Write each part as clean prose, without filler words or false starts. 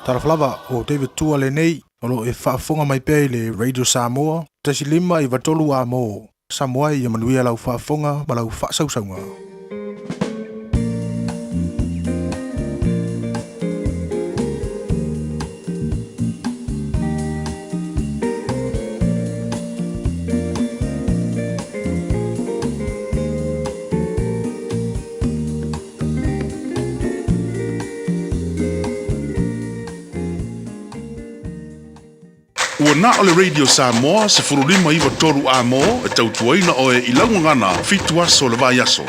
Taraflava o David Tua le nei, o lo e whaafonga mai pēi le Radio Samoa, tasi lima i watolu a mō. Samoa i amanuia lau whaafonga ma lau whaasausaunga. Ua na o le Radio Samoa se furulima iwa toru a mo e tautuaina o e ilaungangana fitu aso le vai aso.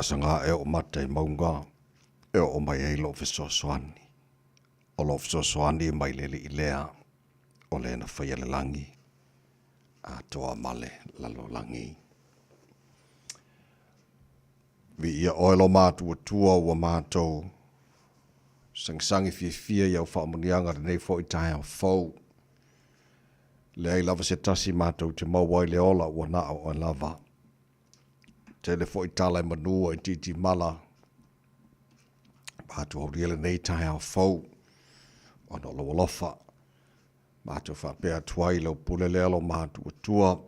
Sanga e o mate maunga e o mai e lo fiso swani o lo fiso swani mai le ilea o le na fai le langi a toa male lalo langi vi ia o lo matu tua o mato sang fia ia fa munianga nei fo itai o fo le lava se tasi mato te mau le ola o na o lava tele fo itala e manua e titi mala. Mātu au riele nei tae au fau. Ono lo walofa. Mātu whapea tuai lau pule lelo mātu atua.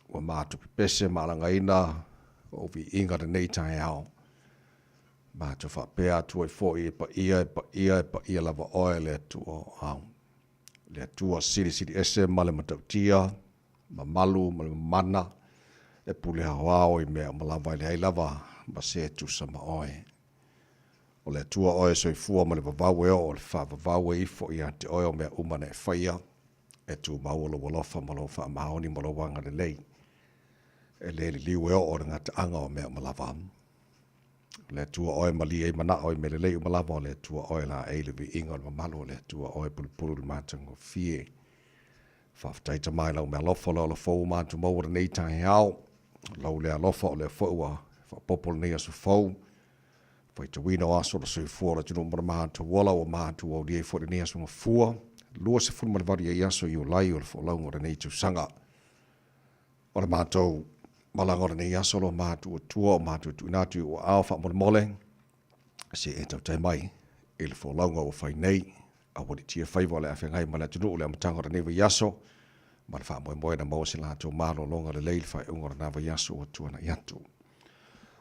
Wa mātu pipese malanga ina. O vi ingara nei tae au. Mātu whapea tuai fo i pa ia lava oe le tua au. le atua sili ese ma le matautia, ma malu, ma le mana, e pule hawao I mea malava le hailava, ma se tusa ma oe. O le atua oe soifua ma le vavau eo, o le wha vavau e ifo I ante oe o mea umana e whaia, e tu maua lo walofa ma lo wha maoni ma lo wanga le lei. E le liu eo o le ngata anga o mea malava. Le tua oe mali e mana oe me le lei umalava o le tua oe la eile vi inga o le mamalo le tua oe pulupulu le mātango fie. Whaftaita mai lau mea lofa lau la fau mātu maua nei tahi au. Lau lea lofa o le faua whapopolo nei asu fau. Whaita wino aso la sui fua la tino mara mātu wala o mātu o lie fo nei asu ngafua. Lua se funu malavari e aso I o lai o le fo lau ngora nei tu sanga. O le mātou malangora nei aso lo mātu o tua o mātu tu inatu o ao wha mole se e tau tai mai e le fo lau ngau whai nei a wadi tia whaiva le awhengai ma le tunu o le amatangora nei wa aso ma le wha moe na mau se la tau malo longa le leil whai ungora na wa aso o tua na iatu.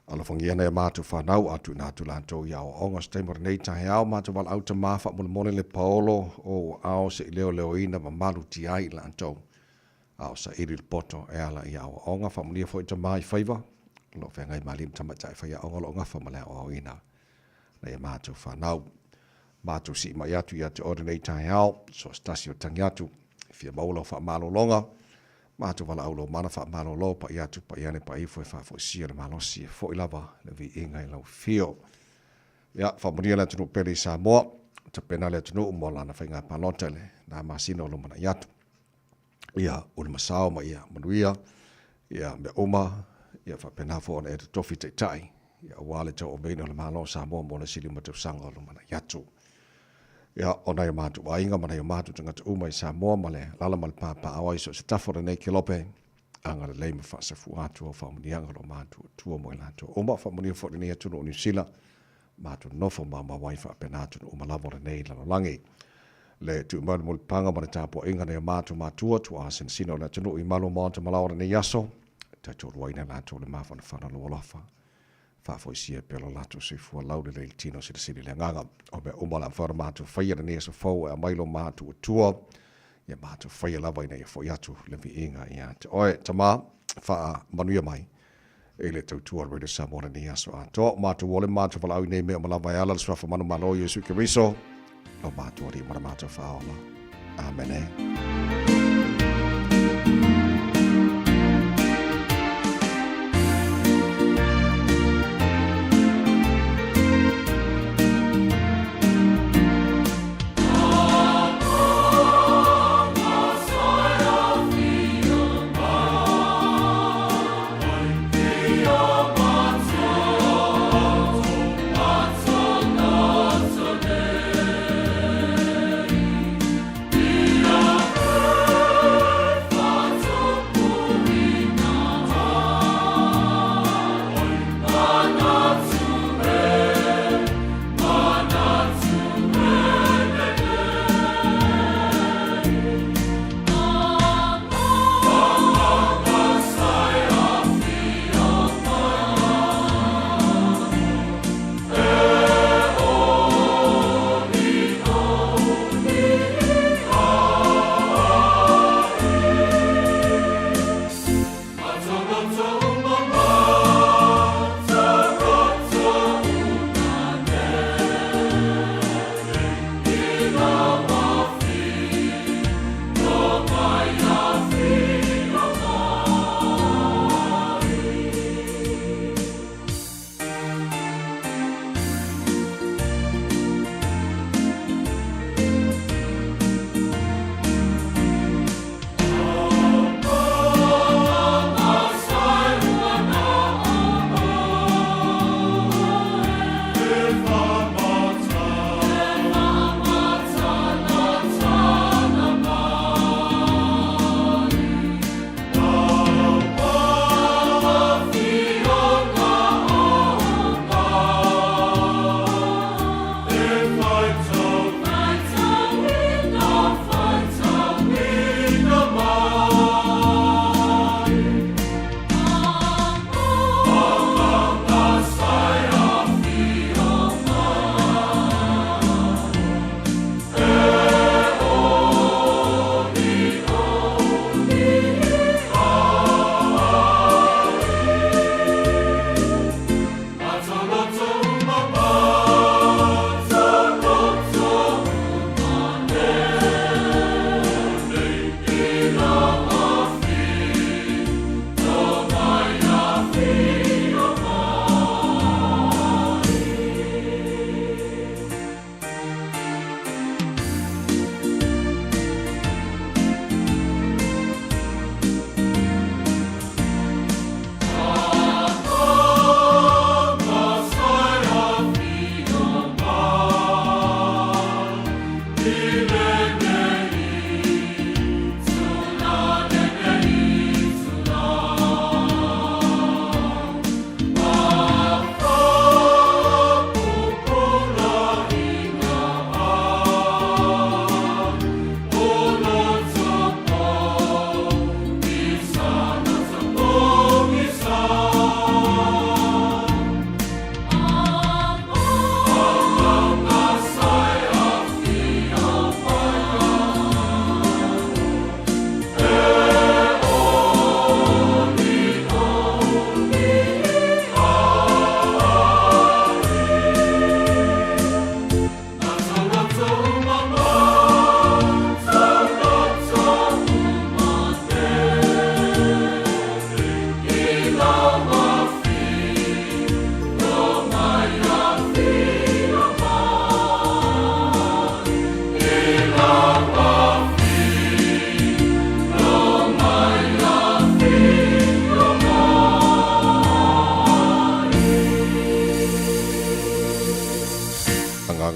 Ala whangiana e mātu whanau atu nātu lantou I ao onga steimora nei tahe ao mātu wala auta mawha mole le paolo o ao se I leo ina ma malu ti ai lantou. Ao sa iri le poto e ala I ao onga whamunia fo I tamai whaiva. Lo whengai malim tamatai whaia onga lo ngafa ma le ao ina. Na e mātu whanau. Mātu si mai atu I ate ore nei tahe ao. So stasi o tangi atu. Fia maula wha malo longa. Mātu wala aulo mana wha malo lo pa I atu pa I ane pa ifo e wha fo sia le malo si e fo I lava le vi ingai lau fio. Ia whamunia le tunu peli sa moa. Ta pena le tunu umola na whainga palotele. Na masino lo mana I atu. Ia ule masao ma ia manuia, ia me oma, ia whapenafo ona e te tofi te tai, ia wale tau o meina le malo sa moa mo le sili ma te usanga o lumana yatu. Ia ona ia mātu wainga, mana ia mātu tangata uma I sa moa ma le lala ma le pāpā awai so se tafora nei ke lope, anga le leima whaasafu atu o whamunianga lo mātu o tua mo I lātu. Oma whamunia fo ni atunu o New Zealand, mātu nofo ma wai whapenatu o malavora nei lalo langi. Le tu manu mo panga ma tapo inga ne mātu mātua tu a sen sino le tunu I malu monta malaora ne yaso ta tu waina la tu le mafana fana lo lofa fa foi sia pelo lato se fu laude le tino se se le nganga o be umala for mātu faia ne so fo a mailo mātu tua ia mātu faia la vaina fo yatu le vi inga ia oi tama fa manuia mai ele tu tu already samora ne yaso a to mātu wole mātu fa lau ne me mala vai ala so fa manu malo yesu keriso o mātua mara mātua whaola. Amen.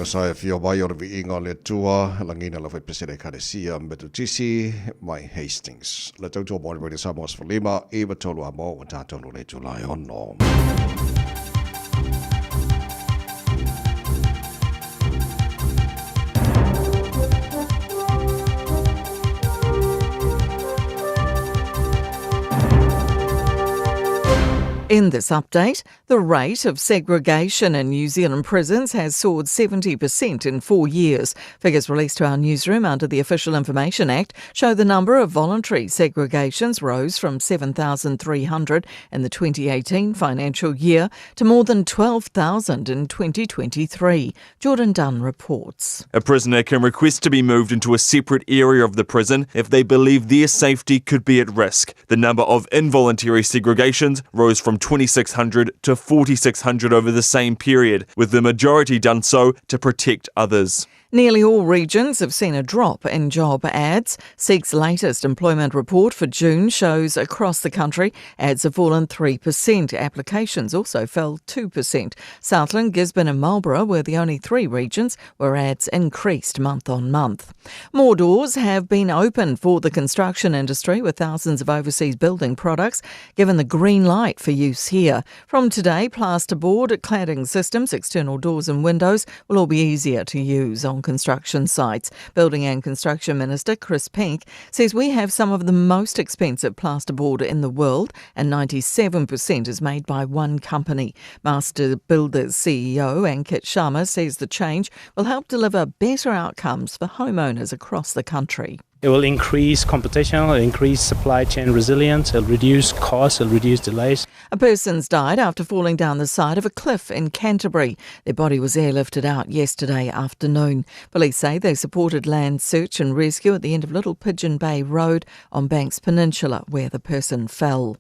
Whakasai whio mai o le inga le tua, langina la whai pesere karesia, Metutisi, mai Hastings. Le tautua mo le Samoas for Lima, Eva tolu a mo, o tātonu le July ono. In this update, the rate of segregation in New Zealand prisons has soared 70% in 4 years. Figures released to our newsroom under the Official Information Act show the number of voluntary segregations rose from 7,300 in the 2018 financial year to more than 12,000 in 2023. Jordan Dunn reports. A prisoner can request to be moved into a separate area of the prison if they believe their safety could be at risk. The number of involuntary segregations rose from 2,600 to 4,600 over the same period, with the majority done so to protect others. Nearly all regions have seen a drop in job ads. SEEK's latest employment report for June shows across the country ads have fallen 3%. Applications also fell 2%. Southland, Gisborne and Marlborough were the only 3 regions where ads increased month on month. More doors have been opened for the construction industry, with thousands of overseas building products given the green light for use here. From today, plasterboard, cladding systems, external doors and windows will all be easier to use on construction sites. Building and Construction Minister Chris Pink says we have some of the most expensive plasterboard in the world, and 97% is made by one company. Master Builders CEO Ankit Sharma says the change will help deliver better outcomes for homeowners across the country. It will increase competition, it will increase supply chain resilience, it will reduce costs, it will reduce delays. A person's died after falling down the side of a cliff in Canterbury. Their body was airlifted out yesterday afternoon. Police say they supported land search and rescue at the end of Little Pigeon Bay Road on Banks Peninsula, where the person fell.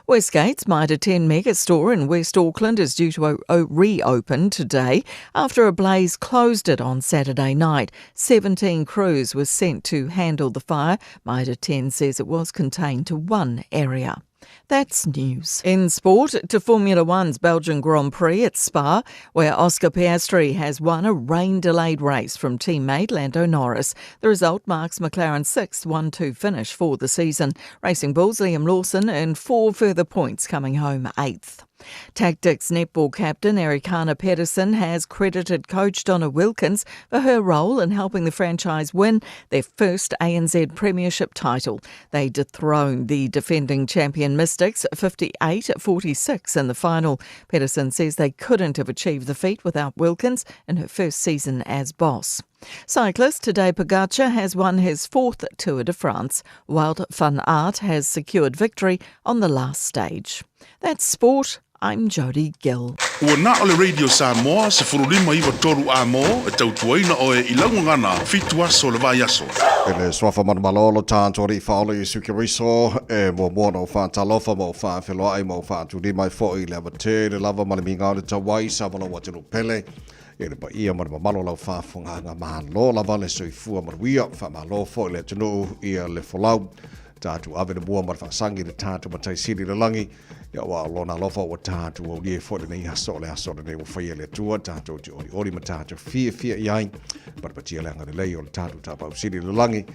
Westgate's Mitre 10 mega store in West Auckland is due to reopen today after a blaze closed it on Saturday night. 17 crews were sent to handle the fire. Mitre 10 says it was contained to one area. That's news. In sport, to Formula One's Belgian Grand Prix at Spa, where Oscar Piastri has won a rain-delayed race from teammate Lando Norris. The result marks McLaren's 6th 1-2 finish for the season. Racing Bull's Liam Lawson earned 4 further points, coming home 8th. Tactics netball captain Ericana Pedersen has credited coach Donna Wilkins for her role in helping the franchise win their first ANZ Premiership title. They dethroned the defending champion Mystics 58-46 in the final. Pedersen says they couldn't have achieved the feat without Wilkins in her first season as boss. Cyclist Tadej Pogacar has won his 4th Tour de France. Wild Fun Art has secured victory on the last stage. That's sport. I'm Jody Gill. Ua na ole Radio Samoa se furulima iwa toru a mo e tautuaina o e ilangungana fitu aso le vai aso. Ele swafa malolo tātori whaole i sukiriso e mo mwana o whātalofa mo whāwheloa ai mo whāturi mai fo i lewa te le lava mani minga le tawai sa wala watelu pele. E le pa ia mani mamalo lau whāwhunga ngā mahalo lava le soifua maruia whamalo fo i le tunu ia le folau. Tātu ave le mua mara whakasangi le tātu matai siri le langi. Ia wa lona lofa o tātu o lie fo le nei aso le nei o whaia le tua. Tātu o te ori ma tātu fia iai. Parapatia le anga le lei o le tātu tāpau siri le langi.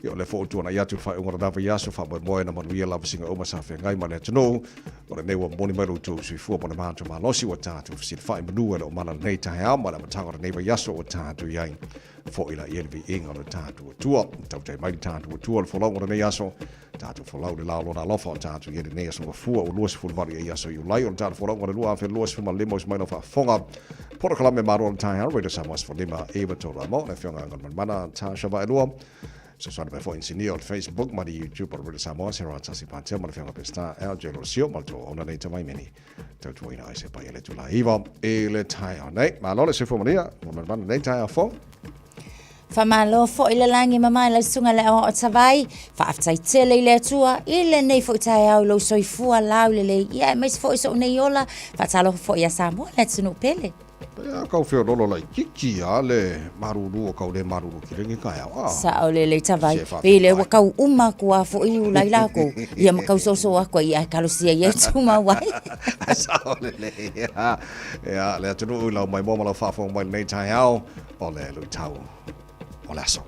Ia le fo o tuana iatu whai ungara dawa iaso wha moe na manuia lava singa o masawhi ngai ma le tano. O le newa moni maru tu sui fua mo le mātu ma losi o tātu. Fisi whai manua le o mana nei tahe au ma le matanga le neiwa iaso o tātu iai. Fo ila ielvi inga le tātu o tua. Tau te mai tātu o tua le folau o le nei aso. Tātu folau le lao lona lofa o tātu ieli nei aso o fua o luasi fulvari e iaso iu lai o le tātu folau o le lua awhi luasi fuma limo is maino wha fonga. Pora kalame maro o le tahe au reida Samoas for Lima Eva Tora Mo. Le whionga ngan mana tā shawa e lua. So sort of insinia on Facebook, mari YouTube or Samoa, Sera Tasi Pantel, Malfanga Pesta, LJ Rocio, Malto, on a native mini. Tatuina, I say by a little Iva, ele tire, night, Malola Sefonia, woman, night tire for. Famalo fo ile langi mama la sunga le o tavai fa aftai tele le tua ile nei fo tai au lo soifua laulele ia mes fo so nei ola fa talo fo ia Samoa le tunu pele. Ya kau feo lolo lai kiki le maruru kau le maruru kirengi kaya wa. Sa o le tawai. Pele wa kau uma kua fo i ulai la ko. Ia ma kau soso a koe ia karosia ia tuma wai. Sa o le ya le tunu lau mai mo la fa fo mai nei tai au o le lu tau. O la so.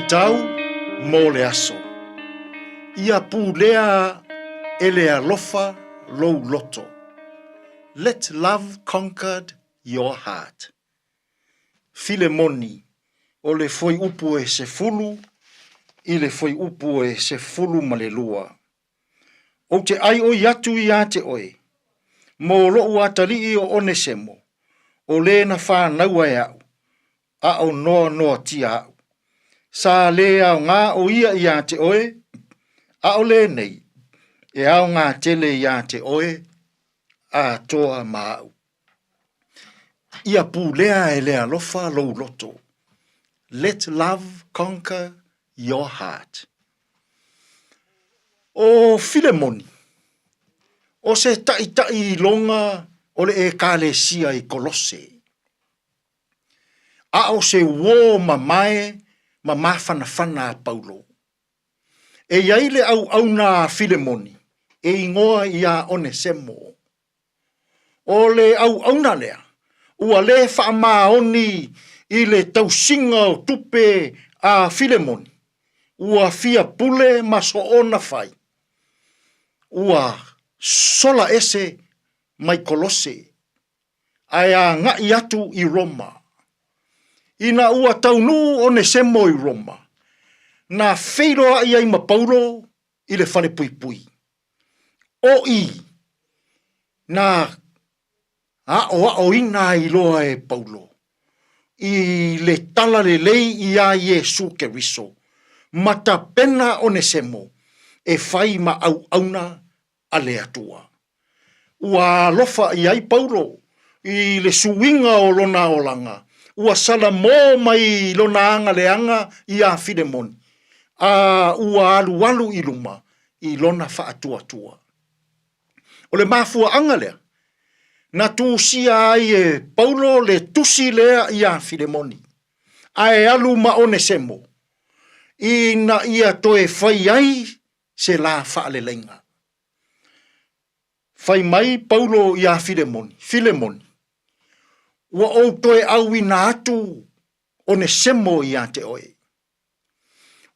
Tau mo le aso. Ia pulea ele alofa lou loto. Let love conquered your heart. Filemoni, o le foi upu e se fulu, i le foi upu e se fulu malelua. O te ai o yatu i ate oe, mo lo uatali i o Onesemo, o le na wha naua e au, a o noa tia au. Sa le au ngā o ia i ate oe, a o le nei, e au ngā tele i ate oe, a toa mau. Ia pulea e le alofa lou loto. Let love conquer your heart. O Filemoni, o se tai longa o le e kalesia i Kolose. A o se wō mamae, ma mawhanawhana a Paulo. E iaile au na Filemoni, e ingoa i a Onesemo. O le au na lea, ua le whaamaoni i le tausinga o tupe a Filemoni. Ua fia pule maso ona fai. Ua sola ese mai Kolose. Ai a ngai atu i Roma. Ina ua taunu Onesemo i Roma. Na wheiroa i ai ma Paulo i le whane pui pui. O i. Na o ina i loa e Paulo. I le tala le lei i a Iesu Keriso. Mata pena Onesemo. E whai ma au auna a le atua. Ua lofa i ai Paulo. I le suinga o lona o langa. Ua sala mō mai lona anga leanga i a Filemoni. Ua alu i luma i lona whaatua. O le mafua anga lea. Na tūsia ai e Paulo le tusi lea i a Filemoni. Ai alu ma Onesemo. Ina ia toe whai ai se la whaalelenga. Whai mai Paulo i a Filemoni. Ua o toe au ina atu Onesemo i a te oe.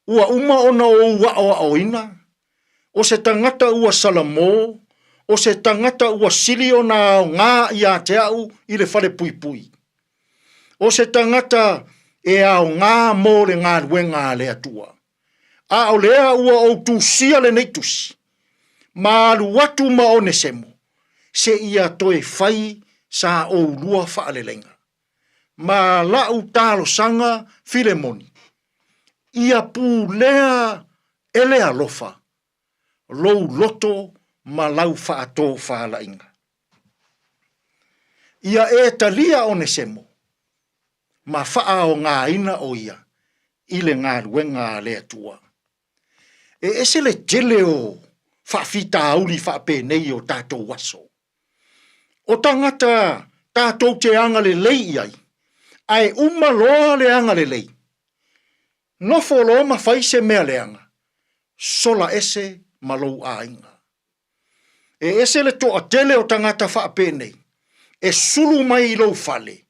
Ua uma ona o ua o ina. O se tangata ua salamo. O se tangata ua sili o na ngā i a te au i le whare pui pui. O se tangata e au ngā mō le ngā ruenga le atua. A o lea ua o tūsia le neitusi. Ma alu watu ma Onesemo. Se ia toe whai sa o lua whaalelenga. Ma lau tālo sanga Filemoni. Ia pū lea ele alofa. Lou loto ma lau whaato whaalainga. Ia e talia Onesemo. Ma whaa o ngā ina o ia. Ile ngā ruenga le atua. E ese le tele o whaafita auli whaapenei o tātou waso. O tangata tātou te anga le lei ai. Ai loa le anga le lei. Nofo loa ma whaise mea le anga. Sola ese malou a inga. E ese le toa tele o tangata whaapenei. E sulu mai i lou fale.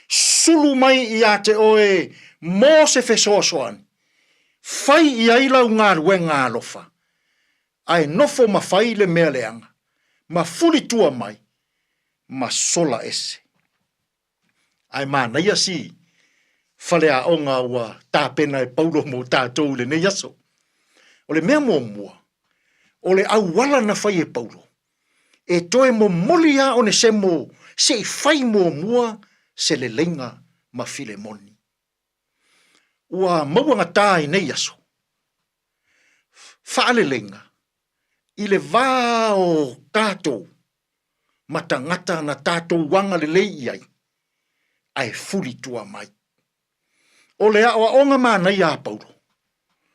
Sulu mai i a te oe mō se whesoasoan. Fai i ai lau ngā rue ngā lofa. Ai nofo ma fai le mea leanga. Ma fuli tua mai. Ma sola ese. Ai mana ia si. Fale a onga ua tāpena e Paulo mo tātou le ne yaso. O le mea mua mua. O le au wala na fai e Paulo. E toe mo molia o ne se mo. Se i fai mua mua. Se le lenga ma Filemoni. Ua mauanga tā i ne yaso. Faale lenga. I le vā o tātou. Matangata na tātou wanga le lei ai. Ai fuli tua mai. O le awa onga mana i a Paulo.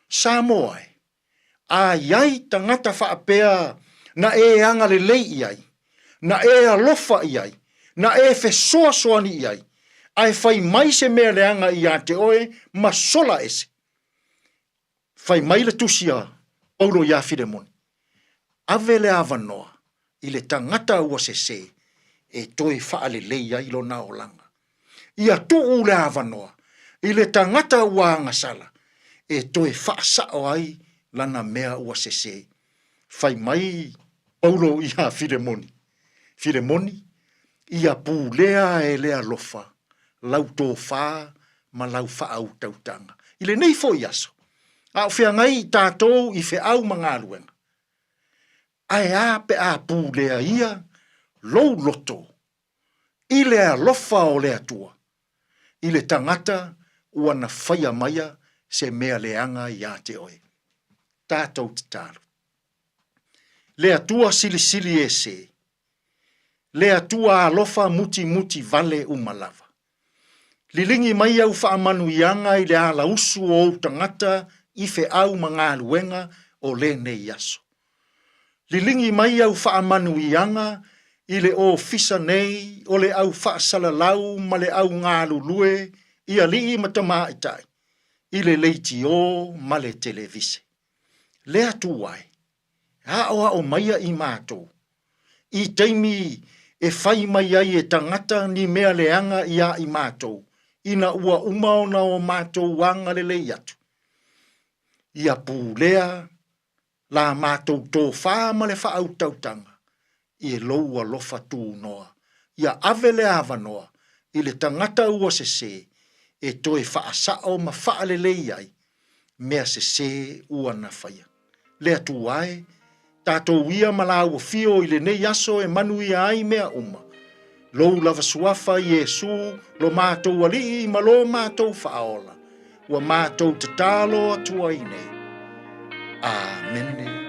Samoa e. A iai tangata whaapea na e anga le lei ai. Na e alofa i ai. Na e fesoa soani i ai. Ai fai mai se mea le anga i a te oe ma sola ese. Fai mai le tusia Paulo ia Filemoni. Ave le avanoa i le tangata ua se e toi faale leia i lo na olanga. Ia tuu le avanoa i le tangata ua angasala e toi faasao ai lana mea ua se. Fai mai Paulo ia Filemoni. Filemoni ia pulea e lea lofa lau tō whā ma lau whaau tautanga. I le nei fo iaso. A o whiangai tātou i whiau mga aluenga. Ai a pe a pūlea ia, lou loto, i lea lofa o lea tua, i le tangata ua na whaia maia se mea leanga i a te oe. Tātou te tāru. Lea tua sili sili e se, lea tua a lofa muti muti vale umalava. Lilingi mai au whaamanu ianga i lea la usu o tangata i whiau mga aluenga o le nei yaso. Lilingi mai au whaamanu ianga i le o fisa nei o le au whaasalalau ma le au ngālu lue i a lii matama itai i le leiti o ma le televise. Lea tuai, haoa o maia i mātou. I teimi e whai mai ai e tangata ni mea leanga i a i mātou. Ina ua umaona o mātou wanga le lei atu. Ia pūlea la mātou tō whā ma le whaau tautanga. I e loua lofa tū noa. Ia ave le awanoa. I le tangata ua se e toe whaasao ma whaale lei ai. Mea se ua na whaia. Lea tū ai, tātou ia ma la ua fio i le nei aso e manu ia ai mea uma. Lou lava suafa Iesu, lo mātou alii ma lo mātou whaola. Ua mātou te tālo atua i nei. Amen.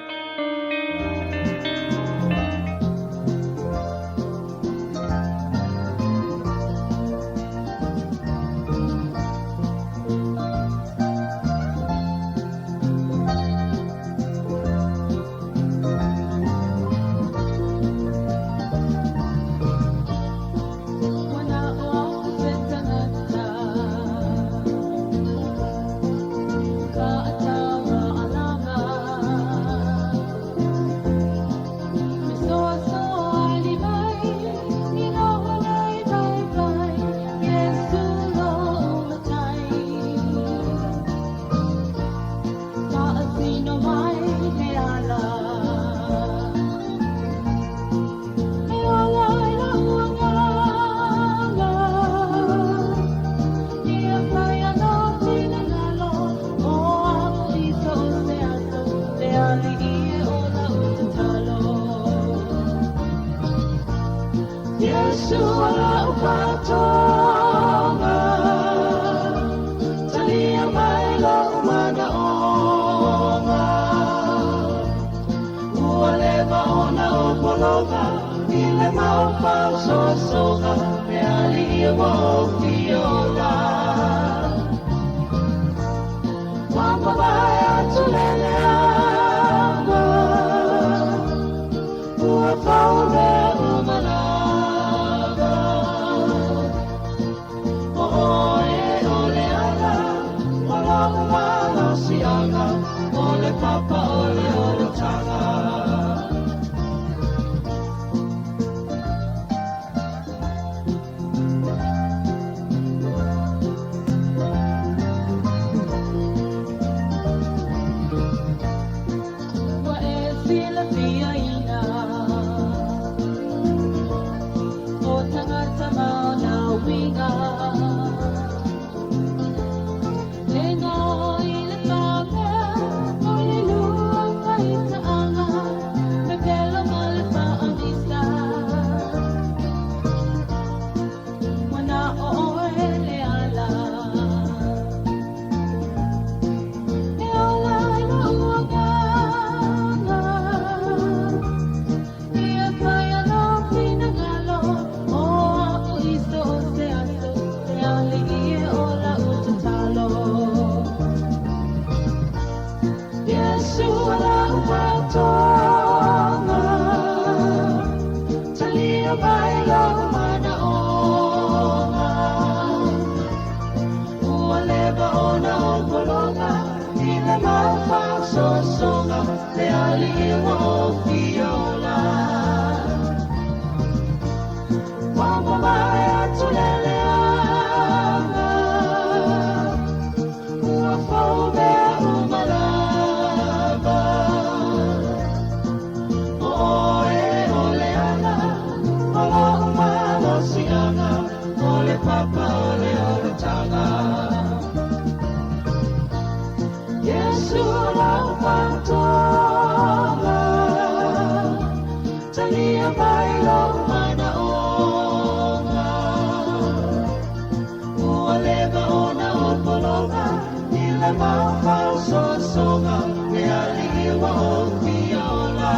papa ole ole tanga Yesu la pantola Tania bailo mana onga Ualega ona opolonga Ile maufa sosonga Me aliwa oviola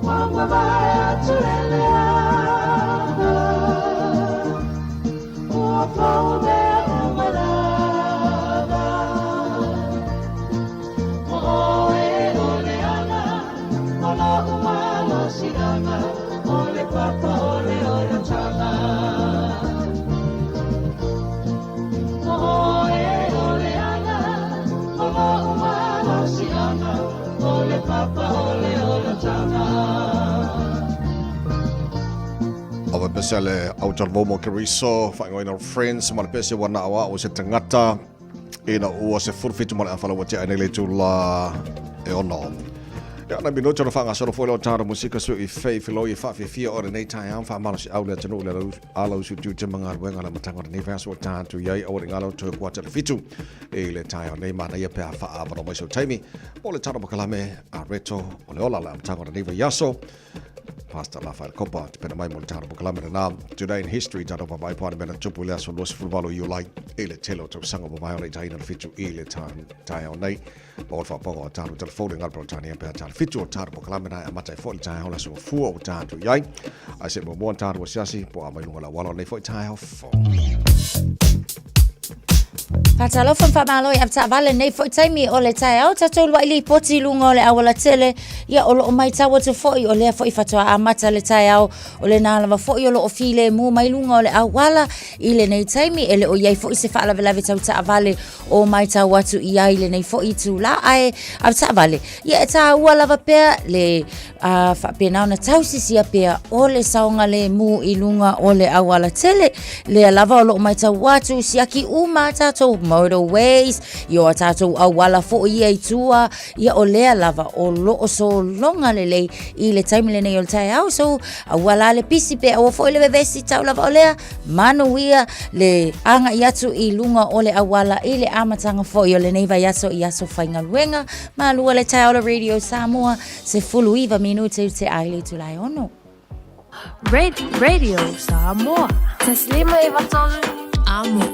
Mama baya tulelea Uafaube umalaba Oe oleana Ola umalo sigama Ole papa ole ole tanga Oe oleana Ola umalo sigama Ole papa ole ole tanga Awa besele autar momo keriso whaingoina friends mala pese wana awa o se tangata ina ua se furfitu mala awhala wate anele tula e ono. Ia na minoto na whanga soro fwele o tāra musika su I whei whilo I whawhia ore nei tai am whamara si aulea tanu ule ala usu tu te mga ruenga la matanga nei vaso o tātu iai ore ngalo tu kua tele fitu e le tai o nei mana ia pēa wha awara mai so taimi o le tāra makalame a reto o le ola la matanga nei vayaso Pastor Rafael Kopa, depending on my monetary book. Now, today in history, that of my part, and Tupu Las was Fulvalo, you like Ele Telo to Sang of my own Italian Fitu Ele Tai Night, both for Pogo, Taro, the folding up Britannia, Petal Fitu, Tarbo Calamina, and Mata 40 time, so 4 time to Yai. I said, one time was Yassi, but I'm going to one on the 40 time. Patalo from Famalo, I have to vale nei for time o le tai au tatou wa ili poti lunga o le awala tele ia o lo mai tawa te foi o le foi fatoa a mata le tai au o le nala va foi o lo file mu mai lunga o le awala ile nei taimi ele o iai foi se fa la vela tau ta vale o mai tawa tu ia ile nei foi tu la ai a ta vale ia ta wala va pe le fa pe na tau sisia pe o le saunga le mu I lunga o le awala tele le lava o lo mai tawa tu siaki uma tatou motorways yo tatou awala fo ia tua ia o lea lava o lo so longa lele I le time le nei o tai au so awala le pisi pe o fo le vesi tau lava o lea manuia le anga iatu I lunga o le awala I le amatanga fo yo le nei vai aso I aso fainga luenga malua le tai o le radio Samoa se fulu iva minute te aile tu lai ono Radio Samoa Taslima ivatolu amo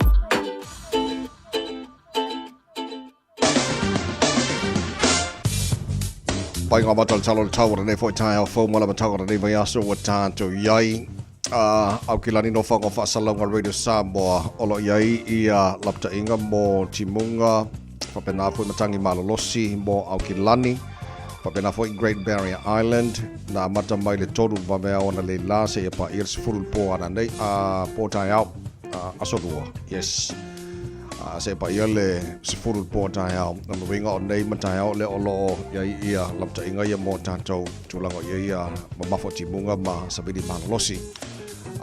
Pai ngā matal talo le tau nei foi tai au fau mala matanga nei vai aso wa tātou iai. Au ki lani no whanga whaasalonga Radio Samoa olo iai ia lapta inga mo timunga whapena foi matangi malolosi mo au ki lani whapena foi Great Barrier Island na mata mai le toru wamea ona le lase e pa irs furul po ana nei po tai au asodua. Yes. Se pa ia le sifuru po tai au na winga o nei matai au le olo ia lapta inga ia mo tātou tulango ia mamafo timunga ma sabidi malolosi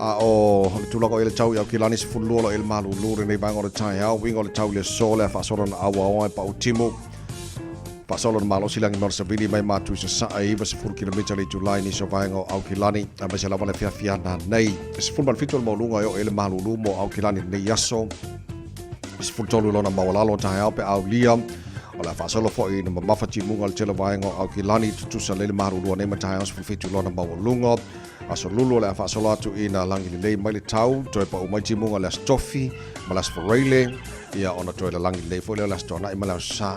o tulango ile tau ia kilani sifuru lo il malu lure nei bango le tai au winga le tau le sole fa solo na awa pa utimu pa solo na malosi langi mo sabidi mai matu sa ai va sifuru kilometer le Julai ni so vango au kilani a ba se lava le fia na nei sifuru man fitul mo lunga yo ile malu lu mo au kilani nei yaso Sfultolu lona mawalalo tai au pe au liam ola fa solo fo I na mafati mungal tele vaingo au kilani tu sa le maru lo nei matai os fitu lona mawalungo aso lulu le fa solo atu ina langi le mai le tau to pa o mai mungal la stoffi malas forele ia ona to le langi le fo le la stona I mala sa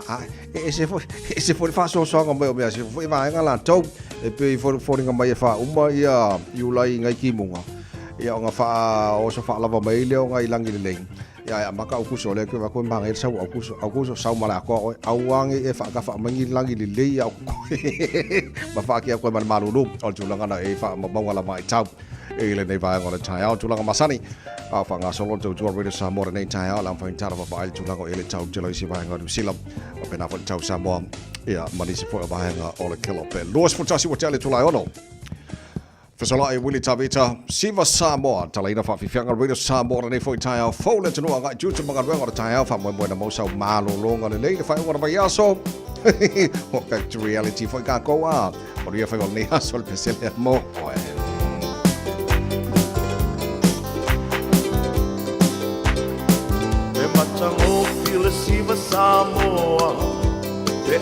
e se fo fa so so ngam me se fo vainga la tau e pe fo ngam mai fa uma ia yulai ngai ki munga ia nga fa o so fa lava mai le ngai langi le ya maka o kuso le ko ko manga sa o kuso sa mala ko awangi e fa ka fa mangi langi le ya ba fa ki ko man malulu o tulanga na e fa mawala mai tau e le nei vai ngona tai au tulanga masani a fa nga solo tu Radio Samoa nei tai au la fa intara ba ai tulanga e le tau telo si vai ngona silam o pena fa tau Samoa ia mani se fo ba nga o le kilo pe los fo tasi o tele tulai ono Fasala e Willie Tavita, Siva Samoa, Talaina Fafianga Radio Samoa, and for Tile, Fold to know I got you to Magawa or Tile from when the most of Malo long on the lady if I want to buy yaso. Back to reality for Gako, or if I only hustle to sell more.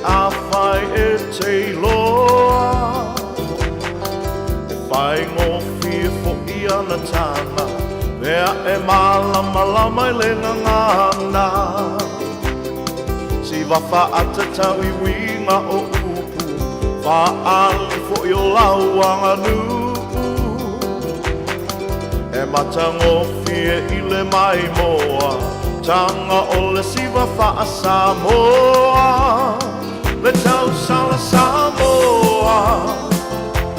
a whai e te loa Whai ngō whie fo I ana tāna Mea e mālama lama I le ngangana Si wafa ata tau I winga o upu Wha ali fo I o lauanga nuu E matango fie I le mai moa Tanga o le siwa wha Samoa Le tau sala Samoa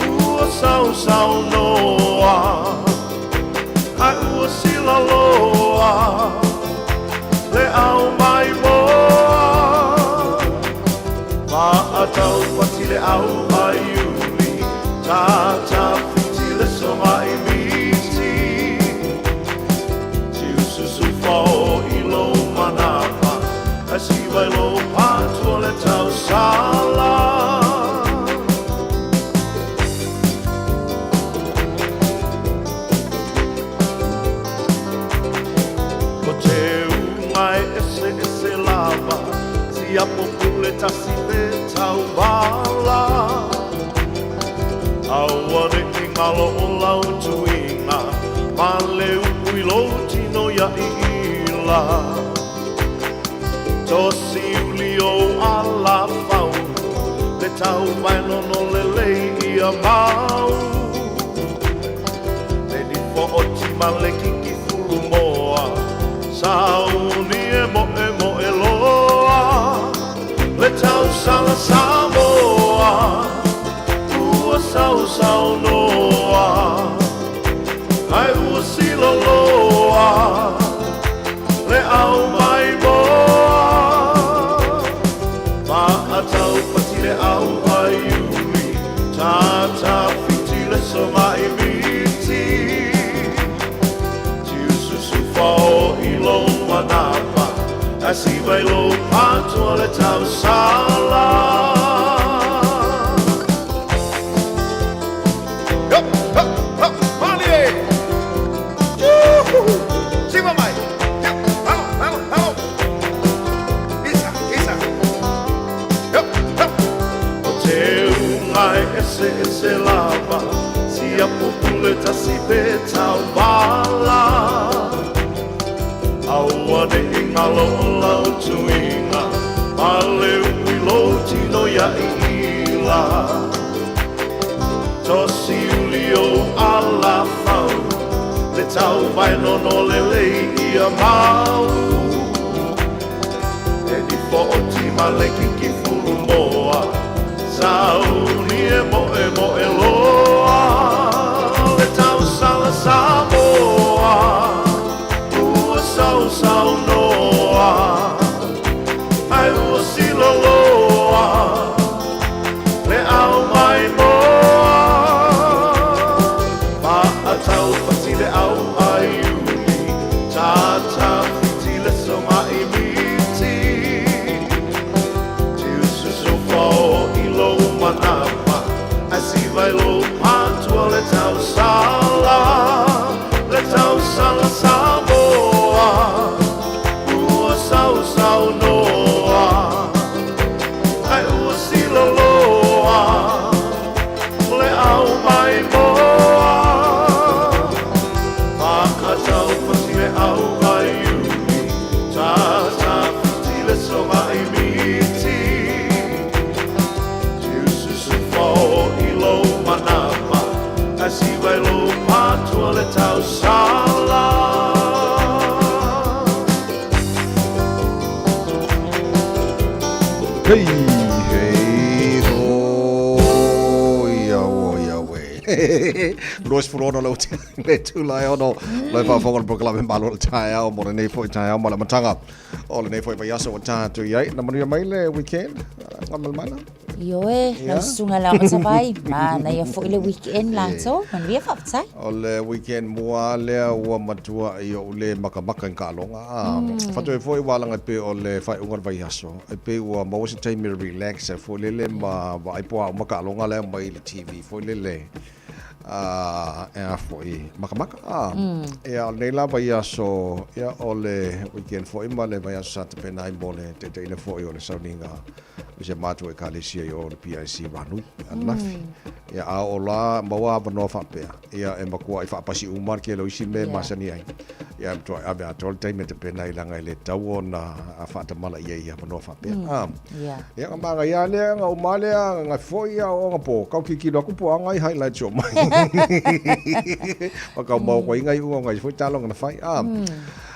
Ua sau sau noa Ai ua sila loa Le au mai moa Maa tau pati le au ai uli Tata fiti le songa I miti Tiu susu fao I lo manapa Asi vai lo patua le tau sala Ko te ungai ese lava Si apoku le tasi le tau wala Awane I ngalo o lau tuinga Ma le ui lo tino ia I ila Tosi uli o ala whau Le tau mai nono le lei ia mau Le ni fo o tima le kiki furu moa Sauni e mo e loa Le tau sala Samoa Ua sau noa Ai ua sila loa Le au mai moa Tau pati le au ai uli Tata fiti le songa I miti Tiu susu fao I lo manapa Asi vai lo patua le tau sala Hop, hop, hop, malie Sima mai Hello Ese lava Si a populeta si pe tau wala Awane I ngalo o lau tuinga Ma le ui lo tino ia I ila Tosi uli o ala whau Le tau vai nono le lei ia mau E ni fo o tima le kiki furu moa Sauni e mo e loa Le tau sala Samoa Ua sau noa Ai ua sila loa Le au mai moa Maa tau pati le au ai uli Tata fiti le songa I miti Tiu susu fao I lo manapa Asi vai lo patua le tau sala Samoa Ua sau noa Ai ua sila loa Le au mai moa Maka tau pati le au ai uli Tata fiti le songa I miti I lo manapa Asi vai lo patua le tau sala Hei, hei, ho, ia we. Roes furono lau te le tūlai ono. Lai whawhongan proklame malo le tae au, mo le nei fo I tae au, mo le matanga. O le nei fo I vai aso o tātu iai. Na manuia mai le weekend, ngamal mana? Ioe, lau sunga lau o tawai. Ma na ia fo I le weekend lato, manuia whaptai. O le weekend mua lea ua matua I o le makamaka in kālonga. Whatu e fo I walanga pe o le whai ungar vai aso. E pe ua mawasi time me relax. E fo lele ma waipoa o makalonga lea mai le TV. Fo lele. E a fo I makamaka. E a nei la vai aso. E o le weekend fo I ma le vai aso sa te penai mo le te ile fo I o le sauninga. se mātua e kālesia i o le PIC Ranui, anafi. Ia a o la maua wanoa whapea. Ia e makua i whapasi umar ke lo isi me masani ai. Ia mtoa ave a tol teime te pena i langa i le tau o na a whatamala i a wanoa whapea. Ia ka manga ia lea ngā umalea ngā foi a o ngā pō. Kau ki kino kupu a ngai highlights o mai. Wakau mau kwa ingai unga ngai foi talonga na whai.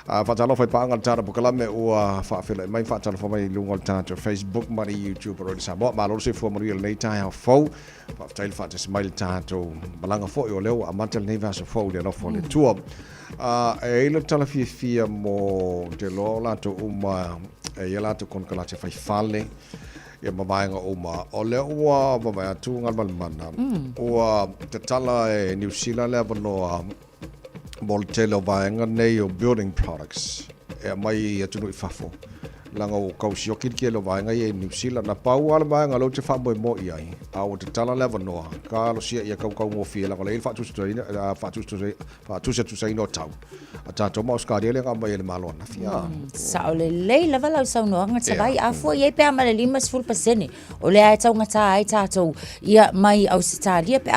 Whatalo whai paanga tāra pukalame ua whaafela mai whatalo wha mai lunga tātou Facebook mari YouTube roi Samoa ma loro se fua mari o nei tai hao fau whaaftail whaate smail tātou malanga fo i o leo a mantel nei vasa fau le nofo le tua e ilo tala fia mo te lo lato uma e ia lato kon kalate whai whale ia mamaenga uma o leo ua mamai atu ngal malimana ua te tala e New Zealand le avanoa Moltelo vaenga nei o building products e mai atunu I fafo langa o kausio ki lo vaenga I New Zealand na pau ala vaenga lo te famo mo I ai a o te tala level noa ka lo sia ia kau mo fia langa le fatu tu sai no tau a tato mo skadi le ngam mai le malo na fia sa o le level au sa no nga tsagai a fo ye pe amale 5% o le ai tau ngata ai tato ia mai au Australia pe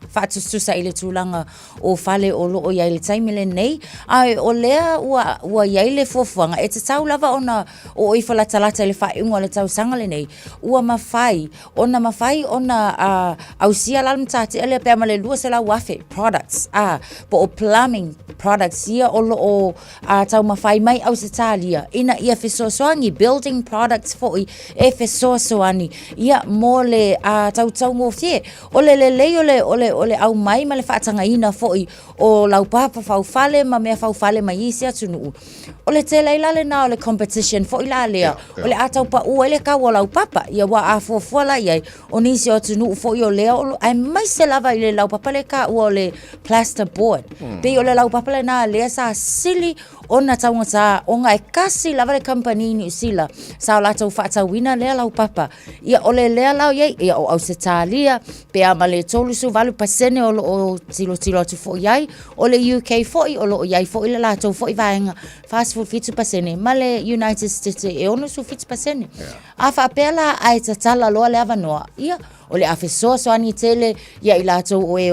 fatu susa ile tulanga o fale o lo o ia le taimile nei ai o lea ua ia le fofuanga e te tau lava ona o I fala talata le fai unga le tau sangale nei ua mafai ona au sia lalm tate ele pe amale lua se la wafe products po o plumbing products ia o lo o tau mafai mai au Australia ina ia fesosoangi building products fo I e fesosoani ia mo le tau mo fie o le au mai ma le whaatanga ina fo I o lau papa faufale ma mea faufale mai isi atunu o le tele ilale na o le competition fo ila lea o le atau pa ua ele ka lau papa ia wa a fuafuala iai o nisi o atunu fo I o lea o ai mai se lava I le lau papa le ka ua o le plasterboard pe o le lau papa le na lea sa sili ona taungata o ngai kasi lava le company New Zealand sa o latau whaatawina lea lau papa ia o le lea lau iai ia o Australia pe ama le tolusu valu pasene o tilo atu fo iai o le UK fo I o lo iai fo I le latau fo I vaenga fast food fitu pasene ma le United States e ono su fitu pasene a whaapela ai tatala loa le avanoa ia o le a fesoasoani tele ia I latau o e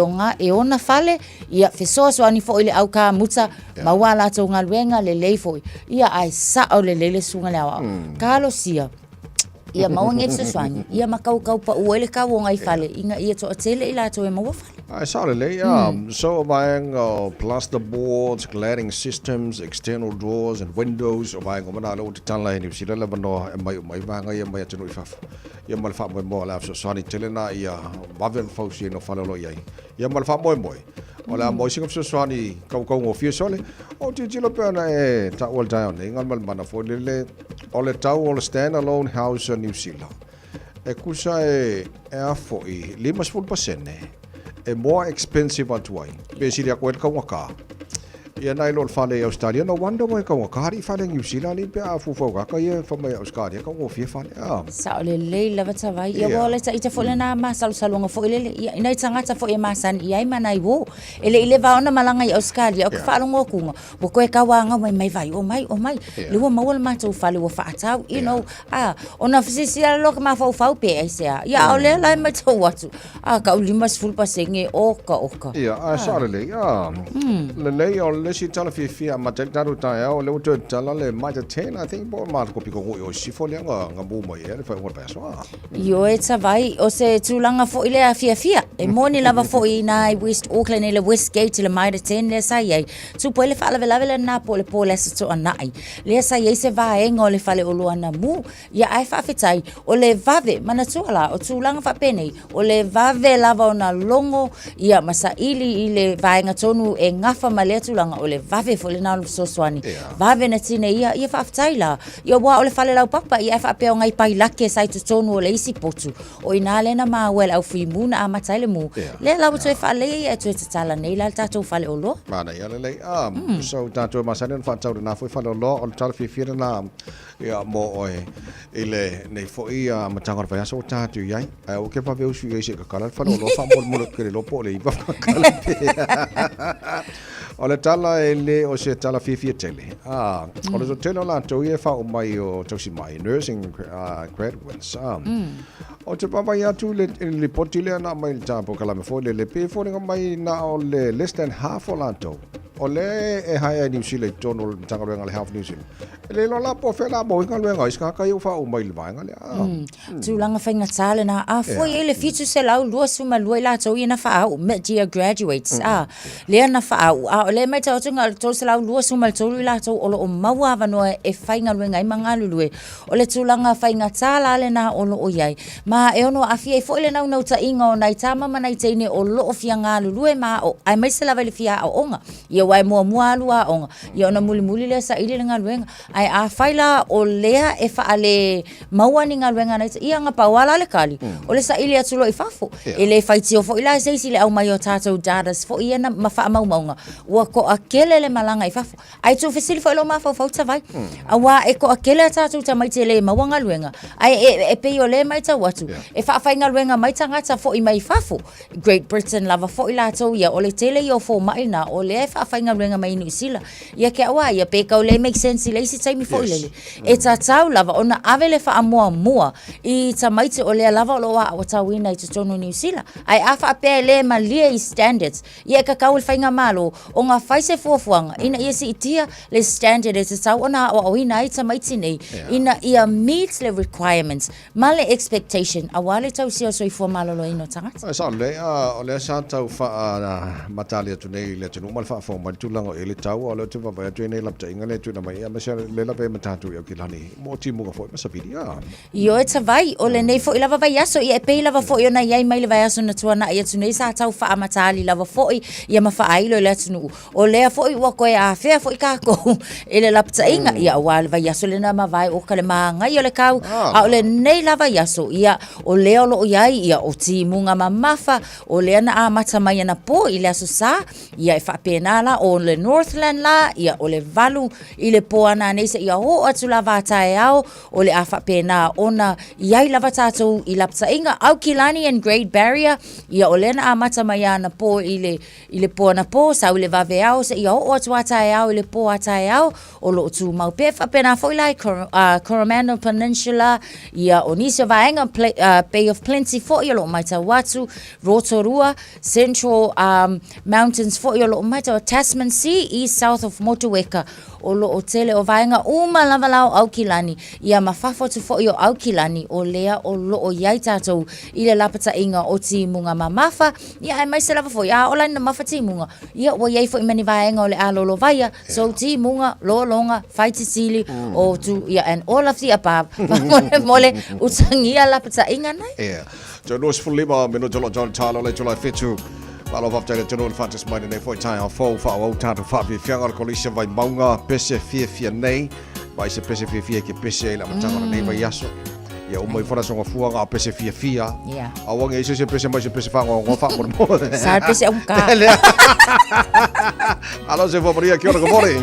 ona fale ia fesoasoani fo I le au ka muta maua latau ngaluenga le lei fo ia ai sa o le lele sunga le awa kalo sia ia maunga e fesoani ia makau pa uele ka wonga I fale inga ia to tele I latau e maua fale I saw it, so buying plasterboards, cladding systems, external doors and windows, o buying mana lo te tala ni sila la bano mai vanga ia mai tunu ifaf. Ia mal fa mo la so sani telena ia baven fausi no falo lo ia. Ia mal fa mo. Ola mo sing so sani kau ngo fie sole. O te jilo pena e ta all down ngal mal mana fo le ole tau ole stand alone house in New Zealand. E kusa e afo I 5% e more expensive atuai. Be siria ko ka waka. Ia nai lo fale Australia no wonder mo ka waka ri fale New Zealand pe a fu fo ka ia fa mai Australia ka ngo fie fale. Sa le le lava tawai ia wole ta ita fole na ma salonga fo ile ia nai tangata fo e masan ia mana I wo. Ele va ona malanga I Australia o ka fa longo kunga. Bo ko e ka wanga mai vai o mai. Le wo mawol ma tu fale wo fa atau you know ona fisi lo ka ma fa pe ai se ia o le lai ma tu watu. Ka ulimas full pasenge oka. Ia a sa le le o le si tala fia ma te taru tai o le uto tala le mai te I think bo ma ko piko o si fo le nga bu mai e fa o pa so yo e vai o se tulanga fo ile a fia e moni lava fo I na West Auckland ile Westgate ile mai te 10 le sai ai tu po le fa la na po le se to anai le sai ai se va e ngo le fa le o luana mu ia ai fa fitai o le vave mana tuala o tulanga fa pene o le vave lava ona longo ia masa ile vaenga tonu e ngafa male tulanga o le vave fo le nalo sosoani vave na tine ia fa ftaila ia wa o le fale lau papa ia fa pe ngai pai lake sai tu tonu o le isi potu o ina le na ma wel au fi muna a mataile mu le lau tu fa le ia tu tala nei la tatu fale o lo mana ia le so tatu masane fa tau na fo fale o lo o tala fi na ia mo oe ile nei fo ia matanga fa so tatu ia o ke pa veu sui se ka kala fa lo fa mo ke lo po le iba kala o le tala la ele o se tala fifia tele. O le tele la to ye fa o mai o tosi mai nursing graduates. O te papa ya tu le potile na mai tapo kala me fo le pe fo mai na o le less than half o la to. O le e haia New Zealand tono tanga renga le half New Zealand. Le lo la po fe la mo nga renga iska ka yo fa o mai le vanga le. Tu langa fainga tale na foi ele fitu se lau lua suma lua la to ina fa au mid-year graduates. Le na fa au le mai tau tunga to se lau lua suma to la to o maua vano e fainga luenga i manga lulue. O le tu langa fainga tala le na o o yai. Ma e ono afia e foi le nau nau ta inga o nai tama mana i teine o lo o fia ngā lulue ma o ai mai se lava le fia o onga. Ia wai mua lua onga. Ia ona muli le sa ili le ngā luenga. Ai a faila o lea e fa ale maua ni ngā luenga nei ia ngā pawala le kali. O le sa ili atulo i fafo. E le faiti o fo ila se isi le au mai o tātou dadas fo ia na mawha mau maunga. Ua ko a kele le malanga i fafo. Ai tu fesili fo ilo mawha fau tawai. A wa e ko a kele a tātou ta mai te le maua ngā luenga. Ai e pei o le mai ta watu. E whaafai ngā luenga mai ta ngata fo i mai fafo. Great Britain lava fo ila tau ia o le tele i o fo maina o le e whaafai ngā luenga mai New Zealand. Ia ke awa ia pe kau le make sense i le isi taimi fo ilele. E ta tau lava ona ave le wha mua i ta maite o lea lava o loa o tau ina i te tono New Zealand. Ai a wha pe le ma lia i standards. Ia ka kau il whainga malo o ngā whaise fuafuanga ina ia si itia le standard e te tau ona o ina i ta maite nei. Ina ia meets le requirements. Ma le expectation. A wale tau si o soi fua malo lo ino tangata. Sa o le sa tau wha matali atu nei le tunu mal wha fōma tulango e le tau o le tu wha atu nei lapta inga le tu na mai a masa le lape matatu i au ki lani. Mo ti munga fōi masa pidi Io e ta vai o le nei fo i lava vai aso i e pei lava fo i ona iai mai le vai aso na tuana i atu nei sa tau wha amatali lava fo i ia ma wha ailo i le atunu. O lea fo i ua koe a whea fo i kako i le lapta inga ia ua le vai aso le na ma vai o ka le maa ngai o le kau a o le nei lava aso ia o lea o lo iai ia o ti munga ma mafa o lea na a mata mai ana po i le aso sa ia e wha pēnā la o le Northland la ia o le valu i le po ana neisa ia ho atu lava atae au o le afa pēnā ona iai lava tātou i lapta inga au Kilani and Great Barrier ia o lena a mata mai ana po i le po ana po sa le vave au se ia o atu atae au i le po atae au o lo tu mau pefa pēnā fo i lai Coromandel Peninsula ia o nisi o vaenga Bay of Plenty fo i o lo maita watu Rotorua Central Mountains fo i o lo maita Tasman Sea east south of Motueka o lo o tele o vaenga uma lava lau au Kilani ia mawhafo tu fo i o au Kilani o lea o lo o iai tātou i le lapata inga o ti munga mamafa ia e mai se lava fo ia o laina mafa ti munga ia o iai fo i mani vaenga o le alolo vaia so ti munga lo longa whaiti sili o tu ia and all of the above mole utangia lapata inga nai yeah so nos fulima mino jolo John Talo le July fitu Palo of Tele General Fantas Mine nei foi tai a fo fa o tatu fa vi fianga collision vai maunga pese fia nei vai se pese fia ke pese la matanga nei vai aso ia o mai fora songa fuanga pese fia a wanga iso se pese mai se pese fa ngo fa mo sa pese un ka alo se fo maria que ora que more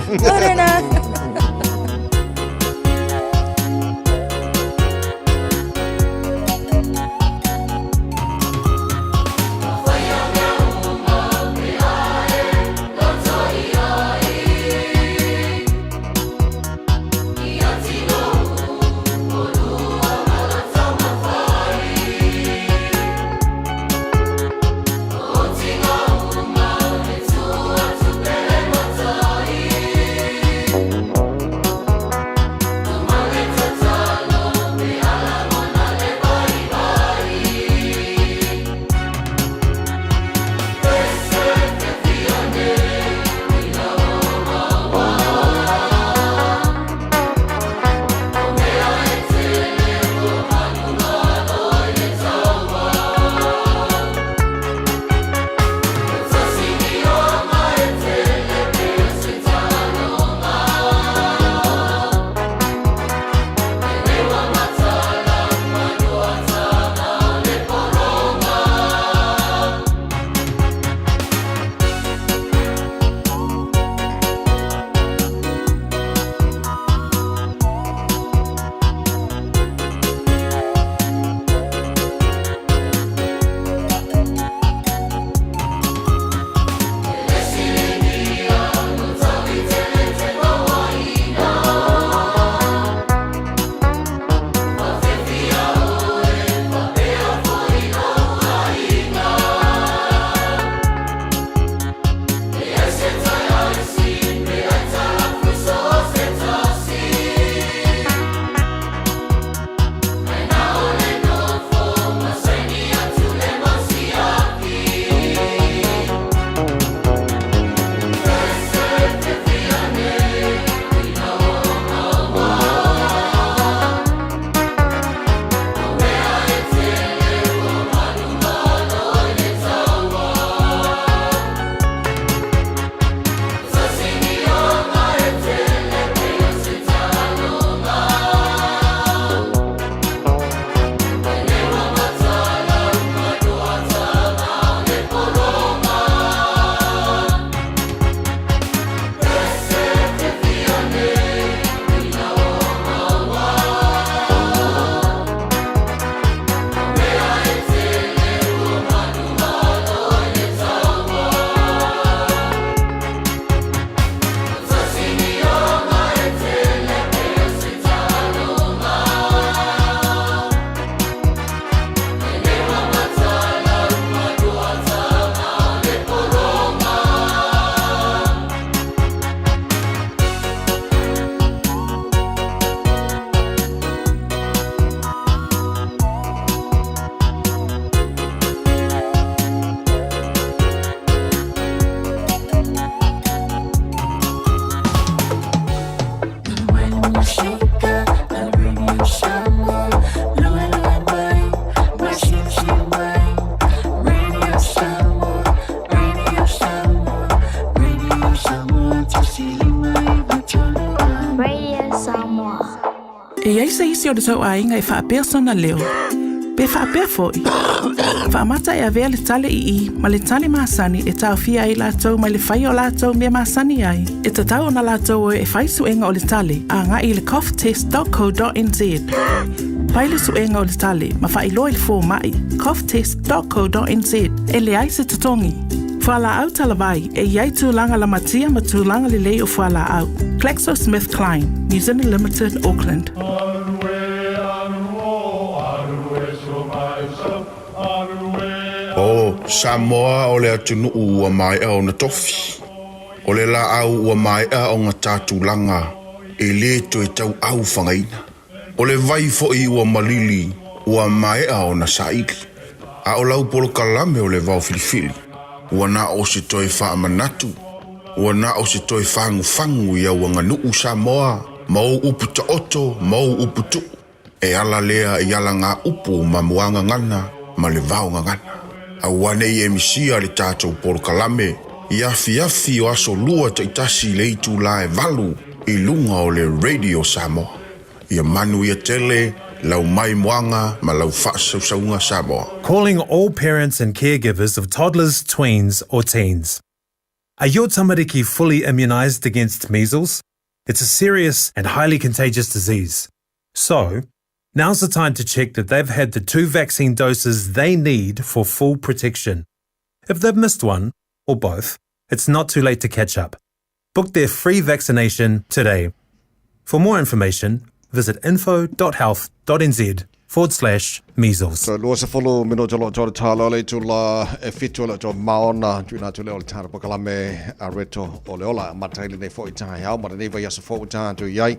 E ai se isi o le tau ainga e whaapea sona leo. Pe whaapea foi. Whaamata e avea le tale i ma le tale maasani e tau fia ai lātou ma le whai o lātou mea maasani ai. E tatau na lātou e whai suenga o le tale a ngā i le coughtest.co.nz. Pai le suenga o le tale ma whai loa le fō mai coughtest.co.nz e le ai se tatongi. Whala au talawai e iai tūlanga la matia ma tūlanga le lei o whala au. GlaxoSmithKline, New Zealand Limited, Auckland. O Samoa o le atunu ua mai au na tofi. O le la au ua mai au ngā tātulanga e le to e tau au whangaina. O le vai fo i ua malili ua mai au na saili. A o lau polo kalame o le vau filifili. Ua na o se toi wha manatu. Ua na o se toi whangu ia ua nganuu Samoa. Mau upu ta oto, mau upu tu. E ala lea i ala ngā upu ma muanga ngana, ma le vau ngana. A wane i emisia le tātou polo kalame. I afi o aso lua ta itasi le itu la e valu i lunga o le Radio Samoa. Ia manu ia tele, lau mai moanga ma lau whaasaunga Samoa. Calling all parents and caregivers of toddlers, tweens or teens. Are your tamariki fully immunised against measles? It's a serious and highly contagious disease. So, now's the time to check that they've had the 2 vaccine doses they need for full protection. If they've missed one, or both, it's not too late to catch up. Book their free vaccination today. For more information, visit info.health.nz/measles. So lua se folo mino tolo tolo talo le tula e fitu le to maona tuna tule o tana pokalame a reto o le ola mataili nei fo itai au ma nei vai aso fo itai tu yai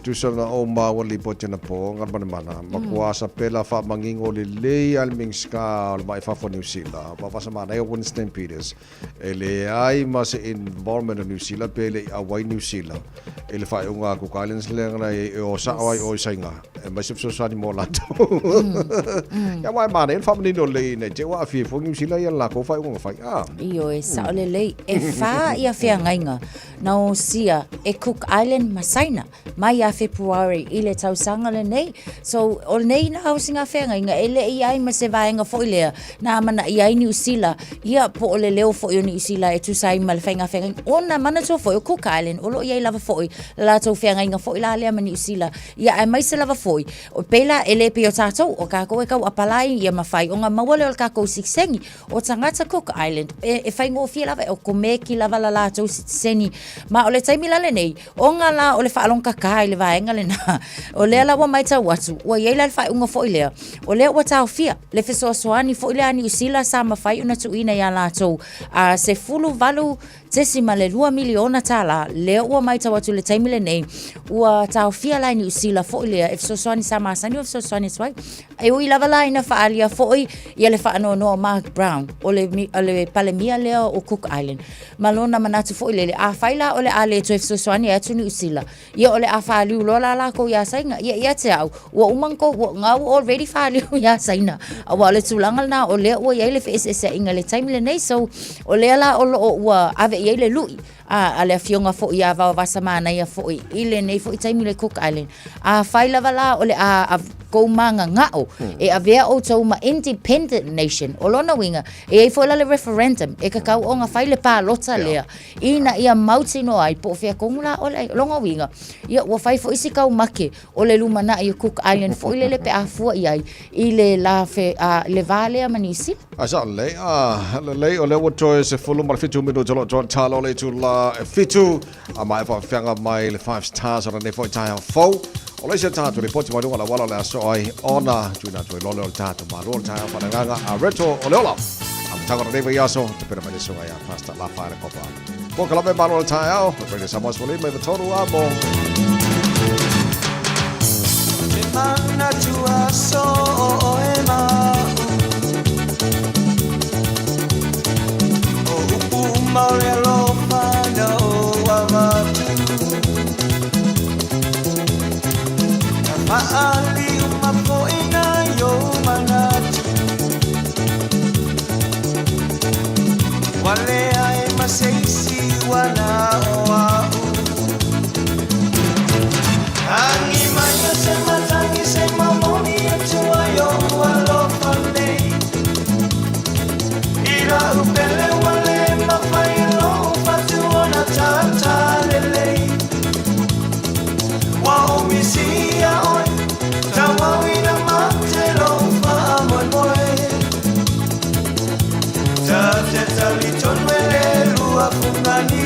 tu sana o ma wali potina po ngar mana makuasa pela fa mangingo le le al mingska al mai fa fo New Zealand pa fa sama nei Winston Peters ele ai ma se environment of New Zealand pele a wai New Zealand ele fa unga ku kalens le ngai o sa ai o sainga e ma se so ni mo lato ya mai ma nei fa menino le nei te wa fi fo New Zealand ya la ko fa unga fa io e sa le le e fa ia fia ngainga na o sia e Cook Island masaina mai a February i le tausanga le nei. So, o nei na hausinga whenga inga ele i ai ma se vaenga fo ilea na mana i ai New Zealand ia po o le leo fo i o New Zealand e tu sai ma le whenga whenga o na mana tō fo i o Cook Island o lo i ai lava fo i la tō whenga inga fo i la lea ma New Zealand ia ai mai se lava fo i o pela ele pe o tātou o kako e kau apalai ia mawhai o ngā mawale o kako siksengi o tangata Cook Island e whaingo fia lava o komeki lava la tō siksengi ma o le taimi lale nei o ngā la o le whaalonga kai le vaenga le na o lea la wa mai tau watu ua iei la le whai unga fo i lea o lea ua tau fia le fesoa soani fo i lea ni usila sa mawhai una tuina ia la tau a se fulu valu tesima le 2 miliona tala lea ua mai tau watu le taimi le nei ua tau fia la ni usila fo i lea e fesoa soani sa maasani o fesoa soani swai e ui lava la ina whaalia fo i ia le whaano noa Mark Brown o le palemia lea o Cook Island malona manatu fo i lele a whaila o le a le to e fesoa soani e atu ni usila ia o le a whaaliu lola la ko ia sainga ia te au ua umanko ua ngau already whaaliu ia saina a wa le tulanga na o lea ua iei le FSS inga le taimi le nei so o lea la o lo ua ave iei le lui a le fionga fo ia va vasa mana ia fo i le nei fo i taimi le Cook Island a whaila wala o le a ko manga ngao e avea o tau ma independent nation o lona winga e fo la le referendum e ka kau o nga whaile pa lota lea ina ia mauti no ai po fia kongula o le longa winga ia ua whai fo isi kau make o le lumana i Cook Island fo ile le pe a fua iai i le la fe le vale a manisi asa le o le wato se fulu mar fitu minu tolo talo le tu la fitu a mai fa fianga mai le 5 stars o ne fo tai fo o le se tatu le poti mai la wala le aso ai ona tuina tu lo le tatu ma ro tai fa nganga a reto o le ola am tanga re ve yaso te pera mai so ai fasta la fa le copa po kala be malo tai ao pe sa mos vole me toru amo Mana tua so ema o upu marelo mana o wavatu maali umapo ina yo manatu wale ai maseisi wana o au angi maya sema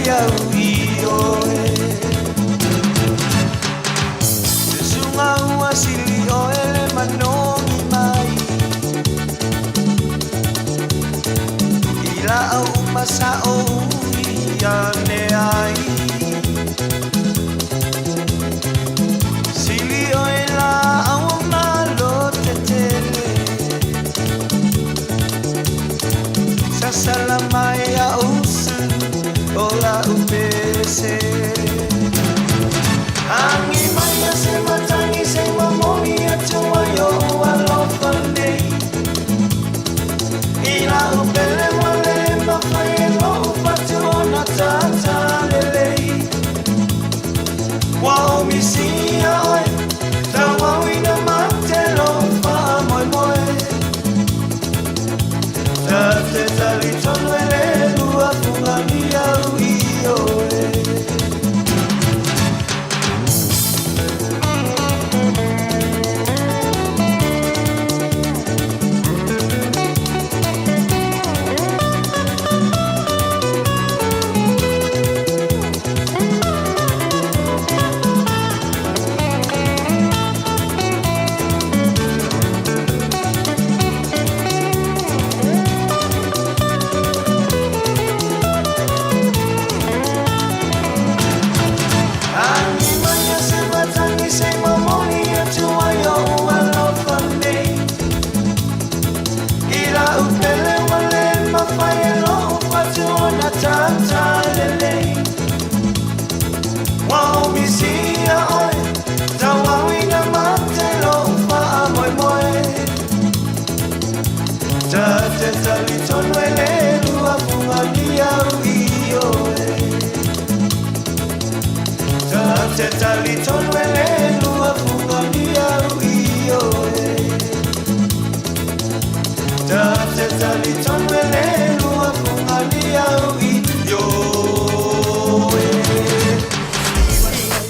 ia uio e Sunga ua sili o ele manongi mai Ila au masa o ia ne ai Sili o ela au malo te tele Sasala mai a usu o la upese Angi mai a se matangi se mamoni a tua yo alofa nei Ila upele wale mawhai lo upatu o na tata lelei Wao misia oi, tawa wina mate lo wha moi moi Tate tali tonu ele lua fungani au iyo e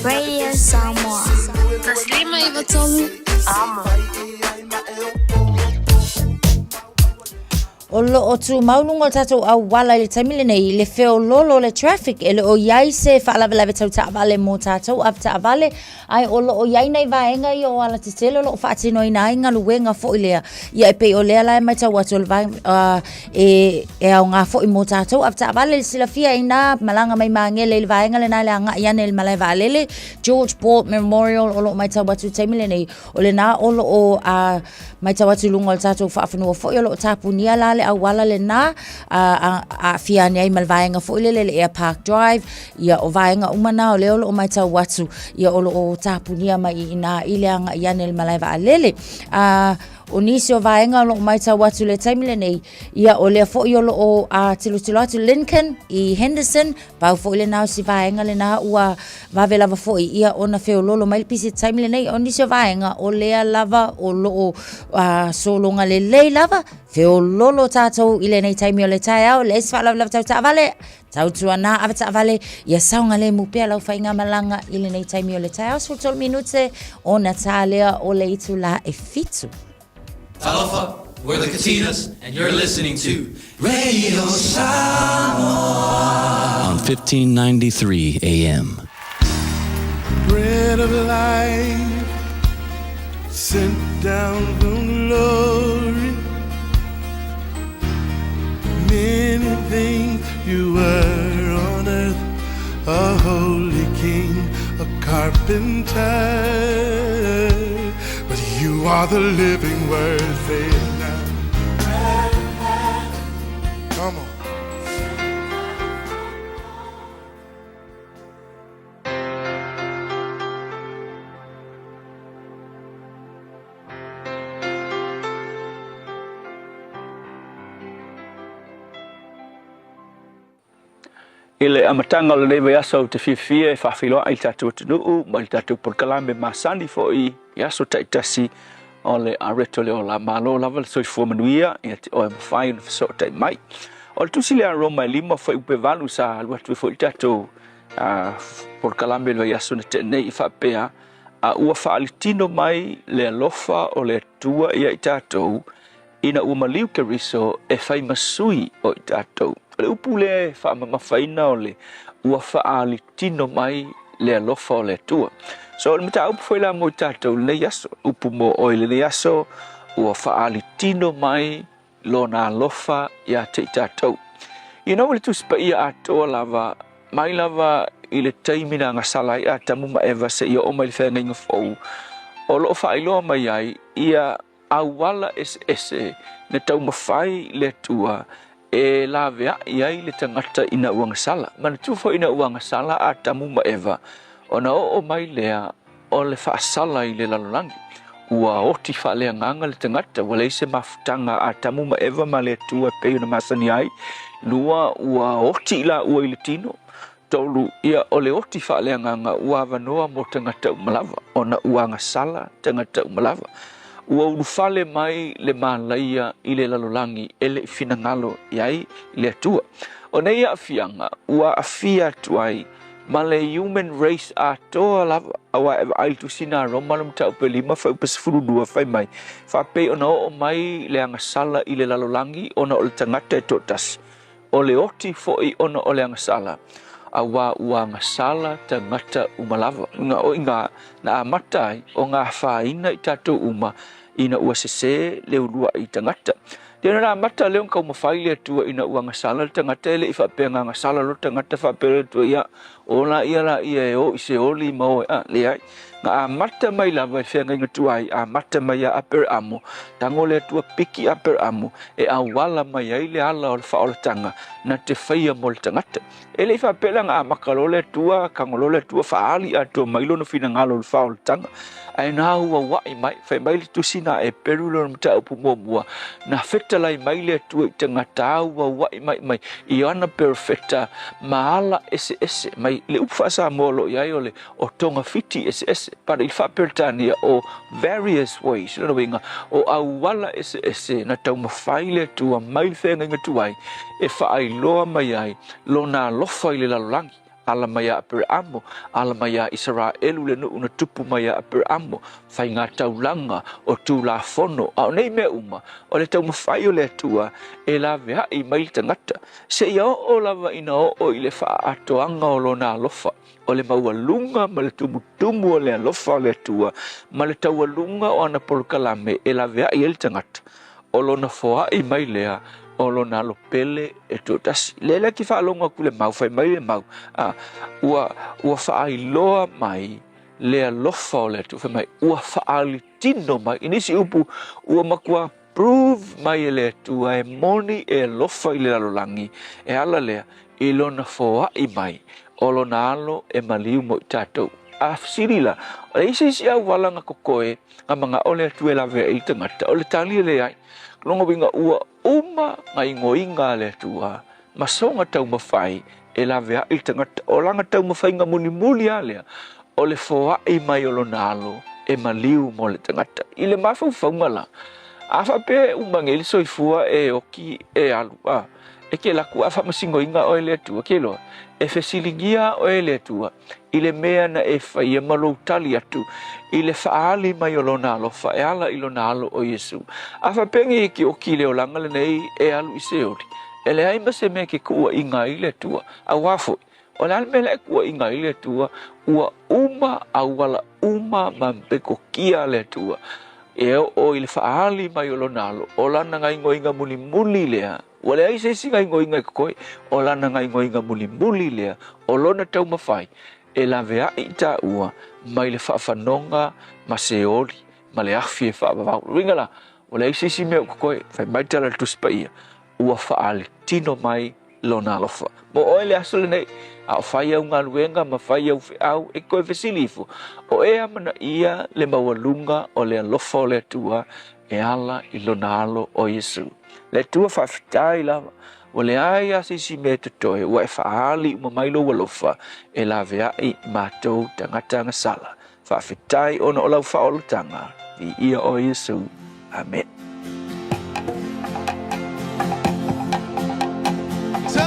Radio Samoa. Taslima ivatolu. Amo. O lo o tu maununga tatou au wala le tamile nei le feo lolo le traffic ele o iai se whaalawelawe tau taavale mō tatou av taavale ai o lo o iai nei vaenga i o ala te tele lo o whaatino ina inga luenga fo ilea ia e pe o lea lai mai tau atu le vaenga e au ngā fo i mō tatou av taavale le sila fia ina malanga mai maangele le vaenga le nai le anga iane le malai vaalele George Bolt Memorial o lo mai tau atu tamile nei o le na o lo o mai tau atu lunga le tatou whaafanua fo i o lo o tapunia la le au wala le na a fia nei malvaenga fo ile le Air Park Drive ia o vaenga umana o leo o mai tau watu ia o tapunia mai ina ileanga iane le malaiva alele o nisi o vaenga o mai tau watu le taimile nei ia o lea fo i o tilo atu Lincoln i Henderson pau fo ile nao si vaenga le na ua vave lava fo i ia o na feo lolo mai pisi taimile nei o nisi o vaenga o lea lava o solonga le lei lava feo lolo tātou ile nei taimi o le tai au le esfa lava tau taavale tau tuana ava taavale ia saunga le mupea lau whainga malanga ile nei taimi o le tai au so tol minute o Natalia o le itu la e fitu. Talofa, we're the Katinas, and you're listening to Radio Samoa on 1593 AM. Bread of life sent down from glory. Many things you were on earth, a holy king, a carpenter. But you are the living word, say it now. Come on. Ile amatanga le leva yaso te fifia e whawhilo ai tātou tunuu, mai tātou porkalame masani fo i yaso taitasi o le areto le o la malo lava le soi fuamanuia ia te oe mawhai na fiso tai mai. O le tusi le aroma lima fo upe valu sa aluatu fo i tātou porkalame le yaso na te nei i whapea a ua whaalitino mai le alofa o le atua ia i tātou ina ua maliu keriso e whai masui o i tātou. Le upu le whaamamawhaina o le ua whaali tino mai le alofa o le tua. So le mata upu foi la mo tātou le yaso, upu mo oile le yaso, ua whaali tino mai lo na alofa ia te tātou. You know, le tuspa ia atoa lava, mai lava i le taimina ngā sala ia tamuma eva se ia o mai le whenga inga fau. O loo whailoa mai ai, ia awala ese na tau mawhai le tua e la vea iai le tangata ina uanga sala. Mana tufo ina uanga sala a tamuma eva. O na o mai lea o le whaasala i le lalolangi. Ua oti whalea nganga le tangata wale se mafutanga a tamuma eva ma le tua peo na masani ai. Lua ua oti ila ua i le tino. Tolu ia o le oti whalea nganga ua vanoa mo tangata umalava. O na uanga sala tangata umalava. Ua urufale mai le malaia i le lalolangi ele finangalo iai le atua. O nei afianga ua afia tuai ma le human race a toa lava awa eva aitu sina roma le mtau pe lima fai pasifuru dua fai mai. Whape ona o mai le angasala i le lalolangi ona o le tangata e totas. O le oti foi ona o le angasala. Awa ua ngasala tangata umalava. Nga o inga na amatai o ngā whaina i tatou uma ina ua sese le urua i tangata. Tēnā na amata leo kau mawhai le tua ina ua ngasala le tangata ele i whapea ngā ngasala lo tangata whapea le tua ia. O la ia e o i se oli mau e le ai. Ngā amata mai lava e whenga inga tuai, amata mai a aper amo. Tango le tua piki aper amo e awala mai ai le ala o le whaolatanga na te whaia mo le tangata. Ele i whapea ngā makalo le tua, kangolo le tua whaali a tua mailo no whina ngalo le whaolatanga. Ai nā hua wai mai, whai mai le tusina e perulo na mta upu mua. Na whetalai mai le tua i tangata hua wai mai. I ana perfecta maala ese mai le upu whasa molo iai o le o tonga fiti ese. Para i whapertania o various ways. Nona winga o awala ese na tau mawhai le tua mai le whenga inga tuai. E whaai loa mai ai, lo nā lofa i le lalolangi. Ala maya aper amo, ala maya Israelu le nuu na tupu maya aper amo, whai ngā taulanga o tū la fono, au nei mea uma, o le tau mawhai o le atua, e la vea i mai tangata. Se ia o lava ina o i le wha atoanga o lo nā lofa, o le maua lunga ma le tumutumu o le alofa o le atua, ma le taua lunga o ana polokalame, e la vea i el tangata. O lo na foa i mai lea, o lo na lo pele e totasi. Lele ki whaalonga kule mau, whai mai le mau. Ua whaai loa mai, lea lofa o le tu, whai mai, ua whaali tino mai. Inisi upu, ua makua prove mai e le tu, e moni e lofa i le lalolangi, e ala lea, i lo na foa i mai, o lo na alo e maliu mo i tātou. A sirila, o le isi au walanga kokoe, nga mga o le tu e la vea i tangata, o le tali le ai, longa winga ua uma ngai ngoinga le tua masonga tau mawhai e la vea i tangata o langa tau mawhai nga muli alea o le foa i mai o lo nalo e maliu mo le tangata i le mawhau whaungala a whape umangeli soifua e oki e alu e ke laku a whamasingoinga o e le tua ke loa e whesilingia o e le tua i le mea na e whai e malo tali atu i le whaali mai o lo nalo whae ala i lo nalo o Yesu a whapengi e ki o ki leo langa le nei e alu i se ori e le haima se mea ke kua i ngā i le tua a wafoi o le alme le kua i ngā i le tua ua uma a wala uma mampeko kia le tua e o i le whaali mai o lo nalo o lana ngai ngoinga muli lea wale ai se singa ngoinga koe o lana ngai ngoinga muli lea o lona tau mawhai e la vea i ta ua mai le whaafanonga ma se ori ma le awhi e whaavavau ringala wale ai se si mea koe whai mai tala tuspa ia ua whaale tino mai lona alofa mo oe le asole nei a o whai au ngā luenga ma whai au au e koe whesilifu o e amana ia le mawalunga o le alofa o le tua e ala i lona alo o Yesu le tua whawhitai lava o le ai asisi me te toe ua e whaali umamailo walofa e la vea i mātou tangata ngasala whawhitai ona o lau whaolutanga i ia o Yesu. Amen. So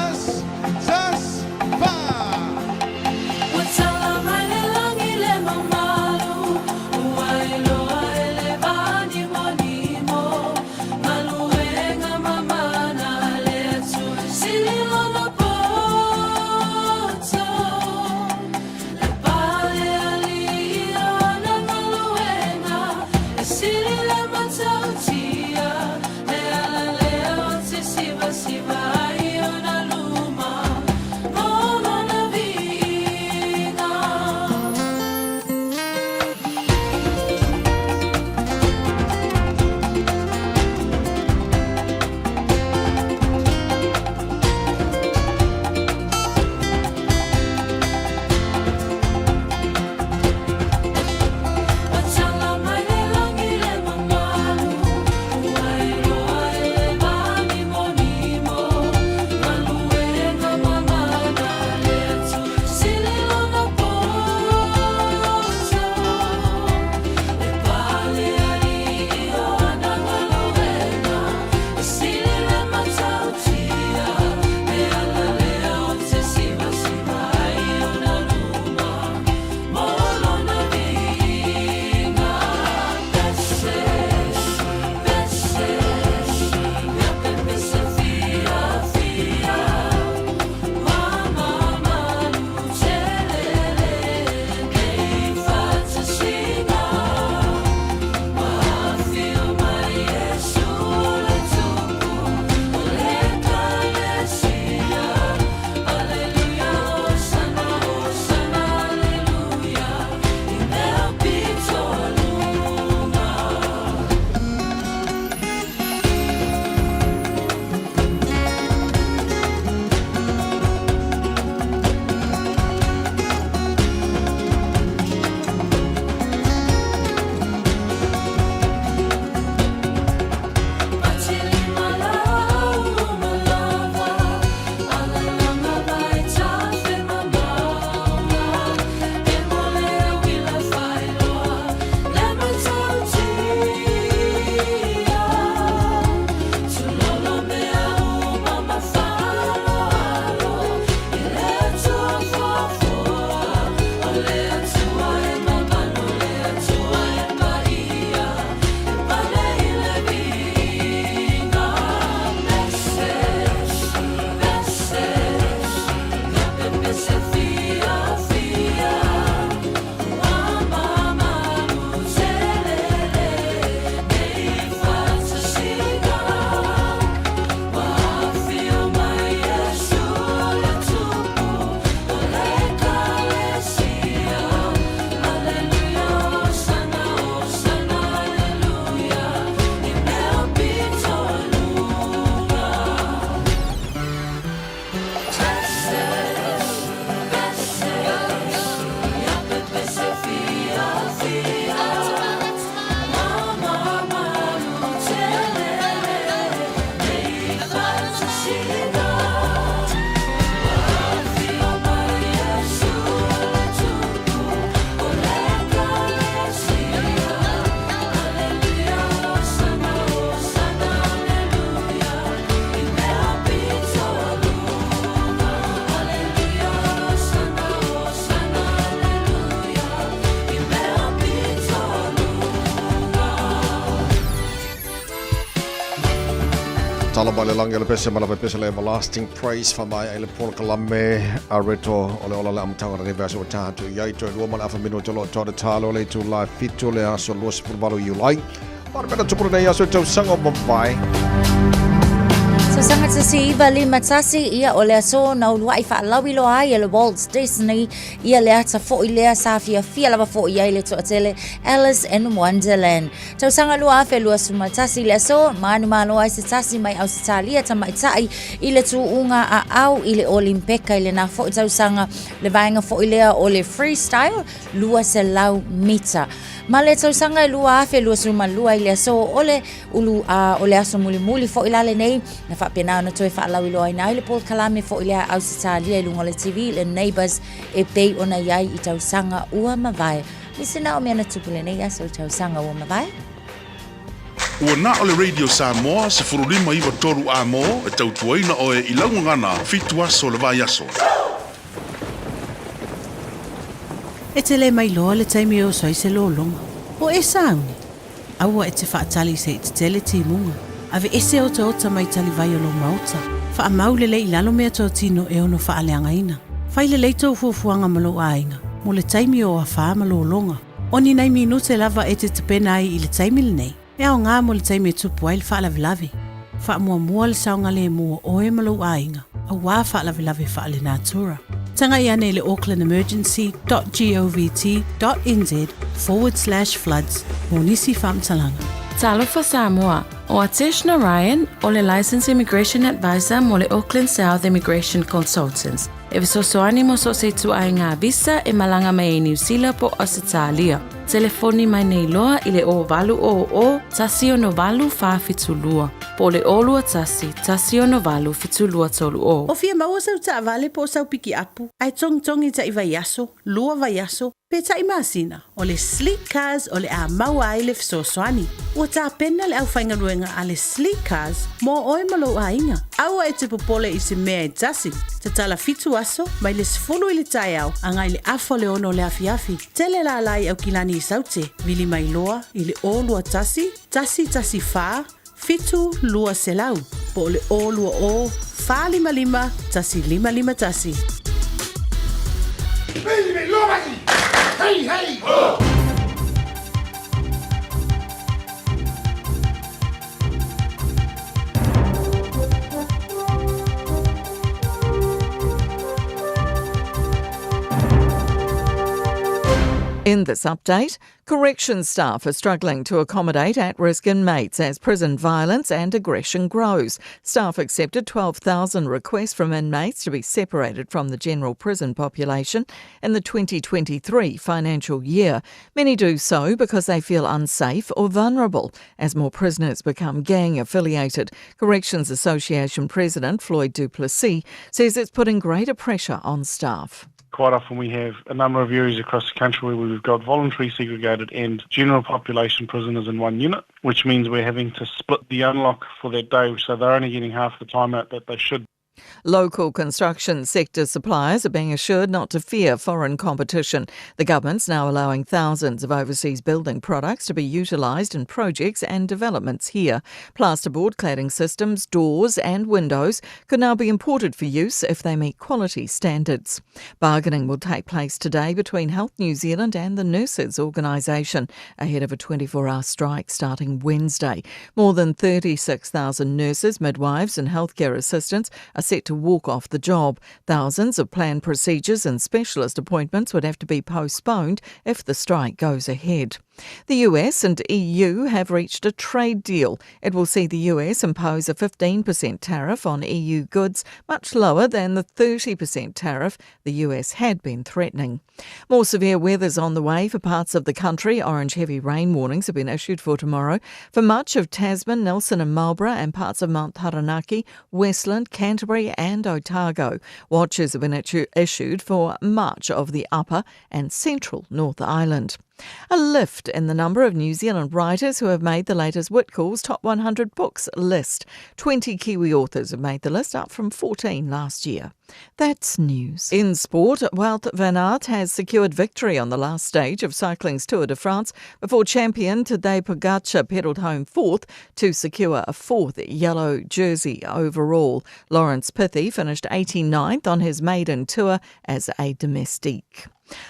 Tala mai le langi le pese mana pese le everlasting praise fa mai ele Paul Kalame a reto ole ola le amtanga le verso tatu yai to lo mana fa mino tolo to talo le to live fito le aso lo spurbalu you like. Ora bena tupuru nei aso to sanga mbai. So sangat si Lima Tasi ia ole aso na ulwai fa lawi lo ai le Walt Disney ia le ata fo ile safia fia lava fo ia le to atele Alice in Wonderland. Tau sanga lua fe lua suma tasi le aso manu malo ai se tasi mai Australia ta mai tai ile tu unga a au ile Olimpeka ile na fo tau sanga le vainga fo ile ole freestyle lua se lau mita. Male tau sanga lua fe lua suma lua ile aso ole ulu a ole aso muli fo ilale nei na fa pena na toi fa lawi lo ai nai le Paul Kalame fo ile Australia lunga le TV le neighbors e pei ona yai I tau sanga ua mavai. Misina o mena tupule nei aso tau sanga ua mavai. Ua na ole Radio Samoa se furulima iwa toru a mo e tau tuaina o e ilangu ngana fitu aso le vai aso. E te le mai loa le taimi o soi se lolonga. O e sauni. Aua e te whaatali se I te tele timunga. Ave ese o ota mai tali vai o lo mauta. Wha maule le ilalo mea tō tino e ono wha aleanga ina. Whai le leito fuafuanga malo ainga. Mo le taimi o a wha malo longa. Oni nei minute lava e te tapena ai I le taimi le nei. E ao ngā mo le taimi e tupu ai le wha lavi. Wha mua le saunga le mua o e malo ainga. A wā wha lavi wha le nātura. Tanga ia nei le aucklandemergency.gov.nz/floods. Mo nisi whamtalanga. Talofa Samoa. O Ateshna Ryan, o le Licensed Immigration Advisor mo le Auckland South Immigration Consultants. E visosoani mo so se tu ai ngā visa e malanga mai New Zealand po Australia. Telefoni mai nei loa I le o valu o tasi o no valu wha fitulua. Po le olua tasi o no valu fitulua tolu o. O fia maua sau ta vale po sau piki apu. Ai tong ta I vaiaso, lua vaiaso, pe ta I masina. O le sleek cars o le a maua ai le fisosoani. Ua ta pena le au whaingaruenga a le sleek cars mo oe malo a inga. Aua e te popole I se mea e tasi. Te tala fitu aso, mai le sifulu I le tai au, angai le afo le ono le afiafi. Tele la lai au kilani I saute, vili mai loa, I le o lua tasi wha, fitu lua selau. Po le o lua o, wha lima, tasi lima tasi. Baby, loa hey! Oh! In this update, corrections staff are struggling to accommodate at-risk inmates as prison violence and aggression grows. Staff accepted 12,000 requests from inmates to be separated from the general prison population in the 2023 financial year. Many do so because they feel unsafe or vulnerable as more prisoners become gang-affiliated. Corrections Association President Floyd du Plessis says it's putting greater pressure on staff. Quite often we have a number of areas across the country where we've got voluntary segregated and general population prisoners in one unit, which means we're having to split the unlock for that day, so they're only getting half the time out that they should. Local construction sector suppliers are being assured not to fear foreign competition. The government's now allowing thousands of overseas building products to be utilised in projects and developments here. Plasterboard cladding systems, doors and windows could now be imported for use if they meet quality standards. Bargaining will take place today between Health New Zealand and the Nurses Organisation ahead of a 24-hour strike starting Wednesday. More than 36,000 nurses, midwives and healthcare assistants are set to walk off the job. Thousands of planned procedures and specialist appointments would have to be postponed if the strike goes ahead. The US and EU have reached a trade deal. It will see the US impose a 15% tariff on EU goods, much lower than the 30% tariff the US had been threatening. More severe weather's on the way for parts of the country. Orange heavy rain warnings have been issued for tomorrow for much of Tasman, Nelson and Marlborough and parts of Mount Taranaki, Westland, Canterbury and Otago. Watches have been issued for much of the upper and central North Island. A lift in the number of New Zealand writers who have made the latest Whitcoulls Top 100 Books list. 20 Kiwi authors have made the list, up from 14 last year. That's news. In sport, Wout van Aert has secured victory on the last stage of cycling's Tour de France before champion Tadej Pogacar pedalled home fourth to secure a fourth yellow jersey overall. Lawrence Pithy finished 89th on his maiden tour as a domestique.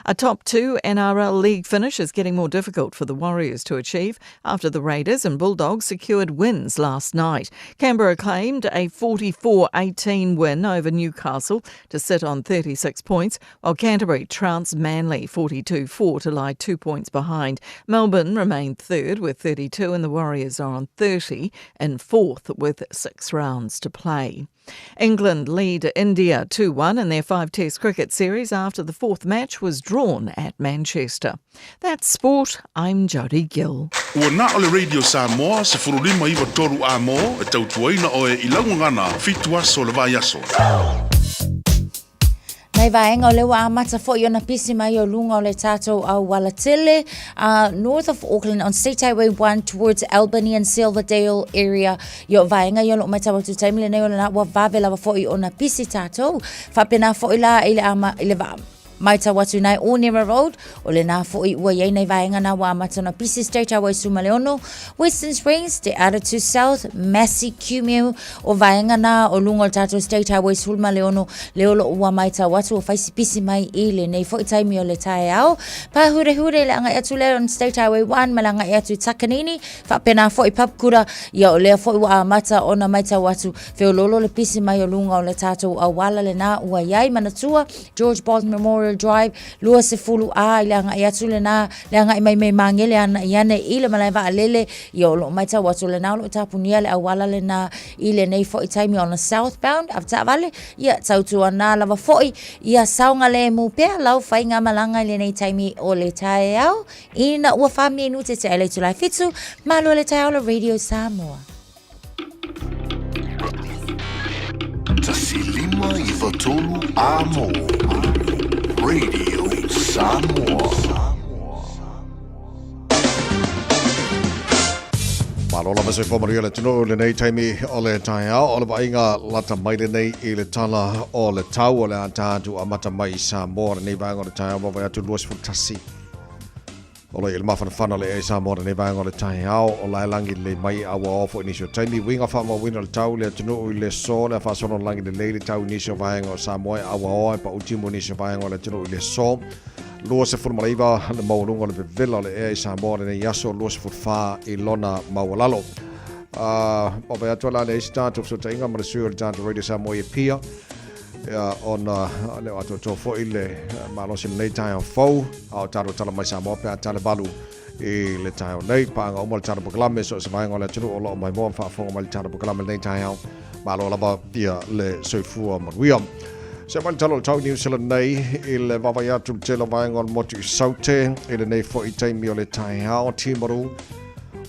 A top 2 NRL League finish is getting more difficult for the Warriors to achieve after the Raiders and Bulldogs secured wins last night. Canberra claimed a 44-18 win over Newcastle to sit on 36 points, while Canterbury trounced Manly 42-4 to lie 2 points behind. Melbourne remained third with 32 and the Warriors are on 30 and fourth with 6 rounds to play. England lead India 2-1 in their 5-test cricket series after the fourth match was drawn at Manchester. That's sport. I'm Jodie Gill. Ua na ole Radio Samoa se furulima iwa toru a mo e tautuaina o e ilaungangana fitu aso le vai aso. Nei vaenga o lewa amata fo iona pisi mai o lunga o le tatou au Walatele, north of Auckland on State Highway 1 towards Albany and Silverdale area. Yo vaenga yo lo mata watu taimile nei o le na wa vave lava fo iona pisi tatou. Fapena fo ila ile ama ile va. Maita watu nai Onera Road, o le nā fo i ua iei nei vaenga na wa amata na pisi State Highway Sumaleono, Western Springs, Te Aratu South, Massey Cumeu, o vaenga na o lunga o tatou State Highway Sumaleono, leo lo ua maita watu o faisi pisi mai i le nei fo i taimi o le tae au. Pa hure hure le anga atu leo on State Highway 1, malanga i atu Takanini, fa pena fo i papkura, ia o lea fo i ua amata o na maita watu, feo lolo le pisi mai o lunga o le tatou awala le nā ua iai manatua, George Bos Memorial Drive, lua se fulu a ile anga ia tule na le anga mai mai mangele ana iane ile malai va lele yo lo mai ta watu le na lo tapunia le awala le na ile nei fo i time on the southbound after vale ia tautu ana lava fo ia saunga le mu pe lau fainga malanga le nei time o le tai au ina ua family nu te ele tu lai fitu malo le tai au Radio Samoa. Tasilima i vatolu amo Radio Samoa. Malola mese fomaria le tino le nei taimi o le taia o le vainga lata mai le nei i le tala o le tau o le atatu amata mai i Samoa le nei vainga o le taia o vai atu luas futasi. O le ilma whanawhana le e Samoa le nei vainga o le taia o lai langi le mai awa ofo inisio taimi winga whama wina le tau le tino i le so le whasono langi le leili tau inisio vainga o Samoa awa oa pa utimo inisio vainga o le tino i le so. Lua se furmaraiva le maurunga le vevela le e Samoa le nei yaso lua se furwha i lona mawalalo. O vai atua la le isi tātou so tainga ma le sui o le tātou Radio Samoa i pia. On le ato to fo ile malosi nei tai o fo au taro tala mai Samoa pe tale balu i le tai o nei pa nga o mal taro proklame so se vai ngole tru o lo mai mo fa fo mal taro proklame nei tai o malo la ba dia le soifu o maria se mal talo tau New Zealand nei i le vavaya tu telo vai ngol motu saute i le nei fo i tai mi o le tai o timaru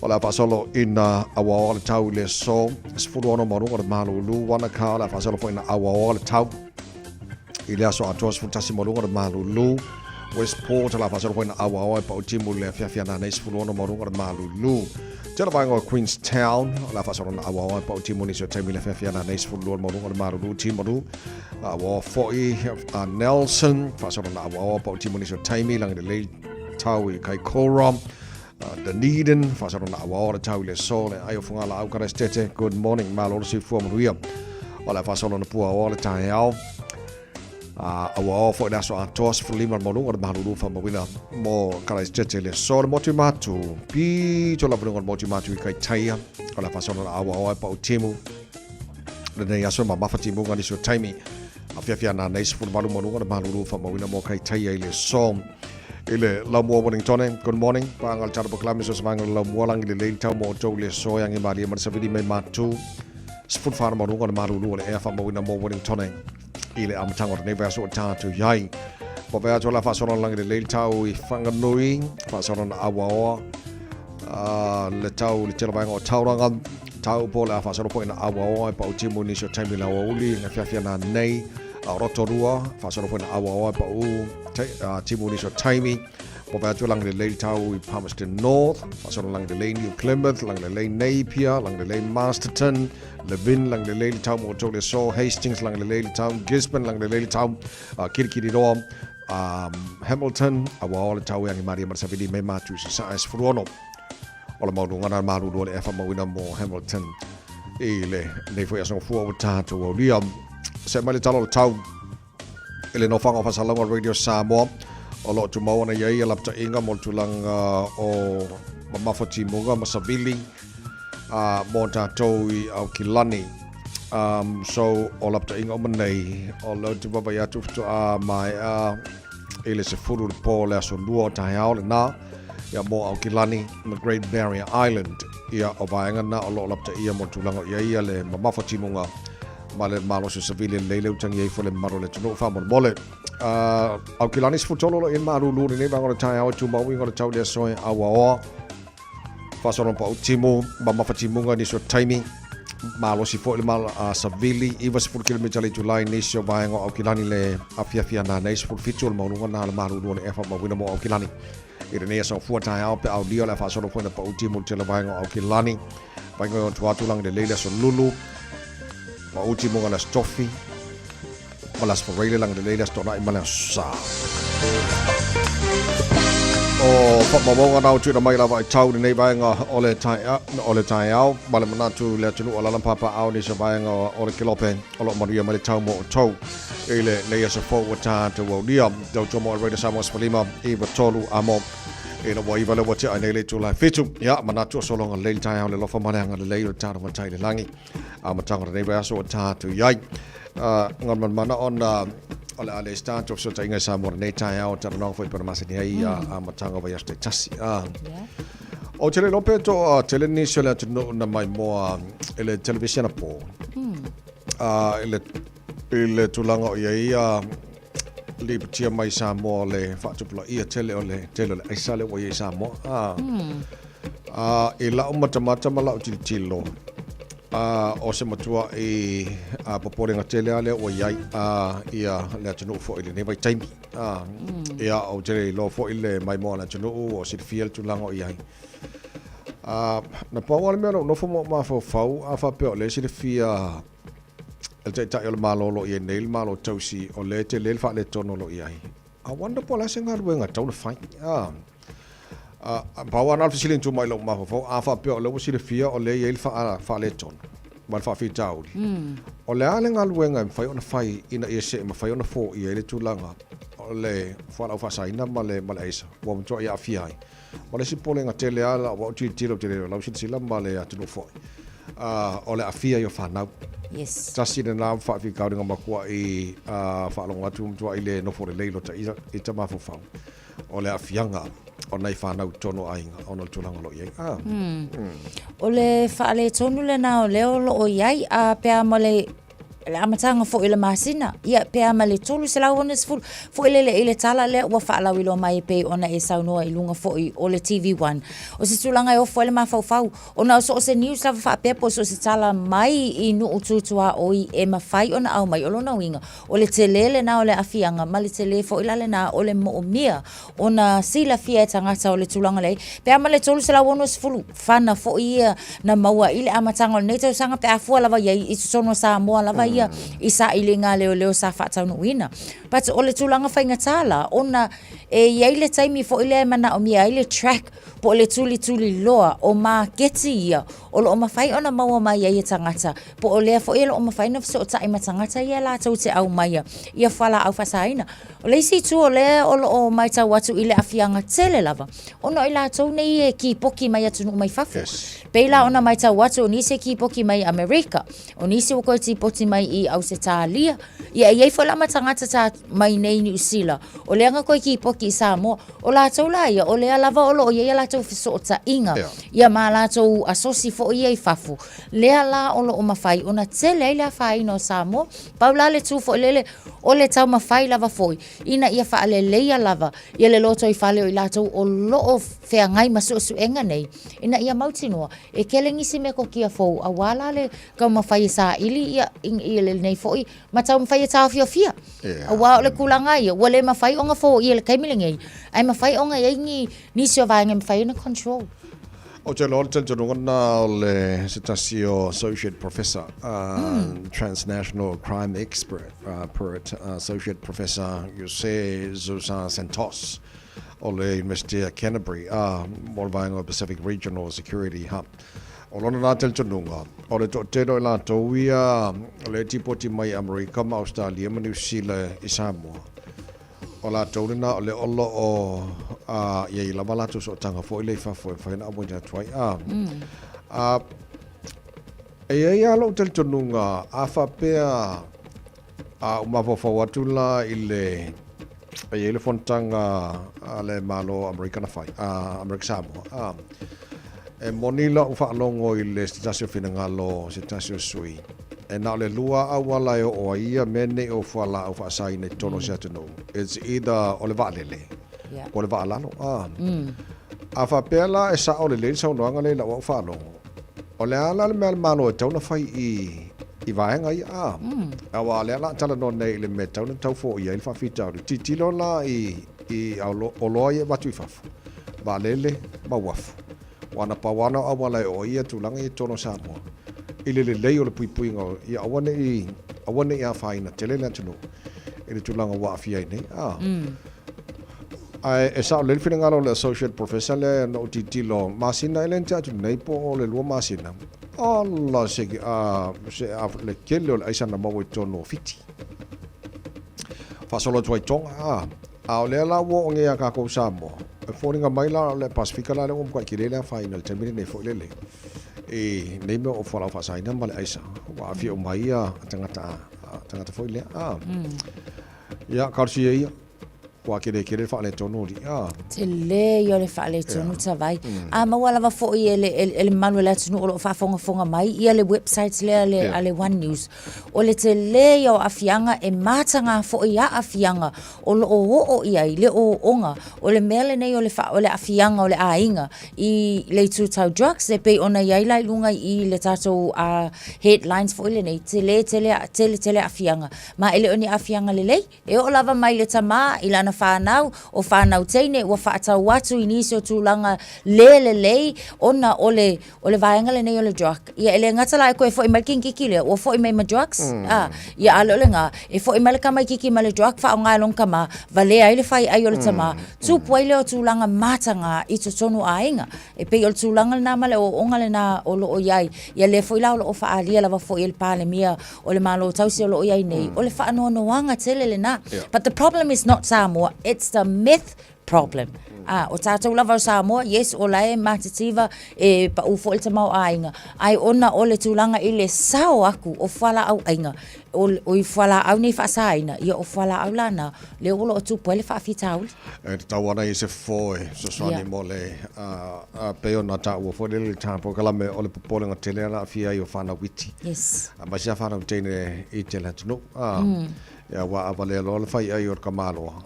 o la pasolo ina awa o le tau le so sfuru ono maru o le malulu wana ka la pasolo fo ina awa o le tau i le aso atos futasi maru o le malulu Westport la pasolo fo ina awa o pa utimu le fiafiana nei sfuru ono maru o le malulu tela vai ngo Queenstown la pasolo na awa o pa utimu ni so temi le fiafiana nei sfuru ono maru o le malulu timaru awa fo i Nelson pasolo na awa o pa utimu ni so temi lang le tau i kai Koram Dunedin, whasarona awa ora tau le so, le aio whungala au karestete, good morning, malo si fua maruia. O le whasarona pua o le tae au. Awa o fo inaso atos, fulima maru, o le mahaluru whamawina, mo karestete le so, le motu matu, pi to la vununga motu matu i kai taia, o le whasarona awa o pa utimu. Le nei aso ma mawhati munga ni so taimi, a fiafia na neis fulmaru maru, o le mahaluru whamawina mo kai taia i le so. Ile la mua Wellington, good morning. Pangal tara proklame so semangal la mua lang ile leil tau mo tau le so yang i mali mar savidi mai matu. Sput far mo runga marulu le efa mo wina mo Wellington. Ile am tangor ne va so tatu yai. Po va to la fa so lang ile leil tau i fanganui, fa so na awa. Le tau le tela bang o tauranga. Tau po la fa so po ina awa pa utimu ni so time la uli na fia na nei. Rotorua, whasaro puna awa pa u timu ni so taimi, po vai lang le le tau I Palmerston North fa lang le New Plymouth lang le Napier lang le Masterton Levin lang le tau mo tole so Hastings lang le tau Gisborne lang le tau Kirikiriroa Hamilton awa ole tau yang Maria Marsavili me matu sa as fruono ola mau ngana malu le fa mawina mo Hamilton ile nei foi aso fu o tato o liam se mali talo tau ele no fanga fa salonga radio Samoa o lo tu mau na ia lapta inga mo tulanga o mamafoti moga Masavili mo tato I au Kilani so o lapta inga o manei o lo tu baba ya tu mai ele se furu po le aso luo ta hao le na ya mo au Kilani the Great Barrier Island ia o vaenga na o lo lapta ia mo tulanga ia le mamafoti moga male malo se civilian lele utangi ai fole maro le tunu fa mole au Kilani sfutolo lo in maru lu ne bangora tai au tu mau ngora tau le soe awa fa sono pa utimo mamafoti moga ni so timing malo si fo le mal savili iwa 10 km le July ni so vaenga au Kilani le afia na nei so fitul mau ngona na maru lu ne fa mau wina mo au Kilani ira nei so fuata au pe au dio la fa sono fo pa utimo te le vaenga au Kilani vaenga tu lang de lele so lulu ma ultimo ngala stoffi malas for rail lang de lele sto na imala sa o fa mo ngana tu na mai la vai tau nei vaenga ole tai au mala mana tu le tunu ola lam papa au ni so vaenga ole kilopen olo maria mali tau mo tau ele nei so fo wata to wo diam do to mo radio Samoa Spalima e tolu amo e no voi vale wata ai le tu la fitu ya mana tu so longa le tai au le lofa mala nga le le ta ma tai le langi a matanga nei va so ta tu yai ngon mana on ole ale start of so tainga Samoa nei tai au ta no foi per masini ai a matanga va yaste tasi o tele lope to tele ni so le no na mai mo ele television po ele tulanga ia Liputia mai Samoa le whaatupula ia tele le aisale o ia Samoa e lau matamata ma lau tilo o se matua e paporenga tele ale o iai ia le atunu fo ile ne vai taimi ia o tele lo fo ile mai moa le atunu o se fiel tulanga o iai na pawale mea no fo mo ma fo fau a fa pe le se fia el tai o malolo ia nei malo tausi o le te le fa le tono lo ia a wonder po la senga ruenga tau na fai pa wana fisilin tu mai lo ma fo a fa pe o le si le fia o le ia fa le tono mal fa fi tau o le ale ngal ruenga fai ona fai ina ia se ma fai ona fo ia le tulanga o le fa la fa sai na male isa wo mo to ia fia ai o le si polenga tele ala o ti tiro tele la si sila male atu fo o le afia yo fanau yes tasi na na fa fi kaudinga makua I fa longa tu tu ile no for le lo ta ita ma fo fa o le afianga o nei fanau tono ainga ona tulanga lo ye o le fa le tonu le na o le o yai a pe amale le amatanga fo ile masina ia pe amale tolu se la wona fo ile tala le wa fa la wilo mai pe ona e sauno I lunga fo I o le TV1 o se tulanga o fo le ma fo ona so se news la fa pe po so se tala mai I nu ututua o I e ma fai ona au mai o lona winga o le telele na o le afianga ma le tele fo ile na o le mo mia ona sila fia tangata o le tulanga le pe amale tolu se la wona fo fana fo ia na maua ile amatanga ne te sanga pe afua lava ia I sono Samoa lava isa ilinga leo sa fatau no wina but ole tulanga fainga tala ona e ile taimi fo ile mana o mia ile track po le tuli loa o ma geti ia o lo ma fai ona maua mai ia tangata po ole fo ile o ma fai na so tai matangata ia la tau te au mai ia fala au fasaina ole si tu ole o mai tau watu ile afianga tele lava ona ila tau nei ki poki mai atu no mai fafu peila ona mai tau watu ni se ki poki mai America o ni se ko ti poti mai I Ausitalia ia ia fo la matangata ta mai nei New Zealand o le anga ko ki poki Samoa o la tau la ia o le lava o lo ia la tau so ta inga ia ma la tau asosi fo fo ia I fafu lea la o lo o mafai ona tele ile fai no Samoa paula le tu fo lele o le tau mafai lava foi ina ia fa le leia lava ia le loto I fale o I latou o lo o fea ngai masu su enga nei ina ia mautinoa e kelengisi me ko kia fo a wala le ka mafai sa ili ia le nei foi ma tau mafai ta fia a wa le kulanga ia wale mafai onga fo ia le kaimilengei ai mafai onga ia ni sio va ngem fai na control o te lor te na le sitasio associate professor transnational crime expert associate professor Jose Zusa Santos o le University of Canterbury Molvaingo Pacific Regional Security Hub o lona na tel tununga o le te do la toia le tipoti mai America ma Australia ma New Zealand I Samoa o la tōrina o le olo o ia I lava latu so tanga fo I le fa na mo ja twai e ia lo tel tununga a fa pea uma fo watu la I le fontanga le malo American fai America Samoa e monila u fa longo I le stasio finangalo stasio sui e na le lua awala o ia mene o fala o fa sai ne tono sa to it's either o le valele o le valano a fa pela e sa o le sa no ngale la o fa no o le ala le mal mano to na fai I vaenga I a wa le ala tala no nei le meta no tau fo ia I fa fita ti lo la I o lo ia batu fa valele ma wafu wana pawana awala o ia tulanga I tono sa mo ile le lei o le puipuinga ia awane ia faina tele le tunu ile tulanga wa afia nei ai e sa le finanga lo le associate professor le no titilo masina ile nta tu nei po le lo masina Allah se le kelo le aisa na mo tono fiti fa solo tu tonga a le la wo nge ka ko samo e foringa mai la le pacifica la le mo ka kile le final termine nei fo le e nei me o fala fa sai na male aisa wa fi o mai a tangata foi le ya karsi ia wa kire fa le tono ri te le yo le fa le tono tavai ma wala va fo ele manuel tunu o fa fonga mai ia le websites le ale One News o le te le yo afianga e matanga fo ia afianga o lo o ia le o onga o le mele nei o le fa o le afianga o le ainga I le tu tau drugs e pe ona ia lai lunga I le tato headlines fo ile nei tele afianga ma ele oni afianga le lei e o lava mai le tama ilana whanau o whanau teine ua whaatau watu inisio tūlanga lei ona ole vaenga le nei ole drug ia ele ngata lai koe fo I malkin kiki le o fo I mai ma drugs ia alo le nga e fo I malika mai kiki ma le drug wha o ngai long kama vale ai le whai ai ole tama tupu ai le o tūlanga matanga I to tonu ainga e pei ole tūlanga le nama le o onga le na o lo o iai ia le fo I lau lo o wha alia lava fo I le pāle mia o le malo tausi o lo o iai nei o le wha anoa noanga tele le na but the problem is not Samoa it's the myth problem o tātou lava o Samoa yes o lae matitiva e pa ufo il tamau ainga ai ona o le tūlanga I le sao aku o whala au ainga o I whala au nei whaasaina ia o whala au lana le olo o tupu ele whaafitauli e tawana I se foe so swani mo le peo na ta ua foe le tāpo kalame o le popolenga tele ala fia I o whana witi yes a masia whana witene I tele tunu ya wa avale lo le fai ai or kamalo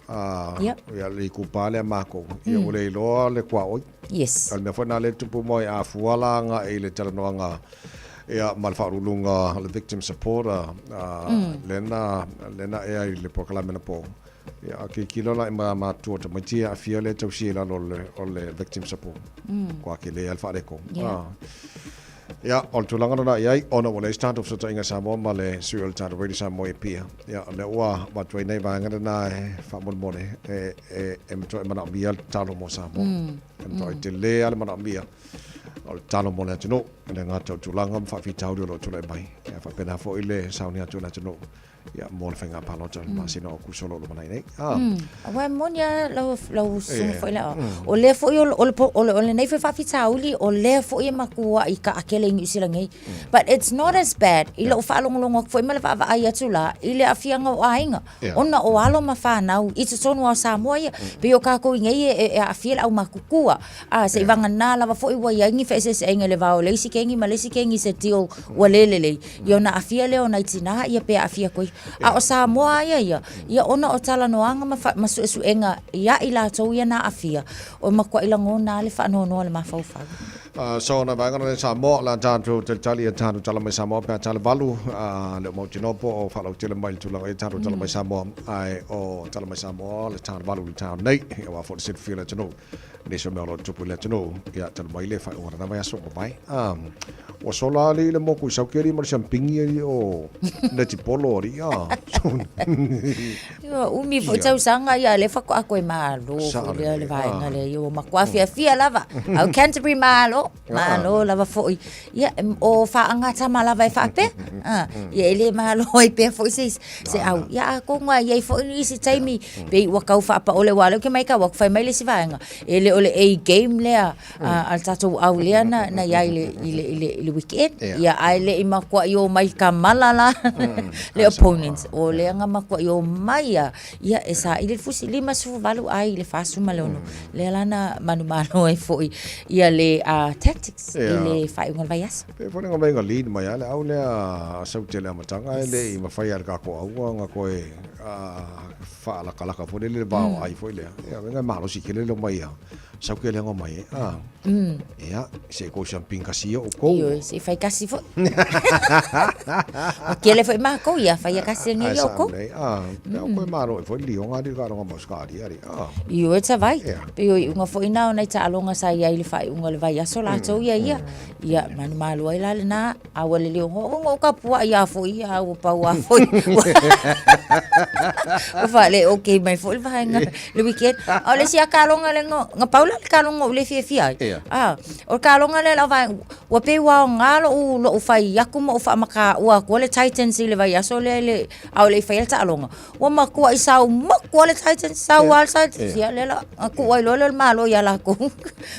ya le kupale mako ya ole lo le kwa o yes al me fona le tupu moi a fuala nga e le talanoanga ya malfarulunga le victim supporter lena e le proclamena po ya ke kilo la ma tu to matia afia le tausi la lo le victim support kwa ke le alfa le ko ya on tulanga na yai ona wala stand of so inga Samoa male suel tar really Samoa pia ya le wa ba tu nei va ngana na fa mon mone e mto mana bia talo mo Samoa mto te le ale mana bia o talo mo le tino le ngata tulanga fa fi taudio lo tule mai ya fa pena fo ile saunia tula tino ya mo le fenga palota ma sino ku solo lo mana nei wa monia lo sumo fo ile o le fo o le nei fa fi tauli o le fo I makua I ka akele ngi sila ngai but it's not as bad ilo fa longo fo mele fa ai atula ile afianga o ainga ona o alo ma fa nau I tonu o Samoa pe o ka ko ngai e afia au makukua se vanga na lava fo I wa ngi fa se ainga le vao le sikengi ma le sikengi se tio wa lelele yo na afia le ona itina ia pe afia koi a o Samoa ia ona o tala noanga ma su enga ia ila tau ia na afia o makwa ila ngona le fa no le mafaufa so na vai ngana Samoa la tanto te tali tanto tala mai Samoa pe tala balu le mo tinopo o fa lo tele mai tula e tanto tala mai Samoa ai o tala mai Samoa le tanto balu le tanto nei e wa for sit feel it no ne so me lo tupu le no ia tala mai le fa ora na vai so mai o sola le mo ku sa keri mo champingi o ne ti polo ri yo umi fo tau sanga ia le fa ko ako e malo le vai ngale yo makwa fia lava au Canterbury malo lava foi ia o fa anga mala vai fa pe ia ele malo i pe foi se au ia ko nga ia foi ni se taimi pe wa kau fa pa ole walo ke mai ka wa fa mai le si vanga ele ole a game le al tatu au le na ia ile weekend ia ai le i makwa yo mai ka malala le opponents o le anga makwa yo mai ia esa ile fusi lima su valu ai le fasu malono le lana manu malo e foi ia le tactics ile fai ngal vaias pe fone ngai ngal lead mai ale au le sau tele matanga ele i mafai ar ka ko au nga ko e fa la kala ka fone le ba ai foi le ia venga malo si kele lo mai sau ke le ngo mai ia se ko champing kasi o ko yo se fai kasi fo o ke le foi ma ko ia fai kasi ngi yo ko no ko malo foi li nga di ka ngo moskari ari yo eta vai pe yo nga foi na na ta alonga sa ia ile fai unga le vai aso la to ia manu malo ai la na awale le ngo ka pua ia foi ia o pa wa foi o fale okay mai foi vai nga le weekend ole si akalonga le nga paula kalonga le fia o kalonga le la vai o pe wa ngalo u lo fai yaku mo fa maka wa ko le Titans le vai aso le au le fai ta alonga o ma ko i sau mo ko le Titans sau wal sa sia le la ko ai lo malo ya la ko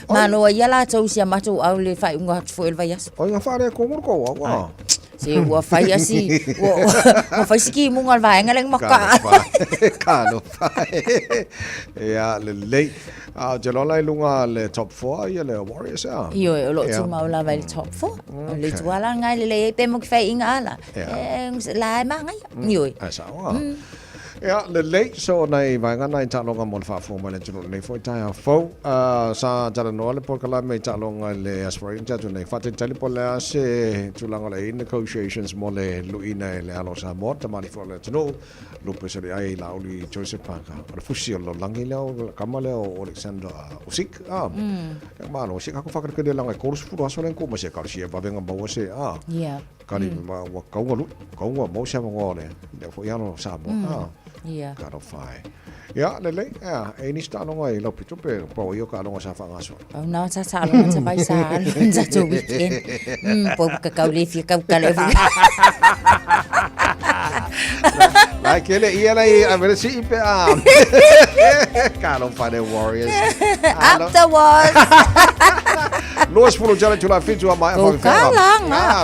malo ya la to sia ma to au le fai unga foi le vai aso o nga fa le ko mo ko wa se wa fai asi wa fai ski mo ngal vai ngaleng maka kano ya le Jalala lunga le top 4 ia le Warriors Yo lo tu mau la vai top 4 le tu ala ngai le pe mo fai inga ala la ma ngai yo asa ya le late so nei vai nga nai ta longa mon fa fo ma le tu nei foi ta fo sa jara no le por kala me ta longa le aspiring ta tu nei fa te tele por la se tu langa le negotiations mo le luina le alo sa mo ta mali fo le tu lo pesare ai la oli Joseph Parker o fusi lo langi le kamale o Alexander Usyk ma no se ka ko fa ka de langa ko su fu so len ko ma se ka si va venga ba se kali ma wa ka wa mo se mo le fo ya no sa mo Karo fai. Ya, lele, ini sta longa i lo pitu pe po yo ka longa sa fa ngaso. Au na sa longa sa vai sa sa to weekend. Po ka le fi ka le. La kele ia la a ver si pe Karo fai the Warriors. Afterwards. Luas puluh jalan cula fitu mai fa.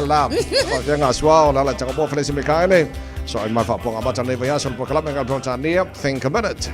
La. Fa nga swao la cha po flesi me kaile. So I might have a button over here, so for clubbing up on near, think a minute.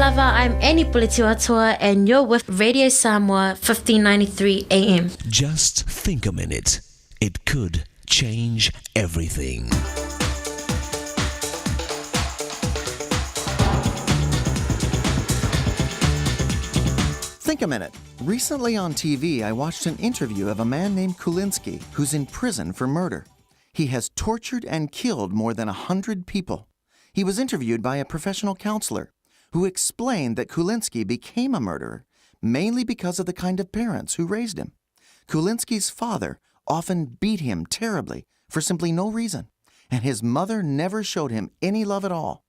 lava, I'm Annie Pulitiwatua and you're with Radio Samoa 1593 AM. Just think a minute. It could change everything. Think a minute. Recently on TV, I watched an interview of a man named Kulinski who's in prison for murder. He has tortured and killed more than 100 people. He was interviewed by a professional counselor who explained that Kulinski became a murderer mainly because of the kind of parents who raised him. Kulinski's father often beat him terribly for simply no reason, and his mother never showed him any love at all.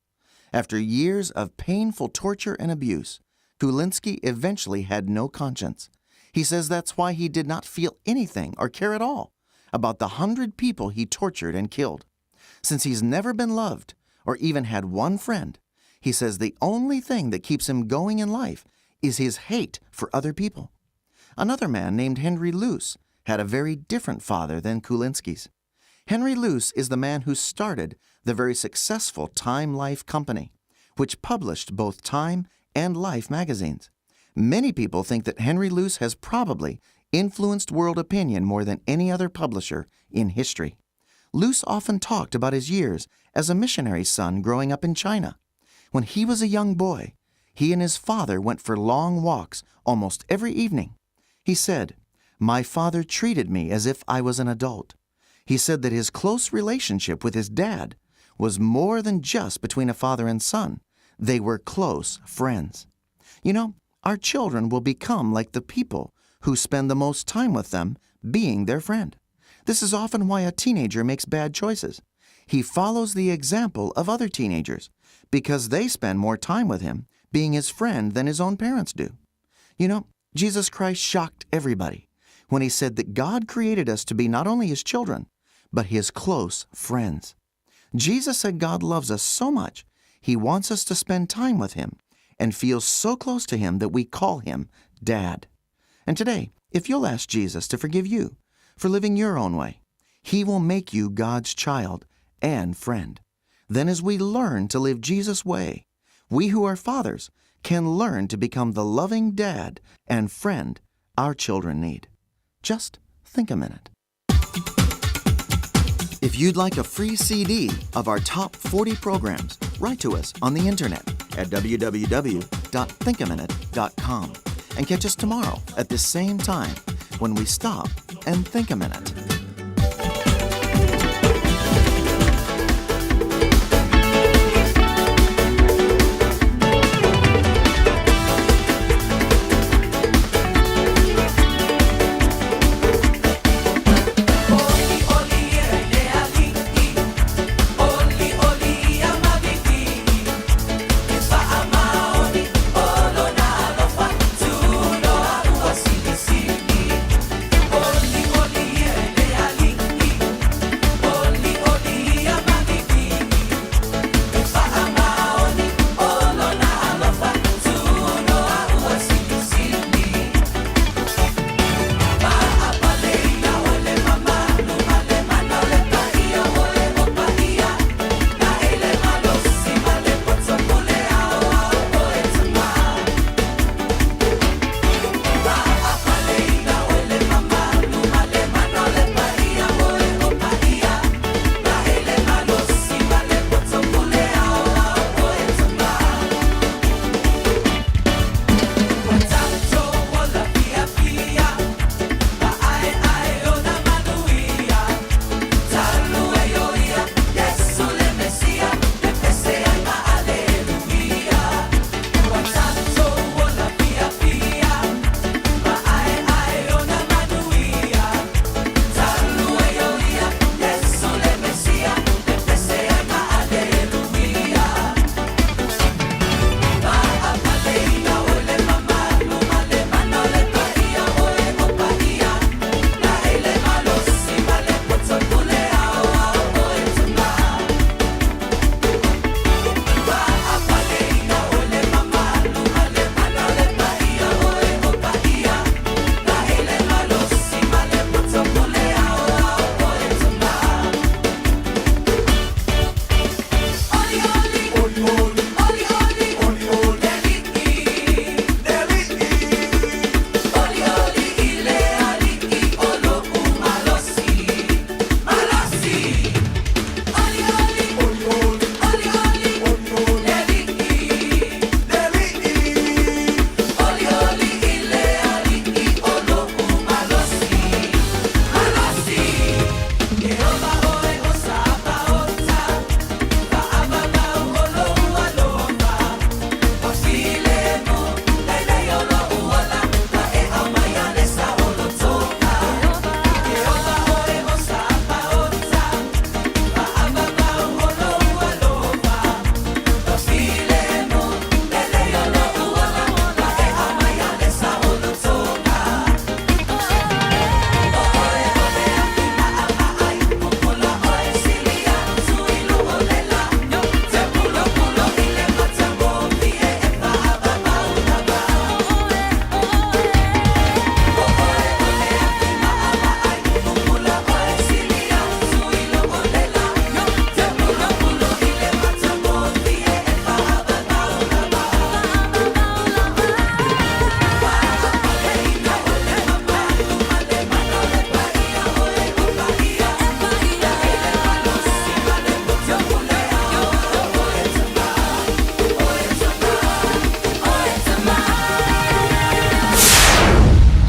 After years of painful torture and abuse, Kulinski eventually had no conscience. He says that's why he did not feel anything or care at all about the 100 people he tortured and killed. Since he's never been loved or even had one friend, he says the only thing that keeps him going in life is his hate for other people. Another man named Henry Luce had a very different father than Kulinski's. Henry Luce is the man who started the very successful Time Life company, which published both Time and Life magazines. Many people think that Henry Luce has probably influenced world opinion more than any other publisher in history. Luce often talked about his years as a missionary son growing up in China. When he was a young boy, he and his father went for long walks almost every evening. He said, "My father treated me as if I was an adult." He said that his close relationship with his dad was more than just between a father and son. They were close friends. You know, our children will become like the people who spend the most time with them being their friend. This is often why a teenager makes bad choices. He follows the example of other teenagers because they spend more time with him being his friend than his own parents do. You know, Jesus Christ shocked everybody when he said that God created us to be not only his children, but his close friends. Jesus said God loves us so much, he wants us to spend time with him and feel so close to him that we call him Dad. And today, if you'll ask Jesus to forgive you for living your own way, he will make you God's child and friend. Then as we learn to live Jesus' way, we who are fathers can learn to become the loving dad and friend our children need. Just think a minute. If you'd like a free CD of our top 40 programs, write to us on the internet at www.thinkaminute.com and catch us tomorrow at the same time when we stop and think a minute.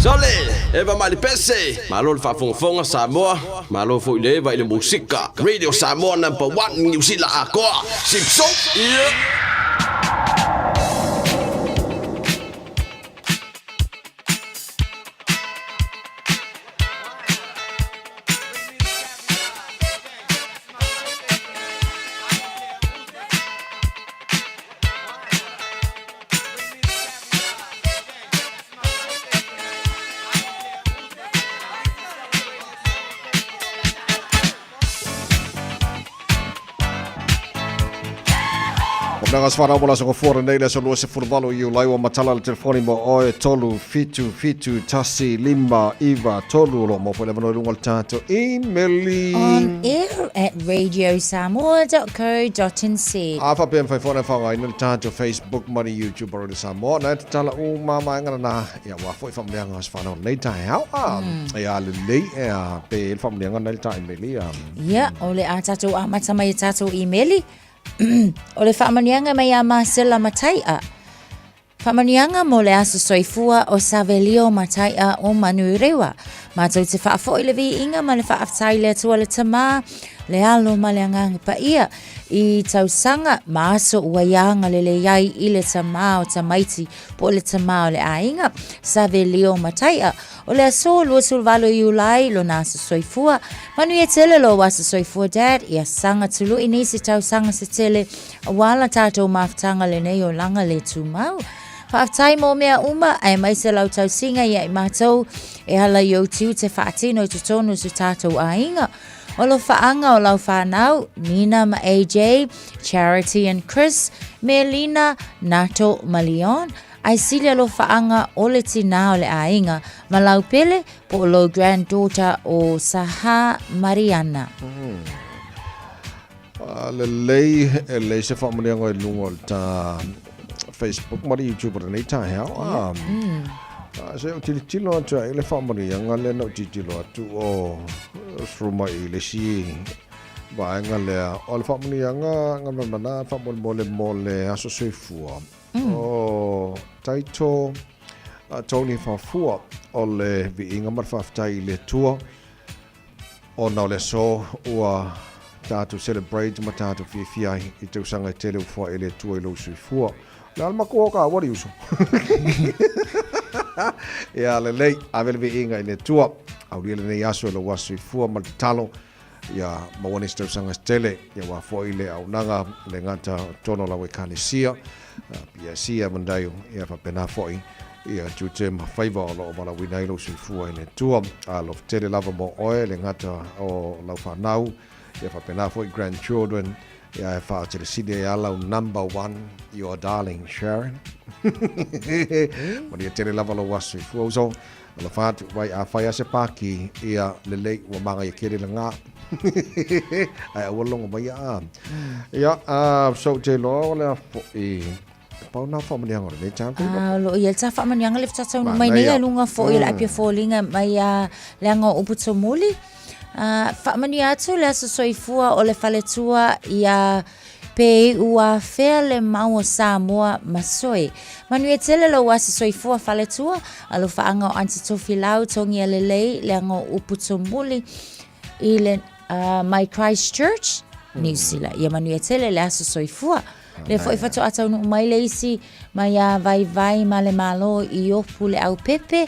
Sole, eva mali pese. Malo fa fonga Samoa. Malo fo ile va ile musika. Radio Samoa #1 New Zealand akoa. Sipso. Nangas whara mola sa kofora nei le so lua se furvalo iu laiwa matala le telefoni mo oe tolu fitu tasi lima iwa tolu lo mo pole mano lungal tato emaili On air at radiosamoa.co.nz. Afa PM fai fona whanga ina le tato Facebook mani YouTube aro le Samoa na te tala mama ngana na ia wa foi whamleanga as whanau nei tai hau ia le lei ia pe il whamleanga nei tai emaili Ia, ole a tatou a matama i tatou emaili. O le whaamanianga mai a Marcela Mataia. Whaamanianga mo le aso soifua o Savelio Mataia o Manurewa. Mātou te whaafo i le vi inga ma le whaaftai le atua le tamā, le alo ma le angangi pa ia. I tausanga maaso uaianga le iai i le tamā o tamaiti po le tamā o le ainga. Savelio Mataia. O le aso lua sulvalo i ulai lo nasa soifua. Manu ia tele lo wasa soifua dad. Ia sanga tulu inisi tau sanga se tele. Wala tātou maftanga le nei o langa le tūmau. Whaaftai mō mea uma ai mai se lau tau singa ia i mātou. E hala i au tiu te whaatino i tutonu su tātou ainga. O lo whaanga o lau whanau. Nina ma AJ, Charity and Chris, Melina, Nato ma Leon. Ai silia lo whaanga o le tina o le ainga, ma lau pele po lo granddaughter o Saha Mariana. Le lei e lei se whamanianga i lungo ta Facebook mari YouTube nei tai hau. Se o tilo atu e le whamanianga le no tilo atu o sruma i le si vaenga le o le whamanianga ngamana whamole aso soifua. O taito Tony Fafua o le viinga marwhaftai le tua o nau le so ua tātou celebrate ma tātou whiawhiai i tau sanga i tele ufua e le tua i lau suifua le alma kua ka wari uso ia le lei a vele viinga i le tua au lia le nei aso e lau wa suifua ma le talo ia mawane si tau sanga i tele ia wa fua i le au nanga le ngata tono lau e kanesia Pia sia mandaio ia fa pena foi ia tute ma faiva o lo mala winai lo suifua ine tua a lo tele lava mo oe le ngata o lau whanau ia fa pena foi grandchildren ia fa tele sidi ia lau #1 your darling Sharon Maria tele lava lo wasu suifua uso la fatu vai a fai se paki ia le lei wa manga ia kere le nga ai awalonga mai ia so te lo le pau na fa mania ngore cha lo ia ta fa mania ngale fa tau mai nei lunga fo ia apia folinga mai le ngo uputo muli fa mania tu le so soifua o le faletua ia pe ua fea le mau Samoa masoi. Manu e tele lo wasa soifua faletua alo faanga o antitofi lau tongi a lelei le ango uputo muli i le My Christchurch New Zealand. Ia manu e tele le aso soifua. Le fo ifato atau no mai le isi mai a vai ma le malo i opu le au pepe.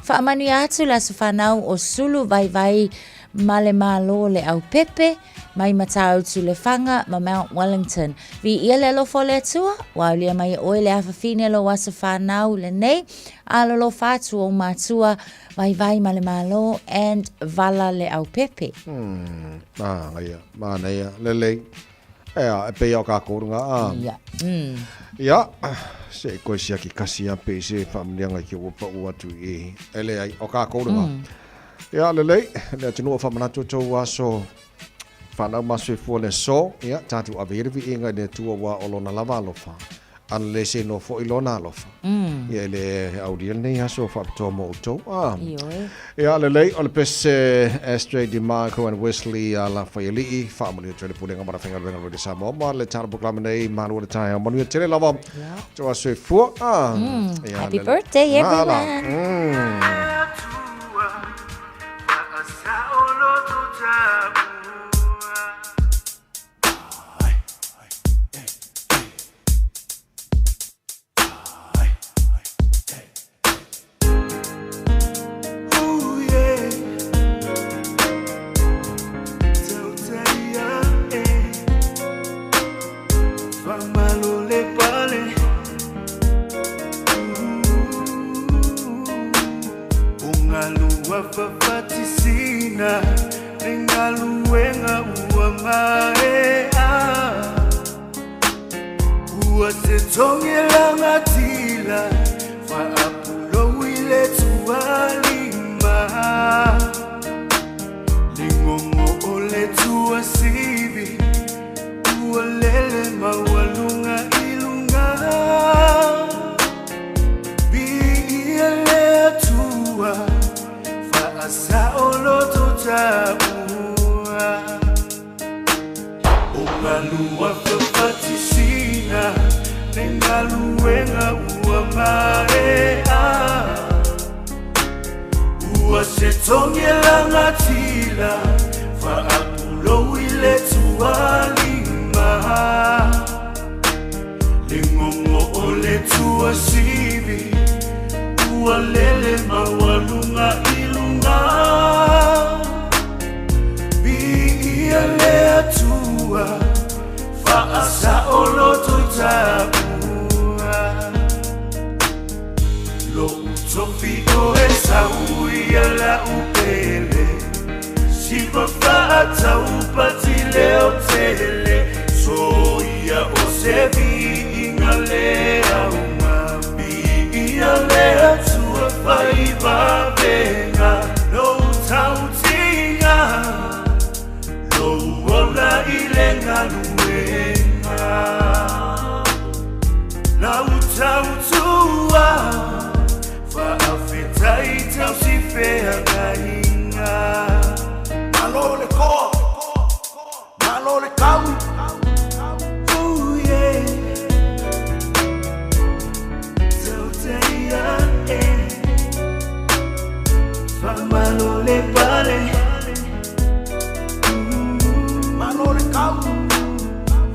Fa manu e atu le aso whanau o sulu vai ma le malo le au pepe. Mai matau tu le fanga ma Mount Wellington. Vi ia le lofo le atua, wau lia mai oe le awhawhine lo wasa whanau le nei, alo lo fatu o matua, vai ma le malo, and vala le au pepe. Ia, mana ia, le lei. Ea, e pe au ka korunga. Ia, se koe sia ki kasi a pe se whamlianga ki wapa uatu e. Ele ai, au ka korunga. Ia, le lei, le atinua whamanatu tau waso, whanau masu fua le so, ia, tātu awerewi inga ne tua wa o lona lava alofa. Ana le se no fo ilona alofa. Ia le audiel nei aso whapatoa mo utou. Ia le lei, o le pese Astray DeMarco and Wesley la whaialii, whaamoni o tele pulenga mara whenga renga rode Samoa, ma le tāra buklama nei, manu o le tae, manu o tele lava, toa sui fua. Happy birthday everyone. Fafatisina Ringaluenga uamaea Uasetongela ngatila Fa apulo wile tualima Lingongo ole tuasibi Ualele mawalunga ilunga Biile tua Asa oloto tabua Ungalua fafatisina Nengaluenga uamarea Uasetongela ngatila Fa apulo wile tualima Lingongo ole tuasibi Ualele mawalunga ilunga Biile atua Fa asa oloto tabua Lo utofi esa uia la upele Siva fata upatile otele Soia osevi ingalea Biile tua faiva venga Lo tautinga Lo ola ilenga luenga La utautua Fa afeta itausifea gainga Malole ko Malole kau Malole pale Malole kau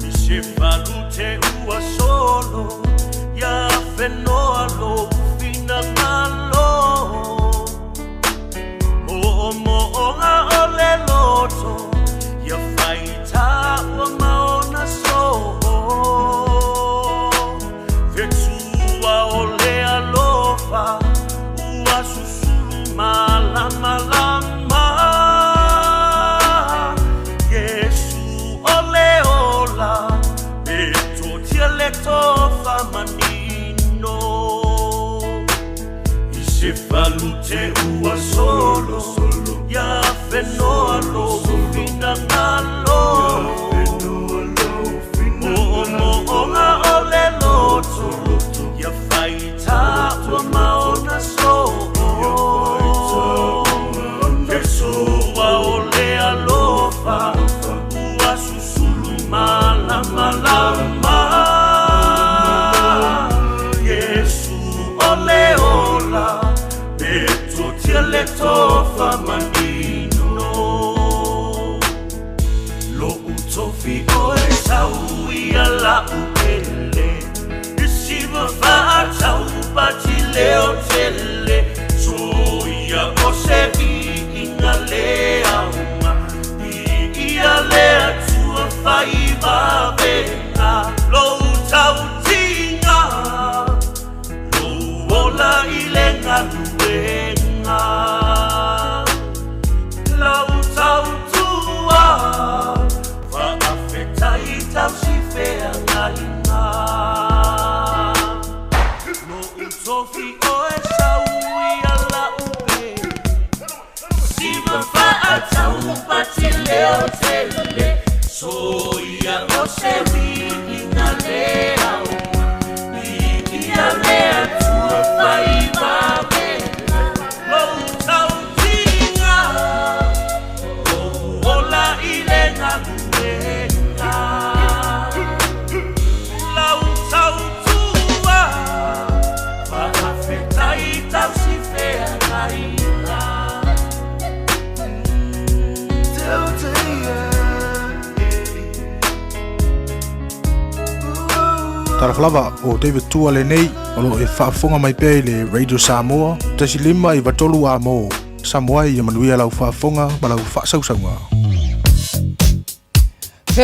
Misefalute ua solo Ya fenoa lo fina malo Mo'onga ole loto Ya faita ua maona so Vetua ole alofa Ua susulu malama lama Yesu ole ola Beto dialecto famanino Isefalute ua solo Ya fenoa lo fina ngalo Mo'onga ole loto Ya faita ua maona so Yesua ole alofa Ua susulu malama lama Yesu ole ola Beto dialecto famanino Lo utofi oe sauia la upele Isiva fata upati leo tele Soia osevi ingalea uma Ialea tua faiva venga Lo utautinga Lo ola ilenga luenga La utautua Fa afeta itausifea ngainga Lo utofi oe sauia la upele Siva faata upati leo tele Soia osevi ingalea uma Ialea tua faiva venga Lo utautinga Lo ola ilenga luenga La utautua Fa afeta itausifea gainga Taraflava o David Tua le nei, o lo e whaafonga mai pe le Radio Samoa, tasi lima i watolu a mo, Samoa i manuia lau whaafonga, ma lau whaasausaunga.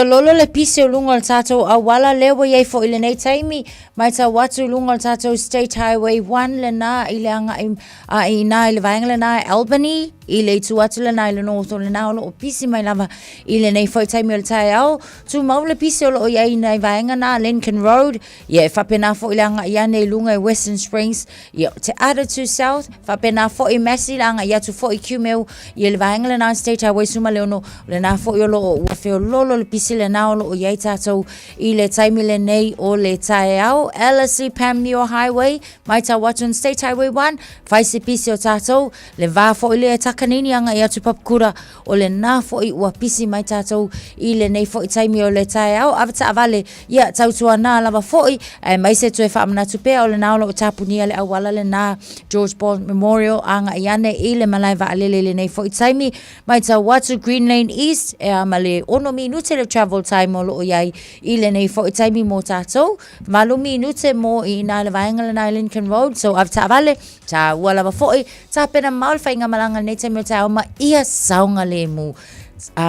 Lolo le pise o lunga o tatou a wala lewa iei fo ile nei taimi mai ta watu lunga o tatou State Highway 1 le na ile anga i na ile vaenga le na Albany ile tu atu le na ile north o le na o pisi mai lava ile nei fo taimi o le tai au tu mau le pise o iei nei vaenga na Lincoln Road ye whapena fo ile anga i ane lunga i Western Springs ye te Attitude South whapena fo i Massey langa i atu fo i Cumel ye le vaenga le na State Highway suma leono le na fo i o lo ua feo lolo le pisi le na o lo iei tatou i le taimi le nei o le tai au LSC Panmure Highway mai ta watun State Highway 1 faisi pisi o tatou le va fo i le takanini anga i atu papkura o le na fo i ua pisi mai tatou i le nei fo i taimi o le tai au avata avale ia tautua na lava fo i mai se tue whaamana tupea o le na o lo tapunia le awala le na George Bond Memorial anga i ane i le malai va alele le nei fo i taimi mai ta watu Green Lane East e amale ono minute le travel time o lo iai i le nei fo i taimi mo tatou malu minute mo i na le vaenga le na Lincoln Road so avata avale ta ua lava fo i ta pena maul whainga malanga nei taimi o tau ma ia saunga le mu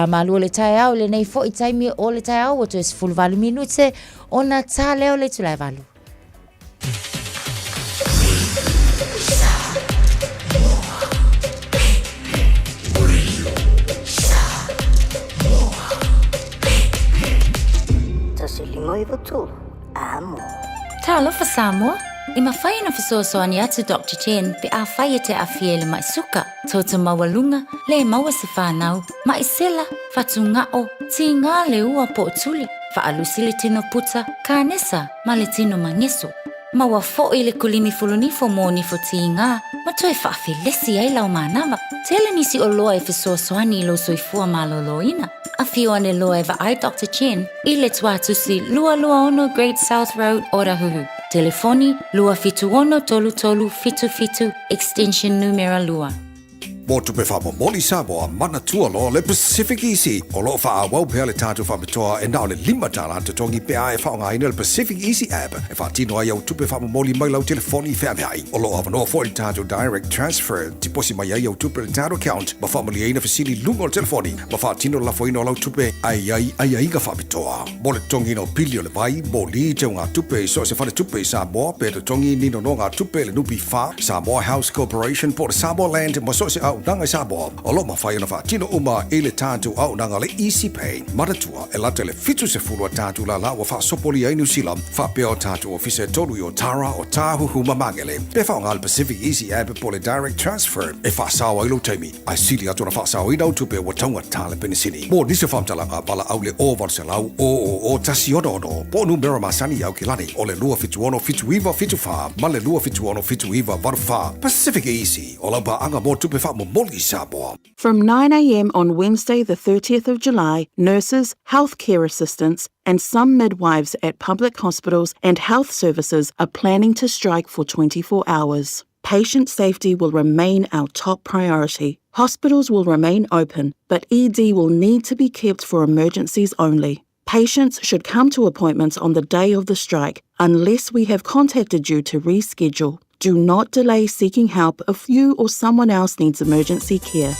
malu le tai au le nei fo i taimi o le tai au o tu es full valu minute o na ta leo le tulai valu Talofa Samoa, i mawhai na whasoasoani atu Dr. Chen pe a whai te a fiele mai suka, tauta mawalunga, le maua se whanau, mai sela, whatu ngao, ti ngā le ua po tuli, whaalusi le tino puta, ka nesa, ma le tino mangeso. Maua fo i le kulimi fulunifo mo ni fo ti ngā, ma toi whaafilesi ai lau manawa, tele nisi o loa e whasoasoani lo soifua maloloina. A fio ane loa e ai Dr. Chen, i le tuatusi lua ono Great South Road, Orahuhu. Telefoni lua fitu ono tolu tolu fitu fitu, extension numero lua. Mo tupe wha moli Samoa mana tua lo le Pacific Easy. O lo wha awau pea le tātou wha matoa e nao le lima tāna te tongi pea e wha ngā ina le Pacific Easy app. E wha tino ai au tupe wha moli mai lau telefoni wha mea. O lo awanoa fo i tātou direct transfer. Ti posi mai ai au tupe le tātou account. Ma wha mali aina fasili lunga o telefoni. Ma wha tino la foino lau tupe ai ka wha matoa. Mo le tongi no pili o le vai. Mo li te o ngā tupe so se whale tupe Samoa. Pe le tongi nino no ngā tupe le nupi wha. Samoa House Corporation po le Samoa Land. Mo so se au nanga Samoa. O lo mawhai na wha tino uma e le tātou au nanga le Easy Pay. Maratua e late le fitu se fulua tātou la la wa wha sopoli ai New Zealand. Wha peo tātou ofise tolu i o Tara o Tāhuhu Mamangele. Pe wha ngā le Pacific Easy app po le direct transfer. E wha sawa ilo teimi. Ai sili atu na wha sawa i nau tupe wa taunga tāle penisini. Mo nise whamtalanga pala au le o varse lau o tasi ono. Po numera masani au kilani. O le lua fitu ono fitu iwa fitu wha. Ma le lua fitu ono fitu iwa varu wha. Pacific Easy. O lau pa anga mo tupe wha mo moli Samoa. From 9 a.m. on Wednesday, the 30th of July, nurses, healthcare assistants, and some midwives at public hospitals and health services are planning to strike for 24 hours. Patient safety will remain our top priority. Hospitals will remain open, but ED will need to be kept for emergencies only. Patients should come to appointments on the day of the strike unless we have contacted you to reschedule. Do not delay seeking help if you or someone else needs emergency care.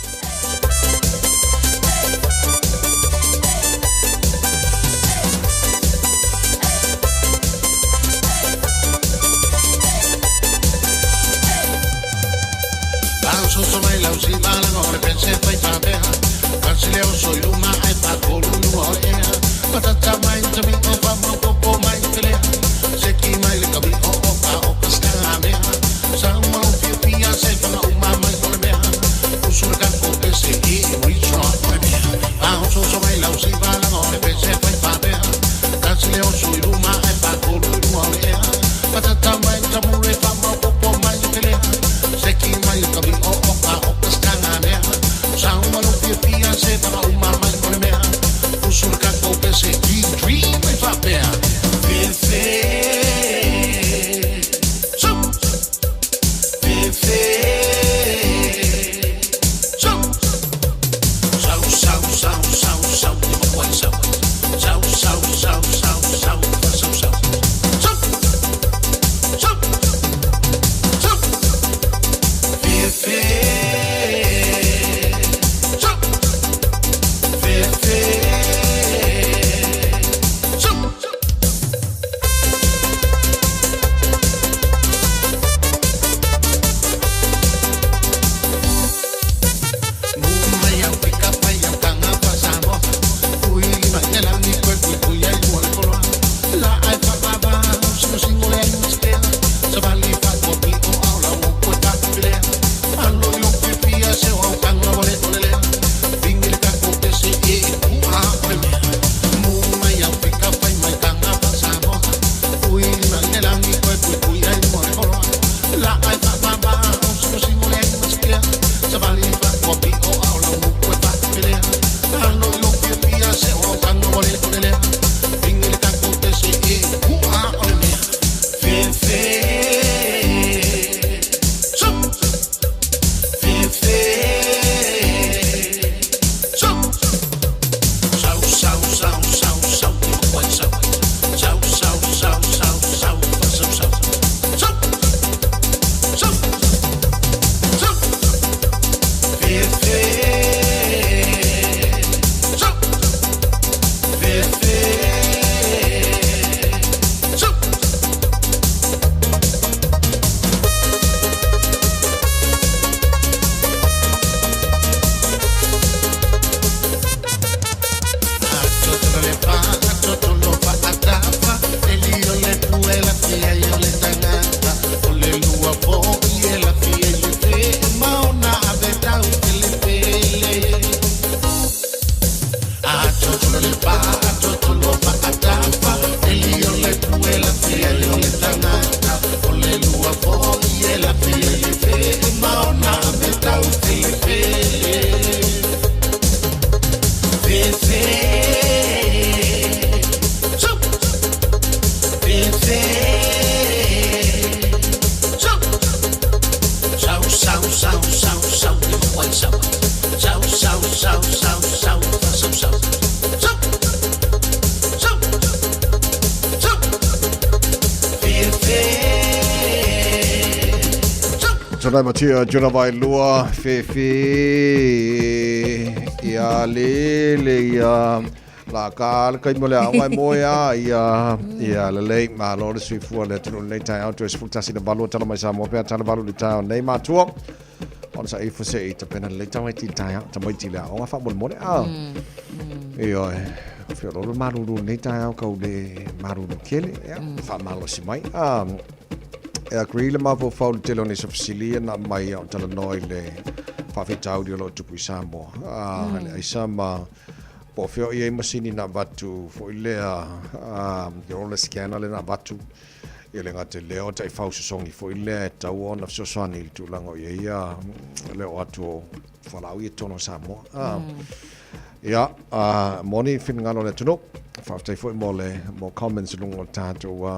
Dream Tōnai matia juna vai lua fefe ia le ia la ka kai mo le ai mo ia le le ma lo le sui le tunu le tai auto es futa si na balu tala mai sa mo pe tala balu le tai nei ma tuo on sa e fose e te pena le tai ti tai ta mai ti la o fa mo le a io fio lo maru nei tai au ka le maru kele fa malo si mai e agree le mavo fau le telo ni sa fasilia na mai o tala noi le whawhetau di o lo tupu i Samoa. Le ai sama po fio i e masini na watu fo i lea i o le scanner le na watu i le ngate leo tai fau sasongi fo i lea e tau ona fisoswani i tu lango i ia leo atu o whalau i tono Samoa. Ia, moni fin ngalo le tunu. Whaftai fo i mo comments lungo tātou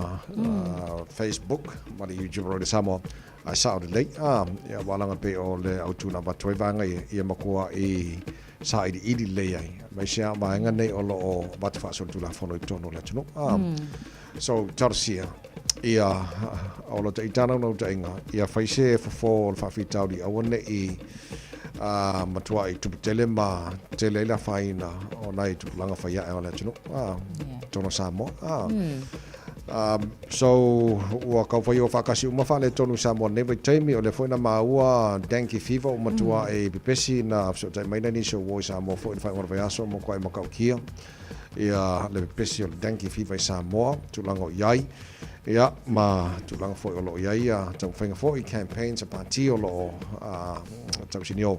Facebook, mari YouTube roi le Samoa. Ai sao de lei, ia walanga pe o le autuna batoi vanga ia makua i sa idi lei ai. Mai sia maenga nei o lo o batfa so tula fono i tono le tunu. So tarsia ia o lo te itana no te inga ia faise fo le fafitau di awane i matua i tuputele ma tele la faina o nai tupulanga faia e o le tunu. Tono Samoa. So ua kau whai o whakasi umawhale tonu Samoa never taimi o le whaina maua dengue fever o matua e pipesi na afsotai maina ni so woi Samoa whai whai ngora vaiaso mo koe makau kia ia le pipesi o le dengue fever i Samoa tulango iai ia ma tulango whai o lo iai tau whainga whai campaigns a parti o lo tau sinio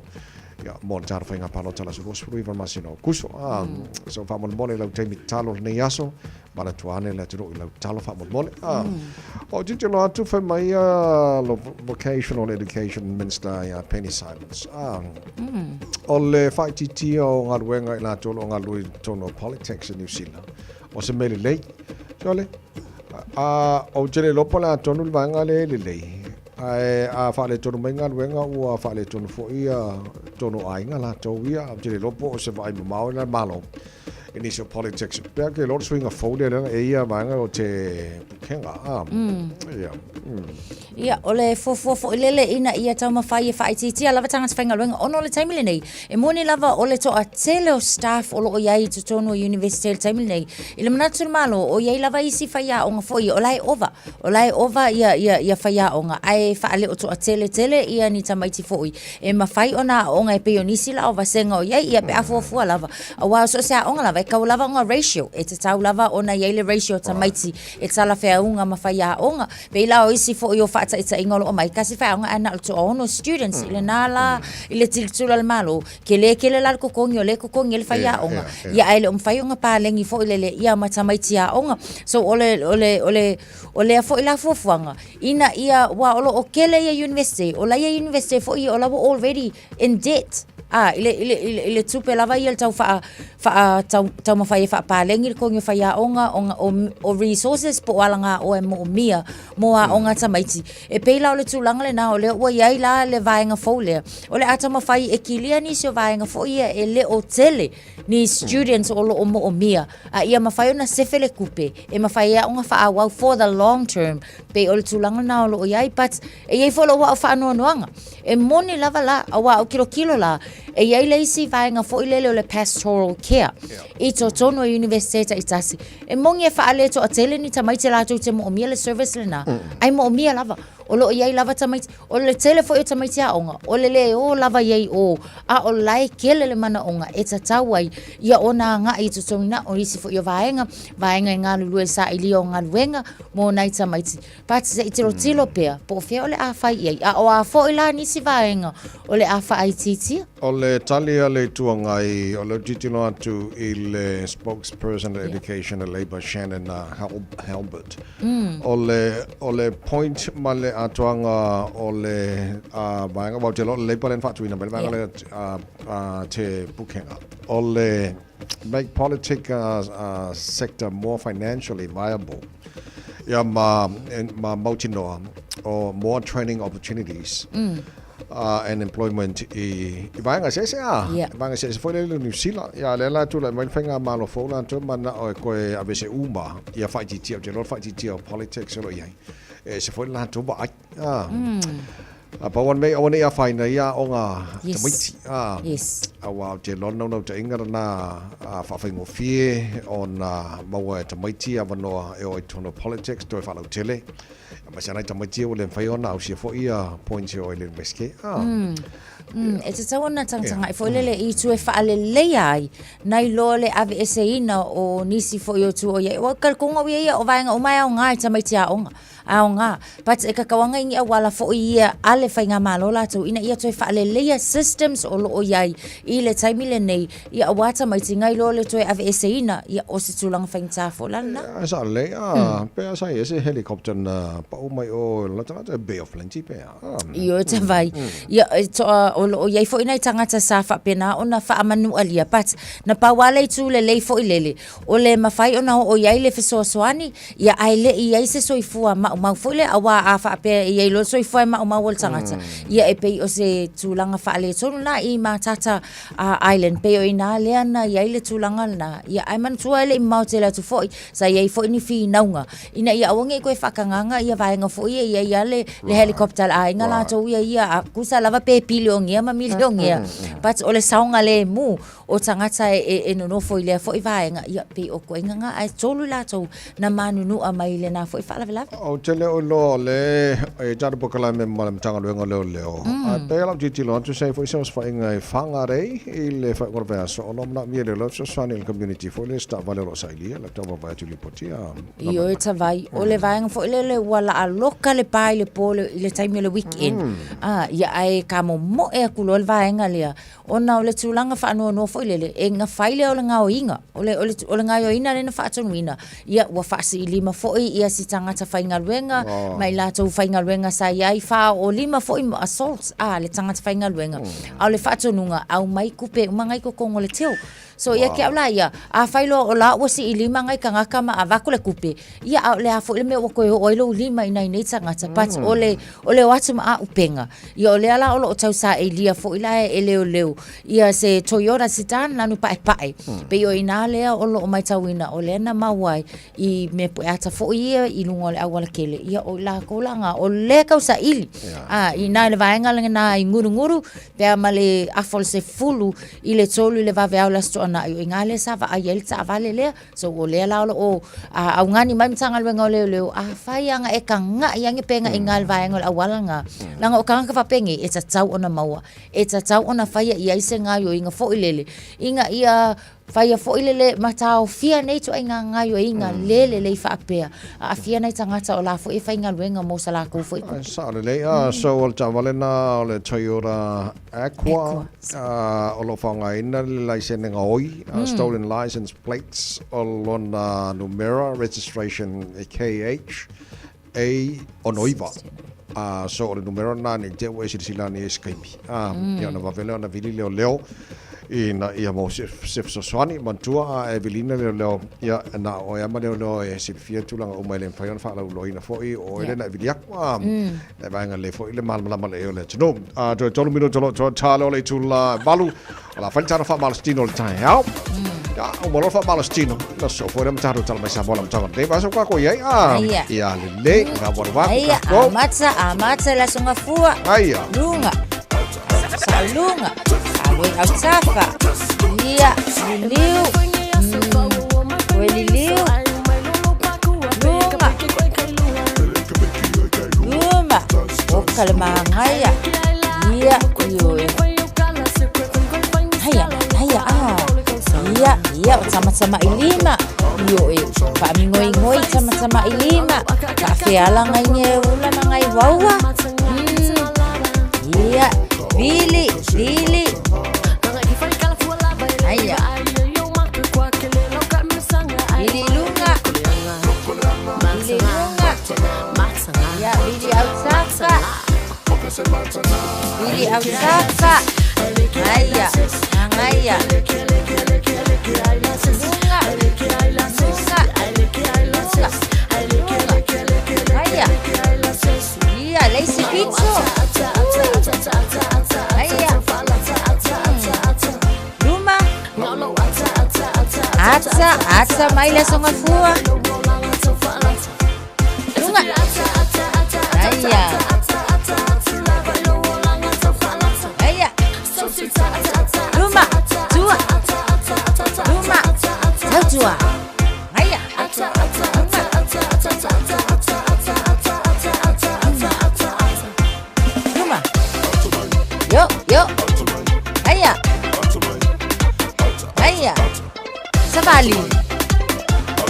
ia mo le taro whainga palo tala su rosu ruiva masino kuso so whamon mole lau taimi talo nei aso bala tuane le tiro i lau talo whamon mole o titi lo atu whai mai lo vocational education minister Penny Simons o le whai titi o ngā ruenga i la tolo o ngā lui tono politics in New Zealand o se mele lei so le o jere lopo la tonu vanga le lei a fale tonu menga wenga ua fale tonu fo ia tonu ainga la to ia jere lopo o se vai mau la malo initial politics perché loro swinga folia le e ia vanga o te kenga ia ole fo lele ina ia tau mawhai e whai titi lava tanga te whainga luenga ono le taimile nei e moni lava ole to a tele o staff o lo o iai to tono university le taimile nei i le manatu malo o iai lava isi whaia o nga foi o lai ova ia whaia o nga ai whaale o to a tele ia ni tamaiti foi e mawhai ona o nga e peo nisi la o vasenga o iai ia pe afua lava a wao so sea o nga lava e kau lava nga ratio e te tau lava ona ia le ratio tamaiti e tala whaunga ma whaiaonga pe ila o isi fo i o whaata ita ingolo o mai kasi whaunga ana o to ono students ile nala ile tiltula le malo ke le lal kokongi o le kokongi le whaiaonga ia ai le whaiunga palengi fo ile le ia ma tamaiti aonga so ole fo ila fofuanga ina ia wa olo o kele ia university o la ia university fo i o la already in debt ile tupe lava ia tau tau mawhai palengi ko ngi whaiaonga o resources po alanga o mo mia mo a onga tamaiti e peila o le tulanga le na o le ua iai la le vaenga fo le o le ata mawhai e kilia ni se vaenga fo ia e le o tele ni students o lo mo mia a ia mawhai ona sefele kupe e mawhai a onga whaawau for the long term pe o le tulanga na o lo iai but e iai fo lo wa o whaanoanoanga e moni lava la a wa o kilo la e iai leisi vaenga fo ilele o le pastoral care i to tono university itasi e mongi e whaale to a tele ni tamaiti lato te mo mia le service le na ai mo mia lava o lo iai lava tamaiti o le tele fo i tamaiti a onga o le o lava iai o a o lai kele le mana onga e ta tawai ia ona nga i to tona o isi fo i vaenga i ngā lulu e sa ili o ngā luenga mo nai tamaiti pati se itiro tilo pea po fea o le a whai iai a o a fo i la nisi vaenga o le a whai titia o le tali a le tuangai o le titilo atu i le spokesperson of education and labor Shannon Halbert o le point ma le atuanga o le vaenga wau te lo le labor len fatuina ma le vaenga le te pukenga o le make politics sector more financially viable ma mautinoa or more training opportunities and employment i vaenga se vaenga se foi le New Zealand ya le la tu la mai fenga malo fo la tu mana o ko avese uma ia fai ti tio lo fai ti tio politics lo ia se foi la tu ba pa wan me ona ia fai na ia onga tamiti awa te lo no te inga na fa fa ngo fie ona mawa tamiti avano e o tono politics to fa lo tele ma sana tamiti o le fai ona au se fo ia point o le meske e te tawana tangtanga e fo lele i tu e whaale ai nai lo le ave eseina o nisi fo i o tu o ia o kalkonga ia o vaenga o mai o ngai tamaiti a onga aonga but e kakawanga ingi a wala fo ia ale whainga malo lato ina ia tu e whaale leia systems o lo o iai i le taimile nei ia o wata maiti ngai lo le tu e ave eseina ia o se tulanga whaingta fo lana sa le pe sa ese helicopter na pa o mai o la Bay of Plenty pe io te vai ia to o iai fo ina tangata sa fa pena ona fa manu alia pat na pa wala tu le lei fo ilele o le mafai ona o iai le feso soani ia ai le iai se soifua ma fo le awa a fa pe iai lo soifua ma wol tangata ia e pe o se tulanga fa le tonu na i ma tata island pe o ina le ana iai le tulanga na ia ai man tu le mau te la tu fo sa iai fo ni fi naunga ina ia awange ko fa kanganga ia vaenga fo ia le helicopter ai ngala to ia kusa lava pe pilong ia ma miliong ia but ole saunga le mu o tangata e no fo ile fo i vaenga ia pe o ko inga ai tolu la to na manunu a mai le na fo i fala vela o tele o lo le e tar pokala me malam tanga luenga leo a pe la titi lo to say fo so fa inga fanga rei ile fa ko va so no na mi le lo so sa ni community fo le sta vale lo sai le ta va tu li potia io e vai o le vaenga fo le wala a loka le pai le pole ile time le weekend ia ai kamo mo e kulo le vaenga le ona o le tulanga fa no fo ile e nga faile o le nga o inga o le nga o ina le na fa tonwina ia wa fa si lima fo ia si tangata fainga luenga mai la to fainga luenga sa ia fa o lima fo i assaults le tangata fainga luenga au le fa tonunga au mai kupe mangai ko kongo le teo so ia ke ala ia a failo o la o si lima ngai kanga kama a vakule kupe ia le a fo le me o ko o lo lima ina nei tangata pat ole watu ma upenga ia ole ala o tau sa e lia fo ila e leo ia se Toyota Sedan lanu pae pe o ina le o lo mai tawina o le na mawai i me po ata fo ia i lungo le awala kele ia o la kolanga o le kausa ili ina le vaenga na i nguru pe male afol se fulu i le tolu le va veau la na i ngale sa va ai elta vale le so o le la o au ngani mai tanga le ngole a fai anga e kanga yang penga ingal va ngol awala nga langa o kanga fa pengi e tau ona maua e tau ona fai ia se nga yo inga fo ilele inga ia Fai fo ile matao fia nei to inga ngai o inga lele le fa apea. A fia nei tangata o la fo e fai inga luenga mo sala ko fo. Sa le so ol tavalena o le Toyota Aqua o lo fanga ina le license nga oi stolen license plates o lona numero registration KH A onoiva. So le numero na ne te we sila ni Skype. Ya na vavela na vili leo ia mo se swani mantua Evelina leo ia na o ia mane no e se fia tulanga o mai le fai fa la loina foi o ele na vilia e vai nga le foi le mal le le no to tolu mino to talo le tula balu la falta fa Palestino le tai ya o mo fa Palestino la so foi le taro tal mai sa bola taro de va so kwa ko ia ia le ga borwa ko amatsa la songa fua lunga salunga Awe autafa Ia Liliu Liliu Luma Okalma Haya Ia Yoe Haya Ia sama-sama ilima Yoe Ngoi sama-sama ilima Kafiala ngai ula mangai wawa Ia Billy Aya Billy Lunga Ya Billy Autsafa Aya Angaya Aya Iya Lazy Pizzo Luma Atsa maila songa fua Lunga Aya Luma Tua Aya Luma Yo Aya Savali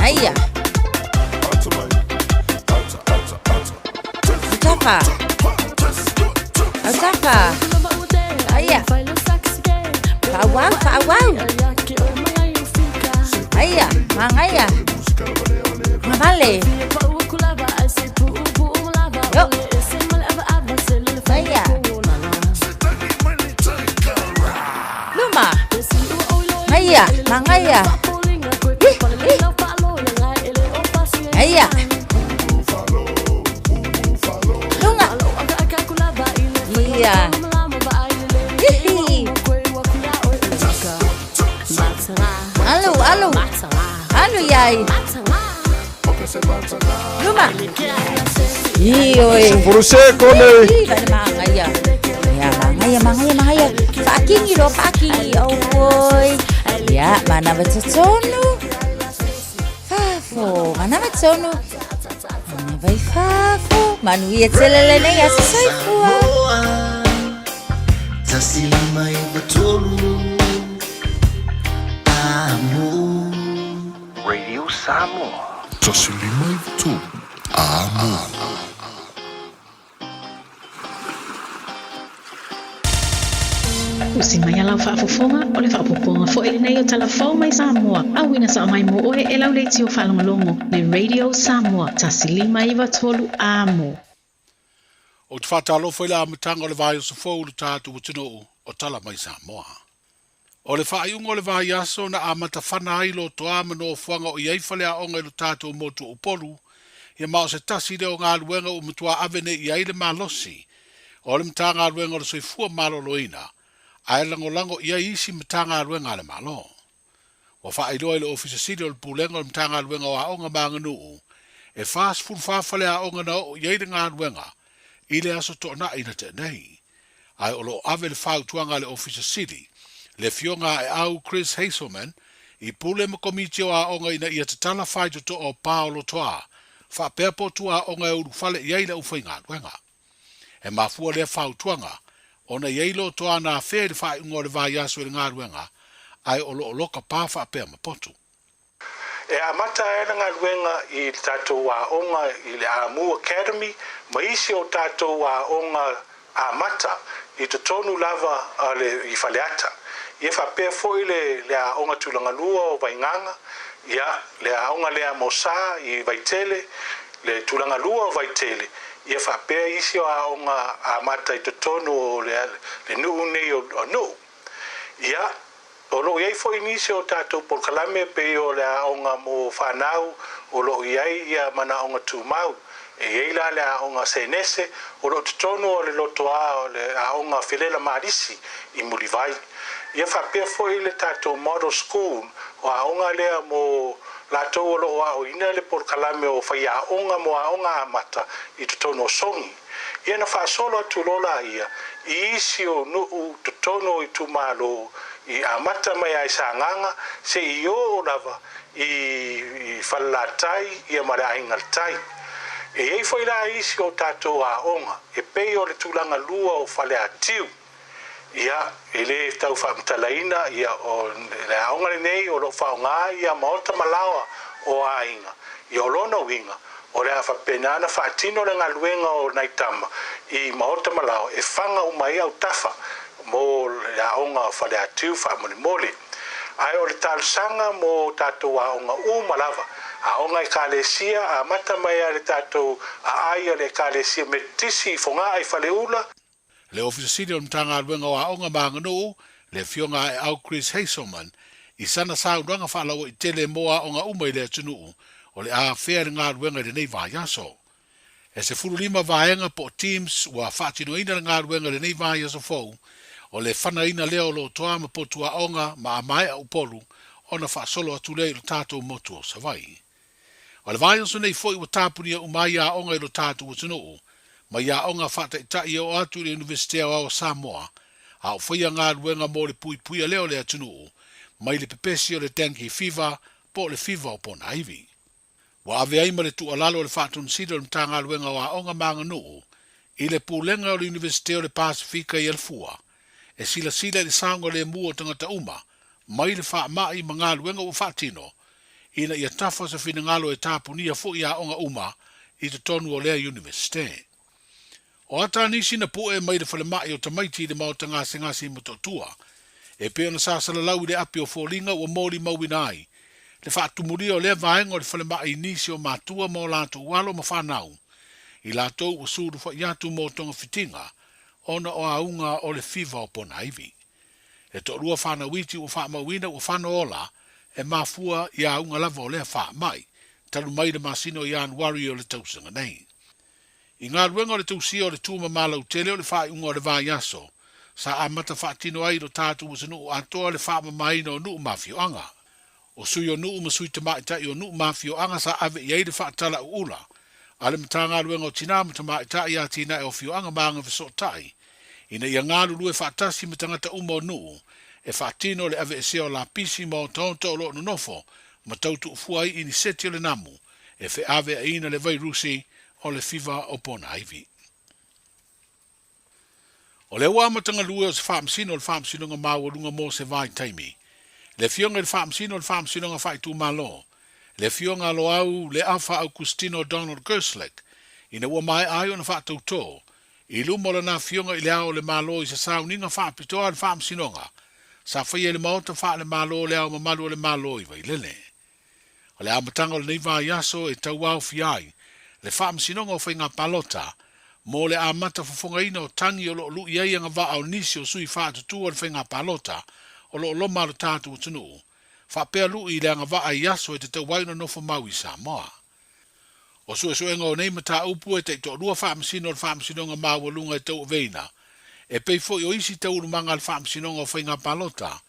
Aya Autafa Aya Fawau Aya Mangaya Mavale Yo Aya Luma Aya Mangaya Aya Lunga Iya Alo yai Luma Iyo Furuseko ne Mangaya Ya mangaya Paki Oi Ya mana betul Mana betul Mana vai fafo Manu ia telele ne ya saifua Tasilima ibutulu Radio Samoa. Tasilima ibutulu Usimaya lau whaafofonga o le whaapoponga fo ele nei o talafau mai Samoa. Awina sa mai mo oe e lau leiti o whalongolongo le Radio Samoa. Tasilima iwa tolu amo. O te whatalo fo ila amatanga o le vai o sa fōu le tātu o tino o tala mai Samoa. O le whaaiunga o le vai aso na amata whana ailo to amano fuanga o iei whale a onga ilo tātu o motu o polu. Ia mao se tasi leo ngā luenga o mutua avene i aile malosi. O le mta ngā luenga o le soifua maloloina. Ai lango ia isi mtanga luenga le malo. Wa whaailoa ile ofisa sidi o le pulenga o mtanga luenga o aonga manganuu. E fast food whawhale a onga na o iei ngā luenga. Ile aso to na ina te nei. Ai olo ave le whautuanga le ofisa sidi. Le fionga e au Chris Hazelman. I pule ma komiti o aonga ina ia te tala whaitu to o Paolo Toa. Whapepo tua onga e uru whale iei le ufai ngā luenga. E mafua le whautuanga. Ona yeilo to ana fere fa ngore va yaso le ngaruenga ai o lo ka pa fa pe ma potu. E a mata e nga luenga I tatou wa onga I le Amu Academy, ma isi o tatou wa onga a mata I te tonu lava ale I faleata. Ia fa pe foi le a onga tulanga lua o Wainganga, ia le a onga le a Mosa I Vaitele, le tulanga lua o Vaitele. Ia fa pe isi o a onga a mata I te tonu o le nuu nei o no. Ia o lo iai foi nisi o tatou polkalame pe o le aonga mo whanau o lo iai ia mana aonga tūmau e iai la le aonga senese o lo tutono o le loto o le aonga whilela marisi I mulivai ia whapea foi le tatou model school o aonga lea mo latou o lo o ina le polkalame o whai aonga mo aonga amata I tutono o songi ia na whaasolo atu lola ia I isi o nuu tutono I tūmalo I amata mai ai sanganga se I o lava I whalatai I amara aingaltai. E ei foi la isi o tatou a onga e pei o le tūlanga lua o whale atiu. Ia e le tau whamtalaina ia o le aonga le nei o lo whaonga ia maota malawa o ainga. I o lona winga o le a whapenana whaatino le ngaluenga o naitama I maota malawa e whanga umai au tafa mo la onga fale atu fa mole ai o le talsanga mo tatou a onga malava a onga I kalesia a mata mai le tatou a ai le kalesia metisi fonga ai fale ula le ofisiri o mtanga alwenga wa onga mangano le fionga ai au Chris Hazelman I sana saunanga whalawa I tele moa onga umai le tunu o le a fair ngā alwenga le nei vāiaso e se furu lima vaenga po teams wa whaatino ina ngā alwenga le nei vāiaso fau o le whanaina leo lo toa ma potua onga ma mai a upolu o na whaasolo atu le lo tātou motu o savai. O le vai oso nei foi wa tāpuni a umai a onga I lo tātou o tunu, ma ia onga whata I tai o atu le Universitea o Samoa, a o whaia ngā ruenga mo le pui pui a leo le atunu, mai le pepesi o le tanki fiva, po le fiva o pona iwi. Wa ave aima le tu alalo le whatun sida le mta ngā ruenga wa onga manganu, I le pūlenga o le Universitea o le Pasifika I Elfua, e sila le sango le mua tangata uma, mai le wha mai ma ngā luenga o whaatino, ina ia tafa sa whina ngalo e tāpunia fo ia onga uma I te tonu o lea Universite. O ata nisi na poe mai le whale mai o tamaiti le mao tangase ngasi matotua, e peo na sasala lau le api o fōlinga o mōri mauinai, le whaatumuria o lea vaenga o le whale mai nisi o matua mo lato walo ma whanau, I lato o suru wha iatu mo tonga fitinga, ona o aunga o le fiva o pona iwi. E to rua whana witi o wha mawina o whana ola, e mafua I aunga lava o lea wha mai, talu mai le masino I anuari o le tausanga nei. I ngā ruenga o le tausia o le tūma malau tele o le wha iunga o le vāiaso, sa amata wha tino ai lo tātu o sanu o atoa le wha mamaina o nuu mafio anga. O sui o nuu masui te maitai o nuu mafio anga sa ave I eide wha tala o ula, ale mta ngā ruenga o tina mta maitai a tina e o fio anga maanga visotai, ina ia ngā lulu e whaatasi me tangata uma o nuu, e whaatino le ave e seo la pisi ma o taonta o lo nonofo, ma tautu ufuai ini seti o le namu, e fe ave a ina le vai rusi o le fiva o pona iwi. O le ua matanga lua o se whaamsino o le whaamsino nga maua lunga mo se vai taimi. Le fionga le whaamsino o le whaamsino nga whaitu malo. Le fionga lo au le afa au Kustino Donald Gerslek, ina ua mai ai o na whaatau tō, I lumola na fionga I le ao le malo I se sau ninga whaapitoa le whaamsinonga, sa whaia le maota wha le malo le ao mamalu le malo I vai lele. O le amatanga o le neiva yaso e tau au fiai, le whaamsinonga o whainga palota, mo le amata whafongaina o tangi o lo lu iai anga wa au nisi o sui whaatutua le whainga palota, o lo loma le tātu o tunu, whapea lu I le anga wa ai yaso e te tau waina nofo mau I Samoa. O suenga o nei mata upu e te to rua whaamsino le whaamsinonga maua lunga e tau veina, e pei foi o isi tau rumanga le whaamsinonga o whainga palota,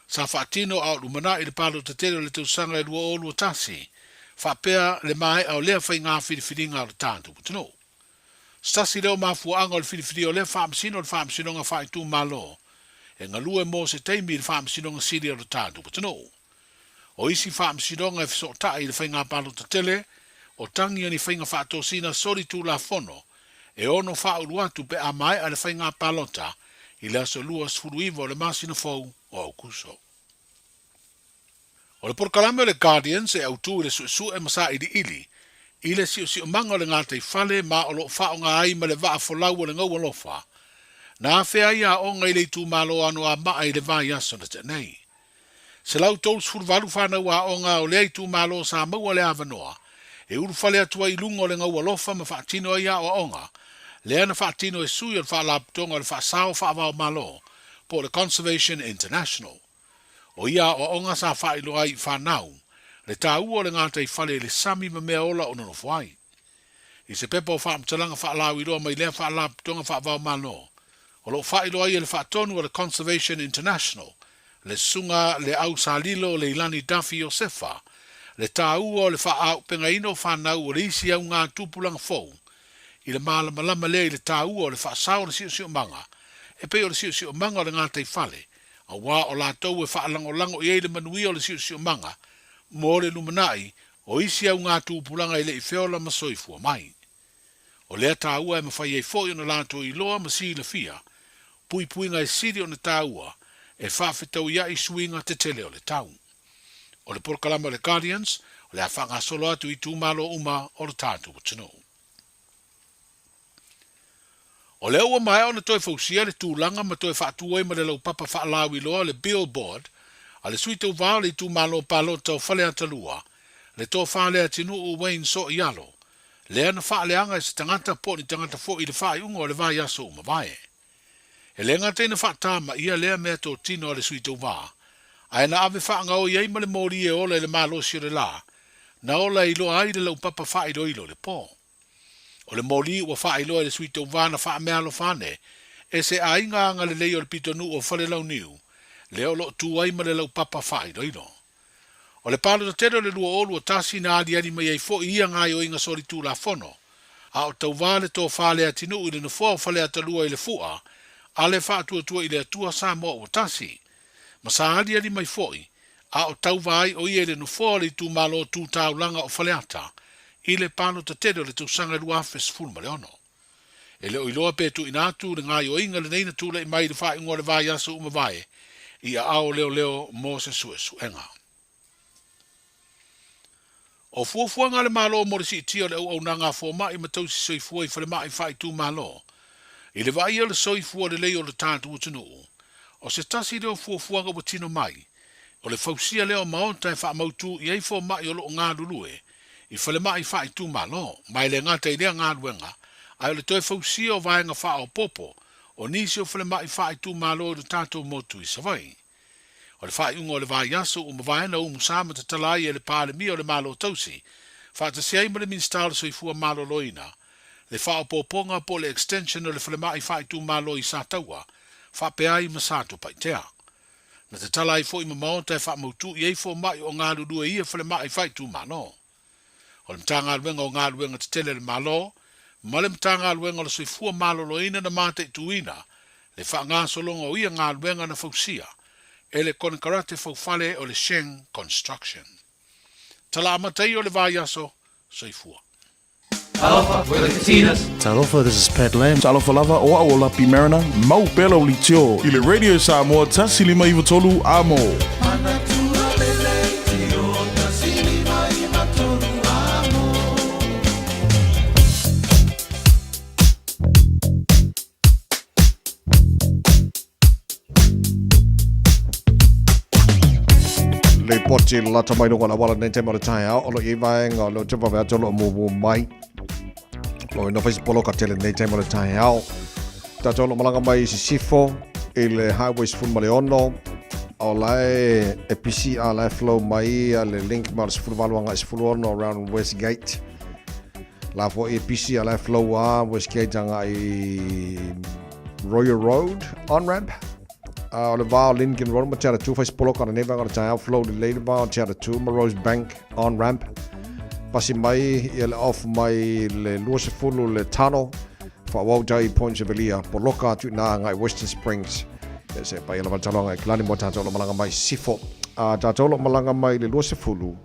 sa whaatino au rumana I le palota tere le tau sanga e rua o lua tasi, whapea le mai au lea whainga whiriwhiringa o le tātu putino. Stasi leo mafua anga o le whiriwhiri o le whaamsinonga whaitu malo, e ngalue mo se teimi le whaamsinonga siri o le tātu putino. O isi whaamsinonga e whasotai le whainga palota tele, o tangi ani whainga whaatosina sori tu la fono, e ono whauruatu pe a mai a le whainga palota, I le aso lua sfuru iwa o le masina fau o au kuso. O le porkalame o le Guardians e autu i le su e masa ili. I le si manga o le ngā te whale ma o lo whaonga ai ma le waa folau o le ngau alofa. Nā whea ia o ngai le tū malo anu a maa i le vai aso na te nei. Se lau tous furvalu whanau a o ngā o le tū malo sa maua le avanoa. E uru whale atua i lungo le ngau alofa ma whaatino ia o onga. Le ana whaatino e sui o le whaalaptonga o le whaasao whaavao malo po le Conservation International. O ia o onga sa whailo ai whanau. Le tā ua le ngātai whale le sami ma mea ola o nono whai. I se pepa o whaamtalanga whaalau i roa mai lea whaalaptonga whaavao malo. O lo whailo ai le whaatonu o le Conservation International. Le sunga le au sa lilo le ilani Duffy o sefa. Le tā ua o le whaau penga ino whanau o le isi au ngā tūpulanga fōu. I le malama le i le tā ua o le whaasao le siu manga. E pe o le siu manga o le ngātai whale. A wā o lātou e whaalango i eile manui o le siu manga. Mo le lumanai o isi au ngā tūpulanga i le i whiola masoifua mai. O lea tā ua e mawhai e fōi o na lātou i loa masi le fia. Pui ngai siri o na tā ua e whawhetau ia i suinga te tele o le tau. O le porkalama o le Guardians, o le a whanga solo atu i tūmalo uma o le tātou tino. O le ua mai o na toi fausia le tūlanga ma toi whaatua i ma le lau papa whaalau i loa le Billboard, a le sui tau vāo le tūmalo palo tau whale atalua, le tō whale atinu o Wayne so i alo, le ana whaaleanga i se tangata po ni tangata fo i le whaai unga o le vai aso uma vae. E le ngata ina whaatama ia lea mea tō tino o le sui tau vā, a ena ave whaanga o iei ma le mori e ola i le mālosi o le la, na ola i loa ai le lau papa whaai roilo le pō. O le moli ua whaai loa i le sui tau vā na wha mea lo whane, e se a inga anga le lei o le pitonu o whale lau niu, le o lo tu ai ma le lau papa whaai roilo. O le palo ta tero le lua olu o tasi na ali ani mai ei fo ia ngai o inga sori tū la fono, a o tau vā le tō whale atinu i le na fua o whale atalua i le fua, a le whaatua i le atua sa mo o tasi. Ma sa ali ali mai foi, a o tau vai o ie le no fōle i tū malo tū tau langa o whaleata, i le pano ta tedo le tausanga luafes fulma le ono. E le oiloa petu inatu le ngai o inga le neina tūle i mai le whae ungo le vai aso uma vai, i a ao leo mo se suesu enga. O fuafuanga le malo mo le si tio le au nanga fō mai ma tausi soifua i whale mai whae tū malo. I le vai o le soifua le leo le tātu utinu. O se tasi leo fuafuanga wa tino mai. O le fausia leo maonta e wha mautu i ei fō mai o lo ngā lulue. I whale mai whae tū malo. Mai le ngata i lea ngā ruenga. Ai o le toi fausia o vaenga wha o popo. O nisi o whale mai whae tū malo o le tātu motu i savai. O le whae unga o le vai aso o mawaiana o musama te talai e le pāle mi o le malo tausi. Wha te siai ma le minstala soifua malo loina. Le wha o poponga po le extension o le whalemai whae tū malo i sātaua, wha peai ma sātu paitea. Na te tala i fo i mamaonta e wha mautu i ei fo mai o ngā rurua ia whalemai whae tū malo. O le mta ngā ruenga o ngā ruenga te tele le malo, ma le mta ngā ruenga o le soifua malo loina na māte i tuina, le wha ngā solonga o ia ngā ruenga na fausia, e le kone karate faufale o le Sheng Construction. Tala amatai o le vai aso, soifua. Talofa, we're the Casitas. Talofa, this is Pat Lam. Talofa lava o a Lapi Mariner. Mau pelo li tio. I le Radio Samoa tasili mai vatolu amo. Le poti la tamai no kona wala nei te mara tai au. Olo i vaenga, lo te pawea tolo mo mai. Lo ino faisi polo ka tele nei taimara tae au. Tato lo malanga mai si sifo i le highways fun maleono. O lai e PC a lai flow mai a le link ma le sifuru waluanga i sifuru ono around Westgate. La fo i PC a lai flow a Westgate anga i Royal Road on-ramp. O le vao Lincoln Road ma tea tu faisi polo ka nei vanga tae au flow le leile vao tea tu ma Rose Bank on-ramp. Pasi mai i le off mai le lua se fulu le tano fa wau jai Point Sevelia po loka tu na ngai Western Springs e se pa i la valtalonga i klani mo tato lo malanga mai sifo a tato lo malanga mai le lua se fulu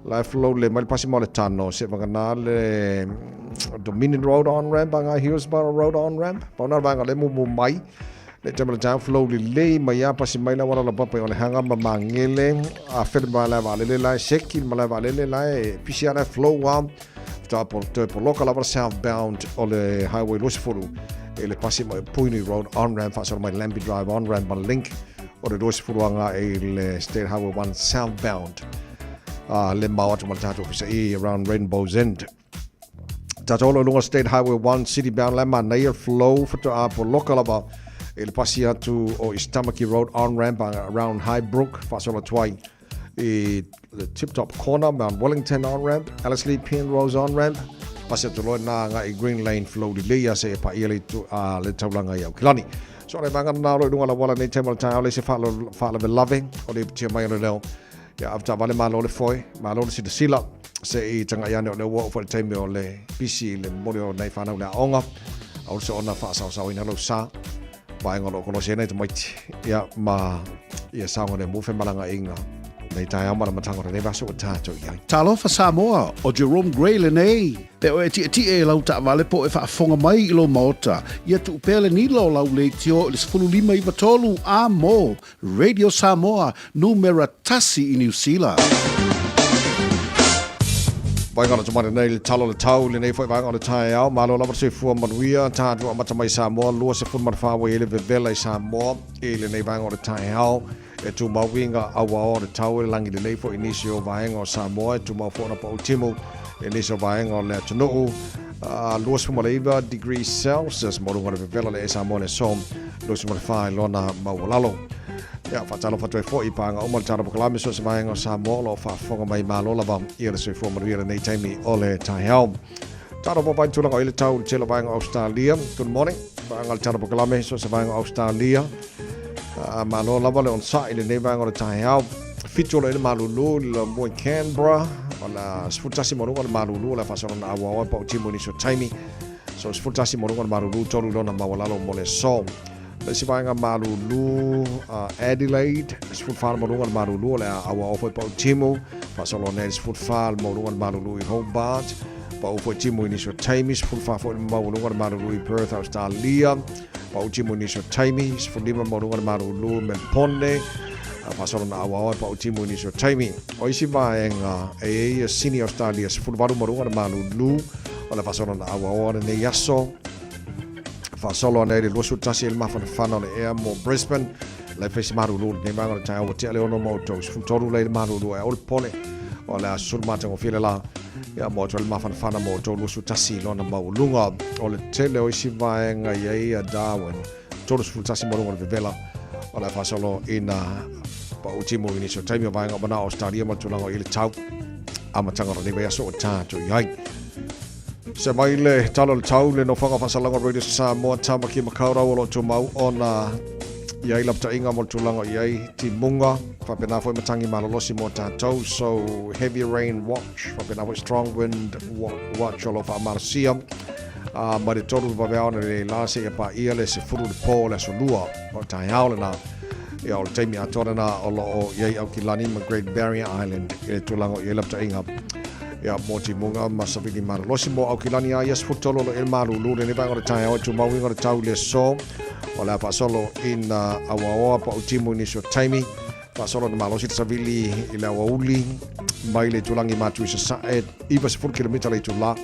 la flow le mai pasi mo le tano se vanga na le Dominion Road on ramp anga Hillsborough Road on ramp pa na vanga le mu mai le te mala flow le mai ya pasi mai la wala la papa ole hanga mangele a fer mala vale le la sekil mala vale le la pisiana flow wa por local la southbound ole highway losfulu ele pasi mai Puini Road on ramp fa so mai Lamby Drive on ramp ma link o le losfulu anga ele State Highway 1 southbound le mawat mal tato fisa around Rainbow's End tatolo lunga State Highway 1 city bound lama nair flow for por local aba ele pasi atu o Istamaki Road on ramp around Highbrook fa so la twai the Tip Top Corner Mount Wellington on ramp Ellerslie Penrose on ramp pasi atu loa na nga Green Lane flow di leia se pa ile tu le taulanga ia kilani so le banga na lo lunga la wala nei temal ta le se fa le loving o le tia mai le ya after vale malo le foi malo le sila se I tanga ia ne wo for time o le pisi le morio nei fa na le onga au se ona fa sa ina lo sa vai ngolo kono se nei te mai ya ma ia sa ngone mo fe malanga inga nei tai ama na matanga nei va so ta to ia Talofa Samoa o Jerome Gray le nei pe o ti e lau ta vale po e fa fonga mai I lo mota ia tu pele ni lo lau le tio le sfulu lima I vatolu a mo Radio Samoa numero tasi I New Zealand vai ngana tomare nei le talo le tau le nei foi vai ngana tai au malo la se fu manuia ta tu mata mai Samoa lo se fu mar fa we le vela Samoa e le nei vai ngana tai au e tu mawinga awa o le tau langi le nei foi inisio vai ngana Samoa e tu mau fo na pa ultimo inisio vai ngana le tunu Luas Fumaleva degrees Celsius mo ngana vela le Samoa le som luas mo fa lona mawalalo ya fatalo fatoi fo I panga o mal tara pokalame so se vai ngana Samoa lo fa fonga mai malo lava ia se fo mo ria nei taimi ole taihau tara po pai tulanga ile tau telo vai ngana Australia good morning ngal tara pokalame so se vai ngana Australia malo lava le on sa ile nei vai ngana taihau fitolo ile malulu le mo Canberra wala sfutasi mo ngana malulu la fa so na awa pa timo ni so taimi so sfutasi mo ngana malulu tolu lona mawalalo mo le som le si vai ngana malulu Adelaide sfutfal mo ngana malulu le awa fo pa timo fa so na sfutfal mo ngana malulu I Hobart pa fo timo ni so taimi sfutfal fo mo ngana malulu I Perth Australia pa timo ni so taimi sfutfal mo ngana malulu Melbourne pasal na awa pa utimo ni so taimi o isi vaenga e sini Australia se fulvaru marunga malulu ola pasal na awa ne yaso fasolo na le losu tasi el mafan fana le air mo Brisbane le fesi marulu ne manga ta o tele ono mo to futoru le marulu e ol pole ola sulmata o file la ya mo to el mafan fana mo to losu tasi lona maulunga o le tele o isi vaenga ia Darwin to losu tasi marunga le vela ola fasolo ina pa utimo ini so taimi vai ngabana Australia ma tulanga ile tau amatanga ro nei so ta to yai se mai le talo le tau le no fanga fasalanga Radio Samoa tamaki makaura o to mau ona yai lapta inga mo tulanga yai timunga fa pena foi matangi malolosi mo ta tau so heavy rain watch fa pena foi strong wind watch all of Marcia ma de toru va veana le la se pa ia le se furu de po le so lua o ta yaule na ia o taimi atorana o lo o iei au ki lani ma Great Barrier Island e tulango i lapta inga ia moti munga masavili mara losi mo au ki lani a yes futolo lo il maru lure ni vanga o tai o tu mau inga tau le so o la pa solo in awaoa pa utimu ni so taimi pa solo na malosi savili i la wauli mai le tulangi matu isa sa e iwa se 4 km le tula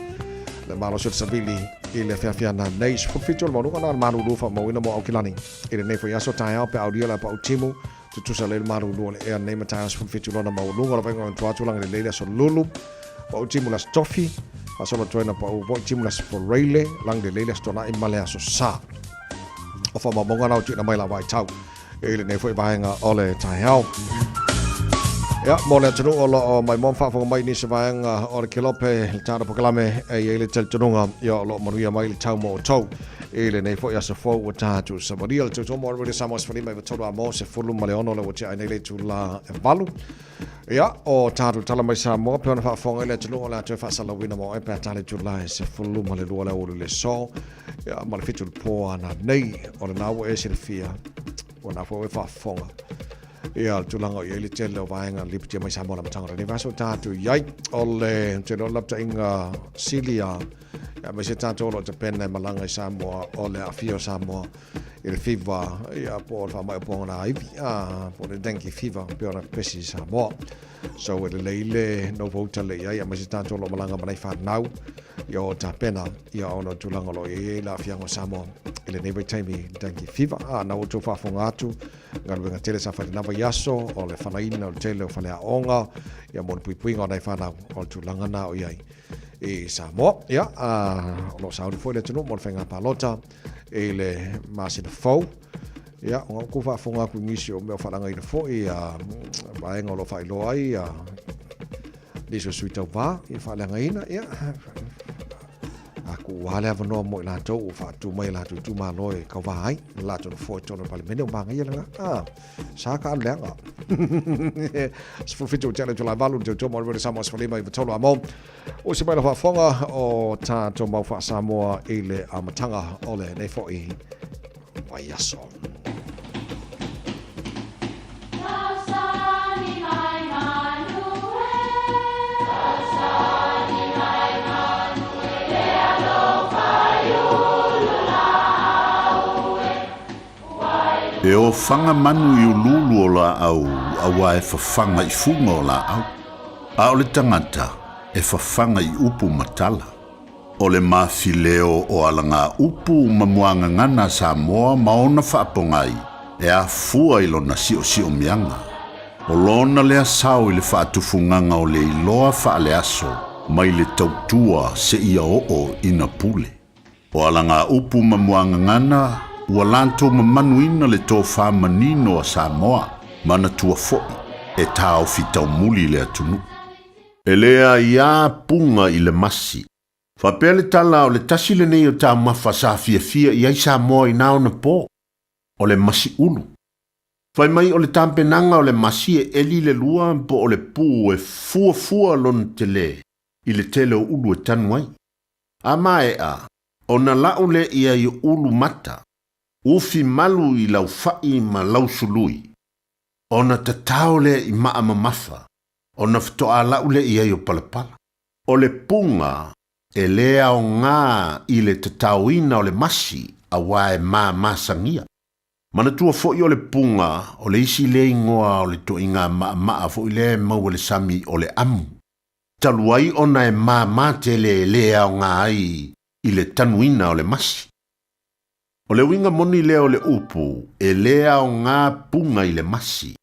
le malosi savili I le fiafiana nei sfutfitol mo nunga na marulu fa mo ina mo aukilani I le nei fa yaso taia pe audia la pa utimu tutusa le marulu le e nei mata sfutfitol na mo lunga la venga tuatu lang le le so lulu pa utimu la stoffi fa solo toina pa utimu la sporele lang le le stona I male aso sa o fa mo monga na uti na mai la vai tau e le nei fa vaenga ole taia ya mo le tunu o mai mon fa mai ni se vaenga o le kilope le tara pokalame e le teltunga ya lo manuia mai le tau mo tau e le nei fo ya se fo o tatu sa maria le tuto mo le samos fani mai todo amo se fulu maleono le wote ai le tu la valu ya o tatu tala mai sa mo pe ona fa fonga le tunu la te fa sala wina mo e pe tale tu la se fulu male lo la o le so ya mal fitu po ana nei o le nawo e se fia ona fo e fa fonga ia tulanga ia le tele o vaenga lipti mai Samoa matanga ni vaso tatu yai ole te no lapta inga Silia Ma se tātou lo te pena malanga I Samoa o le awhio Samoa I le whiwa ia po le whamai o na iwi po le dengue fever pe ona pesi Samoa. So le leile no vouta le ia ma se tātou lo malanga manai whanau ia o tā pena ia ono tūlanga lo la whiango Samoa I le neighbor taimi dengue fever na o tō whafonga atu ngā ruenga tele sa whainawa yaso o le whanaina o le tele o whanea onga ia mo le puipuinga o nei whanau o le tūlanga na o iai I Samoa ia o lo sauri foi le tunu mo le whainga palota e le masina fau ia o ngā kuwha whonga ku ngisi o mea whananga I le foi vaenga o lo whailo ai liso suitau wā I whalenga ina ia aku wale avanoa mo I lātou o whātu mai lātou tu māloe kau wā ai lātou no foi tono pale mene o manga ia langa sā ka anu leanga Sfulfitu tele tu la valu te tomo o Samoa Sfalima I Vatolo amo o se mai la whafonga o tātou mau wha Samoa I le amatanga o le nei foi vai aso. E o whanga manu I ululu o la au awa e whawhanga I funga o la au. A o le tangata e whawhanga I upu matala. O le mawhileo o alanga upu mamuanga ngana Samoa maona whaapongai e a fua I lona sio mianga. O lona lea sao I le whaatufunganga o le iloa whaale aso mai le tautua se ia o ina pule. O alanga upu mamuanga ngana ua lantou mamanuina le tō whamanino a Samoa mana tua fo'i e tāo fitau muli le atunu. E lea ia punga I le masi. Whapele tala o le tasi le nei o tā mawha sa fia I ai Samoa I nao na pō. O le masi ulu. Whai mai o le tampenanga o le masi e eli le lua po o le pū e fua lon te le I le tele o ulu e tanuai. A mae o na lau le ia I ulu mata. Ufi malu I lau fai ma lau sului. Ona tatao le I maa mamafa. Ona fitoa lau le I aio palapala. O le punga e lea o ngā I le tatao ina o le masi a wae masangia. Mana tua foi o le punga o le isi le ingoa o le to inga maa foi le mau le sami o le amu. Taluai ona e te le lea o ngā ai I le tanuina o le masi. O le winga moni lea o le upu, e lea o ngā punga I le masi.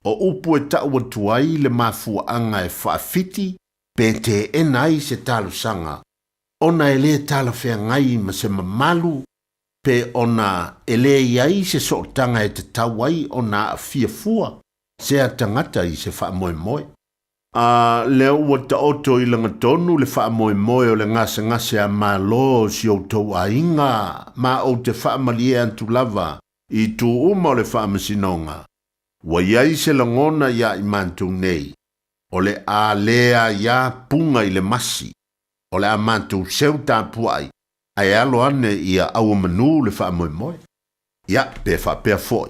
O upu e tau atuai le mafua anga e whaafiti, pe te enai se talo sanga. Ona e lea tala whea ngai ma se mamalu, pe ona e lea iai se sootanga e te tauai ona a fiafua, se a tangata I se wha moe. Leo ua ta oto I langa tonu le wha moe o le ngase a malo si o tau a inga, ma o te wha malie antu lava I tu uma o le wha masinonga. Wa iai se langona ia I mantu nei, o le a lea ia punga I le masi, o le a mantu seu tāpuai, ai alo ane ia au manu le wha moe. Ia, pe wha pea foi.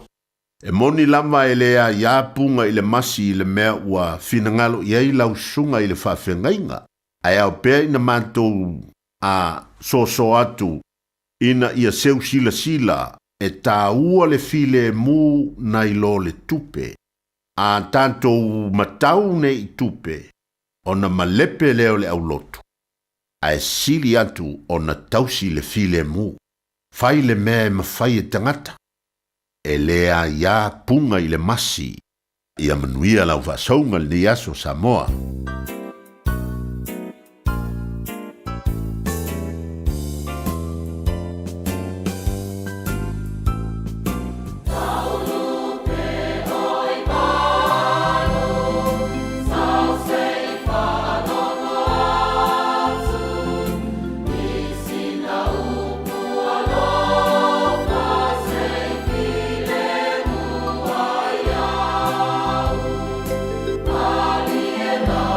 E moni lama e lea ia punga I le masi I le mea ua finangalo iai lau sunga I le whawhengainga. Ai au pea ina mantou a so atu ina ia seu sila e tā ua le file mu na I lo le tupe. A tanto matau ne I tupe ona malepe leo le au lotu. Ai sili atu ona tausi le file mu. Fai le mea mawhai e tangata. E lea ia punga I le masi, ia manuia lau vasaunga le aso Samoa. Maria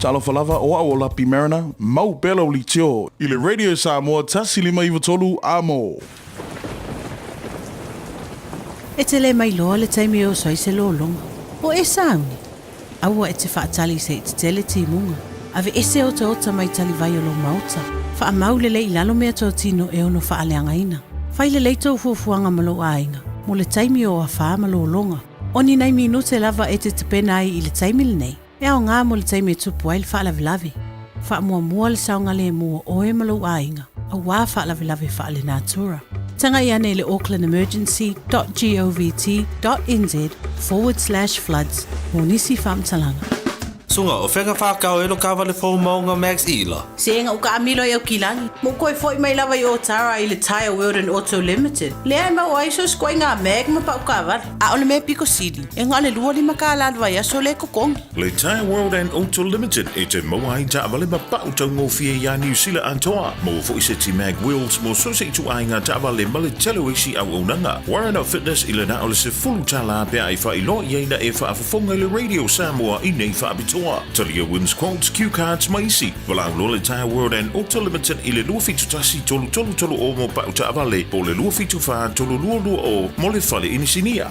Talo falava o a ola pimerana, mau belo li tio, i le Radio Samoa tasi lima iwa tolu amo. E te le mai loa le taimi o sai se lo longa. O e sauni. Aua e te whaatali se te tele ti munga. Ave ese o te ota mai tali vai o lo mauta. Wha mau le lei lalo mea tō tino e ono wha aleanga ina. Whai le leito fuafuanga malo ainga. Mo le taimi o a wha malo longa. Oni nei minute lava e te pena ai i le taimi le nei. E au ngā mo le taimi e tupu ai le wha lavi. Wha mua le saunga le mua o e malo ainga. A wā wha lavi wha le nātura. Tanga i ane le aucklandemergency.gov.nz/floods. Mo nisi whaamtalanga. Sunga, o whenga whakao e lo kawa le whau maunga Max Ila. Se enga uka amilo e o kilangi. Mo koe fwoi mai lawa i o Tara i le Tire World and Auto Limited. Lea e mau aiso skoi ngā meg ma pa uka awari. A ole me piko sidi. E ngā le lua lima ka aladwa ia so le kokongi. Le Tire World and Auto Limited e te mauai ta awale ma pa utau ngofie ia New Zealand antoa. Mo fo i se ti mag wheels mo so se tu ainga ta awale ma le telo isi au unanga. Warren Fitness i le na ole se fulu tala pe ai fa i lo i eina e fa afafonga le Radio Samoa i nei fa abitoa. Talia wins quotes, cue cards, maisi. Wala le Tire World and Auto Limited i le luafitu tasi tolu o mo pa uta avale. Po le luafitu fa tolu lua o mo le fale inisinia.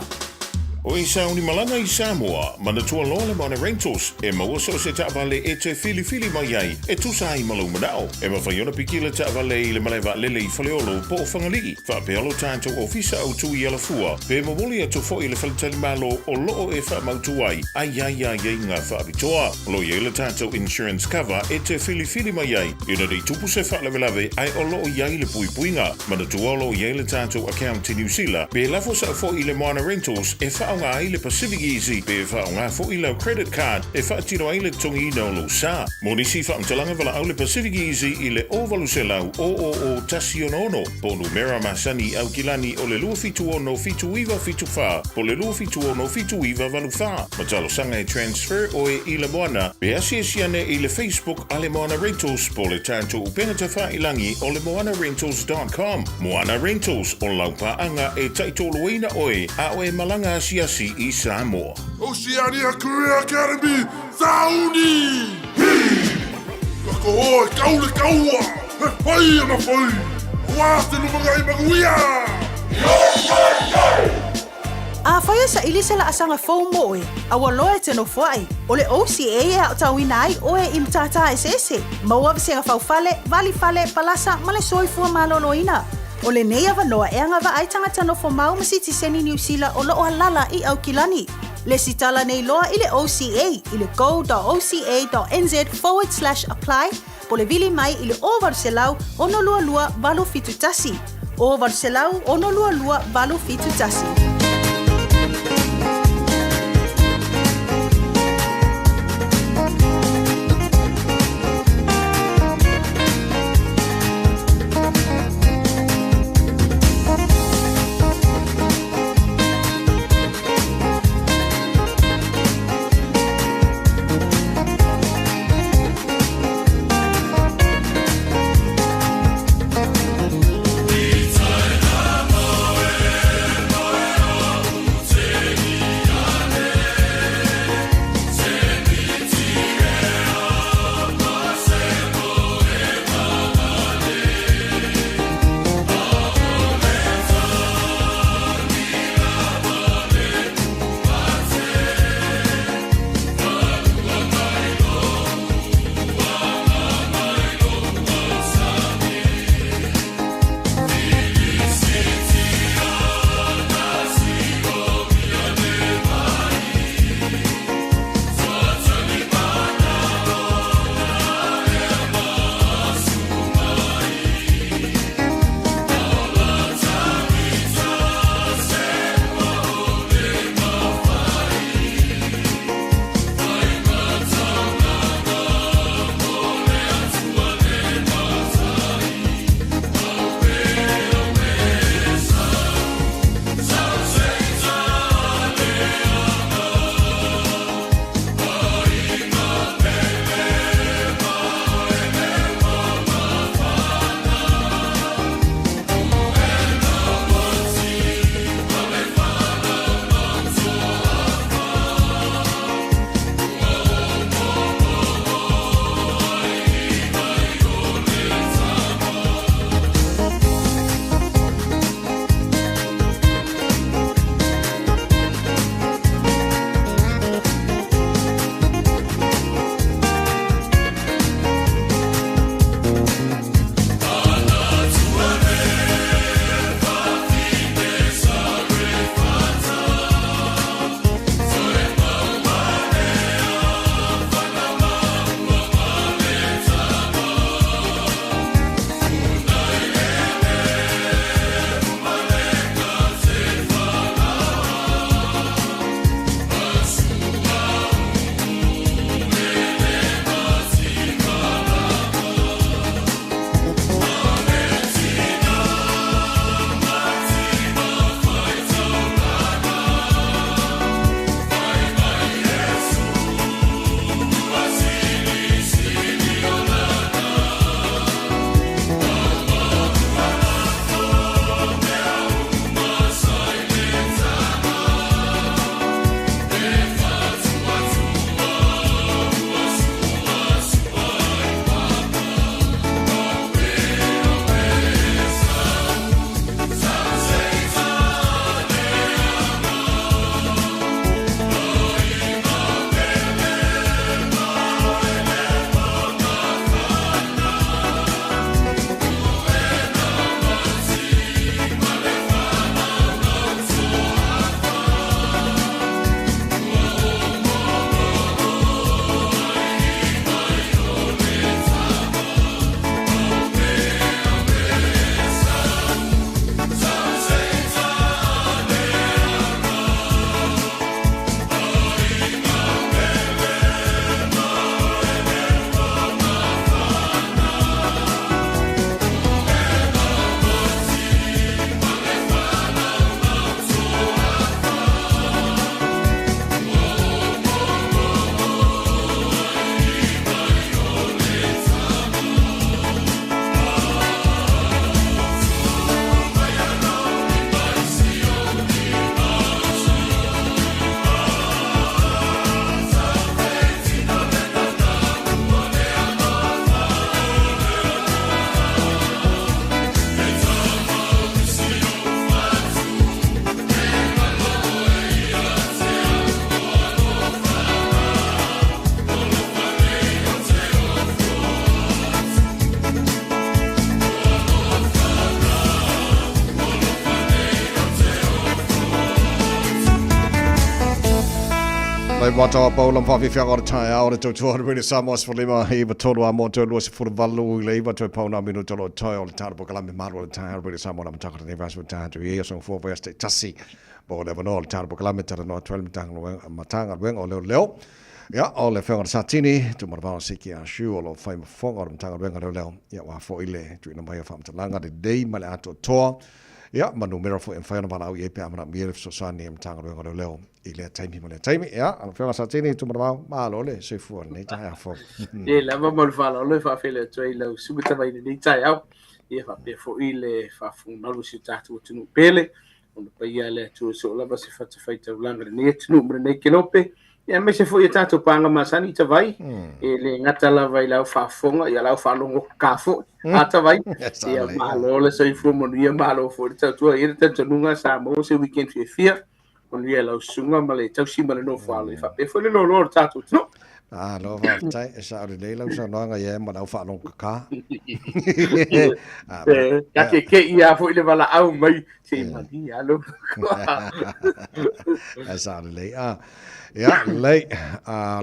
O i sauni malanga i Samoa, mana tua loa mana rentals, e maua so se taavale e te fili mai ai, e tusa ai malau manao, e mawhaiona piki le taavale i le malewa lele i whaleolo po o whangaligi, whapealo tātou ofisa au tui ala fua, pe mawoli atu fo i le whaletali malo o loo e whamautu ai ngā whaabitoa, lo i le tātou insurance cover e te fili mai ai, ina rei tupu se whalewelawe ai o loo i le puipuinga, mana tua lo i le tātou account i New Zealand, pe lafo sa fo i le mana rentals e whaonga ai le Pacific Easy, pe whaonga fo i lau credit card, e whaatino ai le tongi ina o lo sa. Monisi whaamtalanga wala au le Pacific Easy i le ovalu se lau o tasi ono, po numera masani au kilani o le lua fitu ono fitu iwa fitu wha, po le lua fitu ono fitu iwa valu wha. Matalo sanga e transfer o e i le moana, pe asiasiane i le Facebook a le Moana Rentals, po le tanto upenga te wha ilangi o le moanarentals.com. Moana Rentals o laupaanga e taitoloina oe, a oe malanga asiasi i Samoa. Oceania Career Academy, Sauni! Kako oi, kaule kaua! Hei ana whai! Oaste lumangai maguia! A whaia sa ili se la asanga fau moe, a waloe te no whai. O le OCA e au tauina ai oe im tata esese. Maua visenga fau fale, vali fale, palasa, male soifua maloloina. O le nei avanoa e anga wa ai tangata no whamau masiti seni New Zealand o loo halala i au kilani. Le sitala nei loa i le OCA i le go.oca.nz/apply po le vili mai i le ovaru se lau ono lua lua valu fitu tasi. Ovaru se lau ono lua lua valu fitu tasi. Lai wata paulam whawhiwhia ngore tai aore tau tuahara really Samoas for lima iwa tolu a mo tau lua se furu valu i le iwa tau pauna minu tolo toi o le tāra po kalame maru o le tai aore really Samoa na mataka ni vasu tātu i ea song fuwa ste tasi po le vano o le tāra po kalame tara noa 12 matanga luenga o leo leo ia o le whenga satini tu marabao siki a shu o lo whai mafonga o le matanga luenga leo leo ia wa fo ile tu ina mai o whamatalanga de dei male ato toa ia manu mera fo en whaina mana au i epe amana mire so sani em tanga luenga leo leo i le taimi mo le taimi ia ang whenga satini tu marabao malo le se fua nei tai a fo e lava mo le whala le whawhele tui lau subitawai nei tai au ia whape fo i le whafungaru si tātu o tunu pele o le paia le tu so lava se whatawhai tau langa le nei tunu mre nei kelope ia me se fo i tātu panga masani tawai e le ngata lava i lau whafonga ia lau whalongo kafo a tawai ia malo le sa i fua monu ia malo fo le tātua i le tantanunga sa mo se weekend fia on ia lau sunga ma le tausi ma le no whalo i whape fo le lo tātu tunu ah lo va tai sa ore le lau sa noanga ia ma lau whalong kaka ka ke ia fo le wala au mai se magi alo sa le ia lei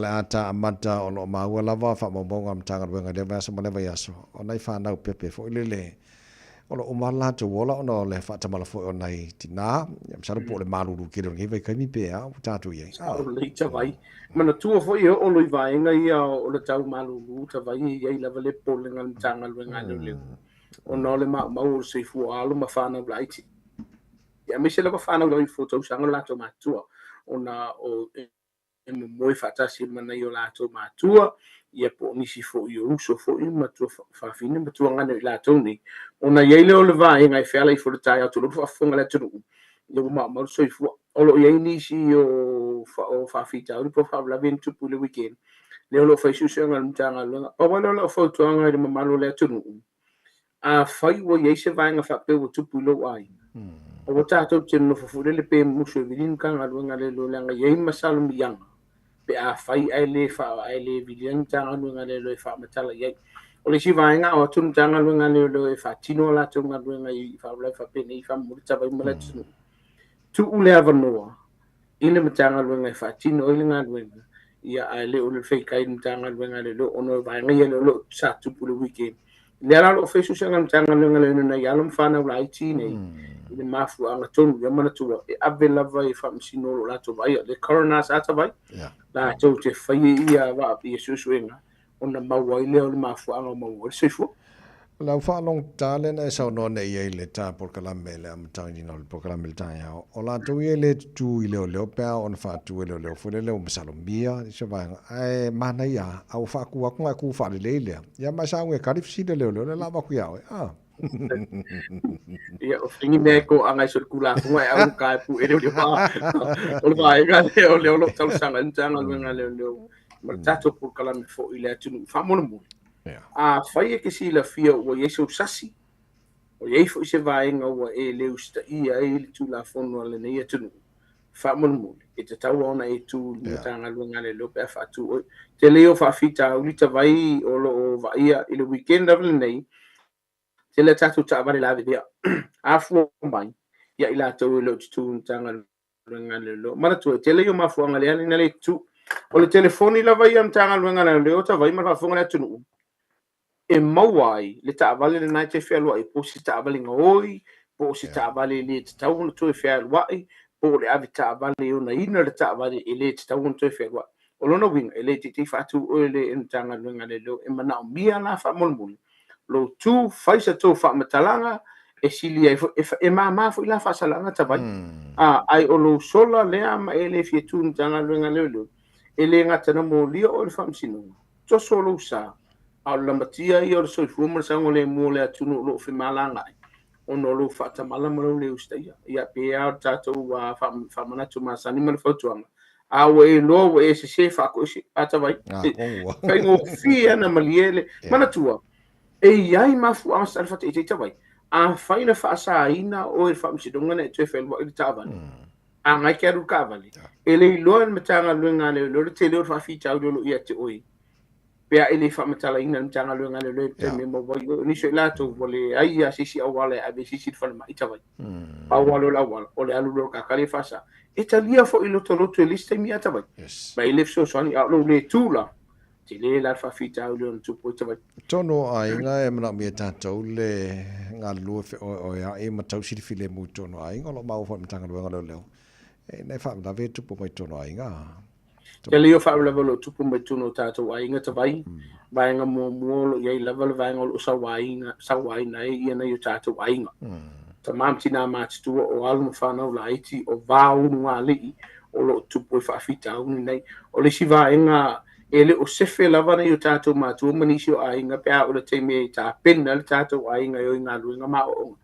le ata amata o lo maua lava fa momonga mtanga wenga le vasa mo le vayaso o nai fa na pepe fo le o lo umala to wola no le fa tamala fo o nai tina ya msaro po le malulu ki rongi vai kai mi pe a tatu ye o le tawai mana tu fo ye o lo vainga ia o le tau malulu tawai ye lava le polenga mtanga wenga le o no le ma o se fu alo ma fa na blaiti ya me se le fa na lo fo to sanga la to matua ona o e moi fatasi mana yo la to matua ia po nisi fo yo uso fo i matua fa fine matua ngana la to ni ona ye le o le vai ngai fela i fo le tai to lo fa fonga le to yo ma so i fo o lo ye nisi o fa fita o po fa la ventu pu le weekend le lo fa su senga mtanga lo o wala lo fo to ngai le mamalo le to a fai wo ye se vai nga fa pe wo tu pu lo ai o tato tino fo le pe muso vidin kan alo ngale lo langa ye masalo miyang pe a fai ai le vidin tanga lo ngale lo fa matala ye o le siva nga o tun tanga lo ngale lo fa tino la tu ngalo ngai fa la fa pe nei fa mu tsa vai mala tu ule avanoa ile matanga lo ngai fa tino ile ngalo ia ale o le fai kai tanga lo ngale lo ono vai ngai lo sa tu pu le weekend le ala lo fe su sanga tanga lo ngale no na yalum fa na la iti nei le mafu anga tonu ya mana tu e abela vai fa msino lo lato vai le corona sa ta vai la to te fai ia va pi susuenga ona mawai le o mafu anga mo se fu la fa long talen e sa no nei e le ta por kala mele am tani no por kala mele ta ya o la to ye le tu ile le pa on fa tu ile le fu le o msalomia se va e mana ya au fa ku fa le ya ma sa ngue karif si le la va ku ya ia o fingi me ko anga so kula ko ai au kai pu ele le pa o vai ga le o tau sanga ntanga le ma tato por kala me fo ile tu fa mo mo a fai ke si la fia o yeso sasi o ye fo se vai nga o e le usta ia e tu la fono le ne tu fa mo mo e te tau ona e tu ntanga le lo pe fa tu te leo fa fita o lita vai o lo vai ile weekend of le nei te le tatu ta vale la via a fu mai ya ila to lo tu tanga ngale lo mana tu te le yo ma fu ngale ni le tu o le telefoni la vai am tanga ngale lo ta vai ma fu ngale tu e mawai le ta vale le na te fe lo e po si ta vale ngoi po si ta vale le ta un tu fe lo ai po le avita vale una ina le ta vale le ta un tu fe lo o lo no win le ti fa tu o le tanga ngale lo e mana mia na fa mol lo tu faisa to fa matalanga e sili e ma fo ila fa salanga tabai ai o lo sola le ama ele fi tu ntanga lenga lelo ele ngata na mo li o fa msino to solo sa au la matia i o so fu mo sango le mo le tu no lo fi malanga o no lo fa ta mala mo le ustia ia pe a tato wa fa mana tu ma sani mo fo tu a we lo e se fa ko si atabai kai no fi ana maliele mana tua e iai mafu a salfa te tawai a faina fa sa ina o e fa msidonga ne te fel wa tavan a ngai keru kavali ele lo en metanga lo ngale lo te lo fa fi tau lo ia te oi pea ele fa matala ina mtanga lu ngale le te me mo voi ni se la to vole ai ya sisi awale a be sisi fa ma ita vai pa walo la walo ole alu lo ka kale fasa italia fo ilo to lo to liste mi ata vai ba ile so so ni lo le tula ti le la fa fita u le tu po ita vai tono ai nga e mana mi tatou le nga lu fe o ya e matau si file mu tono ai nga lo mau fa mtanga lu ngale le e nei fa da ve tu po mai tono ai nga ke leo fa level tu po mai tono tatou ai nga vai vai nga mo lo ye level vai nga lo sa wai na e na yo tatou ai nga ta mamtina match tu o almo fa na la iti o va un wali o lo tu po fa fita un nei o le si va nga ele o sefe lava na yo tatou matu manisio ai nga pe o le te me ta penna le tatou ai nga yo nga lu nga ma o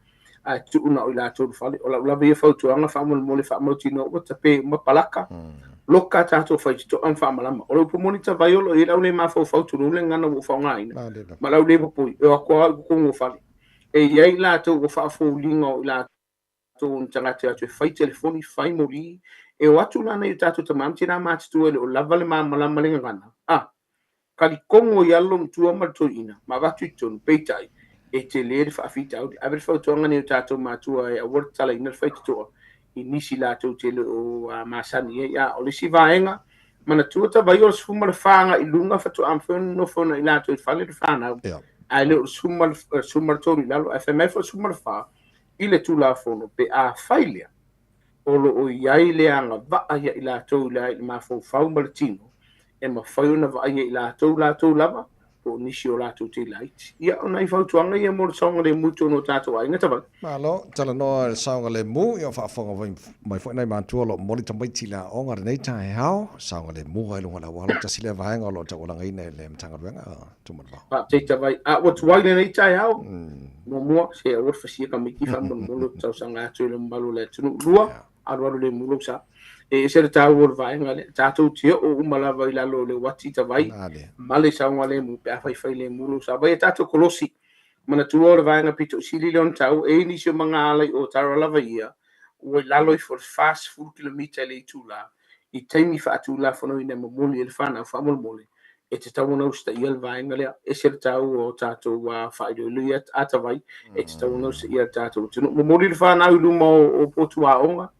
a tu una o la tu fa o la ve fa tu nga fa mo le fa mo tino o ta pe mo palaka loka tatou fa tu an fa mala o lo po monita vai o lo e la le ma fa tu le nga na fa nga ina ma la le po o ko mo fa e ia la tu o fa fo lingo la tu un tanga te fai telefoni fai mori e o atu lana i tatu tamam tina mati tu o lava le mamala malinga gana kali kongo ia lo tu amato ina ma vatu ton peitai e te le fa fita au aver fa tu ngani tatu matu e wor tala ina fa tu inisi la tu te o masani ya o le si vaenga mana tu ta vai o sfuma le fanga i lunga fa tu am no fona ila tu fa le fana ai le sumar to ila lo fmf sumar fa ile tu la fono pe a failia o lo o iai le anga va ia ila tau la i ma fo fau martino e ma fau na va ia ila tau lava o nisi o la tau te light ia ona i fau tuanga ia mo songa le muto no tato ai ngata ba malo tala no el songa le mu ia fa fonga mai fo nei man tu lo mo ta mai tila o ngar nei tai hao songa le mu ai lo la wala ta sile va nga lo ta ola ngai nei le mtanga venga tu mo ba te ta vai a what's why nei tai hao mo se o fa si ka mi ki fa mo lo tau sanga tu le mbalo le tu lua aru le mulo sa e se ta wor vai ngale tatou te o umala vai la lo le wati ta vai male sa ngale mu pe fai le mulo sa vai tatou kolosi mana tu or vai nga pito sili lon tau e ni se manga ale o tara lava ia o la lo for fast food kilometer le tula i taimi fa tula fono ina mo moli el fana fa mo moli e te tau no sta ia vai ngale e se tau o tatou wa fa do lu ata vai e te tau no se ia tatou mo moli el fana u mo o potua onga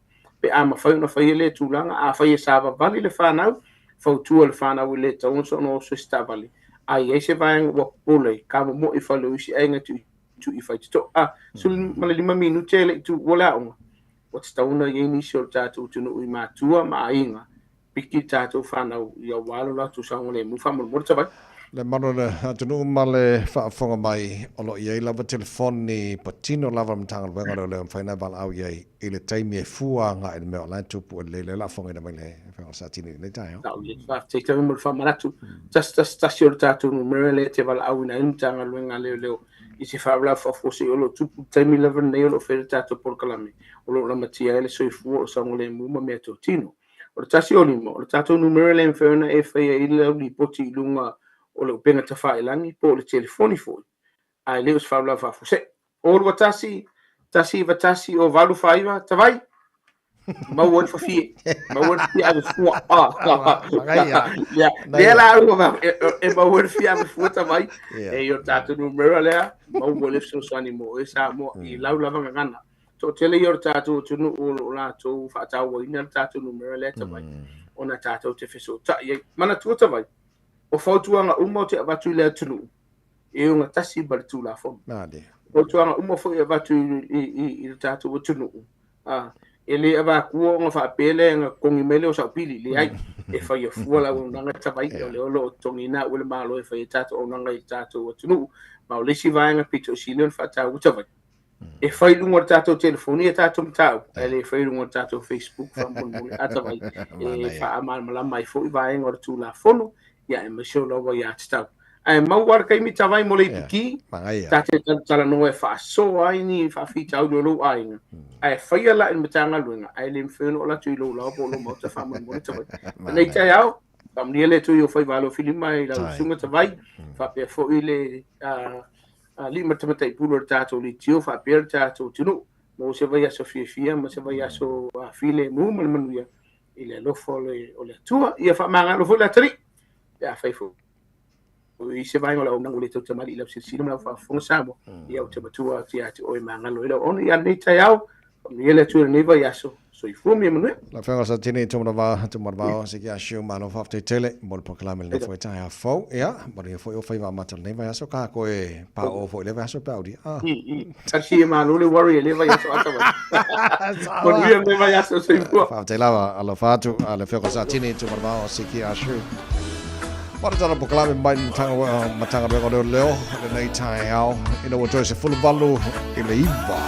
pe ama fai na fai le tulanga a fai sava vali le fanau fau tu le fanau le tau so no so sta vali ai se vai wa pole ka mo I fa lo si ainga tu I fai to sul male 5 minuti le tu wala on what sta una ye ni so tatu tu no I ma tua ma inga piki tatu fanau ya walo la tu sa ngole mu fa mo tsa le mano le atunu male fa fonga mai olo ye lava telefoni patino lava mtanga wenga le faina val au ye ile taimi e fua nga e me ola tu pu le la fonga na mai le fa sa tini le tai no le fa te te mo fa maratu just station tatu no merele te val au na mtanga wenga le I si fa la fa fo se olo tu taimi lava ne olo fe tatu por kalame olo la matia ele so fu sa ngole mu ma me to tino o tasi oli mo o tatu no merele mfena e fa ile li poti lunga o le penga ta fai langi po le telefoni fo ai le us fabla fa fo se o lo tasi vatasi o valu faiva ta vai ma won fa fi a fu ya de la o va e ma won fi a fu ta vai e yo tatu numero le ma won le so so animo e sa mo I la la va ngana to tele yo tatu tu no o la to fa ta wo ina tatu numero le ta vai ona tatu te feso ta ye mana tu ta vai o fautuanga umo te avatu le tunu e unga tasi bartu la fo fautuanga umo fo avatu I tatu tunu ele ava ku nga fa pele nga kongi mele o sa pili le ai e fa yo fu la nga tavai le lo tongina o le malo e fa tatu o nga tatu tunu ma le si va nga pito silon fa ta u tavai e fa lungo tatu telefoni tatu mtau ele fa lungo tatu Facebook fa mo atavai e fa amal mala mai fo va nga tu la fono ya e masho lo wa ya tau ai mau war kai mi tavai mo le piki tate tala no e fa so ai ni fa fi tau lo ai ai fa ya la in matanga luenga ai le mfeno la tu lo po lo mo ta fa mo tavai nei tai au pam ni le tu yo fa valo filima I la sunga tavai fa pe fo ile li matamatai pulo tato li tio fa per tato tinu mo se vai a sofia mo se vai a so file mu manuia ile lo fo le o le tua ia fa manga lo fo la tri ya fai fu I se vai ngala nang ule to tamali la sisi na fa fo sabo ia o te matua tia te oi mangalo ila ona ia nei tai au ni ele tu ni va yaso so I fu mi manu la fenga sa tini to mava se kia shu mano fa te tele mo proclame le foi tai fo ia mo ni foi o fai va mata nei va yaso ka ko e pa o foi le va yaso pa di ta si ma no le worry le va yaso ata mo ni le va yaso so fu fa te lava alla fatu alla fenga sa tini to mava se kia shu Para tara proclame mai matanga be ko leo le nei tai au ina wo se full valu I le iva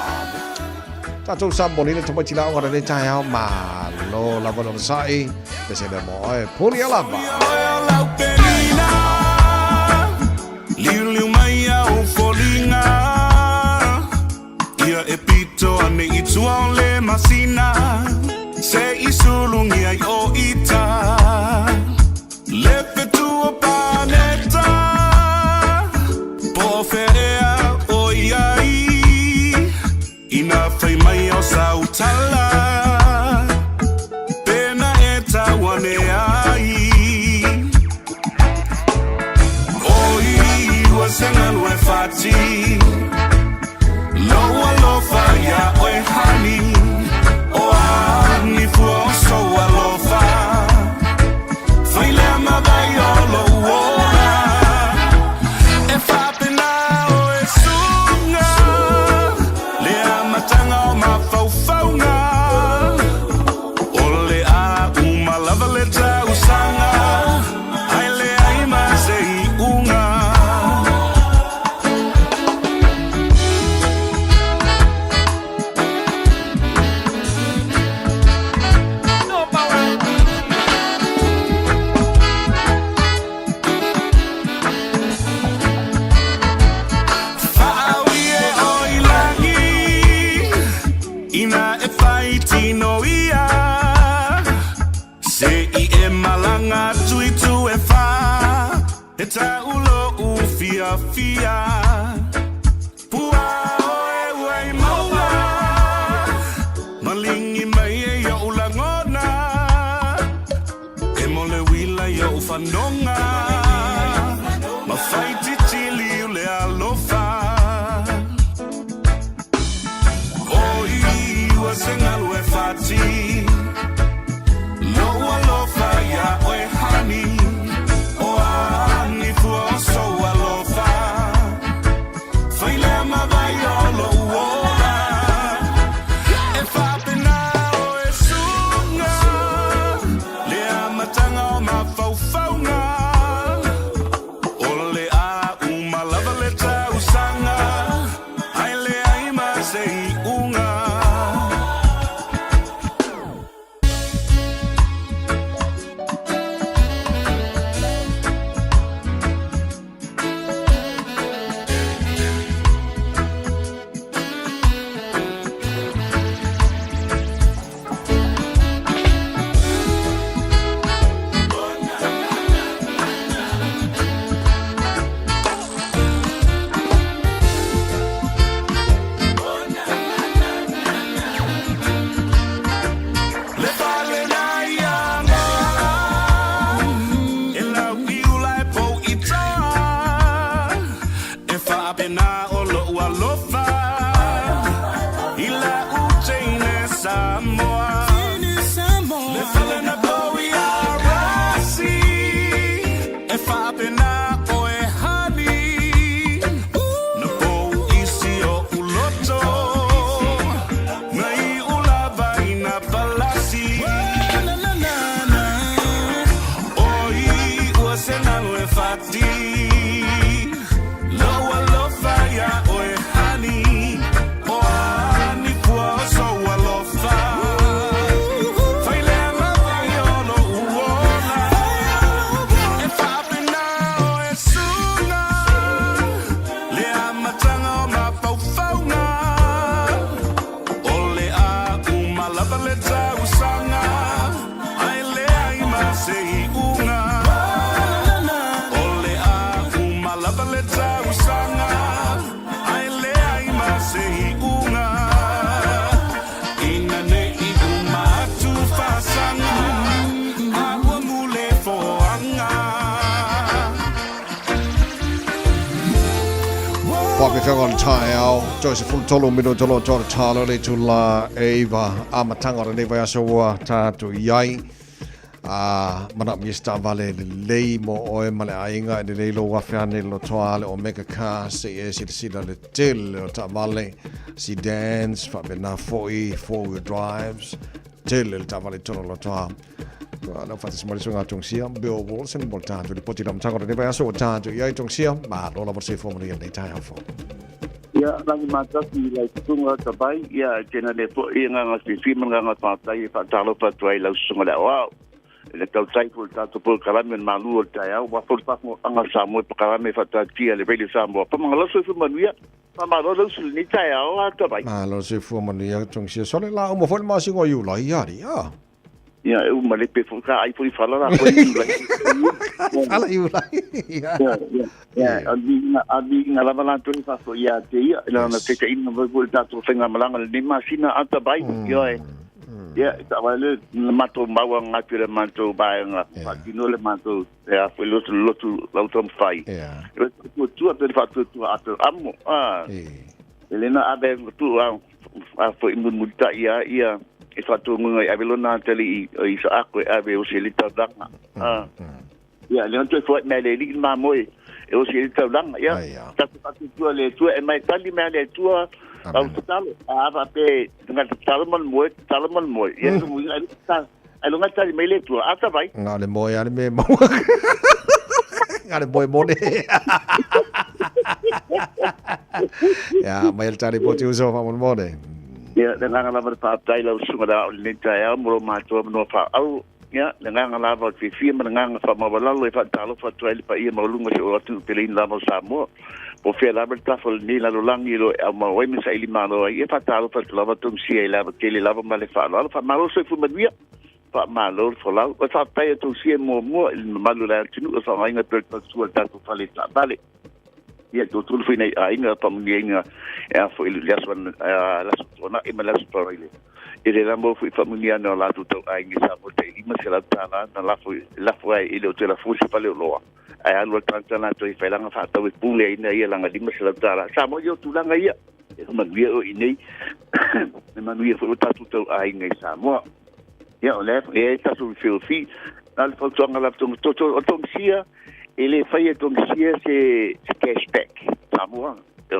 Tatou samboni le tomachi la ora le tai au ma lo la bona sai pe se le mo e puni ala ba Liu mai au folinga Ia e pito ane itua le masina Se isulungi ai o ita Le petua paneta Po ferea o iai Ina fai mai au sautala Pena e tawane ai Oi, ua senga lue fati Loa lofa ya oe hani O ani fua o soa lofa Fai le amavai o lo ora E whapena o e sunga Le amatanga o mawhauwhaunga O le a umalava le tausanga Ai le ai ma se I unga Whaawie o ilangi Ina e whai tino ia Se I e malanga tui tu e wha E ta ulo u fia fia Pua o e wai maua Malingi mai e ia ulangona E mole wila ia ufanonga Ma whai titili ule alofa Oi, ua senga lue fati Loa lofa ya oe hani O ani fua o soa lofa Fai le amavai o lo ora E whapena o e sunga Le amatanga o mawhauwhaunga O le a umalava le tausanga Ai le ai ma se I unga whanga le tae au. Joyce fultolo mino tolo tolo talo le tula Eva amatanga le neva ya soa tatu iai. Mana mista vale le lei mo oe male ainga le lei lo wafane lo toale o mega car se sida le til o ta vale sedans fa bena four-wheel drives til le ta vale tolo lo toa. Na fatis mari sunga tongsia Bill Wilson boltato di poti dam tango de vai so tanto ia tongsia ma lo la vorse fo mari nei tai afo ia langi mata ki lai tunga tabai ia tena le po ia nga si fi nga nga ta tai fa talo pa tuai la sunga la wow le tau tai fo tato po kalame malu o tai au wa fo pa mo anga sa mo pa kalame fa ta tia le veli sa mo pa mangalo so manuia pa ma lo sul ni tai au tabai ma lo se fo mania tongsia so le la mo fo ma singo yu la ia ia ya eu male pe fuka ai foi falar a foi ala eu lá ya abi na lava lá tu fa so ya te ela na te ina vai voltar tu fenga malanga ni masina ata bai yo ya ta vale mato mawa ngapira mato bai nga dino le mato ya foi lotu lautom fai tu ape fa tu ape amo elena abe tu a foi multa ia e fatu ngunga e avelona tali i sa akwe ave o selita danga ya le onto foi mele li ma moi e o selita danga ya ta fatu tu le tu e mai tali mele tu au talo ava pe nga talmon moi ya tu mu ai ta ai longa tali mele tu ata vai nga le moi ale me mo nga le moi mone ya mai el tali poti uso fa mon mone ya dengan ngalabar pa tai la sunga da le tai mo ma to no fa au ya dengan ngalabar fi menengang fa ma bala lo fa talo fa tai pa ia mo lunga o tu pelin la mo sa mo po fe la berta fol ni la lang ni lo ma wai mi sa ili ma lo ia fa talo fa la ba tum si la ba ke le la ba ma le fa lo fa ma lo so fu ma dia fa ma lo fo la fa tai tu si mo ma lo la tu no fa nga per ta su ta fa le ta bale ia tu tu fui nei ainga pa munga e fo il laswan la sona e mala storile e le lambo fui familia no la tu ainga sa mo te ima se la tana na la fo e le hotel fu se pale lo ai alo tanta na to i fa langa fa ta we pule ina ia langa lima se la tana sa mo yo tu langa ia e ma via o inei e ma via fo ta tu ainga sa mo ia o le e ta su fi al fo tonga la tu o sia ele fai tongsia se cashback samoa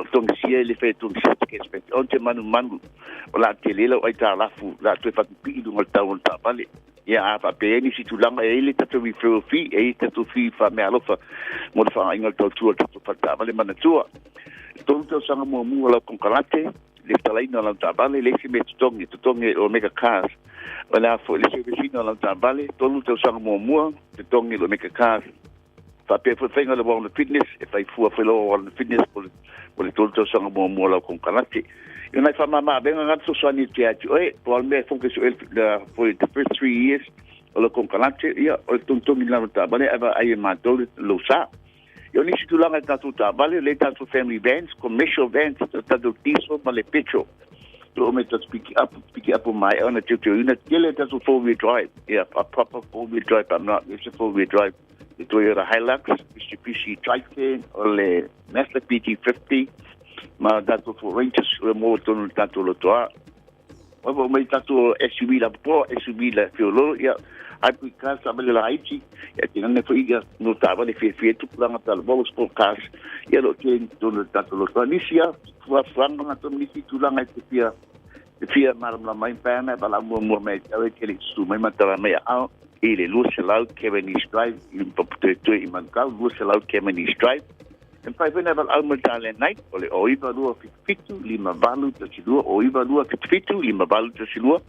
tongsia ele fai tongsia cashback onte manu ola telelo ai ta lafu la tu fa pi du ngol taun ta vale ya fa pe ni si tu langa ele ta tu referral fee e ta tu fee fa me alofa mo fa ingol tu ta fa ta vale mana tu tonto sanga mo la con kalate le talai no la ta vale le si me tongi o mega cars wala fo le si vecino la ta vale tonto sanga mo tongi o mega cars fa pe fo fenga le bon fitness e fai fu fa lo on fitness por todo sanga mo la con kalate e na fa mama venga ngat so swani tiati oi por me fo que el for the first 3 years o la con kalate ia o tonto mi la ta vale ava ai ma do lo sa io ni si tu langa ta tuta vale le ta family vans commercial vans ta do tiso vale pecho to me to pick up on my own to unit ele ta so 4-wheel drive yeah a proper 4-wheel drive I'm not it's a 4-wheel drive the Toyota Hilux, Mitsubishi Triton, o le Mazda PT50, ma dato for Rangers, mo tono tanto lo toa. O mai tanto SUV la SUV la fiolo, ya ai pi casa bele la Haiti, ya tinane foi ya no tava le fe tu planga tal bolos por cas, ya lo que tono tanto lo toa nisia, fa franga na to nisi tu langa te fia maram la mai pana bala mo mai tawe ke le su mai matara mai a ele lu se lau Kevin Drive in popteto i mankau lu se lau Kevin Drive en pai vena val al mentale night ole o iba lu fitu lima balu te silua o iba lu fitu lima balu te silua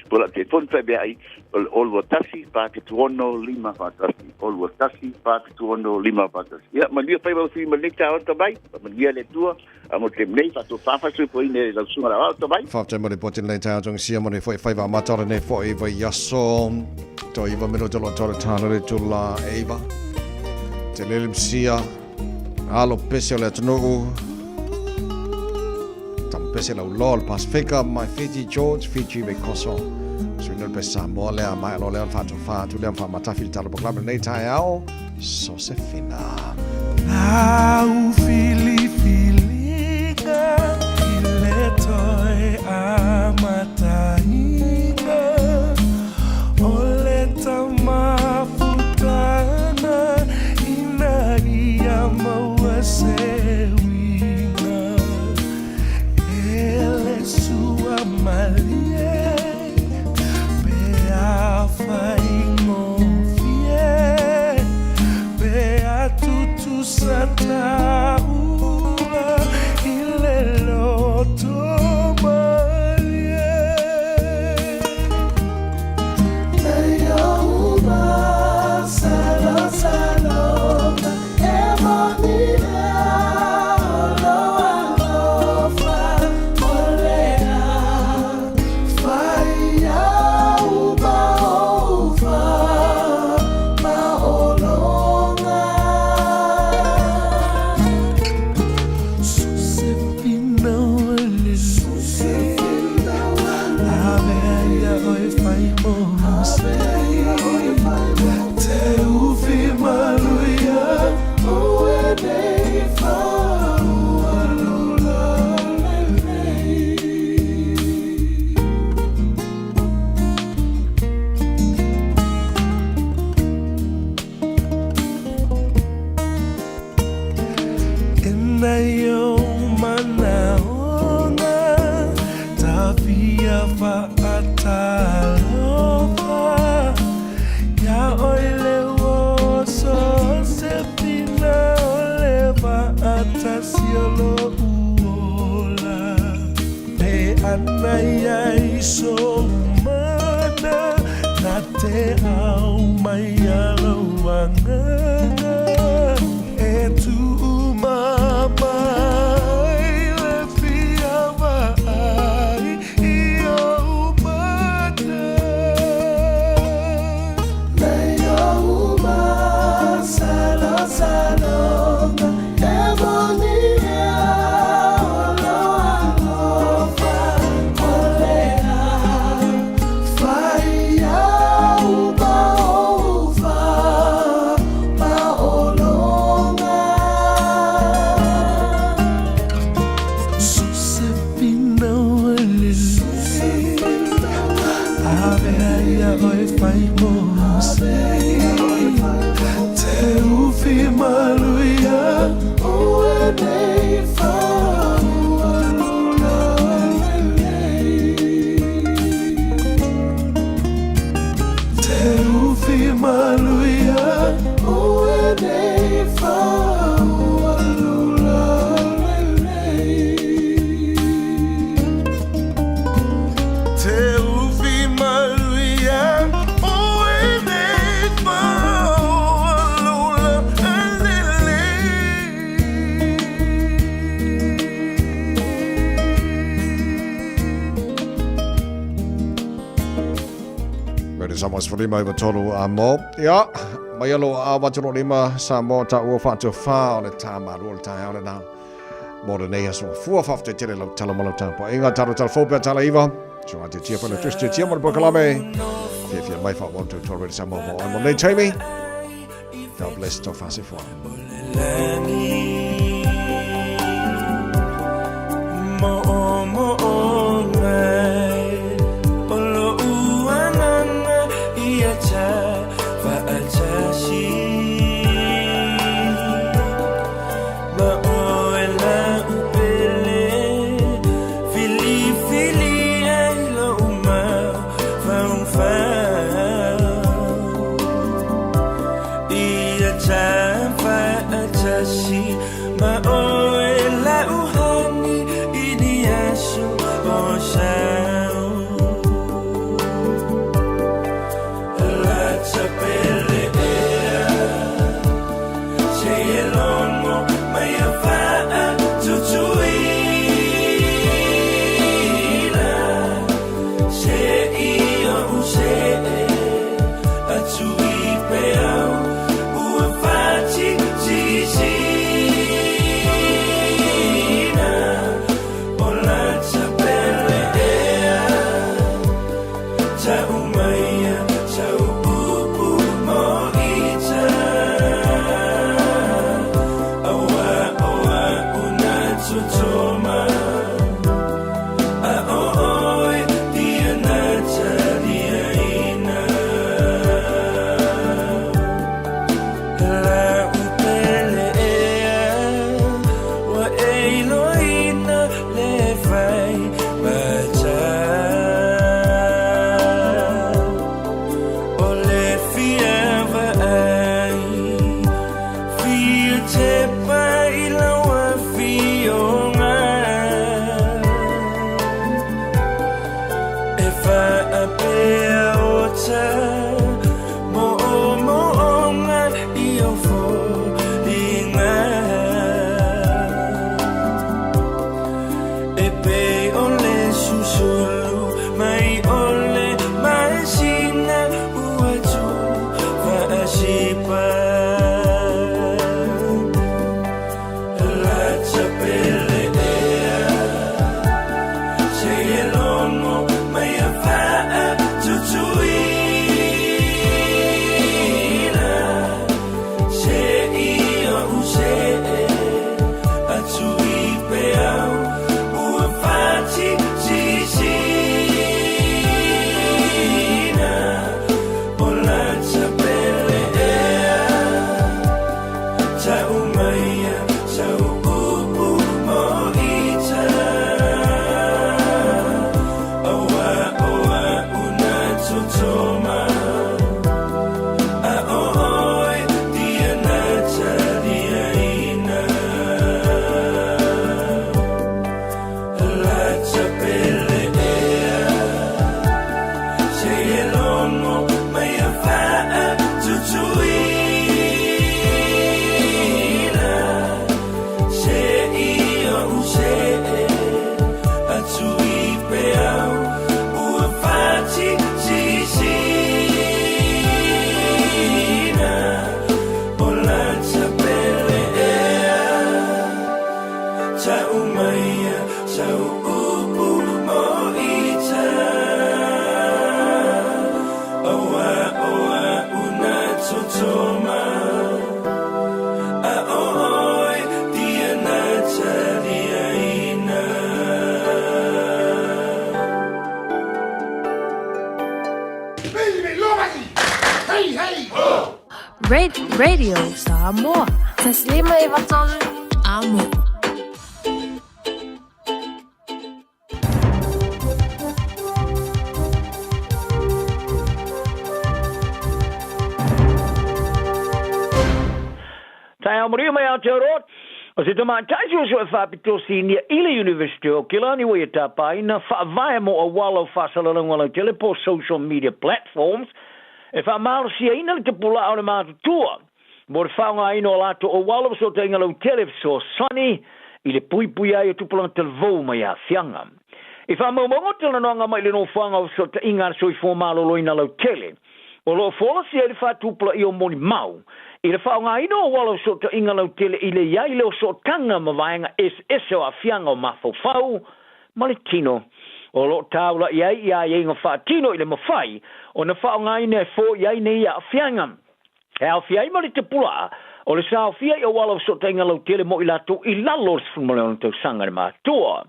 pola te fon fa be ai ol watasi pa te tuono lima watasi ol watasi pa te tuono lima watasi ya malia pai val fi manika o tabai malia le tua amo te nei fa to fa su po ine la sunga la tabai fa te mo le potin le ta jong sia mo le foi fa ma tore ne foi va yaso to iva meno to lo tore tana le to la eva te le sia alo pese le tno tam pese la lol Pacifica mai Fiji George Fiji me koso so no pesa mo le mai lo le fa tu le fa mata fil talo club nei tai ao so se fina Now fili Anai ai so mana na te au mai arawanga e tu mama le fia vai I au mana nei au ma salo salonga e bonia Samas for lima iwa tolu a mo. Ia, mai alo a waturo lima sa mo ta ua whātua whā o le tā maru o le tā hao le nā. Mo le nei aso fua whafte tere lau tala malau tāpua. Inga taro tala fōpea tala iwa. Chunga te tia whana tris te tia mo le prokalame. Fia mai wha wantu tō redi sa mo mo. Mo nei taimi. God bless tō whase fua. Mo ngai see Radio Samoa. Taslima ivatolu amo. Tai amri mai aterot. O se tama taisio so fa pitosi ni ile university o kilani we tapa ina fa vai mo a wallo fasalango tele po social media platforms. E fa mal si ina te pula o ma tua. Mor fa nga ino lato o wallo so tenga lo tele so sunny ile pui pui ai tu pula tel vo mai a fianga. E fa mo mo tele no nga mai le no fa nga so te inga so i formalo lo ina lo tele. O lo fola si ele fa tu pula io moni mau. I le whaonga ino walo so te inga lau tele i le iai leo so tanga ma vaenga es o a fianga o mawhau ma le tino. O lo taula iai inga wha tino i le mawhai o na whaonga ina e fo iai ne ia a fianga. E au fiai ma le te pula o le sao fiai o walo so te inga lau tele mo i lato i lalo le sfumaleon tau sanga le mātua.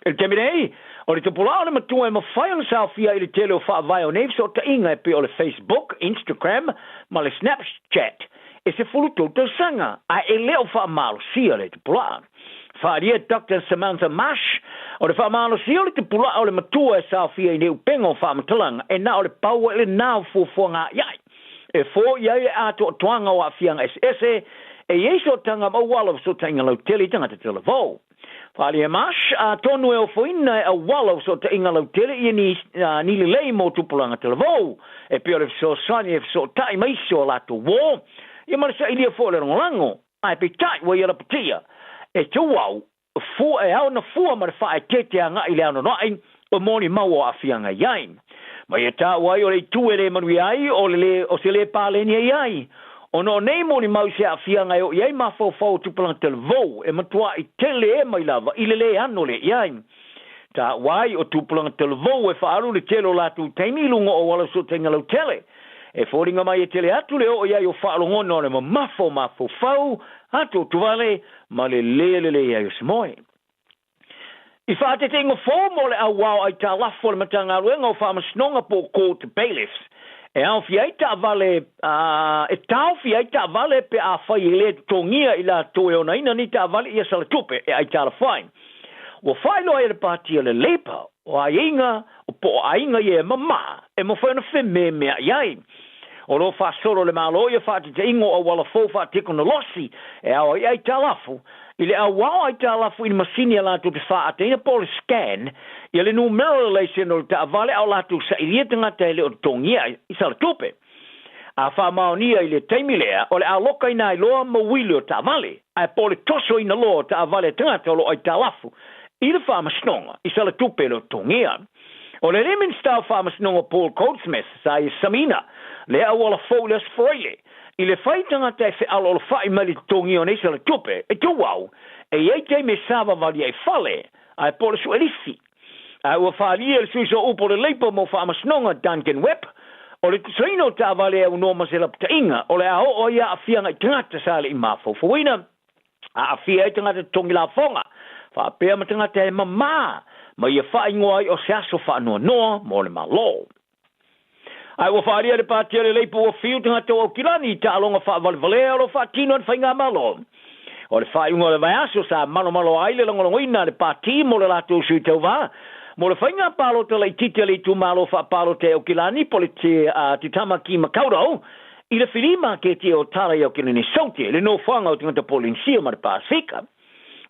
E te mirei, o le te pula o le matua e mawhai o le sao fiai i le tele o wha vai o neif so te inga e pe o le Facebook, Instagram, ma le Snapchat. E se fulu toto sanga, a e leo wha malo sia le te pula. Whaaria Dr. Samantha Marsh, o le wha malo sia le te pula o le matua e sao fia i neu pengo wha matalanga, e na o le paua e le nao fuafuanga iai. E fo iai e ato o tuanga o a fianga SS, e yeso tanga mawalo so tanga lau tele tanga te televo. Whaaria Marsh, a tonu e o foina e a walo so te inga lau tele i ni le lei mo tupulanga televo. E pio le so sani e so tai maisi o lato wo. Ia marasa ilia fo le rongolango, ai pe tai wa ia la patia. E te wau, fu e au na fua ma le wha e tete a nga i le ano nai, o moni maua a fianga iai. Ma ia ta wai o le tu e le manui ai, o se le pāleni iai. O no nei moni mau se a fianga o iai ma fau fau tupalang televo, e matua i tele e mai lava, i le ano le iai. Ta wai o tupalang televo e whaaru le telo latu teimi lungo o wala so tenga lau tele. E fōringa mai e tele atu leo o iai o whaalongono o le mafo fau, atu tuvale, ma le le iai o samoe. I whaate te ingo fō mo le au wau ai tā lafo le matanga ruenga o whaamasnonga po court bailiffs. E au fi ai tā vale, e tau fi ai tā vale pe a whai le tongia i la toe o naina ni tā vale ia sala tupe e ai tā la whain. Wa whai loa e le pātia le lepa, o a inga, o po a inga i e mama, e mo whaina whi mea iai. O lo fa solo le malo ia fa te ingo o wala fo fa tiko na losi e au ai talafu i le au ai talafu i masini ala tu te fa atena pole scan i le numero le seno ta vale au la tu sa i tanga te le o tongia i sa tope a fa maonia i le taimilea o le a loka ina i loa mawili o ta vale a pole toso ina lo ta vale tanga te lo ai talafu i le fa masnonga i sa tope le tongia o le lemin style fa masnonga Paul Goldsmith sa i samina le awala foulas foile i le faitanga te fe alo le fai mali tongi o nesa le tupe e tu wau e ei te me sava vali ai fale ai pole su elisi a ua fali el suiso upo le leipa mo fa amasnonga Duncan Webb o le tusaino ta vale au noma se la ptainga o le a o ia a fianga i tangata sale i mafo fuina a fia i tangata tongi la fonga fa pea ma tangata e mama ma ia fai ngoai o se aso fa noa mo le malo. Ai wa faria de patia le po field nga to kilani ta longa fa valvale o fa tino fa nga malo. O le fa unga le vaso sa malo ai le longa ina de pati mo le lato su te va. Mo le fa nga palo te le titeli tu malo fa palo te o kilani politi ti tamaki makaudo. I le filima ke te o tara yo kilani sauti le no fanga o te polincia ma Pasifika.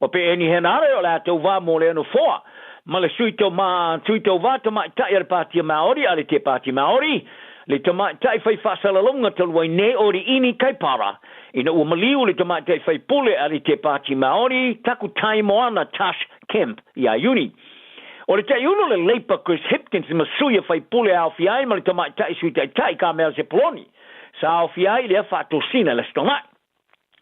O pe eni henare o la to va mo le no foa. Ma le suito va tama tai al pati Maori ale te pati Maori le tama tai fai fasala longa tel wai ne ori ini kai para ina o maliu le tama tai fai pule ale te pati Maori taku tai moana Tash Kemp ya uni o le tai uno le leipa Chris Hipkins ma suia fai pule au fiai ma le tama tai suita tai ka mel se poloni sa au fiai le fa tosina le stonga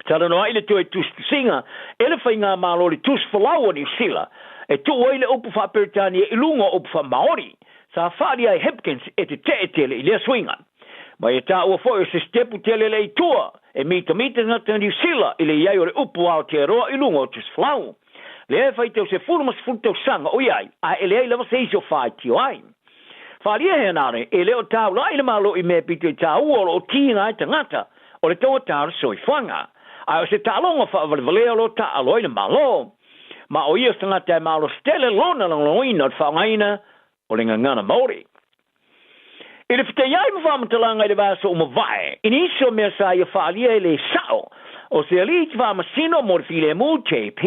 tala no ai le tu singa ele fai nga malo le tus falawa ni sila e tu oile upu fa Peritania i lunga upu fa Maori. Sa whaari ai Hipkins e te tele i lea swinga. Ma e ta ua fo e se stepu tele le i tua e mita ngata New Zealand i le iai o le upu au te roa i lunga o tus flau. Le e fai tau se furu mas furu tau sanga o iai a e le ai lava se iso whai tio ai. Whaari e henare e leo tau la i le malo i mea pito i tau o ti ngai tangata o le tonga tāra soifanga. Ai o se tālonga whaavale lo ta aloi na malo. Ma o ia tangata e malo stele lona langoina o whaangaina o le ngangana Māori. I le whitaiai ma whamatalanga i le vāsa o mawai, in iso mea sa ia whaalia i le sao, o se ali te whamasino mo le while mu JP,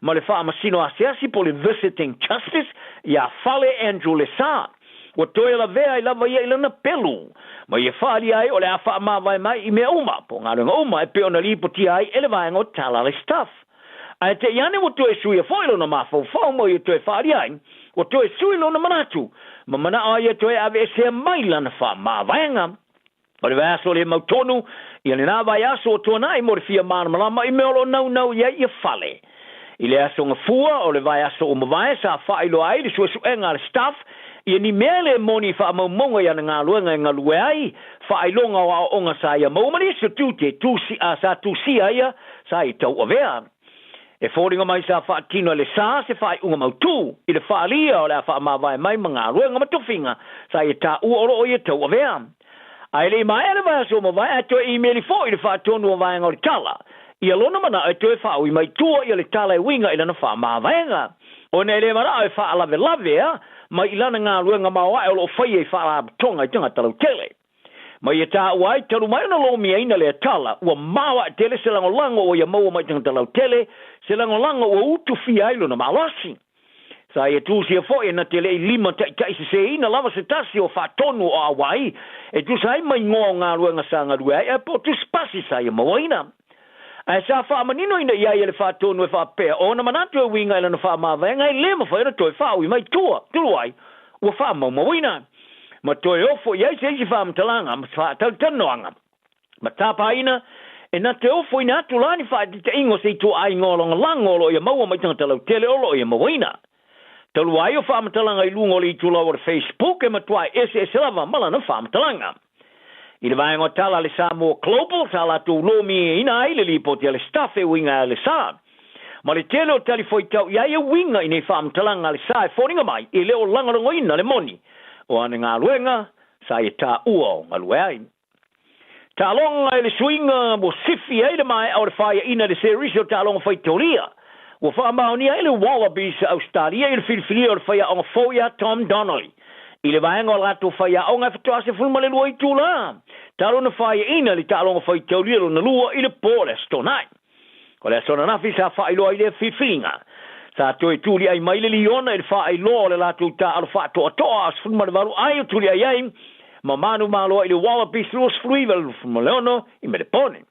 ma le whamasino asiasi po le Visiting Justice, ia Fale Andrew Lesa, o toi la vea i lava ia i lana pelu, ma ia whaalia ai o le a whaamawai mai i mea uma, po ngā runga uma e peo na lipo ti ai ele vaenga o tala le stuff. Ai te iane o toi sui a whailo na mawhau whau mo i toi whaalia ai, o toi sui lo na manatu, ma mana o ia toi ave se mai lana whaamawaianga. O le vaso le mautonu, i le nā vai aso o tōna i mori fia mana malama i meolo nau ia i Fale. I le aso ngafua o le vai aso o mawai sa whailo ai le sua suenga le staff, i ni mele moni wha maumonga i ana ngā luenga i ngā lue ai, whailonga o onga sa ia maumani sa tūte tūsi a sa tūsi aia sa i tau avea. E fōringa mai sa whaatino le sa se whai unga mautu, i le whaalia o le a whaamawai mai mga luenga matuwhinga sa i ta uoro o i tau avea. Ai le mai ele vai so mawai a toi emaili fo i le whaatonu o vai ngori tala. I alona mana e toi whaui mai tua i le tala e winga i lana whaamawaianga. O ne le mara e whaalave lavea, mai ilana ngā luenga mawai o lo whai e whaatonga i tanga talau tele. Mai e tā uai, taru mai na lo mia ina le tala, ua mawa tele se lango lango o ia maua mai tanga talau tele, se lango lango o utu fia ilo na malasi. Sa e tūsi a fo e na tele i lima tai se ina lava se tasi o whaatonu o awai, e tu sai mai ngoa ngā ruenga sa ngā ruai, e po tu spasi sa ia mawaina. Ai sa whaamanino ina ia le whaatonu e whaapea, o na manatu e winga ila na whaamawenga, e lema whaera toi whaui mai tua, tuluai, ua whaamau mawaina. Ma toi ofo iai se isi whaamtalanga, ma whaatautannoanga. Ma tāpaina, e na te ofo ina atu lani whaatita ingo se tu ai ngolonga langolo ia maua mai tanga talau tele olo ia mawaina. Talu ai o whaamtalanga i lungo le itu lau o Facebook e matua ese lava malana whaamtalanga. I le vaenga tala le Samoa Global, tala tu lomi ina ai le lipoti le staff e winga le sa. Ma le tele o tali foi tau iai e winga i nei whaamtalanga le sa e whoringa mai, i leo langarongo ina le moni. O ane ngā luenga, sa e tā ua o ngā lueai. Tā longa e le suinga mo sifi e le mai au le whaia ina le serisi o tā longa whai teoria. Ua whaamaoni e le Wallabies Australia i le whiriwhiria o le whaia o ngā whoia Tom Donnelly. I le vaenga o lato whaia o ngā whatoa se fulma le lua i tūla. Tā longa whaia ina le tā longa whai teoria lo na lua i le pōle stonai. Ko le sona nafi sa whailoa i le whiwhinga. Sa toi tuli ai mai le liona i le wha ai loa le latu ta alu wha toa toa as fulma le waru ai o tuli ai ai ma manu maloa i le Wallabies luas fluiva le fulma leono i me le pone.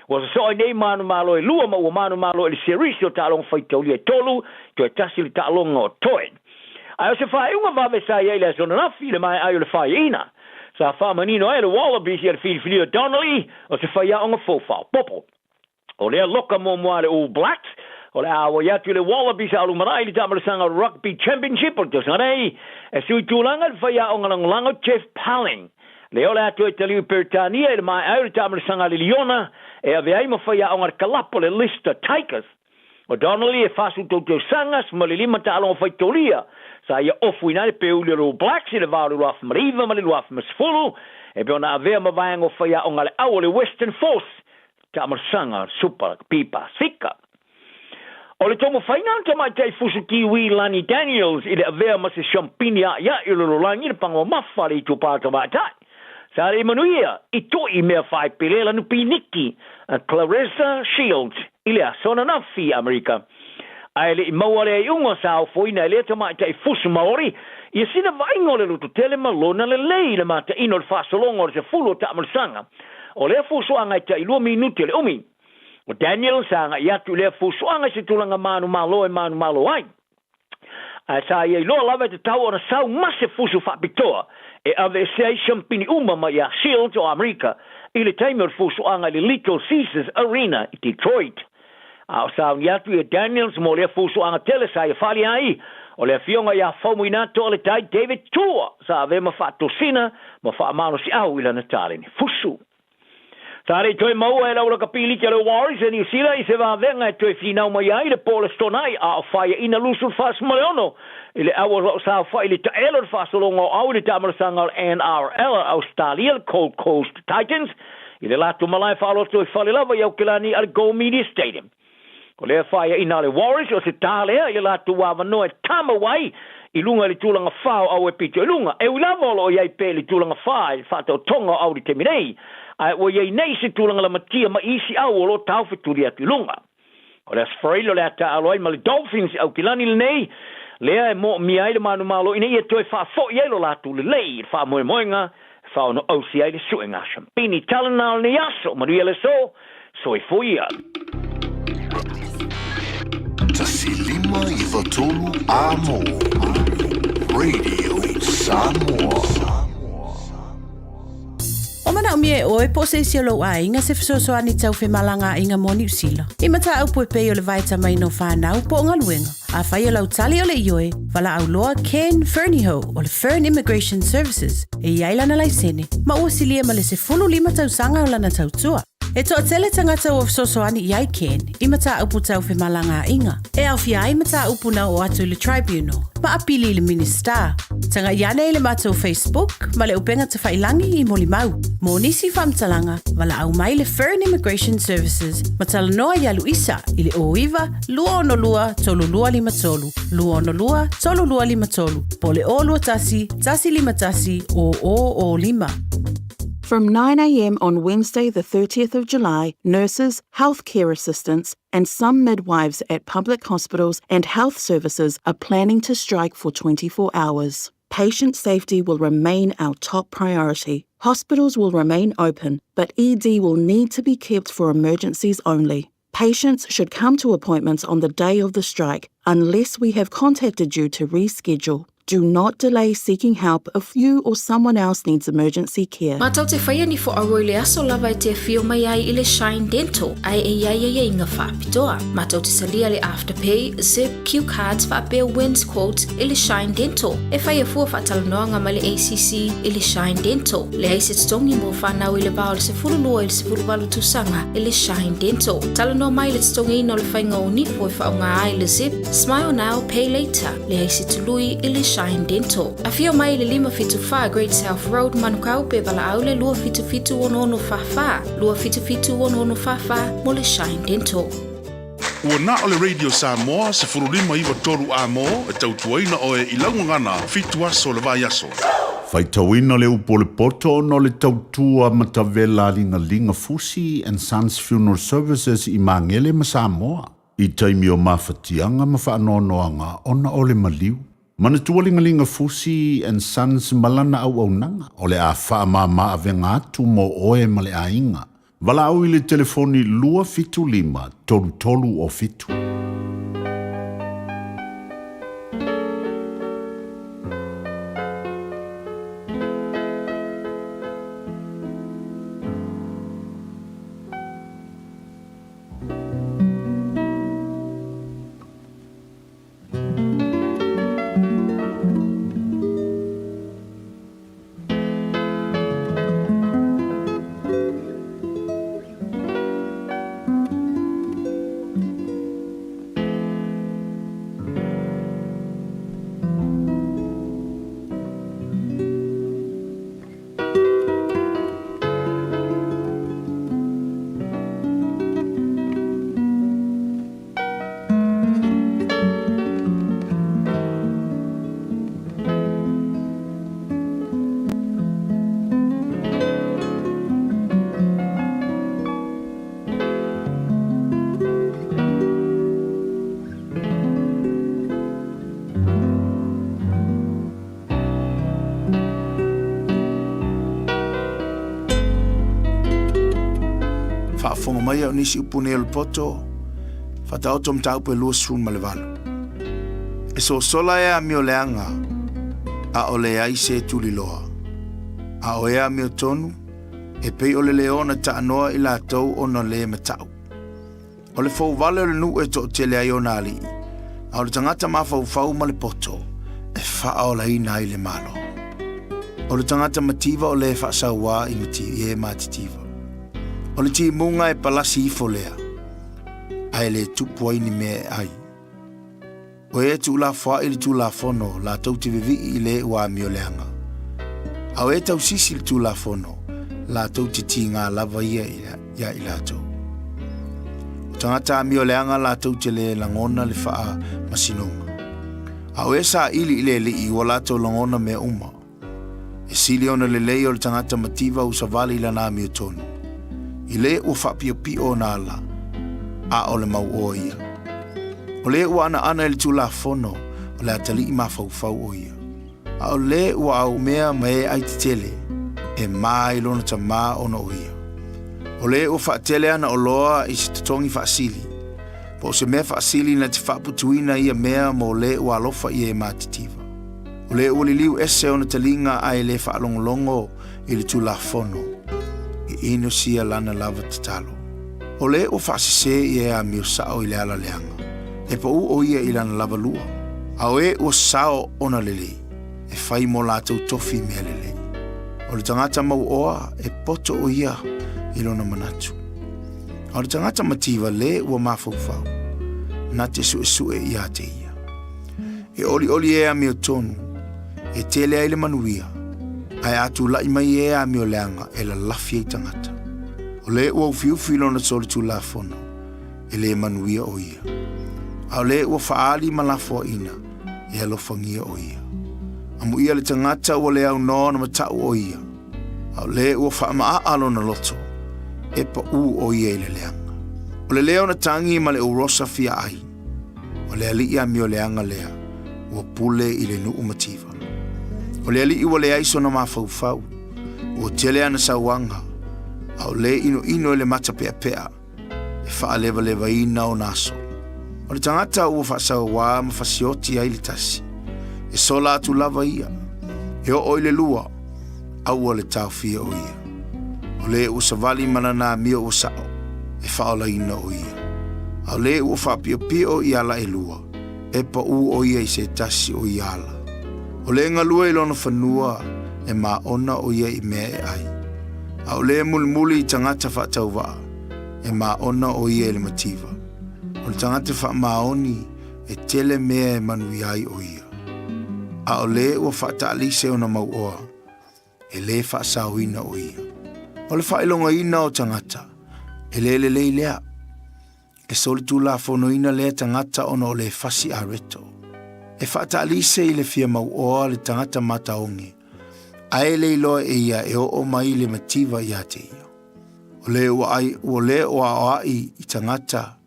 Wa so ai nei manu maloa i lua ma ua manu maloa i le serisi o ta alonga whaitauli ai tolu to e tasi le ta alonga o toe. Ai o se wha e unga vave sa iai le sona nafi le mai ai o le wha ina. Sa wha manino ai le Wallabies i le whiwhiri o Donnelly o se wha ia onga fōwhao popo. O lea loka mo mua le All Blacks o le awa iatu le Wallabies alu marai li tamarasanga Rugby Championship o te sangarei e sui tūlanga le whaia o ngalangolango Jeff Palling. Leo le atu e taliu Peritania e le mai au le tamarasanga le Liona e ave ai ma whaia o ngar kalapo le Lister Tigers. O Donnelly e whasu tōteo sangas ma le lima ta alonga whaitoria sa ia ofu ina le peu le All Blacks i le varu luaf mariva ma le luaf masfulu e peo na avea ma vaenga o whaia o ngale au le Western Force tamarasanga Super Pipa Sika. O le tomo whainanta mai tei fusu kiwi Lani Daniels i le avea ma se champini a ia i lolo langi le pango mawhare i tupata mātai. Sa re manuia i to i mea whai pelela nupi Nikki Clarissa Shields i le asona nafi Amerika. Ai le i maua le i unga sa o foina i le tamai tei fusu maori i sina vaingo le luto tele malona le lei le mata ino le whasolongo le se fulo ta amalsanga. O le fusu angai tei 2 minuti le umi. O Daniel sanga iatu le fusuanga se tulanga manu malo ai. A sa ia ilo lava te tau ona sau mase fusu whapitoa e ave se champini uma ma ia Shields o Amerika i le taimur fusuanga le Little Caesars Arena i Detroit. A o sa iatu ia Daniels mo le fusuanga tele sa ia whali ai o le fionga ia whaumu inato le tai David Tua sa ave ma whaatosina ma whaamano si au ila natalini fusu. Tare toi maua e laura kapili ke le Warriors e New Zealand i se vavenga e toi finau mai ai le Paul Stonai a o whaia ina lusu fas maleono i le awa sa whai le taelor fasolongo au le tamarasanga NRL Australia Gold Coast Titans I le lātu malai whaaloto I whale lava iau kilani al Go Media Stadium. Ko lea whaia ina le Warriors o se tālea I le lātu wāwanoa e tamawai I lunga le tūlanga whao au e pito I lunga. E ulava olo o iai pē le tūlanga whao I whātau tonga au di temi nei. Ai o iai nei se tūlanga la matia ma isi au olo tau wheturi atu I lunga. O le asfarilo le ata aloai ma le Dolphins au kilani le nei. Lea e mo mi ai le manu malo ina ia toi wha fo iai lo lātu le lei wha moe moenga wha ono ausi ai le suenga Champini talana al ni aso manuia le so I fuia. Tasilima I watolu amo Radio Samoa. O mana umie o e po se isi lo a inga se fisoso ani tau fe malanga inga mo New Zealand. I mata au po pe o le vaita mai no whanau po nga luenga. A whai o lau tali o le ioe, wala au loa Ken Fernieho o le Fern Immigration Services. E iailana lai sene, ma ua silia ma le se fulu lima tau sanga o lana tau tua. E toa tele tangata o fisoso ani iai Ken, I mata au po tau fe malanga inga. E au fia ai mata au puna o atu le tribunal. Ma apili le minister. Tanga iane I le mato Facebook, ma le upenga te whailangi I moli mau. Mo nisi whamtalanga, wala au mai le Fern Immigration Services, ma tala noa ialu isa, I le oiva, lua ono lua, tolu lua lima tolu. Lua ono lua, tolu lua lima tolu. Po le o lua tasi, tasi lima tasi, o lima. From 9 a.m. on Wednesday, the 30th of July, nurses, healthcare assistants, and some midwives at public hospitals and health services are planning to strike for 24 hours. Patient safety will remain our top priority. Hospitals will remain open, but ED will need to be kept for emergencies only. Patients should come to appointments on the day of the strike unless we have contacted you to reschedule. Do not delay seeking help if you or someone else needs emergency care. Matau te whaia ni fo aroi le aso lava te fio mai ai I le Shine Dental. Ai e ia inga whaapitoa. Matau te salia le Afterpay, Zip, Q Cards, whaapea wins quotes I le Shine Dental. E whaia fua whaatalanoanga ma le ACC I le Shine Dental. Le aise tongi mo whanau I le bao le se furulua I le se furuwalu tusanga I le Shine Dental. Talanoa mai le tongi ino le whainga o nifo I whaonga ai le Zip, Smile Now, Pay Later. Le aise tului I le Shine Dental. A fio mai le 575 Great South Road Manukau pe wala au le lua fitu ono fafa. Lua fitu ono fafa mo le Shine Dental. Ua na o le Radio Samoa se furulima iwa toru amo e tautuaina o e ilaungangana fitu aso le vai aso. Faitauina le upo le poto no le tautua matavela linga Fusi and Sons Funeral Services I Mangele ma Samoa. I taimi o mawhatianga ma whaanoanoanga ona o le maliu. Mana tualingalinga Fusi and Sons malana au nanga. O le a wha ma avenga atu mo oe ma le ainga. Wala au I le telefoni lua fitu lima, tolu o fitu. Whaafonga mai au nisi upune el poto, whataoto mtau pe lua sun malevalu. E so sola ea mio leanga, a ole ai se tuli loa. A o ea mio tonu, e pei ole leona ta anoa I la tau o no le matau. Ole fau vale ole nu e to tele ai o nali, a ole tangata mawhau male poto, e wha o la ina I le malo. Ole tangata mativa o le wha sawa I mati e matitiva. O le ti munga e palasi I folea. Ai le tupu ai ni me ai. O e tu la fa I tu la fono la tau te vivi I le ua mio leanga. Au e tau sisi tu la fono. lātou te tinga lava ia i lātou. Tangata mi o leanga lātou te le langona le faa masinonga. Au e sa ili i o lātou langona me uma. E sili ona le lei o le tangata mativa u savali la nā mi o tonu. I le ua whapio pio nā la, a o le mau o ia. O le ua ana ele tū la fono, o le atali i mawhau o ia. A o le ua au mea mai ai te tele, e mai lona ta mā ona o ia. O le ua whaatele ana o loa i se tatongi whaasili. Po se mea whaasili na te whaaputuina ia mea mo le ua alofa i e mātitiva. O le ua liliu ese ona talinga ai le whaalongolongo i le tū la fono. I ino sia lana lava te talo. O le ua whaasise i e a mio sao i le ala leanga. E pa u o ia i lana lava lua. A o e ua sao ona lele. E whai mo lātou tofi mea lele. O le tangata mau oa e poto o ia i lona manatu. O le tangata mativa le ua mawhauwhau. Na te sue i a te ia. E oli e a mio tonu. E tele ai le manuia. Ai atu lai mai e a mio leanga e la lafi e tangata. O le ua ufiufi lona soli tu la fono. E le manuia o ia. A le ua faali malafo ina. E alofangia o ia. Amu ia le tangata ua le au no na matau o ia. A le ua faamaa alo na loto. E pa u o ia i le leanga. O le leo na tangi ma le urosa fia ai. O le ali ia mio leanga lea. Ua pule i le nuu mativa. O le ali ua le aiso na mawhauwhau. Ua tele ana sauanga. Au le ino le mata pea pea. E faa leva ina o naso. O le tangata ua faa sauwa ma fasioti ai le tasi. E sola atu lava ia. E o le lua. Au o le tau fia o ia. O le ua savali manana mio o sao. E faa la ina o ia. Au le ua faa pio i ala e lua. E pa u o ia i se tasi o ia ala. O le ngalua i lona whanua e ma ona o ia i mea e ai. Au le muli i tangata wha tau waa e ma ona o ia i le mativa. O le tangata wha maoni e tele mea e manu i ai o ia. A o le ua wha taalise o na mau oa e le wha sauina o ia. O le wha ilonga ina o tangata e le lea. E soli tu la fonoina le tangata ona o le fasi a reto. E whata alise i le fia mau oa le tangata mataongi. Ae le iloa e ia e o mai le mativa i ate ia. O le ua ai i tangata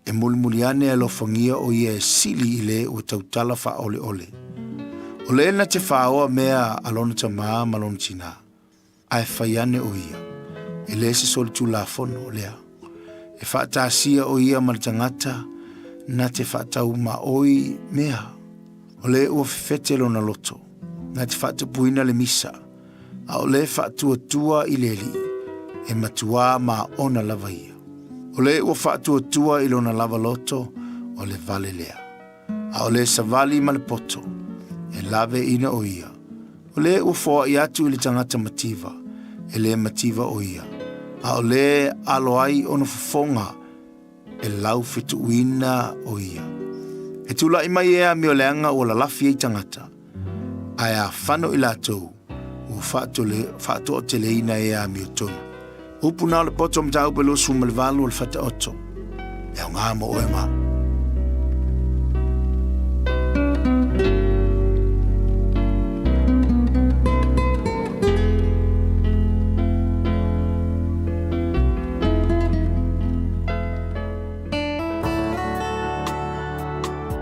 e mulimuliane e lofangia o ia e sili i le o tautala wha ole. O le na te whaoa mea alona ta maa malona tina. Ae whaiane o ia. E le se soli tu la fono o lea. E whata asia o ia maritangata na te whatau ma oi mea. O le ua fete lona loto. Na te whata puina le misa. A o le whatuatua i le li. E matua ma ona lava ia. O le ua whatuatua i lona lava loto o le vale lea. A o le savali ma le poto. E lave ina o ia. O le ua fua i atu i le tangata mativa. E le mativa o ia. A o le aloai ono fofonga e lau fitu uina o ia. E tula i mai ea mi o leanga o la lafi e tangata. Ai a whano i lātou u whātu o te leina ea mi o tonu. Upu nao le poto mta upe lo sumalivalu o le whata oto. E o ngā mo oe maa.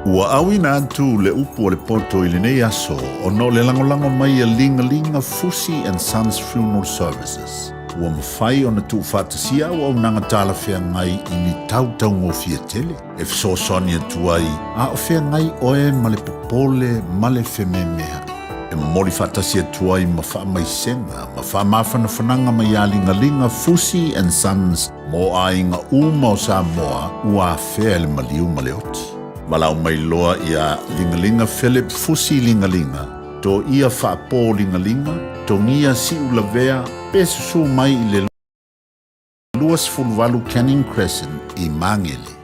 Ua awina atu le upu o le poto i le nei aso o no le langolango mai a linga Fusi and Sons Funeral Services. Ua mawhai o na tu whatasia o nanga tala whea ngai i ni tautau ngō fia tele. E fso soni atu ai a o whea ngai oe ma le popole ma le wheme mea. E mori whatasia atu ai ma wha mai senga, ma wha mawhana whananga mai a linga Fusi and Sons mo a inga uma o Samoa ua whea le maliu ma le oti. Malau mai loa ia lingalinga Philip Fusi lingalinga. To ia whaapo lingalinga. To ngia si ulavea pesusu mai i le Luas Fulvalu Canning Crescent i Mangele.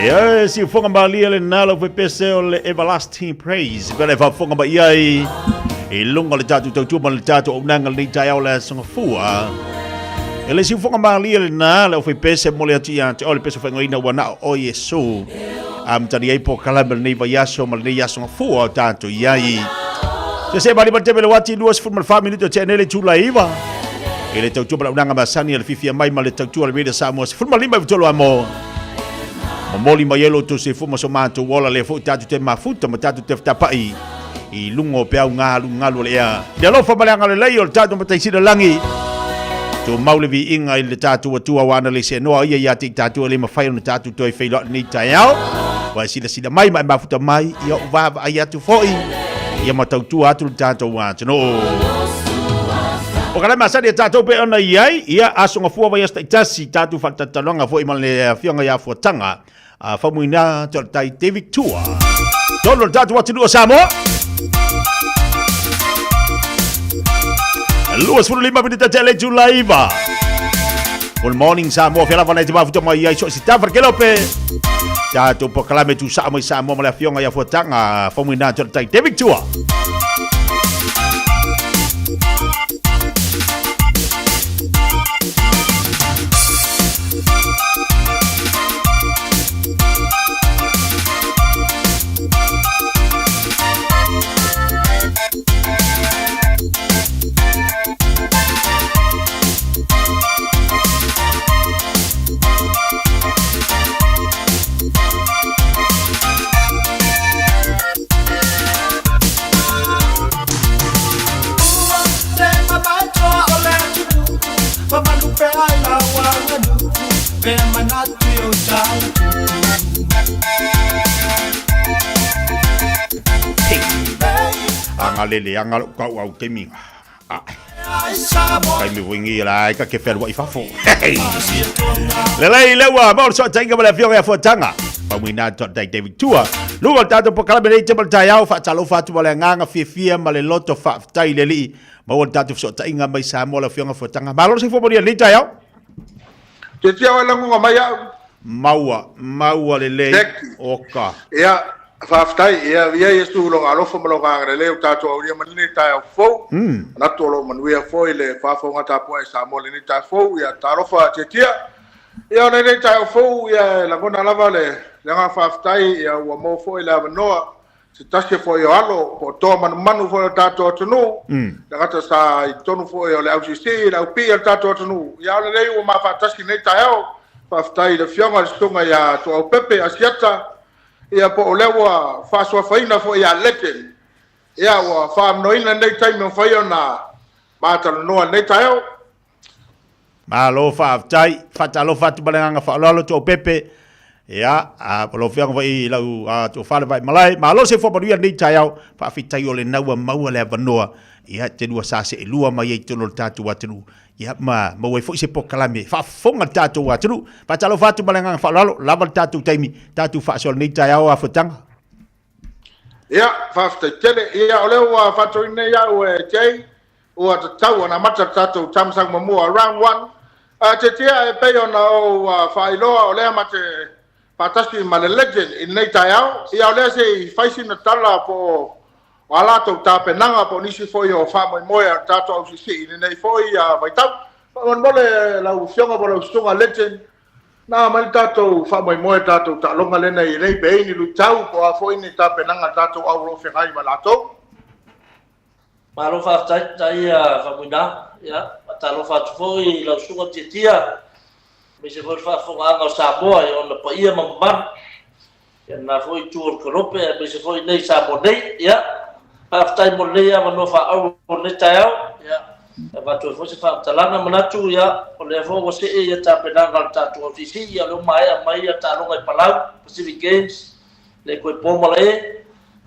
Ia si fonga malia le nalo pe pese o le everlasting praise. Pele fa fonga ba iai. E lunga le tatu tau tuma le tatu o nanga le tai au le songa fua. E le si fonga malia le nalo pe pese mo le ati ante o le pese fonga ina wana o Yesu. Tani ai po kalama nei va yaso ma nei yaso fua tatu iai. Se bali ba tebele wati duas fu mal family to tenele tula iva. E le tau tuma nanga masani le fifia mai ma le tau tula le Samoa. Fu mal limba vitolo amo. Moli ma yelo to se fu ma so manto wala le fu tatu te mafuta ma tatu te tapai. I lungo pe au ngalu le ya. Le lo fa malanga le lei o tatu ma taisi langi. To maule vi inga i le tatu atua wana le se noa ia ia te tatu le mawhai o tatu toi whailo ni tai au. Wa sida mai mai mafuta mai ia uwava ai atu foi. Ia matautua atu le tatu wātano. O kala masari e tatu pe ona iai, ia asonga fua vai asta itasi tatu whatatalonga foi ma le fionga ia fuatanga. Whamuina to tai te Victua. Tolo tatu watu o Samoa. Luas fulu 5 minute tele Julaiva. Good morning Samoa, fela vanai te mafuta mai ai so si tafar kelope. Tatu pokalame tu Samoa ma le fionga ia fuatanga. Whamuina to tai te Victua. Lele anga kau au kemi. Kai mi wingi la ka ke fer wa ifafo. Lele lewa mo so tanga bala fio ya fotanga. Pa mwina to dai David Tua. Lugo tato po kala bele te bal tayau fa talo fa tu bala nganga fia ma le loto fa tai leli. Mo tato so tanga mai sa mo la fio nga fotanga. Malo se fo mo le tayau. Te tia wala ngo mai au. Maua lele. Oka. Ya Faftai ia Yesu lo alofa malo ngare le tato o ia manini tai fo na tolo manuia fo ile fa fo ngata po e sa mo le ni tai fo ia tarofa tetia ia ne le tai fo ia la bona lava le nga Faftai ia wa mo fo ile noa se tashe fo ia alo po to manu fo tato tunu la gata sa i tonu fo ia le au si la pi ia tato tunu ia le o ma fa tashi ne tai o Faftai le fianga stonga ia to pepe asiata ia po lewa fa so faina fo ia leten ia wa fa noina nei time fo na mata no nei tayo malo fa tai fatalo fatu balanga fa lo to pepe ia a lo fianga vai lau to fa vai malai malo se fo bo ia nei tayo fa fitai ole na wa mau le vanoa ia te dua sa se lua mai to no tatu watru ia ma we fo se po kalame fa fonga tatu watru pa talo fatu balanga fa lo lava tatu taimi tatu fa so ni tayo a fotanga ia fa tele ia ole wa fatu ne ya we tei o tau na mata tatu tamsang mo around 1 te tia e pe ona o fa iloa ole mate patasi ma le legend in nei tayo ia ole se faisi na tala po wala to tape nanga po nisi foi o fa moi tato au si nei foi a vai tau on mole la usionga po la ustunga legend na mal tato fa moi tato ta longa le nei nei be ni lu tau po a foi ni tape nanga tato au ro fe ngai malato malo fa tai fa muina ya ta lo fa foi la ustunga titia me se foi fa fo anga Samoa e on po ia mamban ya na foi tur krope me se foi nei Samoa nei ya Aftai molea mano fa au ne tao ya va to fo se fa talana manatu ya o le fo se e ya ta penanga ta to ofisi ya lo mai ya ta lo ngai palau Pacific Games le ko pomale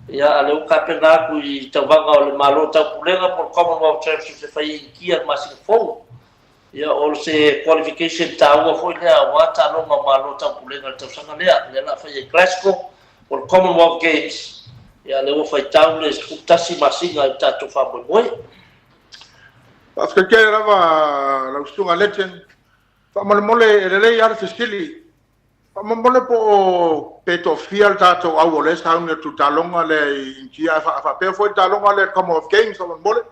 ya le ka pena ku i tawanga o le malo ta pulenga por Commonwealth Championship se fai kia masik fo ya o se qualification ta o fo le wa ta lo malo ta pulenga ta sanga le la fai Glasgow por Commonwealth Games ya le fai tau le skutasi masinga tato fa moi Parce que rava la ustunga legend fa mole le le ar fiskili Mamole po peto fiel tato au ole saunga tu talonga le intia fa pe foi talonga le come of games on mole.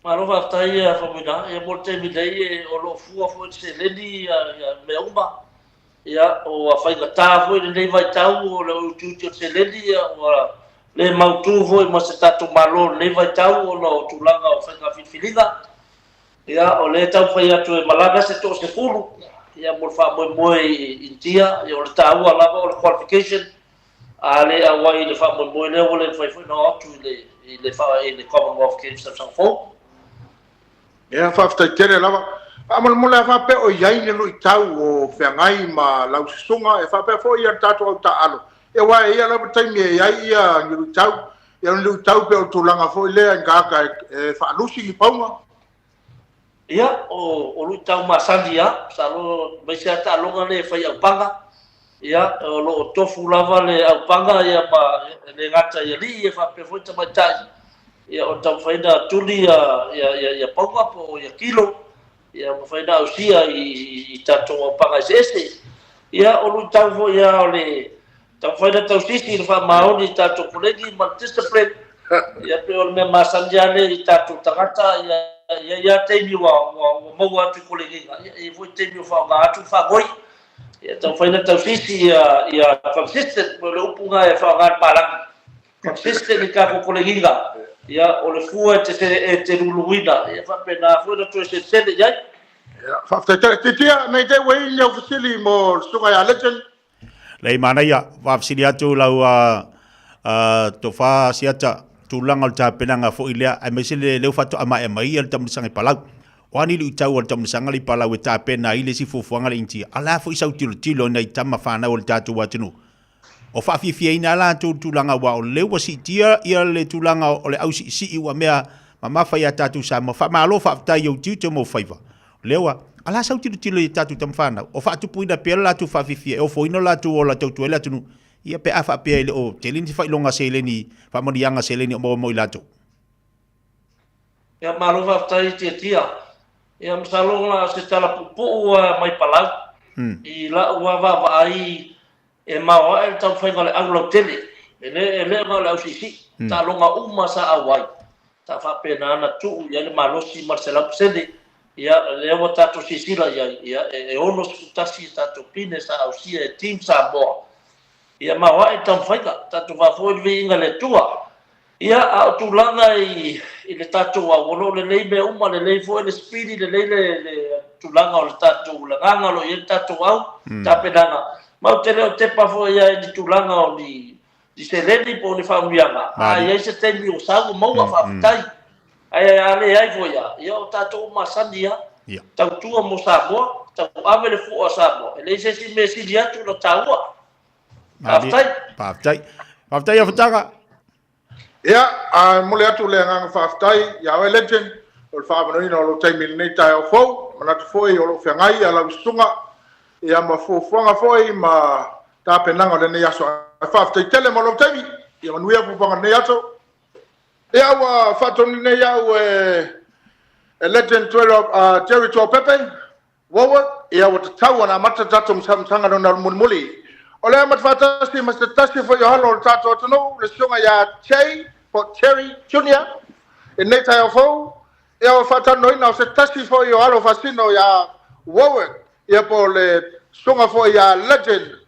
Malo fa tai fa mina e molte mi dei o lo fu fo se ledi me umba. Ya o fa ga ta fo le vai tau o lo tu se ledi o le mautu fo mo se tato malo le vai tau o lo tu langa o fa ga filinga. Ya o le tau fa ya tu malaga se to se fulu. Ya mo fa mo intia ya o tau ala o qualification ale awai le fa mo le o le fa no tu le fa le Commonwealth Games sa fo. Ya fafta kere lava. Amal mula fa pe o yai le lui tau o whengai ma lau sunga e fa pe fo ia tato au ta alo. E wa ia la taimi e yai ia lui tau. Ia lui tau pe o tulanga fo ile ngaka e fa alusi li paunga. Ia o lui tau ma sandia sa lo me se ta longa le fa ia panga. Ia o lo tofu lava le au panga ia ma le ngata ia li e fa pe fo ta mai. Ia o tau faida tuli ia paunga po ia kilo ia mo faida usia i tato o panga sese ia o lu tau fo ia o le tau faida tau sisi i fa maoni tato kolegi ma discipline ia pe o me masanjale i tato tagata ia teimi wa mo atu kolegi ia fo teimi fa ga atu fa goi ia tau faida tau sisi ia consistent mo le upunga e fa ga palang consistent i ka kolegi ya o le fua te luluina ya fa pena fua to se ya fa te tia nei te wei le ofisili mo sunga ya legend lei mana ya va ofisili atu lau to fa siata tulanga o tapena fo ilea ai me sile le fa to ama e mai al tam sanga palau wani lu tau al tam sanga li palau e tapena ile si fufuanga le inti ala fo isau tilo nei tama fa na o tatu watunu o fa fi ina la tulanga wa o le wasi tia ia le tulanga o le ausi si wa mea mama fa ya tatu sa mo fa malo fa ta yo tito mo faiva lewa ala sa tilo tatu tamfana o fa tu puina pela tu fa fi o fo ino la tu o la tu la tu ia pe afa pe le o telin fa longa se le ni fa mo dianga se le ni mo ilato ya malo fa ta tia ya msalonga se tala pupu mai palau i la wa va ai e mau e tau whainga le anglo tele e le ngau le au sisi ta longa uma sa awai ta whapena ana tuu ia le malosi marcela psede ia le wa tato sisila ia e ono skutasi tato pine sa au sia e team sa moa ia mau e tau whainga tato whafoi vi inga le tua ia a tulanga i le tato wa wono le lei me uma le lei fo le speedy le lei le tulanga o le tato ulanganga lo i le tato au ta penanga mau te leo te pafo ia di tulanga o di se leni po ni whaungianga. Ia se temi o sagu maua whawhitai. Ale ai fo ia o tatou masani ia. Tau tua mo Samoa, tau awele fu o Samoa. Ele se si me sili atu no taua. Paftai a whataka. Ia, mole atu le nganga whawhitai, ia o legend, o le whaamanoina o lo taimini nei tai o fau, manatu foi o lo whiangai, a lau sunga, ia ma fuanga foi ma tapenanga le nei aso fa tele mo lo temi ia manuia fuanga nei aso ia wa fatoni nei au legend 12 territory pepe wowo ia wa tau na mata tatum samsanga no mulmuli ole mat fatasi mas tasi fo yo halo tato no le sunga ya chei for cherry junior in nei tai fo ia wa fatano ina se tasi fo yo halo fasino ya wowo ia po le sunga fo ia legend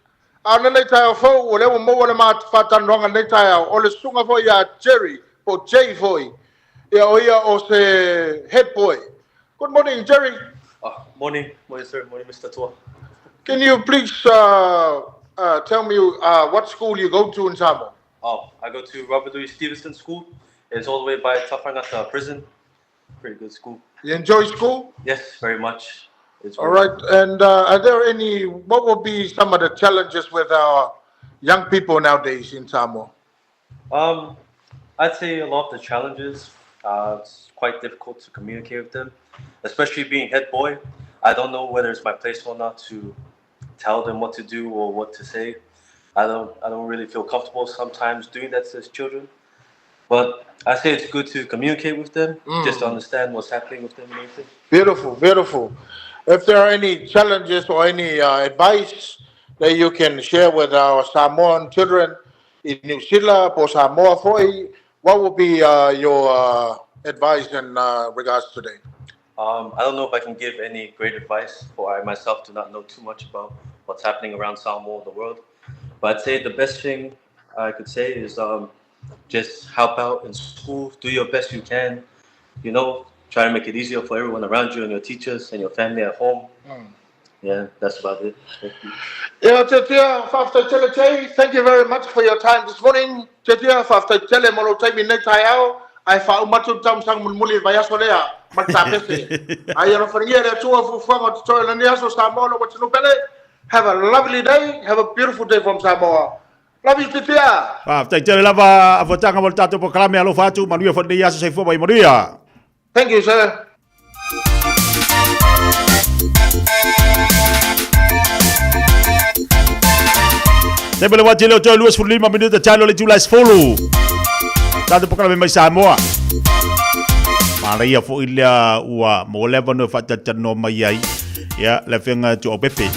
ana nei tai fo o le mo le mat fatanonga nei tai o le sunga fo ia Jerry po J foi ia o se head boy. Good morning, Jerry. Morning sir, morning Mr. Tua. Can you please tell me what school you go to in Samoa? I go to Robert Louis Stevenson School. It's all the way by Tafangata prison. Pretty good school. You enjoy school? Yes, very much. All right, and are there what will be some of the challenges with our young people nowadays in Samoa? I'd say a lot of the challenges, it's quite difficult to communicate with them, especially being head boy. I don't know whether it's my place or not to tell them what to do or what to say. I don't really feel comfortable sometimes doing that to children. But I say it's good to communicate with them, just to understand what's happening with them and everything. Beautiful, beautiful. If there are any challenges or any advice that you can share with our Samoan children in New Zealand for Samoa Foi? What would be your advice in regards today? I don't know if I can give any great advice, for I myself do not know too much about what's happening around Samoa and the world. But I'd say the best thing I could say is just help out in school, do your best you can, you know, try to make it easier for everyone around you and your teachers and your family at home. Yeah, that's about it. Thank you. Yeah, Tetia, Fafta Chele, thank you very much for your time this morning. Tetia, Fafta Chele, Molo Tay Minek Tayao, I found Matu Tam Sang Muli Vayasolea, Matapese. I am for year or two of Fang to Toil and Yaso Samoa, what's no better. Have a lovely day, have a beautiful day from Samoa. Love you, Tetia. Fafta Chele lava, Avotanga Voltato Proclame Alofatu, Maria for the Yaso Safe by Maria. Thank you, sir. Sempre lewat jelo to luas for 5 minute chalo le July follow. Tado Proclame mai Samoa. Maria fo ilia ua mo level no fata tano mai ai. Ya le fenga to opepe.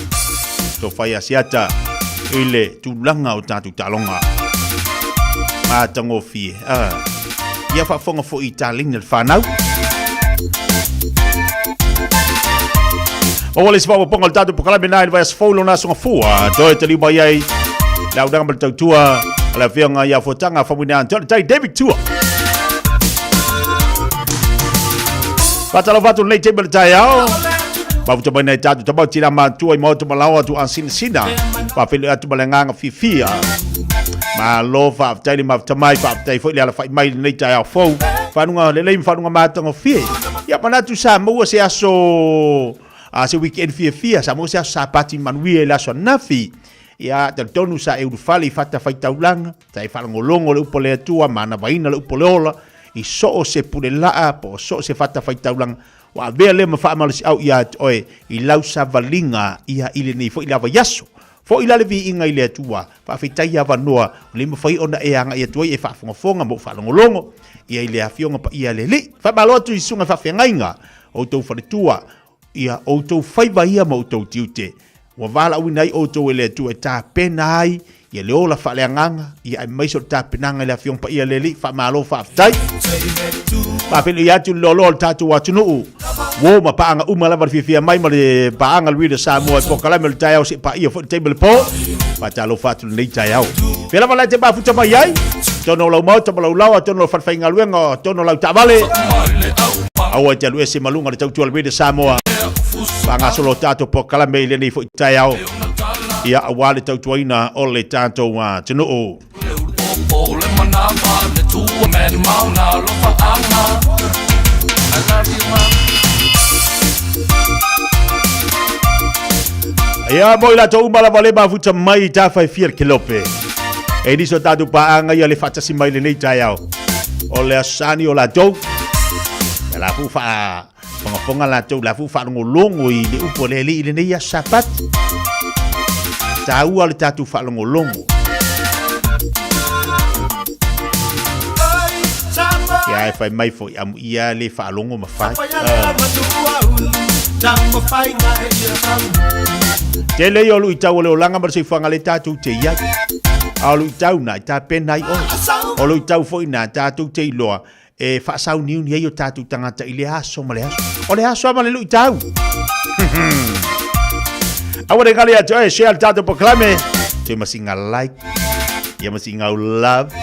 To fai asiata ile tulanga o tatu talonga. Ma tango fi. Ya fa fonga fo italing le fanau. O wale sipa ponga tatu Proclame na vai follow na songa fua. To te li mai ai. La udang bertua la fianga ya fotanga famuna tai David Tua. Patalo vatu nei table tayao. Ba tu bana tatu tu tira ma tu ai mo tu malawa tu ansin sina. Pa fili atu balanga fifia. Ma lo fa tai ma tamai fa tai fo la fa mai nei tayao fo. Fanunga le fanunga matanga fi. Ya pana tu sa mo se aso se weekend fia sa mo se sapati manui la so nafi. Ya tonu sa fali fata faitaulanga tai falangolongo le upole atua mana vaina le upole ola I so se pulelaa po so se fata faitaulanga wa vele ma fa malisi au ia oe I lau sa valinga ia ile nei fo ila vayaso fo ila le vi inga ile atua fa fitai ava noa le ma fai ona e anga ia tuai e fa fonga mo falangolongo ia ile afionga pa ia lele fa malotu I sunga fa fengainga o tou faletua ia o tou faiva ia mo tou tiute wa vala winai o to ele tu eta penai ia le ola fa leanganga ia ai mai so ta penanga le afiong pa ia leli fa malo fa tai pa pelu ia tu lolo tatu wa tunu wo ma pa anga uma lava fifia mai ma le pa anga lui de Samoa po kala me tai au si pa ia fo table po pa talo fa tu nei tai au pela vala te ba futa mai ai tono lau mau tono lau tono fa fainga luenga tono lau ta vale au te lu ese malunga le tau lui de Samoa Panga solo tato po kalame ile ni fo taiao ia awale tau tuaina o le tato wa tino o ia mo ila to umala vale ba futa mai ta fa fier kilope e di so tato pa anga ia le fata si mai le nei taiao o le asani o la do la fufa Ponga la tau la fu fa ngolongo I le upolele I le nei sapat. Tau ale tatu fa ngolongo. Ya fa mai fo am ia le fa longo ma fa. Tele yo lu tau le olanga mar se fanga le tatu te ia. Alu tau na ta penai o. O lu tau fo ina tatu te loa. E fa sau niu ni yo tatu tangata I le aso ma le aso. O le aso ma le lu tau. Awale kali ya joe share Tatu Proclame. Tu masinga like. Ya masinga love.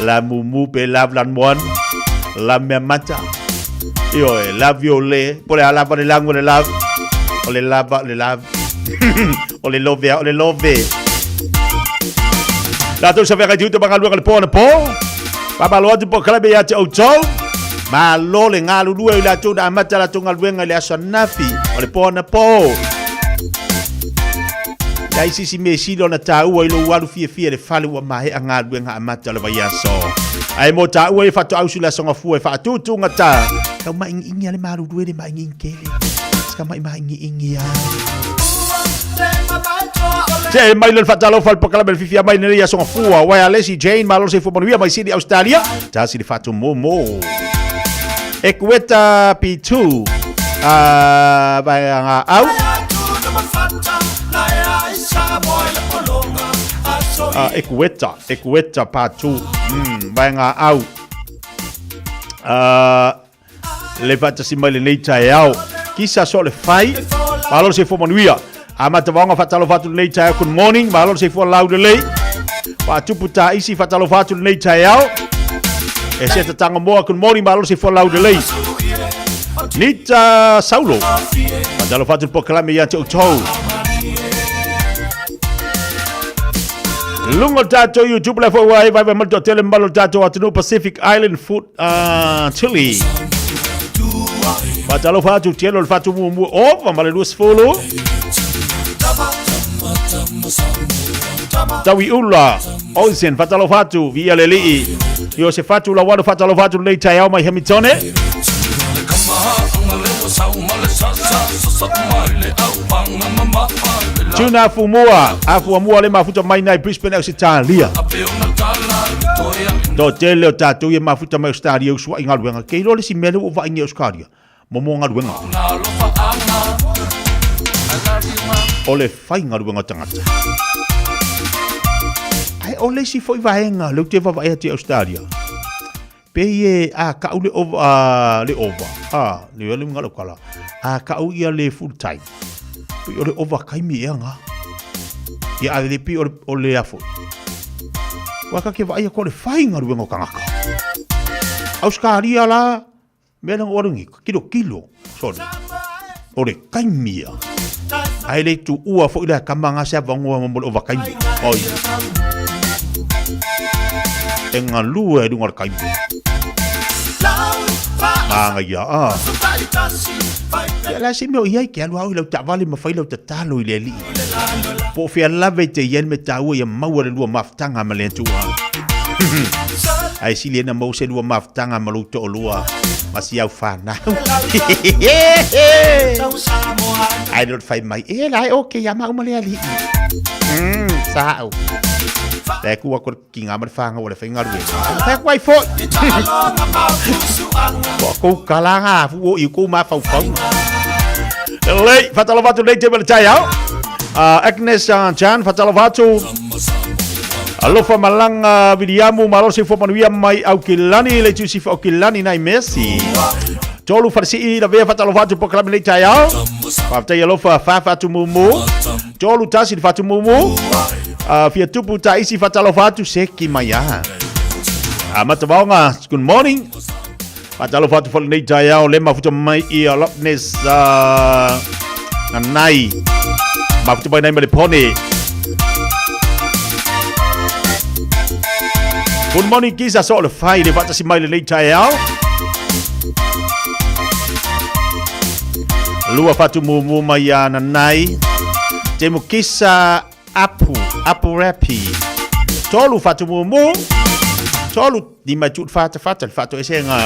La mumu pe love lan mon. La me mata. Yo love yo le. Pole ala pa le lango le love. O le love le love. O le love. La tu sa vera diuto bangalu le po na po. Papa lo Tatu Proclame ya te auto. Ma lo le ngalu lue la tu da mata la tu ngaluenga le aso nafi. O le po na po. Dai sisi me silo na tau ai lo walu fie le fale wa mai anga luenga amata le vai aso. Ai mo tau ai fatu au sula songa fu e fatu tu ngata. Ka mai ingi le maru due le mai ingi kele. Ska mai ingi ya. Te mai le fatalo fal pokala bel fifia mai ne ya songa fu wa ya lesi Jane malo se fu bonua mai sidi Australia. Ta si le fatu momo. Equeta P2 vai au Ekueta patu. Vai ngā au. Le fatasi mai le nei tae au. Kisa so le fai. Malo se fo manuia. Amata wanga fatalo fatu nei tae good morning. Malo se fo laude lei. Patu puta isi fatalo fatu nei tae au. E se tanga moa good morning. Malo se fo laude lei. Nita Saulo. Fatalo fatu po kalame ya te utau. Lungo tato YouTube live away vai malto tele mbalo tato atinu Pacific Island food chili. Fatalo fatu tielo fatu mu over male lus follow. Tawi ula Ozen fatalo fatu via leli. Yo se fatu la wado fatalo fatu nei tayao mai Hamiltone. Tuna fumua, afumua le mafuta mai nai Brisbane Australia. Do tele o tatu ye mafuta mai Australia usua inga luenga. Keilo le si mele o va inga Australia. Momo nga luenga. Ole fai nga luenga tangata. Ai ole si foi vaenga, le te va vai te Australia. Peye ka ule over le over. Le ngalo kala. Ka u ia le full time. Pi ole over kaimi anga. Ia ale pi ole afo. Waka ke vai ko le fainga ruengo kangaka. Australia la mena orangi kilo. Sorry. Ole kaimi. Ai le tu ua fo ila kamanga sa vango mo over kaimi. Oi. Enga lua du ngor kaimi. Ya la si me ia ke alu au le tavali ma failo te talo ile li. Po fia lave te yen me tau ia mau le lua maftanga ma le tua. Ai si le na mau se lua maftanga ma lu to lua. Masi au fana. I don't find my lai okay ya mau ma le ali. Sao. Te ku ko kinga ma fanga o le finga ru. Te ku ai fo. Ko kalanga fu i ko ma fau. Lei fatalo vatu lei te bel tayao. Agnes Chan fatalo vatu. Alofa malanga vidiamu malosi fo manuia mai au kilani le tu si fo kilani nai Messi. Tolu farsi da vea fatalo vatu po club lei tayao. Fafta alofa fa fatu mumu. Tolu tasi fatu mumu. Fia tupu ta isi fatalo vatu seki maya. Amata vaonga good morning. Fatalo fatu fo nei tayao le mafuta mai I alopnes nai. Mafuta mai nai mele pone. Good morning kisa so le fai le vata si mai le nei tayao. Lua fatu mumu mai nai. Temu kisa apu rapi. Tolu fatu mumu. Tolu di majut fata fatu esenga.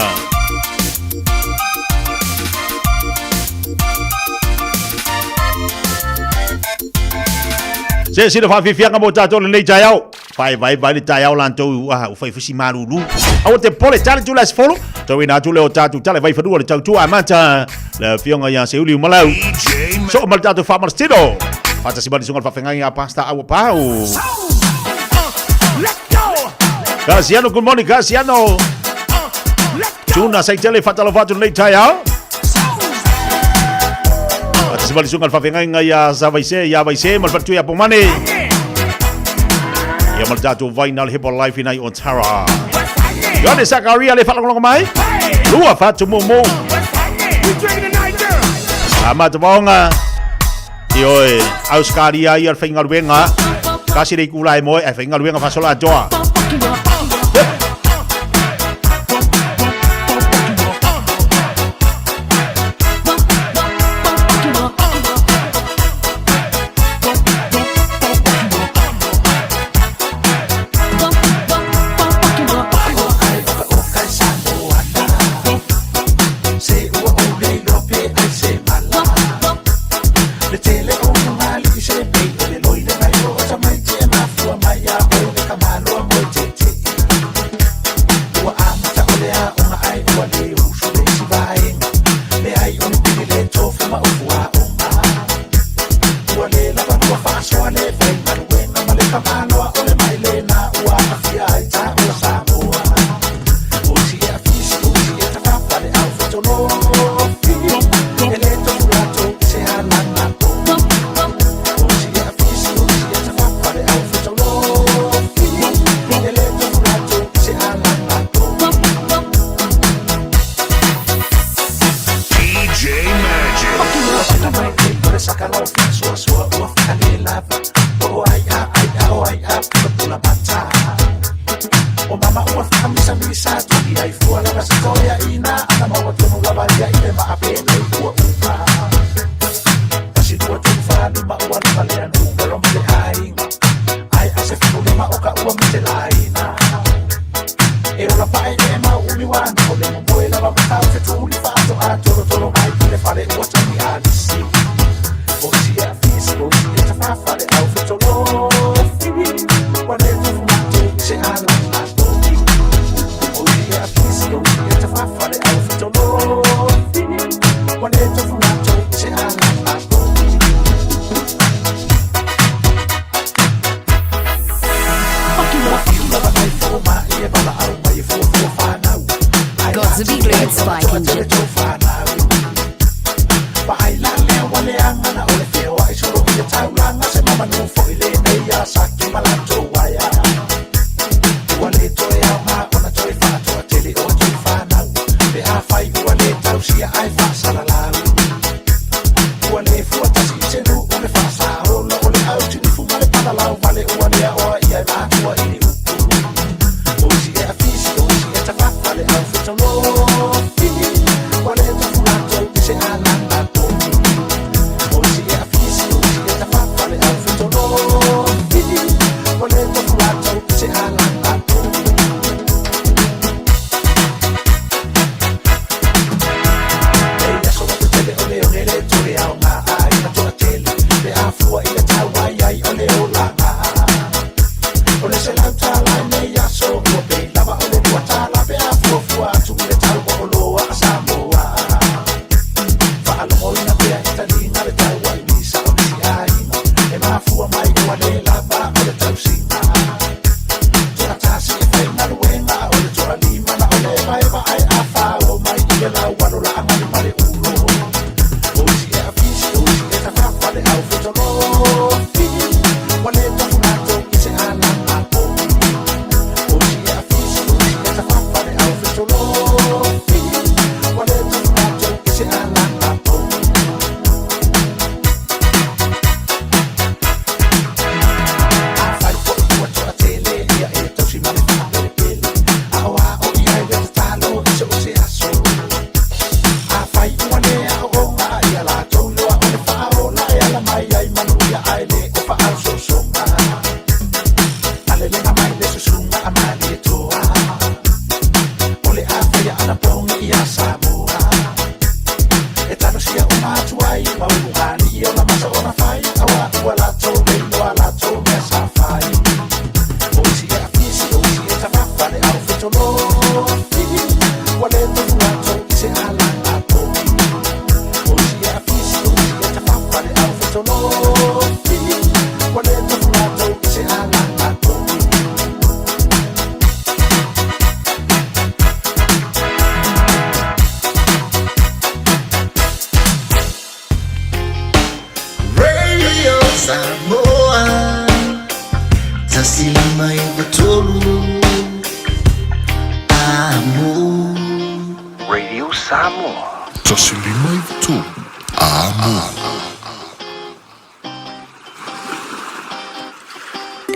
Se sino fa fifia nga mota to le nei tayao. Vai le tayao lanto u fai fusi marulu. Au te pole tale tu las follow. To ina tu le o tatu tale vai fadu le tatu amanta. Le fionga ya se uli malau. So malta to fa marstino. Fata si bali sungal fa fenga ya pasta au pau. Casiano, good morning, Casiano. Tuna sai tele fatalo fatu nei tayao. Si bali sungal fa fenga ya vai se mal fatu ya pomane. Ya mal datu vinyl hip life in Ontara. Yone Sakaria le fala ngolong mai. Lua fatu mumu. Amat bonga. Oi, Australia ia fenga ruenga. Kasi dei kulai moi fenga ruenga fa sola joa. le sakalau fia sua sua ua whakale lava. O ai a pula mata. O mama ua whakamisa misa tui ai fua lava sikoia ina. Ana maua tonu lava ia ile maa pene ua upa. Pasi tua tunu whani ma ua lava lea nunga loma le ainga. Ai ase fiku lima oka ua mite laina. E ola pae e mau umi wani o le momoe lava matau fetuli whaato a toro toro mai ki le whale ua tani alisi. O si e a fisi o si e ta whawhale au fetolo fini. Wane tufu mato se ala mato. O si e a fisi o si e ta whawhale au fetolo fini. Wane tufu mato se ala mato. Gods of Eagle Spike Engine.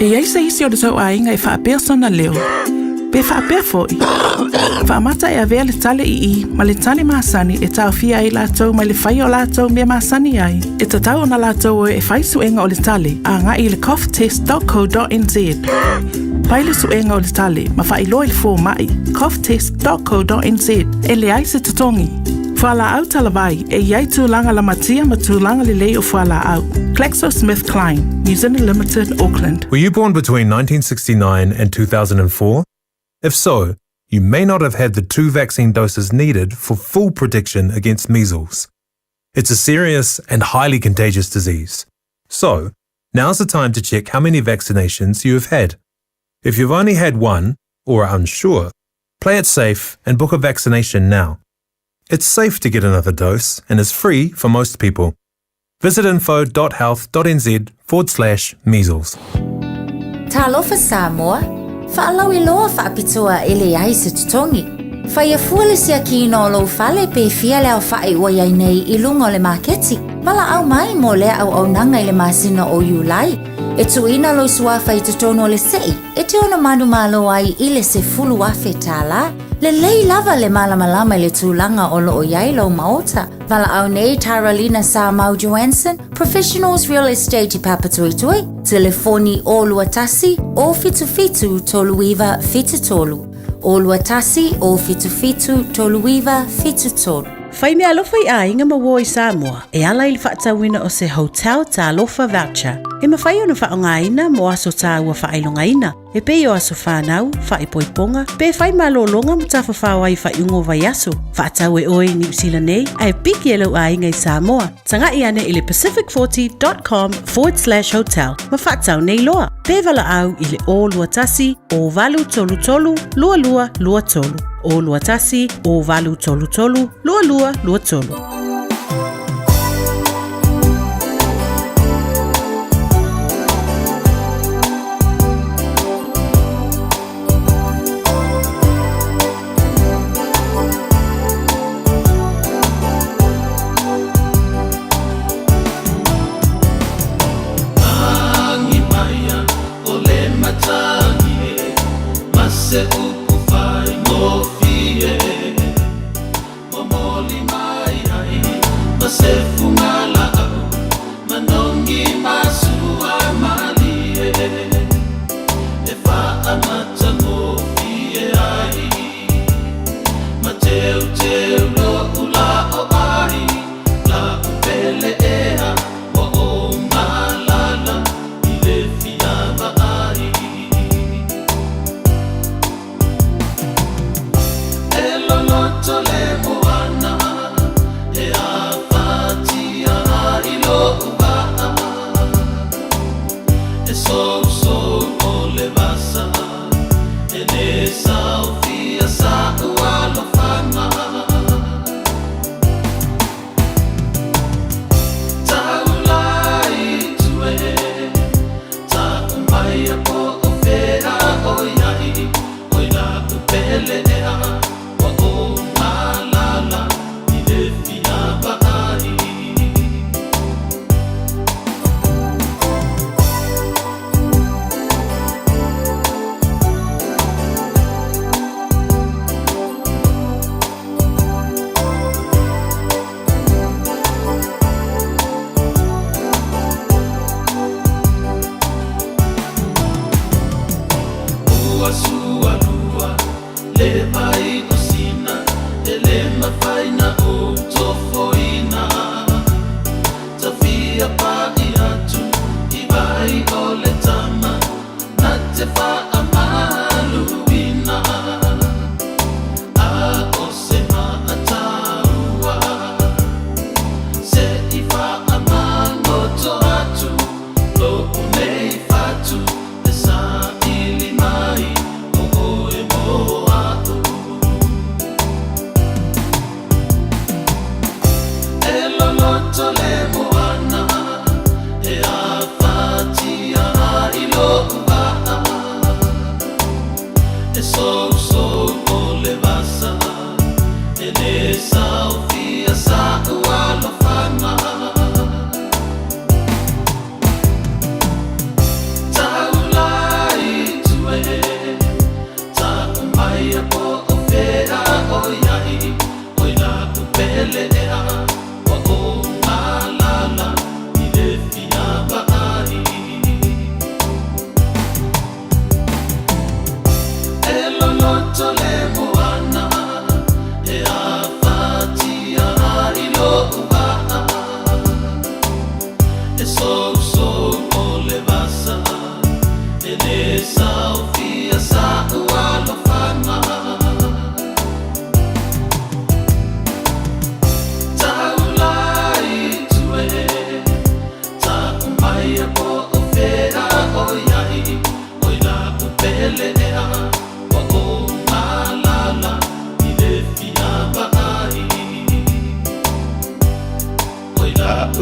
E ai se isi o le tau ainga e whaapea sona leo. Pe whaapea foi. Whaamata e avea le tale i ma le tale maasani e tau fia ai lātou ma le whai o lātou mea maasani ai. E ta tau na lātou e whai suenga o le tale a ngā i le coughtest.co.nz. Pai le suenga o le tale ma whai loa le fō mai coughtest.co.nz e le ai se tatongi. Whala au talavai e iai tūlanga la matia ma tūlanga le lei o whala au. GlaxoSmithKline, New Zealand Limited, Auckland. Were you born between 1969 and 2004? If so, you may not have had the 2 vaccine doses needed for full protection against measles. It's a serious and highly contagious disease. So, now's the time to check how many vaccinations you have had. If you've only had one, or are unsure, play it safe and book a vaccination now. It's safe to get another dose and is free for most people. Visit info.health.nz/measles. Talofa Samoa, whaalau I loa whaapitoa ele ai se tutongi. Whai a fuale sia ki no lo fale pe fia leo whae ua iai nei I lunga o le maketi. Wala au mai mo lea au nanga I le masina o Iulai. E tuina lo sua whai te tono le sei. E te ona manu malo ai I le se fulu afe tala. Le lei lava le malamalama le tūlanga o lo iai lo maota. Wala au nei Taralina Sa Mau Johansson, Professionals Real Estate I Papatuitui. Telefoni o luatasi o fitu toluiva fitu tolu. O luatasi o fitu toluiva fitu tolu. Whai mea alofa I a inga mawo I Samoa, e ala I le whaatawina o se hotel ta alofa voucher. E mawhai ona whaongaina mo aso ta ua whailongaina. E pei o aso whanau, whaipoiponga, pe whai malolonga mo ta whawhau ai whaiungo vai aso. Whaatau e oi New Zealand nei, ai piki e lau a inga I Samoa. Tanga I ane I le pacific40.com/hotel. Ma whaatau nei loa. Pe vala au I le o luatasi o valu tolu tolu, lua lua lua tolu. O luatasi o valu tolu tolu, lua lua lua tolu.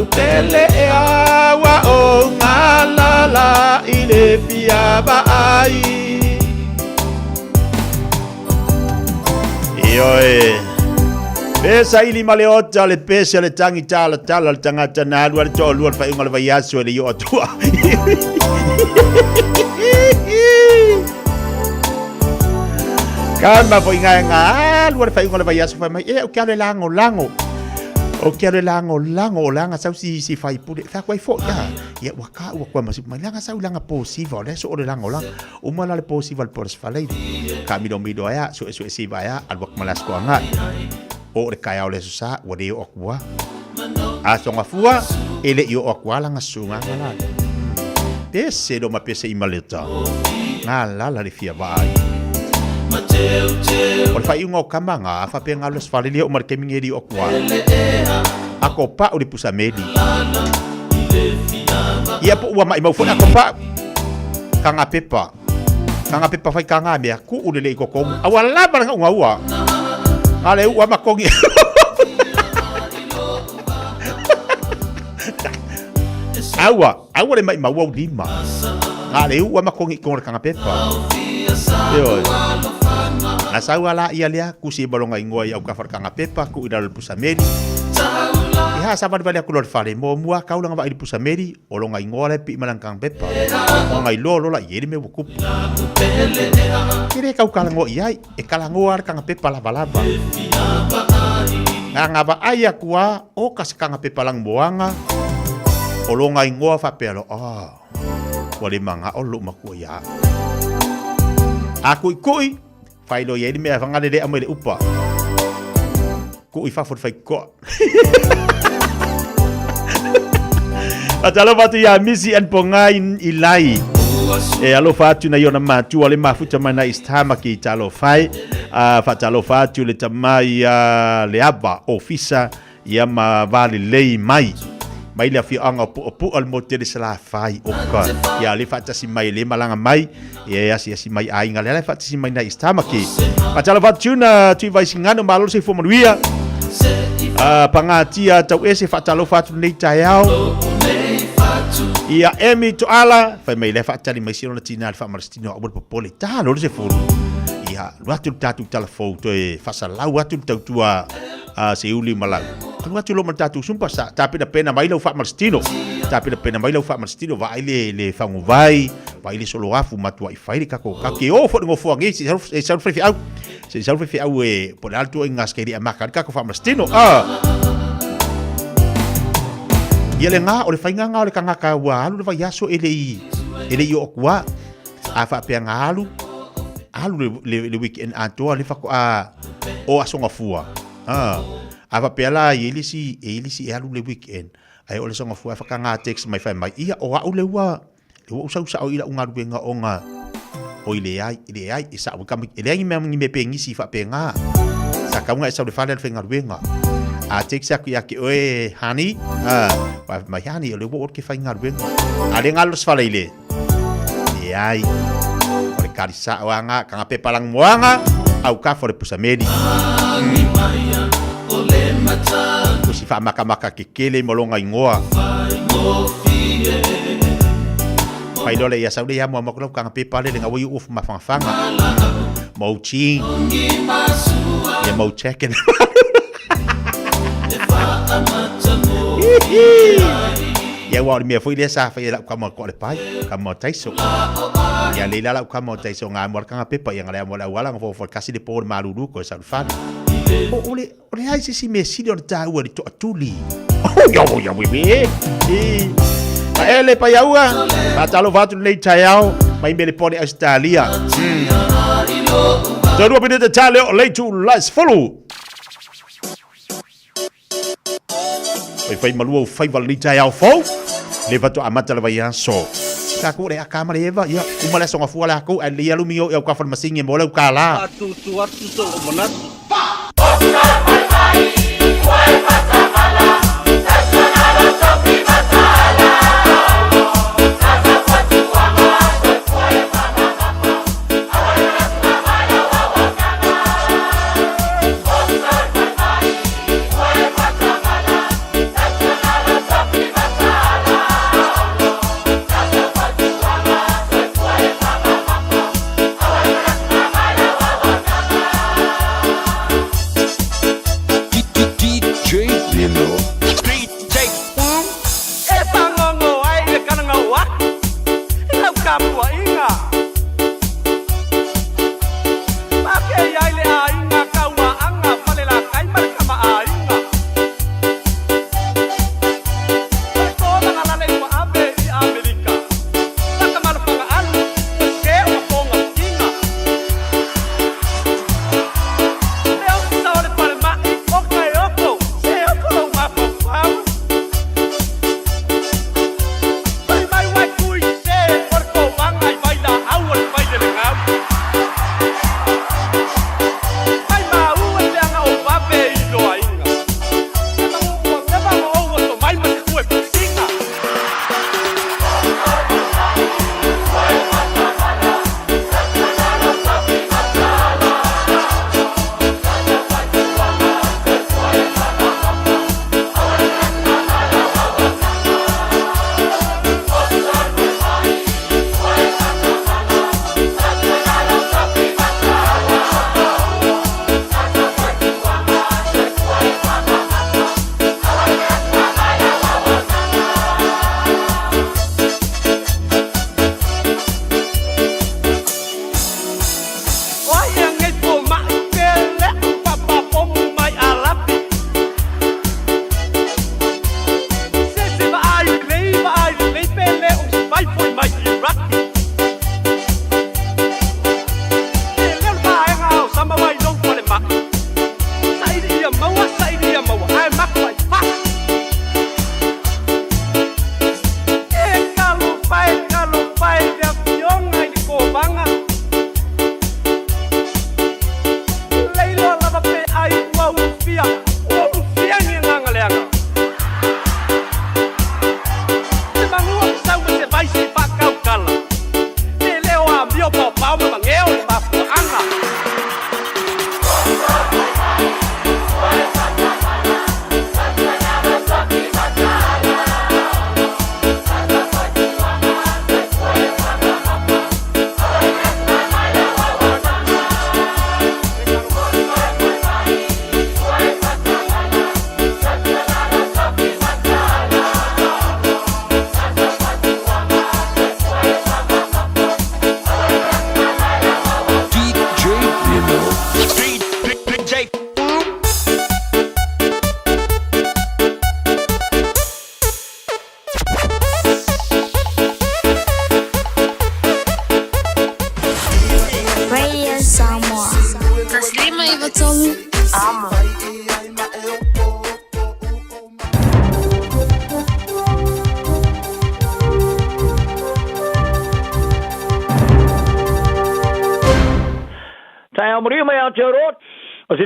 Upele e awa o ngalala ile pia ba ai. E oi. Pesa ili male ota le pesa le tangi tala le tangata na alua le to lua fa inga le vai aso le yo atua. Kama po inga lua le fa inga le vai aso fa mai o kia le lango. O kia le lango langa sau si fai pule fa kwai fo ya waka wa kwa masi mai langa sau langa posiva le so le lango o mala le posiva por sfalei ka mido ya so si va ya al wak malas ko anga o le kaya ole sa wa de o kwa a so nga fua ele yo o kwa langa sunga ngala desse do ma pese i maleta ngala la le fia vai o fai unga o kamanga fa pe ngalo sfalei o mar kemingeri o kwa ako pa o di pusa medi ia po ua mai mau fona ako pa kanga pepa fai kanga me aku o le ko kong awala ba nga ua ale ua makongi awa le mai mau dima ale ua makongi ko kanga pepa yo asau ala ia lia kusi balonga ingoa ia ka farkanga pepa ku ida le pusa medi ia sa bali aku lor fale mo mua kau langa ba i pusa medi olonga ingoa le pi malangkang pepa ngai lo la yeri me buku kire kau kalango ia e kalango ar kanga pepa lava nga ba aya kuwa o kaskanga pepa lang boanga olonga ingoa fa pelo wale manga o lu maku ia aku ikoi failo ye me fanga de amele upa ko i fa for fai ko atalo fatu ya misi en pongain ilai e alo fatu na yona matu ale mafuta mana istama ki talo fai fatalo fatu le tamai le aba ofisa ya ma vale lei mai le afi anga pu al motel sala fai oka ya le fata si mai le malanga mai ya si mai ainga le fata si mai na istama ki patala fatu na tu vai singano malo se fo manuia pangatia tau ese fatalo fatu nei taiao ia emi to ala fa mai le fata ni mai sino na tina fa marstino abul popole ta lo se fo ia watu tatu telefon to e fasa lau watu tautua se uli malau kan watu lo matatu sumpa sa tapi da pena mai lo fa marstino vai le fangu vai le solo afu matua i fai ka ko ka ke o fo ngo fo ngi se sa frefi au e por alto en askeri amaka ka ko fa marstino ia le nga o le fainga nga o le kanga ka wa alu le vai aso ele i o kwa a fa pe nga alu le weekend ato le fa ko o asonga fua ava pela ele si alu le weekend ai ole songa fua fa kanga text mai fa mai ia o au le wa usa o ila unga ruenga onga o ile ai isa o kam ile ai me pengi si fa penga sa kaunga isa le fa le fenga ruenga a text aku ya ki oe hani mai hani ole wo ke fa ngar ruenga ale ngalo fa ile ai ole karisa wanga kanga pe palang moanga au ka for pusa medi si fa maka ke kele molonga ingoa pai dole ya saudi ya mo maklo kanga pe pale nga wo uf mafanga mo ching ya mo checken ya wa mi foi desa fa ya ka mo ko le pai ka mo taiso ya le la ka mo taiso nga mo kanga pe pa yang la mo la wala ngo fo kasi de por maruru ko sa fa ole ai si mesi do ta u to atuli yo we ele pa yaua patalo vatu nei taiao mai mele pone Australia so do bine de tale le tu las follow fai malu fai vali taiao fo le vatu amata le vai so ka ku le akama le eva ya umala songa fuala ku ali alu mio e ka farmasinge mo le kala tu so monat DJ e pangongo ai e kananga wa lau kapua inga make ai le a inga kaua anga pale la kai marka ma a inga ko na la le wa abe i Amerika taka mal panga alu ke o ponga inga leo sa ole pale ma o kai oko se oko lo ma ko au mai wai kui se orko wanga i baila au o baile le ngau mai ma u le anga o babe i lo ainga se ma o to mai ma ku e pinga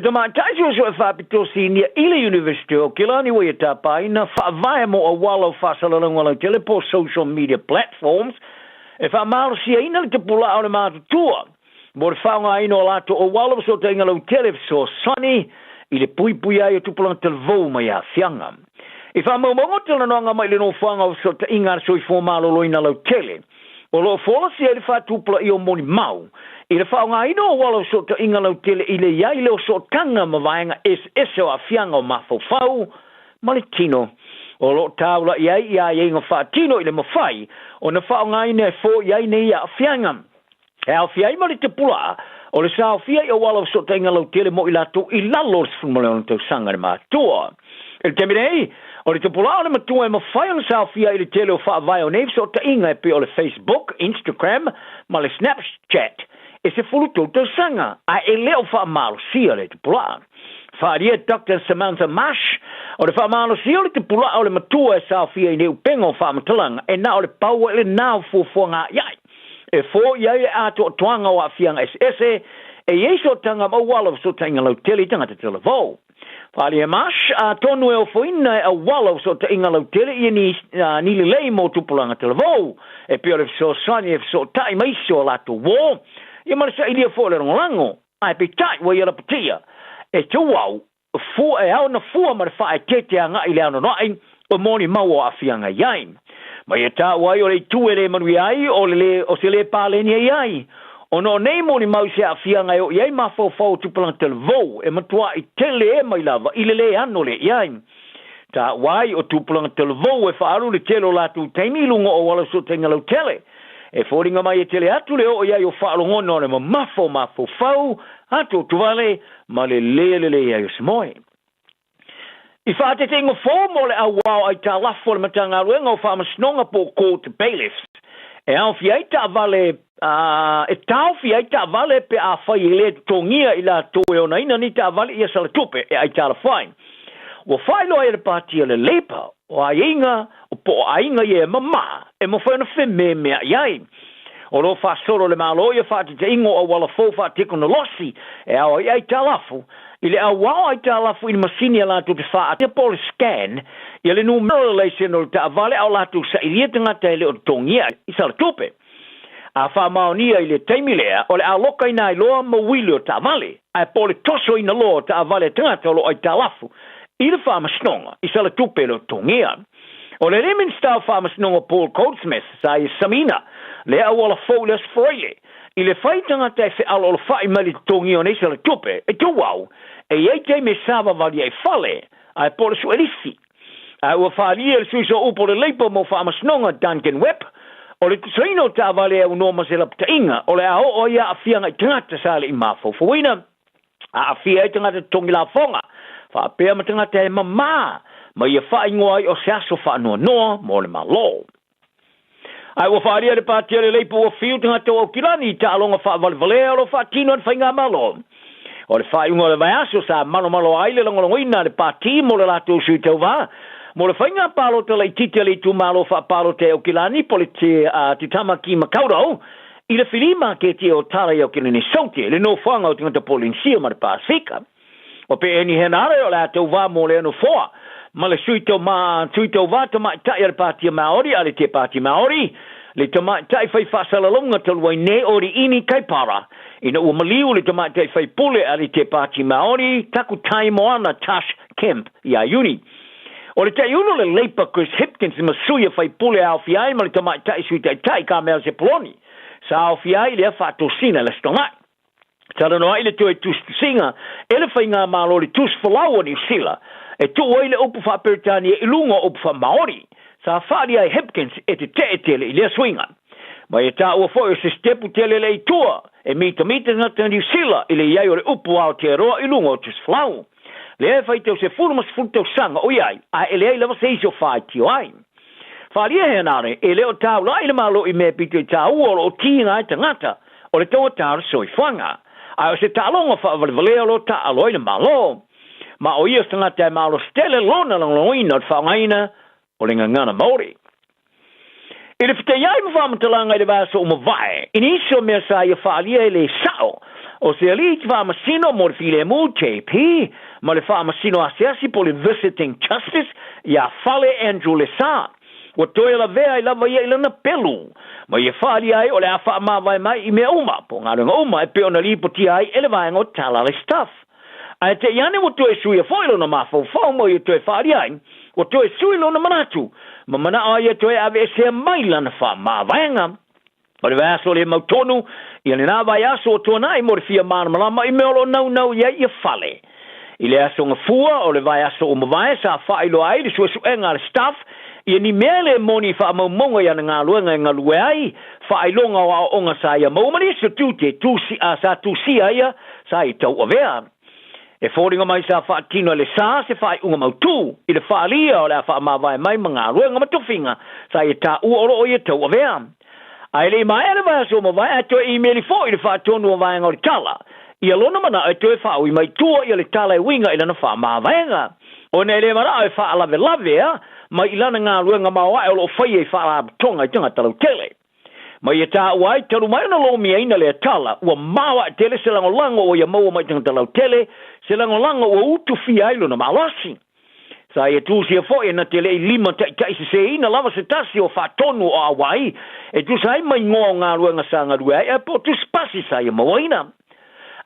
Tama tajo so fa pitosi ni ile university o kilani we tapa ina fa vai mo a wallo fasalong wallo telepo social media platforms e fa mal si ina te pula ona ma tua mo fa nga ina la to o wallo so tenga lo telef so sunny ile pui pui ai tu pula telvo ma ya fianga e fa mo mo tele no nga mai le no fa nga so te inga so fo malo lo ina lo tele o lo fo si e fa tu pula io moni mau I le whaonga ino walo so te inga lau tele i le iai leo so tanga ma vaenga es o a fianga o mafofau ma le tino. O lo taula iai inga wha tino i le mawhai o na whaonga ina e fo iai nei a fianga. E au fiai ma le te pula o le sao fiai o walo so te inga lau tele mo i lato i lalos fumaleo tau sanga le mātua. E le temirei o le te pula o le matua e mawhai o le sao fiai i le tele o wha vai o neif so te inga e pe o le Facebook, Instagram ma le Snapchat. E se fulu toto sanga a e leo fa malo sia le te pula. Fa ria Dr. Samantha Mash o le fa malo sia le te pula o le matua e sa fia i neu pengo fa matalanga e na o le pau e le nao fufuanga iai. E fo iai e ato tuanga o a fianga SS e yeso tanga ma walo so tanga lau tele tanga te televo. Fa ria Mash a tonu e o foina e a walo so tanga lau tele i ni le lei mo tupulanga televo. E pio le so sani e so tai maiso la to wo. Ia marisa ilia fo le rongolango, ai pe tai wa ia la patia. E te wau, fu e au na fua ma le wha e tete a ngai le ano noai, o moni mau a fianga iai. Ma ia ta wai o le tue le manui ai, o se le pāleni ai. O no nei moni mau se a fianga o iai ma fau fau tupalang televou, e matua i tele e mai lava, i le ano le iai. ta wai o tupulanga televo e whaaru le telo latu taimi lunga o wala so tenga lau tele. E fōringa mai e tele atu leo o iai o whaalongono le mafo fau, atu tuvale ma le le iai o samoe. I whaate te ingo fō mo le awao ai tā lafo le matanga ruenga o whaamasnonga po court bailiffs. E au fi ai tā vale, e tau fi ai tā vale pe a whai le tongia i la toe o na ina ni tā vale ia sala tupe e ai tā la whain. Wa whai loa e le pātia le leipa o a inga, o po a inga i e mama, e mo whaina whi mea iai. O lo whaasoro le malo ia whaate te ingo o wala fō whaatiko na losi, e au ai tā lafo. I le awao ai tā lafu i masini a lātou te wha a te pole scan, i le numero le seno le ta avale au lātou sa i lia tangata i le o tongia i sa le tupe. A wha maonia i le taimilea, o le a loka ina i loa mawili o ta avale, a pole toso ina loa ta avale tangata o lo ai tā lafu, i le wha masnonga i sa le tupe le o tongia. O le remin stau wha masnonga Paul Goldsmith sa i Samina, le awala fōles froile, i le whaitanga te whi alo le whai mali tongi o neisa le tupe, e tu wau, e iei te me sāwa wali ai whale, ai pole su elisi. A ua whaalia le suiso upo le leipa mo whaamasnonga Duncan Webb, o le tusaino tā wale au noma se la pta inga, o le ao o ia a whianga i tangata sāle i mafo fuina, a whia i tangata tongi la fonga, whaapea ma tangata e mamā, ma ia whaingoa i o se aso whaanoa noa, mo le malo. Ai ua whaalia le pātia le leipa ua whiu tangata o kilani, ta alonga whaavale valea o lo whaatino an whainga malo. O le whaingoa le vaiaso sa malo aile langolongoina le pāti mo le lato sui tau wā. Mo le whainga palo te lai tite le tu malo wha palo te o kilani pole te tamaki makaurau, i le whilima ke te o tala i o kilani sauti, le no whanga o tingata polinsia ma le Pasifika. O pe eni henare o le atau wā mo le anu whoa, ma le sui tau wā ta mai tai le pātia Maori, ale te pāti Maori, le ta mai tai whai whasalalonga taluai ne ori ini kaipara, ina ua maliu le ta mai tai whai pule ale te pāti Maori, taku tai moana Tash Kemp i a uni. O le tai uno le leipa Chris Hipkins ma suia whai pule au fiai, ma le ta mai tai sui tai ka mea se poloni, sa au fiai le a whaatosina le stongai. Tala noa ile tue tus singa, ele whai ngā malo le tus whalaua ni sila, e tu oile upu wha Peritania i lunga upu wha Maori, sa whaari ai Hipkins e te tele i lea swinga. Mai e tā ua whoi se stepu tele le i tua, e mita ngata ni sila i le iai o le upu au te roa i lunga o tus whalau. Le e whai tau se furumas fultau sanga o iai, a ele ai lava se iso whai tio ai. Whaari e henare, e leo tau la i le malo i mea pito i tā uolo o tīnga ai tangata, o le toa tāra soi whanga. A o se tālonga whaavalevalea lo tā aloi le malo. Ma o ia tangata e malo stele lona langloina o whaungaina o le ngangana Māori. I le white iai mawhamatalanga i le vāso o mawai, in iso mea sa ia whaalia e le sao, o se ali ki whamasino mo le while mu JP, ma le whamasino asiasi po le Visiting Justice, ia whale Andrew Lesa. Wa toe la vea i lava ia ilana pelu, ma ia whaalia ai o le a whaamawai mai i mea uma, po ngā runga uma e peona li po tia ai ele vaenga o tala le stuff. A te iane o toe sui a whailo na mawhau whau mo i toe whaalia ai, o toe sui lo na manatu, ma mana o ia toe ave se mai lana whaamawaianga. O le vaso le mautonu, i le nā vai aso o tōna i mo le fia mānamalama i meolo nau ia i a whale. I le aso ngā fua o le vai aso o mawai sa whailo ai le suesu e ngā le stuff, ia ni mele moni wha maumonga ia ngā luenga i ngā lue ai, wha ailonga o a onga sa ia maumani sa tūte sa tūsia ia sa i tau avea. E fōringa mai sa wha tino le sa se wha i unga mautū, i le wha alia o le a wha mawai mai ma ngā luenga matuwhinga sa i tā uoro o ia tau avea. Ai le mai ane vai aso mawai a toi e-maili fō i le wha tonu o vai ngā o le tala, ia lona mana e toi wha ui mai tua i le tala e winga i lana wha mawaianga. O nei le mara e wha alave lavea, ma ilana ngā ruenga maua e lo whai e wha tonga i tanga talau tele. Ma i tā uai, taru mai na lo mia ina le tala, ua maua e tele se lango lango o ia maua mai tanga talau tele, se lango lango o utu fi ailo na malasi. Sa i tūsi e fo e na tele i lima tai se ina lava se tasi o wha tonu o awai, e tu sai mai ngoa ngā ruenga sa ngā ruenga, e po tu spasi sa i mawaina.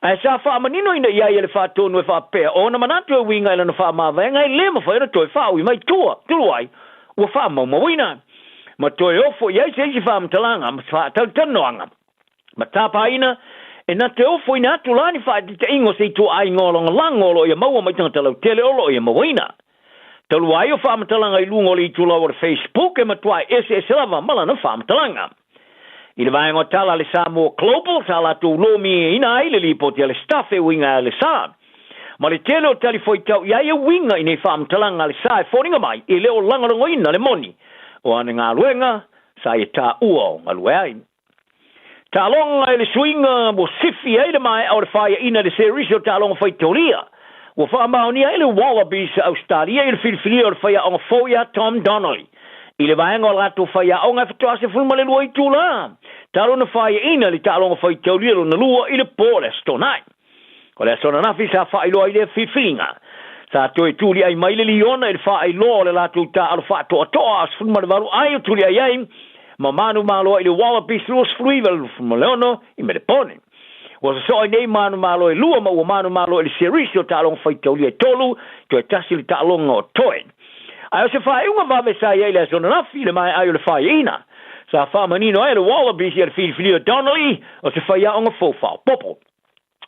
Ai sa fa manino ina ia ele fa tonu e fa pe ona manatu e winga ina fa ma venga le ma fa ina toi fa ui mai tua tuai o fa ma wina ma toi ofo ia se fa mtalanga ma fa tanoanga ma tapa ina e na te ofo ina tulani fa te ingo se tu ai ngolo ngolo ia mau mai tanga tele olo ia ma wina Talu ai o whamatalanga I lungo li tula o Facebook e matua ese lava mala na whamatalanga. I le vaenga tala le Samoa Global, tala tu lomi ina ai le lipoti le staff e winga le sa. Ma le tele o tali foi tau ia e winga I ne whamatalanga le sa e whoringa mai, I leo langarongo ina le moni. O ane ngā luenga, sa e tā ua o ngā luai. Tā longa e le swinga mo sifi e le mai au le whaia ina le series o tā longa whai teoria. Wa whaamaunia e le Wallabies Australia I le whiriwhiri o le whaia o ngā Foia Tom Donnelly. I le vaenga o lato whaia o ngā whatua se fulma le lua I tūla. Tā longa whaia ina le tā longa whai teoria lo na lua I le pōle stonai. Ko le sona nafi sa whai loa I le whiriwhiringa. Sa toi tūli ai mai le liona I le whaai loa le lato tā alo whaatoa toa as fulma le varu ai o tūli ai ai. Ma manu maloa I le Wallabies luas fluiva le fulma leono I me le pone. Was so nei manu malo e lua ma o manu malo e series o talong fai toli e tolu to e tasi le talong o toe. Ai o se fai unga vave sa ia le zona na file mai ai o le fai ina. Sa fa manino ai le Wallabies ia le fili o Donnelly o se fai a unga fofao popo.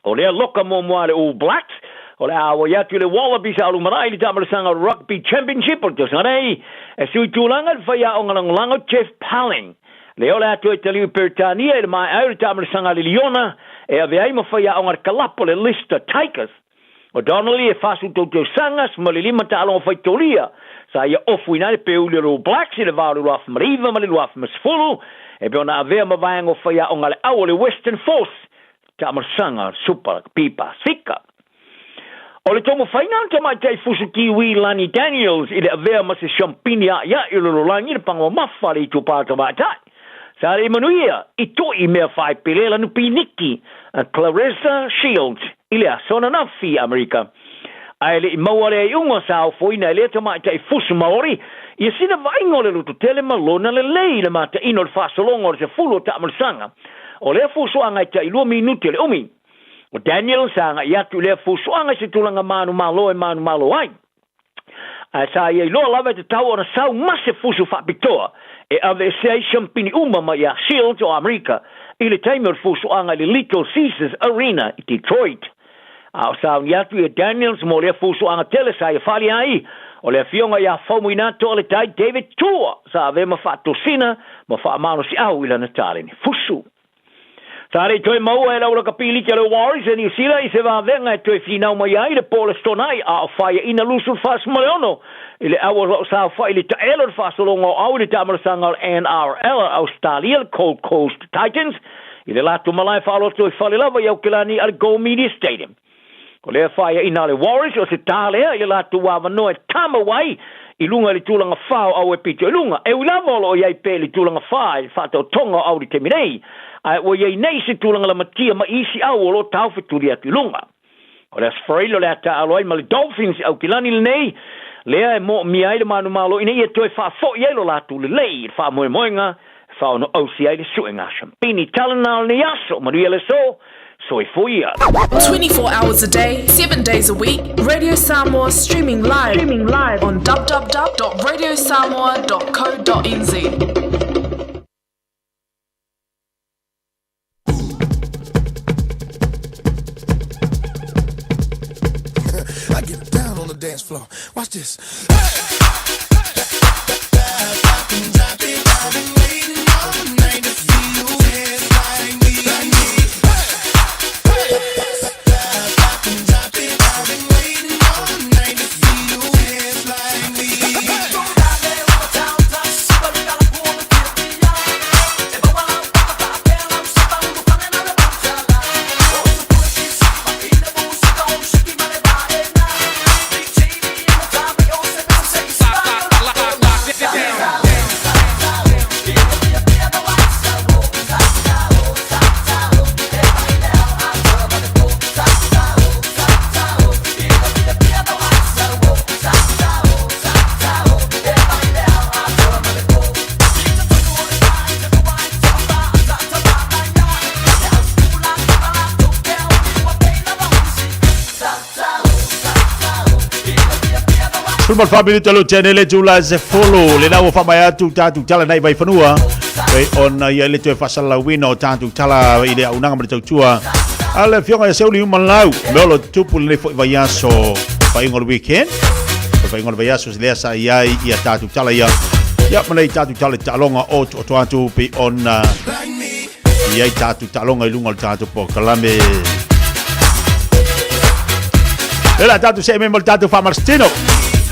O le loka mo moa le All Blacks o le awa iatu le Wallabies a lumarai le tamale sanga Rugby Championship o te sanei e sui tūlanga le fai a unga lango Jeff Palling. Le ole atu e taliu Peritania le mai ai le tamale sanga le Liona e ave ai mo fai a ngar kalapo le lista Tigers. O Donnelly e fasu tō sangas ma le lima tālo fai tolia. Sa ia ofu ina le peu le All Blacks I le varu luaf mariva ma le luaf masfulu. E peo na avea ma vai ngo fai a ngale au le Western Force. Ta sanga super pipa sika. O le tomo whainga mai tei fusu kiwi Lani Daniels I le avea ma se champini a ia I le rolangi le pango mawhari tu pāta mātai. Sa re manuia I toi mea whai pelela nu piniki Clarissa Shields I le asona na fi Amerika. Ai le I maua le unga sa o foina le tamai tai fusu maori I sina vaingo le luto tele malona le lei le mata ino le fasolongo le se fulo ta amalsanga. O le fusu anga tai 2 minuti le umi. O Daniel sanga iatu le fusu anga se tulanga manu malo e manu malo ai. Ai sa ia ilo lava te tau ona sau mase fusu whapitoa. E ave sei champini uma ma ia Shields o Amerika I le timer fusu anga le Little Caesars Arena I Detroit. Au sau ni atu e Daniels mo le fusu anga tele sa ia whali ai o le fionga ia fomu inato le tai David Tua sa ave ma whaatosina ma whaamano si au ila natale ni fusu. Sa re toi maua e laura kapili ke le Warriors e New Zealand I se vavenga e toi finau mai ai le pole stonai a o whaia ina lusu fas maleono I le awa sa whai le taelo le fasolongo au le tamarasanga NRL Australia Gold Coast Titans I le lato malai whaaloto I whale lava iau kilani al Go Media Stadium. Ko le whaia ina le Warriors o se tālea I le lato wawano e tamawai I lunga le tūlanga whao au e pito I lunga. E ulavolo o iai pe le tūlanga whai whato tonga au le teminei. Ai o iei nei se tūlanga la matia ma isi au o lo tau wheturi atu lunga. O le asfarilo le ata aloi ma le Dolphins au kilani le nei. Lea e mo mi ai le manu malo ina ia toi wha fo i eilo latu le lei wha moe moenga wha ono ausi ai le suenga champini talana al ni aso maria le so soi fuia. 24 hours a day, 7 days a week, Radio Samoa streaming live on www.radiosamoa.co.nz. I get down on the dance floor. Watch this. Fulman family talo channel July se follow le na fa mai tu tala nai vai fanua e on ia le te fasala wino tatu tala ile unanga ma tua ale fionga se uli malau melo tupu le vai aso vai ngor weekend ngol vai aso le sa ia ia tatu tala ia ia mana tatu tala talonga o to atu pe on ia tatu talonga ilunga tatu po kalame ela tatu se me mol tatu fa marstino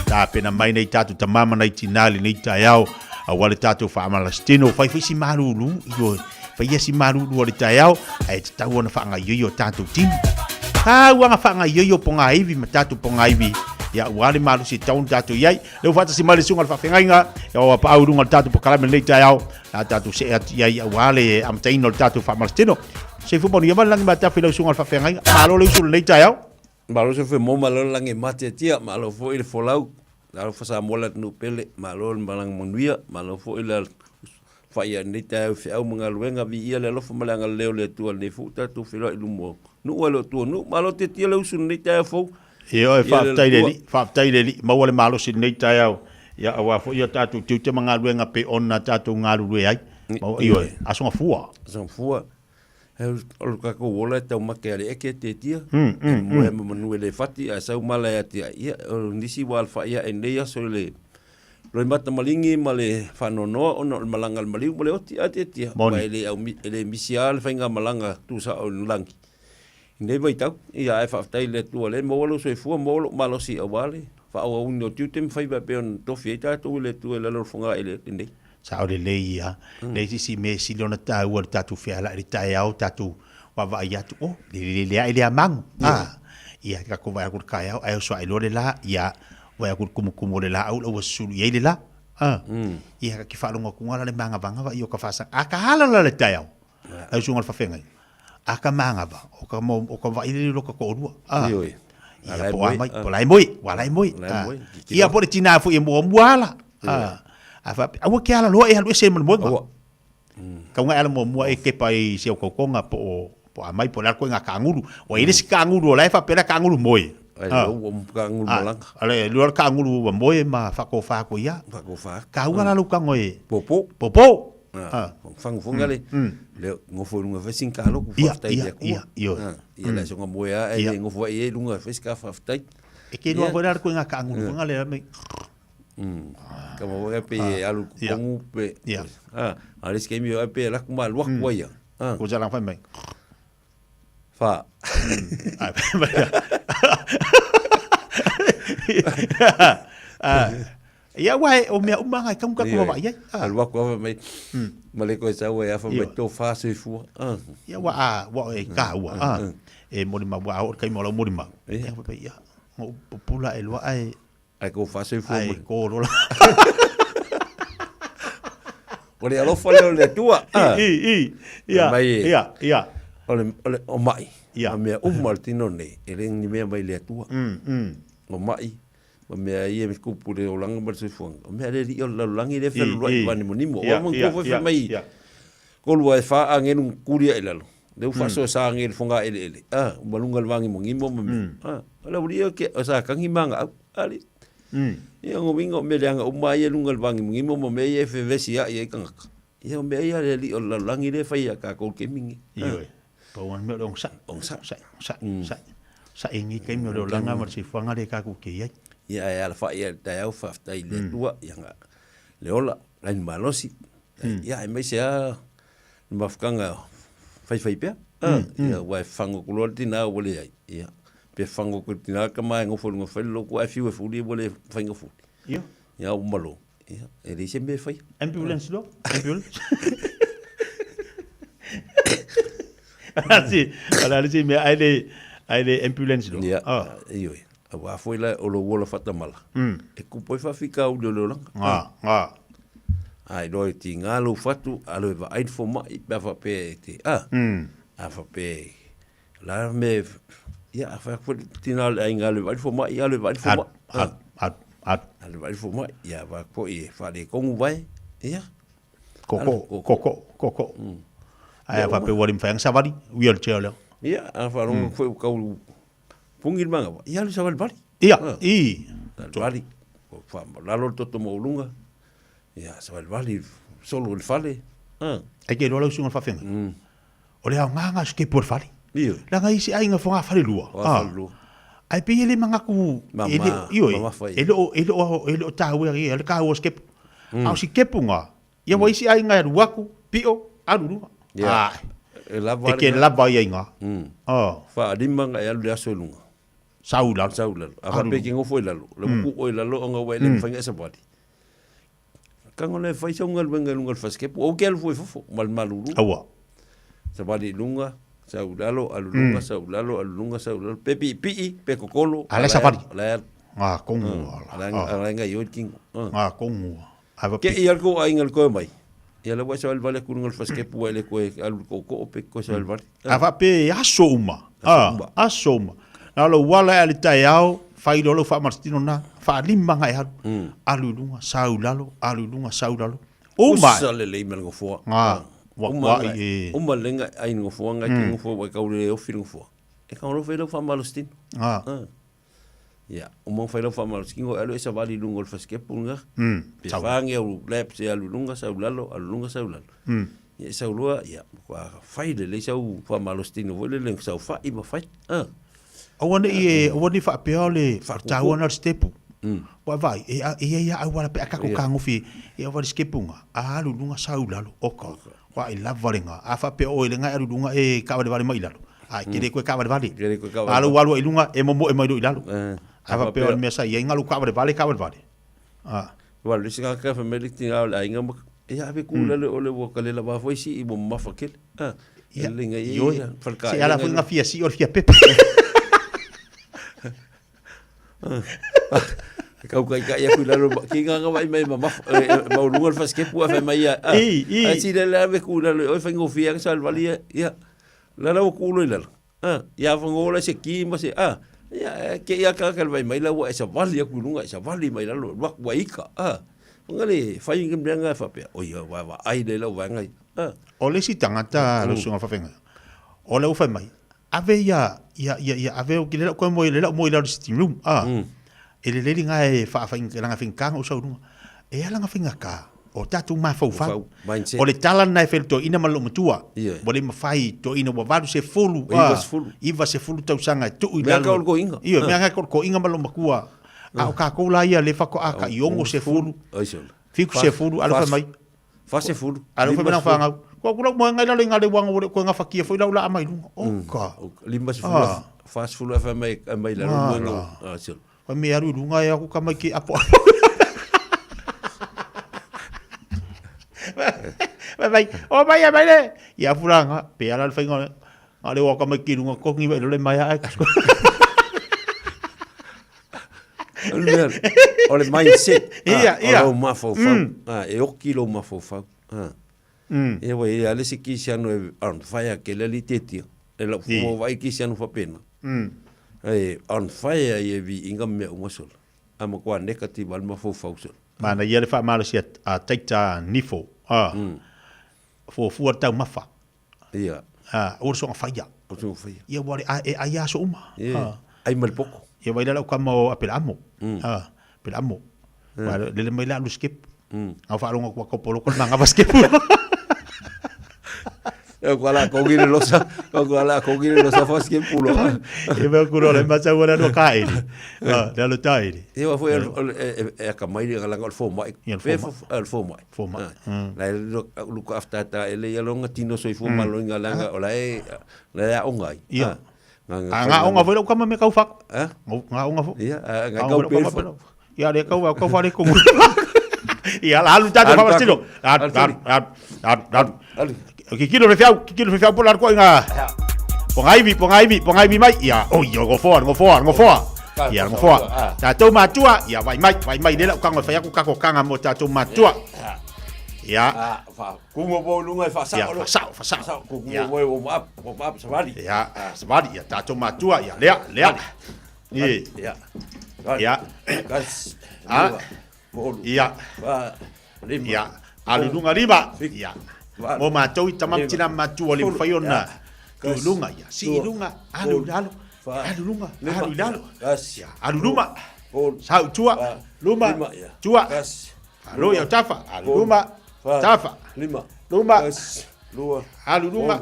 ta pena mai nei tatu tamama nei tinali nei taiao a wale tatu fa marstino fai fisi marulu io fai esi marulu wale taiao ai tau ona fa nga yo tatu tim ha wanga fa nga yo ponga ivi matatu ponga ivi ya wale malu si taun tatu yai le fata si mali sungal fa fengainga ya wa pa urungal tatu pokala men leita yao na tatu se yai wale am taino tatu fa marstino se fu boni yaman lang mata filo sungal fa fengainga malo le sul leita yao malo se fe mo malo lang e mate tia malo fo il folau malo fa sa mola no pele malo malang monuia malo fo il fa ia nita fe au mga luenga vi ia le lo fo malanga leo le tu ne fu tatu filo ilumo no walo tu no malo te tia le usun nita fo Io e whaptai leli, mawale malo si nei tai au. Ia awa fo ia tatu tiu te mga luenga pe ona tatu ngā rue ai. Io e, asonga fua. Asonga fua. Olu kako wola tau make ale eke te tia. Moe mamanu ele fati, a sau mala ya tia. Ia, nisi wa alfa ia e neia so le. Roi mata malingi ma le whanonoa ona o malanga al maliu mo le oti a te tia. Moni. Ele misi al whainga malanga tu sa o langi. Nei vai tau, ia e whaftai le tua le, mawalo soi fua, mawalo malosi a wale. Whaau au no tiutem whaiba peon tofi e tātou le tua le lorwhanga e le tendei. Sao le le ia, le si me si lona tau ar tatu whiala e tae au tatu wawa i atu, oh, le lea e lea mangu. Ia kako vai akur kai au, ai soa e lore la, ia vai akur kumukumo le la au, lau asulu i le la. Ia ki whalonga kungala le manga vanga wa i o ka whasang, a ka halala le tae au, ai sungal whawhengai. Aka manga ba o ka vai le loka ko rua ia po mai po lai moi ia po tina fu e mo muala fa awa ke ala lo e halu se mo ka nga ala mo e ke pai se ko konga po mai po la ko nga kanguru o ile si kanguru la fa pela kanguru moi kanguru lang ale luar kanguru moi ma fa ko ia ka nga la lu ka ngoi popo Fangufunga le ngofo lunga fesin kalo ku faftai le ku ia la songa moya e ngofo e lunga feska faftai e ke no volar ku nga kangu funga le me kama wo pe alu kongu pe alis ke mi pe la ku mal wak waya ko jala fa mai fa ia wai o mea umanga kam ka ko vai al wa ko mai male ko sa wa fa mai to fa se fu ia wa e ka wa e mo ma wa o kai mo la mo ma ia pa ia mo pula e wa ai ko fa se fu ai ko ro la ole alo fa le tua ia ole o mai ia me o martino ne ele ni me mai le tua o mai me ia me kupu le olanga mar se fong me le ri o langi le fel roi vani monimo o mon ko fe mai ko lu ai fa angen un kuria elalo de fa so sa angel fonga ele balungal vangi mongimo me ala uri ke o sa kangi manga ali ia ngo wingo me le anga umai lungal vangi mongimo me ia fe vesia ia kanga ia me ia le ri o langi le fa ia ka ko ke mingi ia po wan me long sa ingi ke me lo langa mar se fonga le ka ku ke ia ia ala fa ia tau fa tai le tua ia le ola la malosi ia mai sia mafkanga fai pe ia wa fango kulotina wole ia pe fango kulotina kama ngo fo ngo felo ko afiu fu li wole fango fu ia o malo ia ele se me fai ambulance lo ambulance asi ala si me ai ambulance lo ia io wa foi la o lo wola fatamala e ku poi fa fika o lo lang ai do ti ngalo fatu alo va ai fo mai pa fa pe ti a fa pe la me ya fa fo ti na ai ngalo vai fo mai alo vai fo alo vai fo mai ya va po e fa de kongu vai ya koko ai fa pe wolim fa savari wheelchair lo ya fa ro foi ka pungil manga ia lu saval bali ia bali fa lalo toto mo lunga ia saval bali solo el fale ai ke lo sunga fa fenga o le nga ske por fali la nga isi ai nga fonga fali lua ai pe ele mangaku ele io ele o tahu ele ka o skep au si kepunga ia wai si ai ngai ruaku pio aruru e ke lava ia inga fa lima ngai alu le aso lunga saula a pe ki ngofo lalo le ku o lalo nga wai le fanga esa body kangole fai so ngal wenga lunga fa skep o ke alfo fo mal maluru awa sa body lunga saulalo alulunga saulalo alulunga saulalo pepi pi pe kokolo ala safari la kongu ala nga yoking kongu ke ialko aingal ko mai ia la wasa vale kungal faske puele ko alu ko pe ko sa vale ava pe asoma asoma na lo wala ali taiao fai lo fa martino na fa lima ngai alulunga saulalo o mai sale le mel go fo uma lenga ai ngo fo nga ki ngo fo wa ka ule o fil ngo fo e ka ro felo fa malostin ya uma felo fa malostin ngo alo esa vali lungo fa ske punga pe vange o lep se alu lunga sa ulalo ya sa ulua ya kwa fai le sa u fa malostin vo le leng sa fa i ba fai awani fa peole ta wana stepu wa vai e wala pe akako ka ngofi e wa ske punga alu lunga sa ulalo oka wa I love valenga afa pe o ilenga arudunga e ka vale mai lalo ai kire ko ka vale alu walu ilunga e momo e mai do ilalo afa pe o mesa ye ngalu ka vale wala lisiga ka family tinga ai ngam e ave kula le ole wo kale la ba foi si i bom mafakel elinga yo falka si ala funga fia si or fia pepe kau kai ya ku lalo ki nga mai ma lungal fa ske pu fa mai a si le la ve ku lalo o fa ngofia sa valia ya la la ku lo lalo ya fa ngola se ki ma se ya ke ya ka mai la wa sa valia ku lunga sa vali mai lalo wa ika ngale fa ngim nga fa pe o ya wa ai le lo wa ngai o le si tangata lo sunga fa fenga o le fa mai ave ya ave o ki le ko mo le la steam room ele le ringa e fa langa finka o saurunga e langa finga ka o tatu ma fau o le tala na felto ina malo mutua o le mafai to ina wa valu se fulu iva se fulu tau sanga tu ina ka ko inga io me nga ko inga malo makua a o ka ko la ia le fa ko aka iongo se fulu fiku se fulu ala fa mai fa se fulu ala fa na fa nga ko ku mo nga le nga le wang ko nga fa kia foi la mai lunga o ka limba se fulu fa se fulu fa mai la lunga pa me aru lunga ya ku kama ki apo vai le ya furanga pe ala fa ngone ale wa kama ki lunga ko ngi le mai a ole mindset o ma fo fa e o kilo ma fo fa e wa e ale se ki siano on fire ke le liteti e la fo vai ki siano fa pena on fire ye vi inga me umasol ama kwa negative alma fo fauso mana ye le fa malo si a taita nifo fo fu ta mafa o so faya ye wale a ya so uma ai mal poco ye vai la como apelamo pelamo le mai la lu skip a fa longa kwa kopolo ko manga skip Kuala kogile losa fos que pulo. E me curo le masa ora no kai. Da lo tai. Eu foi a camai de la gol fo mai. El fo mai. La lu ko afta ta ele ya longa tino soi fu malo ngalanga ola la ongai. Nga onga foi ko me kau fak. Nga onga fo. Nga kau pe. Ya le kau fare ko. Ya la lu ta fa stilo. Kikilo refiau por largo nga. Pongai vi mai. Ya, yo go for. Ya, go for. Ta to matua, ya vai mai le la kanga fa ku ka ko kanga mo ta to matua. Ya. Ku mo bo lunga fa sa. Fa. Ku mo bo op sabali. Ya, sabali ya ta to matua ya. Le. Ya. Gas. Ya. Ya. Alu lunga riba. Ya. Mo matou i tamam tina matu o le faiona tu lunga ya si lunga alu lunga sa tua luma tua alo ya tafa luma tafa luma alu lunga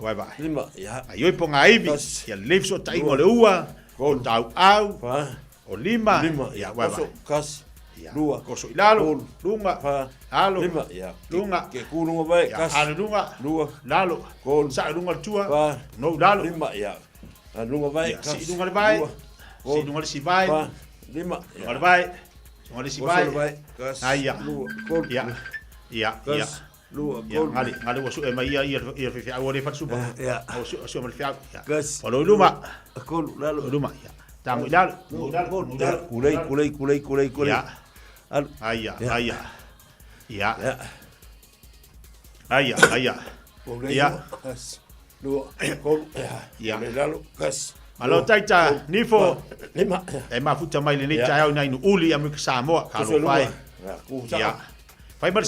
vai lima ya ayo ponga ivi ya leif so tai mo le ua O tau au. Fa. O lima. Lima. Ia wai Koso wai. kas. Ia. Lua. Koso ilalo. Kolu. Lunga. Fa. Alo. Lima. Ia. Lunga. Ke kulunga vai. Ia. Kas. Alo lunga. Lua. Lalo. Kolu. Sa lunga tua. Fa. No lalo. Lima. Ia. Lunga vai. Ia. Kas. Si lunga vai. Si lunga si vai. Fa. Lima. Lunga vai. Lunga si vai. Koso vai. Kas. Aia. Lua. Kolu. Ia. Ia. Ia. Kas. Lua. Ia. Kolu. Ngali wasu e mai ia fe au le fatu supa. Ia. Wasu mal fiau. Kas. Polo luma. Kolu. Lalo. Luma. Ia. Tango ilalo. Kulei. Ia. Aia. Aia. Ia. Aia. Aia. Ia. Kas. Lua. Kolu. Ia. Lalo. Kas. Malo taita nifo. Lima. E mafuta mai le nei tai au nai no uli a mika Samoa ka lo fai. Ia. Fai mal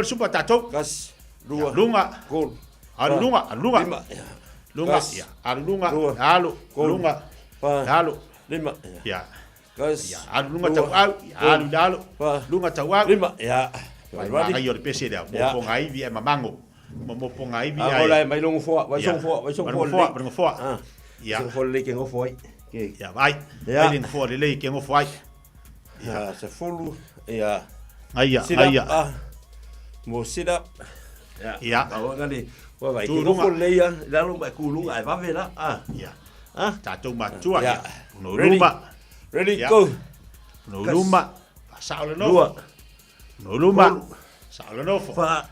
supa tatou. Kas. Lua. Lunga. Kolu. Alu lunga. Lima. Lunga. Ia. Alu lunga. Alu. Lunga. Alu. Lima. Ia. Kas. Ia. Alu lunga tau au. Alu alu. Lunga tau au. Lima. Ia. Vai vai o pese dea. Mo ngai vi e mamango. Mo ngai vi ai. Agora mai longo fo, vai song fo. Bringo fo. Ia. Song fo le que ngo foi. Ia vai. Vai ling fo le que ngo foi. Ia, se fulu. Ia. Aia. Mo sit up. Ia. Agora ali. Vai que ngo fo le ia, la lo mai ku lunga ai va ve la. Ia. Tatou matua. Ia. No luma. Ready go. No luma. Sao le no. No luma. Sao le no fo. Fa.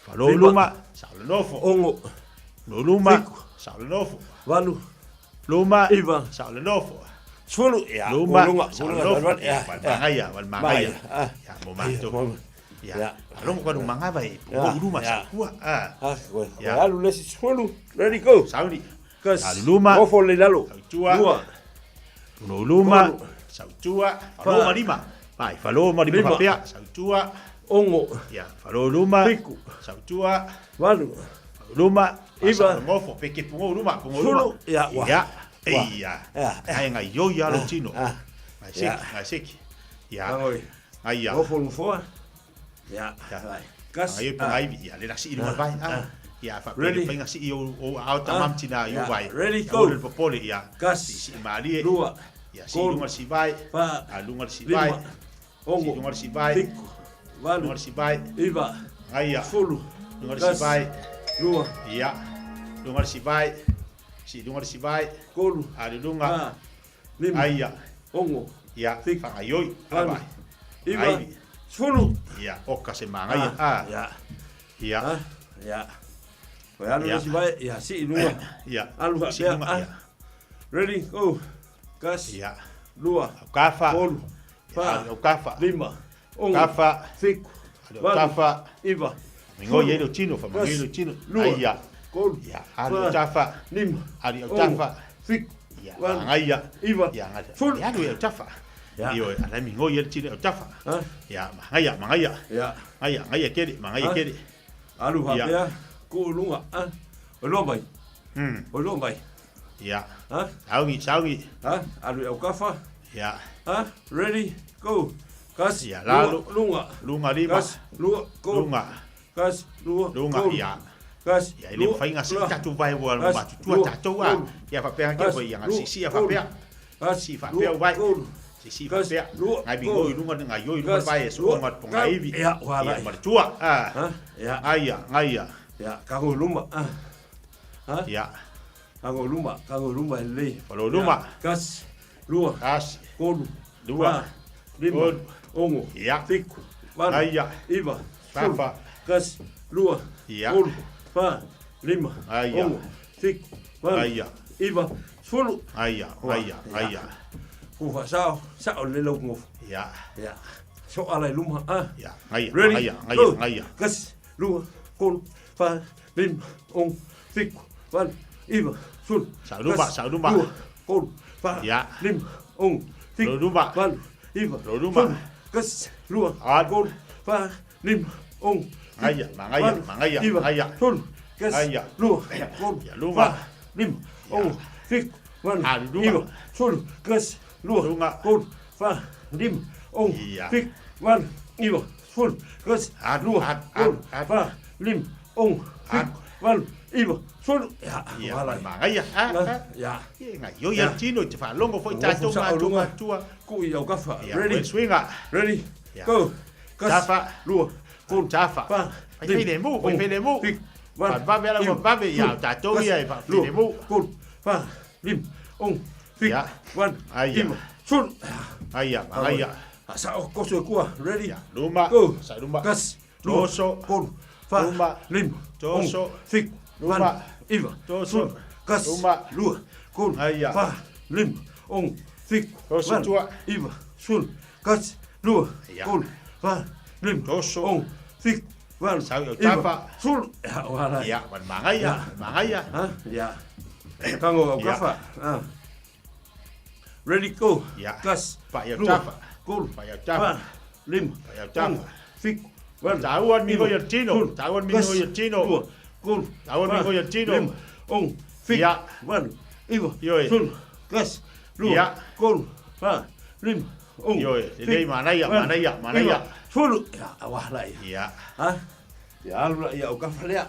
Falo luma. Sao le no fo. Ongo. No luma. Sao le no fo. Walu. Luma. Iva. Sao le no fo. Swulu. Ia. Luma. Lunga. Sao le no fo. Mangaya. Wal mangaya. Ya mo mato. Ya. Along ko manga vai. Mo luma sa kua. Ya. Walu le swulu. Ready go. Saudi. Kas. Luma. Go for le lalo. Tua. No luma. Sao tua. Falo lima. Vai, falo lima papea. Sao tua. Ongo. Ya, falo luma. Piku. Sao tua. Walu. Luma. Iva. Ngofo peke pungo luma. Sulu. Ya. Ya. Iya. Ai ngai yo ya lo tino. Ngai seki. Ya. Ai ya. Ngofo ngofo. Ya. Kas. Ai pa ai ya le nasi ilma vai. Ya, fa pele penga si o au tamam tina yo vai. Ready go. Le popole ya. Kas. Si mali. Lua. Ya, si lunga si vai. Pa. Lunga si vai. Ongo. Lunga si vai. Walu. Lunga si vai. Iva. Ai ya. Fulu. Lunga si vai. Lua. Ya. Lunga si vai. Si lunga si vai. Kolu. Ali lunga. Lima. Ai ya. Ongo. Ya. Fa ayoi. Vai. Iva. Fulu. Ya. Oka se manga ya. Ya. Ya. Ya. Walu si vai. Ya si lua. Ya. Alu si lunga. Ready go. Kas. Ya. Lua. Kafa. Kolu. Pa. Kafa. Lima. Ongo. Kafa. Fiku. Kafa. Iva. Mingo yelo chino fa mingo yelo chino. Ai ya. Kolu. Ya. Ali tafa. Lima. Ali tafa. Fiku. Ya. Ai ya. Iva. Ya ngai. Fulu. Ya do ya tafa. Yo, ala mingo yelo chino tafa. Ya. Mangaya. Ya. Ngaya kedi. Mangaya kedi. Alu hapea. Ku lunga. Olo mai. Olo mai. Ya. Saungi. Alu au kafa. Ya. Ready go. Kas. Ya. Lalu lunga. Lunga lima. Kas. Lunga. Kas. Lunga. Ya. Kas. Ya ile fai ngasi tatu vai wal ma tu tatu wa. Ya fa pea ke foi yang si ya fa pea. Si fa pea vai. Si fa pea. Ngai bingo lunga ngai yo lunga vai so ngat pongai vi. Ya wa vai. Ma tua. Ya. Ngaya. Ya. Kago luma. Ya. Kago luma le. Falo luma. Kas. Lua. Kas. Kolu. Lua. Lima. Ongo. Ya. Fiku. Ngaya. Iva. Kafa. Kas. Lua. Ya. Kolu. Pa. Lima. Ngaya. Ongo. Fiku. Ngaya. Iva. Fulu. Ngaya. Kufa sao le lo ngof. Ya. Ya. So alai luma. Ya. Ngaya. Ready? Ngaya. Kas. Lua. Kolu. Pa. Lima. Ongo. Fiku. Wan. Iva. Fulu. Sao luma. Kolu. Pa. Ya. Lima. Ongo. Fiku. Luma. Wan. Iva. Luma. Kas. Lua. Kolu. Pa. Lima. Ongo. Ngaya. Fulu. Kas. Lua. Kolu. Luma. Lima. Ongo. Fiku. Wan. Luma. Iva. Fulu. Kas. Lua. Kolu. Pa. Lima. Ongo. Fiku. Wan. Iva. Fulu. Kas. Lua. Kolu. Pa. Lima. Ongo. Fiku. Wan, iwa, sulu. Ya, Ia wala. mangai Ya. Ngai yo ya tino te fa longo foi tato ma tua. Ku i au kafa. Ready? Swinga. Ready? Go. Tafa. Lua. Kun tafa. Vai fede mu, vai fede mu. Vai ba bela mo ba be ya tato ia va fede mu. Kun. Fa. Lim. Fik. Wan. Ia. Sul. Ia, ia. Sa o koso kua. Ready? Luma. Go. Sa luma. Kas. Toso. Kun. Fa. Luma. Lim. Toso. Fik. Luma. Iva. Toso. Kas. Luma. Lua. Kun. Ia. Fa. Lim. Fik. Toso tua. Iva. Sul. Kas. Lua. Kun. Fa. Lim. Toso. Fik. Wan. Sa yo tafa. Sul. Ya, wala. Ya, wan mangai ya. Ha? Ya. Kango au kafa. Ah. Ready go. Ya. Kas. Pa ya Lua. tafa. Kun. Pa ya tafa. Lim. Pa ya tafa. Fik. Wan. Tauan mi go tino. Tauan mi go tino. Kun. Tauan mi go tino. Lim. Fik. Ya. Wan. Iva. Yoi. Sul. Kas. Lua. Ya. Kun. Fa. Lim. Yoi. Dei mana ya. Sul. Ya, wala ya. Ya. Ha? Ya, alura ya au kafa lea.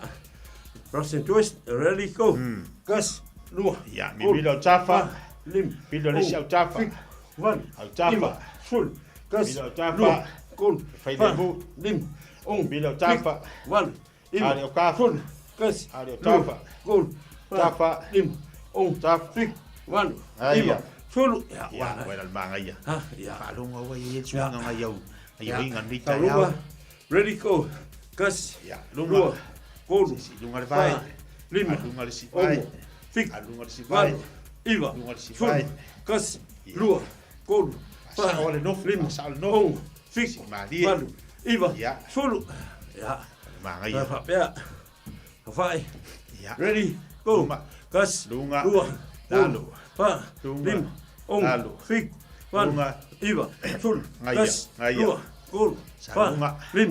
Russian twist. Ready go. Kas. Lua. Ya, mi bilo tafa. Lim. Bilo le au tafa. Wan. Au tafa. Sul. Kas. Bilo tafa. Lua. Kun. Fai de mu. Lim. Bilo tafa. Wan. Ali o kafa. Sul. Kas. Ali o tafa. Kun. Tafa. Lim. Tafa. Fik. Wan. Ia. Sul. Ya, wala mangai ya. Ha, ya. Palunga wa ye sunga ngayau. Ayo ingan ni Luma. Ready go. Kas. Ya, luma. Kun. Si lunga vai. Lima. Lunga si vai. Fik. Lunga si vai. Iva. Lunga si Sul. vai. Kas. Lua. Kun. Sa ole no Lim. sa ole no. Fik. Mali. Iva. Ya. Sul. Ya. Mangai Ya. Ya. Fai. Ya. Ready go. Kas. Lunga. Lua. Lalu. Fa. Lunga. Lim. Lalu. Fik. Wan. Lunga. Iva. Sul. Ngaya. Kas. Ngaya. Lua. Kun. Fa. Lunga. Lim.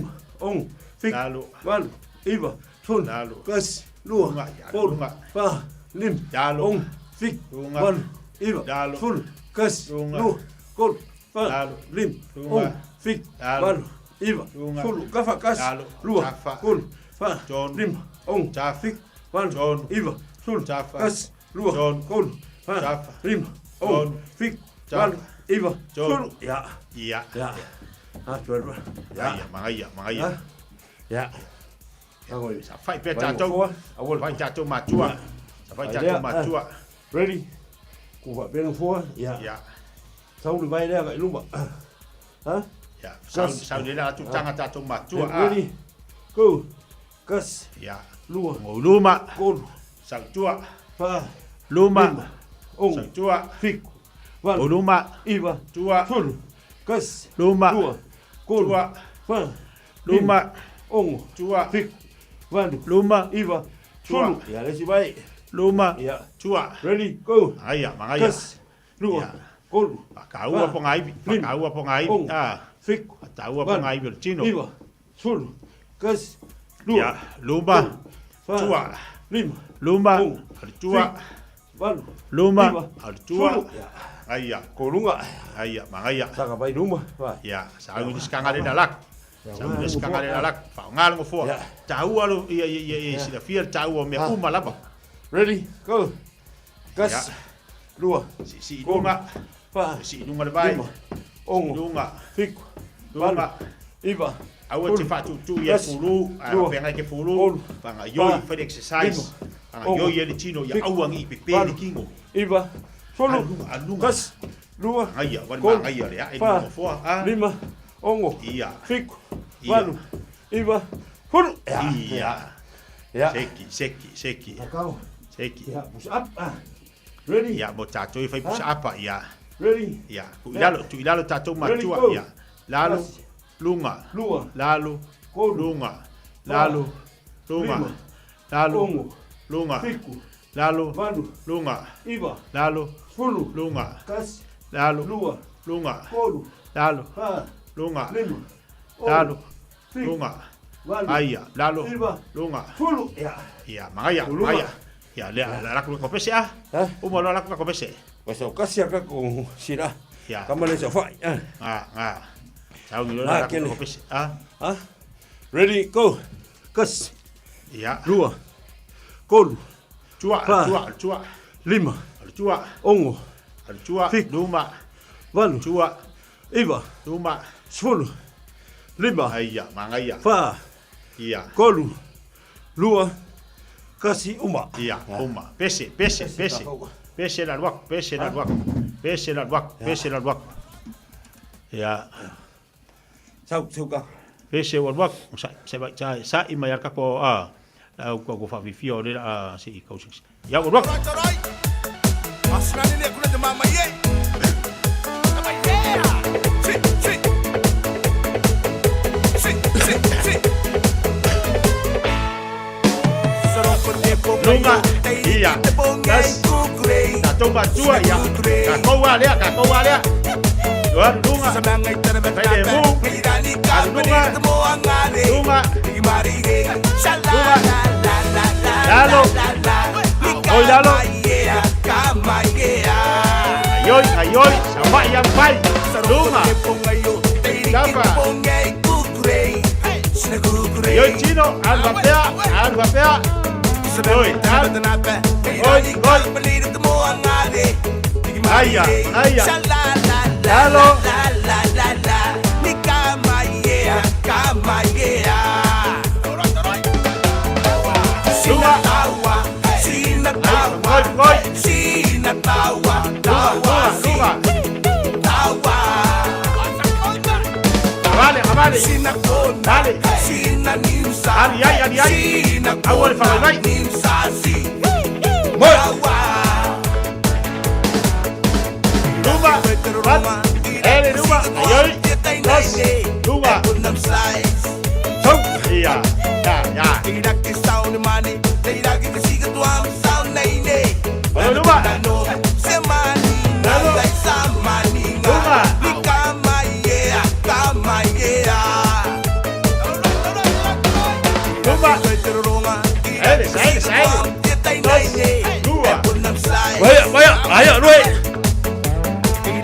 Fik. Lalu. Wan. Iva. Sul. Lalu. Kas. Lua. Lunga. Kun. Lunga. Fa. Lim. Lalu. Fik. Lunga. Wan. Iva. Lalu. Sul. Kas. Lunga. Lua. Kun. Fa. Lalu. Lim. Lunga. Fik. Lalu. Wan. Iva. Lunga. Sul. Kafa. Kas. Lalu. Lua. Tafa. Kun. Fa. John. Lim. Tafa. Fik. Wan. John. Iva. Sul. Tafa. Kas. Lua. John. Kun. Fa. Tafa. Lim. John. Fik. Tafa. Wan. Iva. John. Sul. Ya. Ya. Ya. Ha, tuan. Ya, mangai ya. Ya. Sa fai pe tatou. Awol fai tatou matua. Sa fai tatou matua. Ready? Ku fa pena fo. Ya. Ya. Sau ni vai le ga lumba. Ha? Ya. Sau ni la tu tanga tatou matua. Ready? Go. Kas. Ya. Lua. Mo luma. Kun. Sa tua. Fa. Luma. Sa tua. Fik. Wan. Luma. Iva. Tua. Sul. Kas. Luma. Lua. Kun. Tua. Fa. Luma. Tua. Fik. Wan. Luma. Iva. Tua. Sul. Ya le si vai. Luma. Ya. Tua. Ready? Go. Aya, mangai. Kas. Lua. Kun. Pakaua po ngai. Pakaua po ngai. Fik. Pakaua po ngai Virgino. Iva. Sul. Kas. Lua. Ya. Luma. Tua. Lim. Luma. Tua. Wan. Luma. Tua. Ya. Aya. Kolunga. Aya, mangai. Saka vai luma. Ya. Sa ngi skanga de dalak. Sa ngi skanga de dalak. Fa ngal ngo fo. Tau alu ia sila fier tau me uma lapa. Ready? Go. Kas. Lua. Si lunga. Fa. Si lunga de vai. Lunga. Fik. Lunga. Iva. Awa te fatu tu ia fulu. Penga ke fulu. Panga yoi for exercise. Panga yoi ele tino ia awangi pepe le kingo. Iva. Solo. Kas. Lua. Aya, wan mangai le ai mo fo. Lima. Ongo. Ia. Fik. Wanu. Iva. Fulu. Ia. Ya. Seki. Akau. Seki. Ya, push up. Ready? Ya, mo tato fai push up ya. Ready? Ya. Tu ilalo tato matua ya. Lalu lunga. Lua. Lalu lunga. Lalu lunga. Lalu lunga. Fiku. Lalu Wanu. lunga. Iva. Lalu Fulu. lunga. Kas. Lalu Lua. lunga. Kolu. Lalu Ha. lunga. Lima. Lalu Fik. lunga. Wanu. Aya, lalu Iva. lunga. Fulu. Ya. Ya, mangaya. Ya, la laku ko pese Umo la laku ko pese. Pues o casi acá con Sira. Ya. Cámara se fue. Chao ni la laku ko pese. Ready go. Kas. Ya. Lua. Kolu. Tua, Pa. tua. 5. Tua. Ongo. Tua. Fik. Luma. Valu. Tua. Iwa. Luma. Sfulu. 5. Aia, mangaia. Pa. Ia. Kolu. Lua. Kasi uma. Ia, uma. Pese. Pese la luak. Ia. Sauka. Pese wa luak. Sa ima ya kako a. La ko fa fifio le a si ko six. Ya wa luak. Masnani ne kuna de mama ye. Lunga, iya, das, toma tua ya, kakoa lea, luar lunga, pede mu, lunga, lalo, oi lalo, ayoy, sama yang pai, lunga, siapa? Ayoy chino, albapea. Oi, Aya. Halo. Vale. Ari. Awal faham. Rumah. Ayoy. Dos. Rumah. Song. Iya. Ya. Rumah. Ayo, Luis.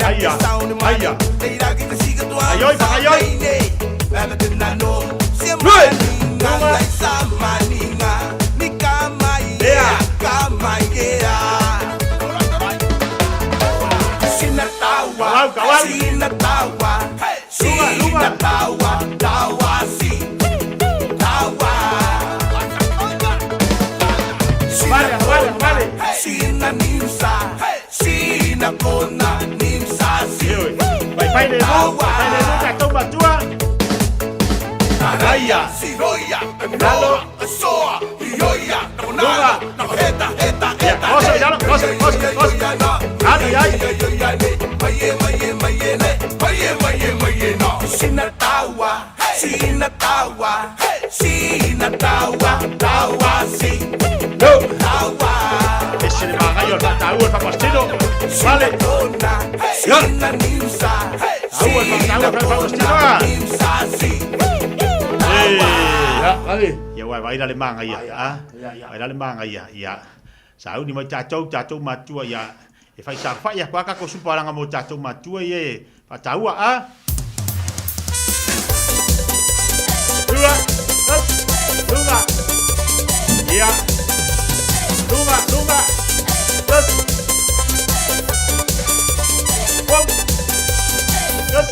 Ayah. Ayoy. Luis. Vale. Sina kona nimsasi. Pai de nunca toma tua. Agaya. Sigoya. Lalo. Soa. Ioya. Nunga. Heta. Cosa. Ay. Maye. Sina tawa. Tawa si. No. Tawa. Ese de magayo tawa el papastino. Vale. Ya. Tawa el papastino. Vale. Ya vai la manga ya. Vai la manga ya. Sau ni mo chachou matua ya. E fai sa fai ya kwa ka ko supalanga mo chachou matua ye. Pa tawa a. Lunga. Ya. Lunga. Yes. One. Yes.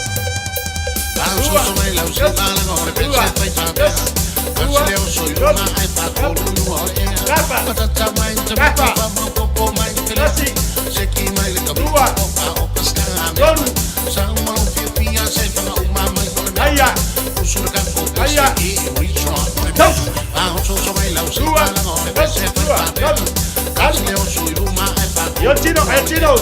El chino.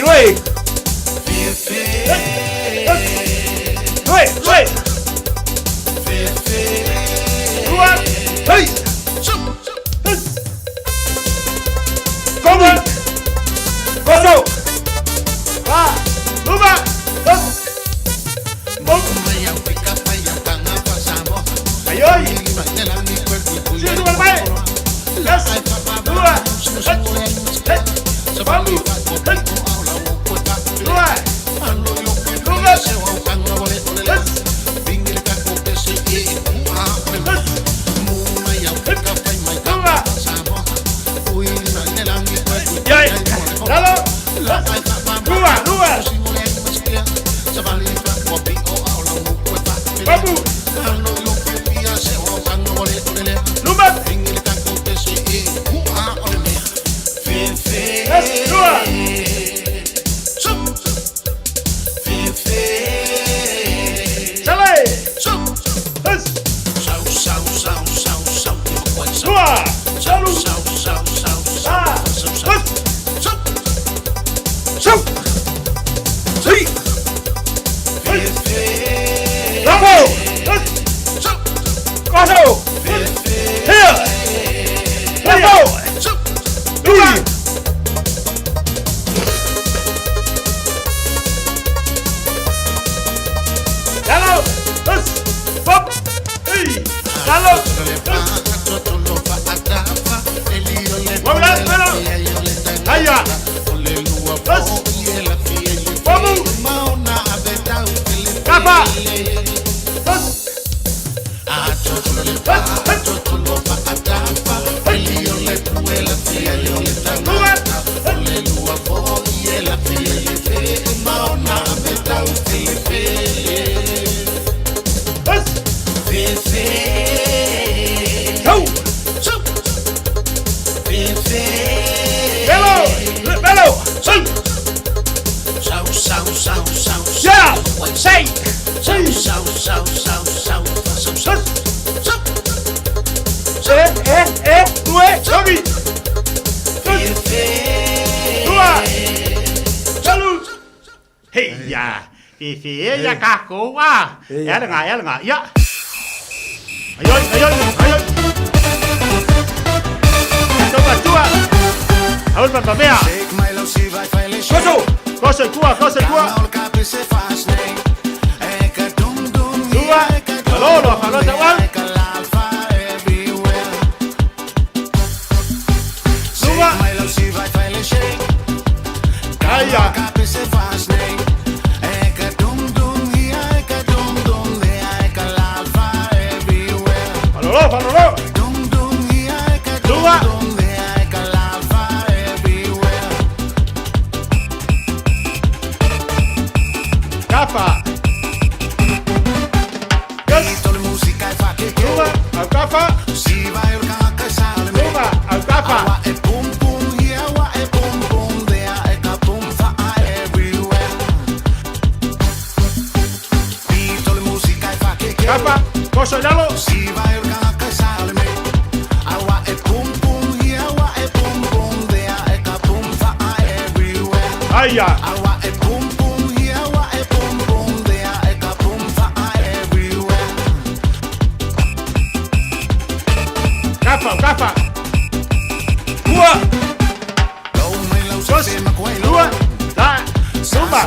Luis. Hey! Come on! Go! Va! Luba! Ayoy! Sí, Luba, vai! Yes! Luba! Vamos! Luba! Ya kaku ya dengar ya ayo coba ahora para mea cosa tua Lolo falota igual Calla Falolo Luba Capa Yes Luba al capa Luba al capa Capa Cosa yalo Aya. Capa. Dua. Dua. Da. Sumba.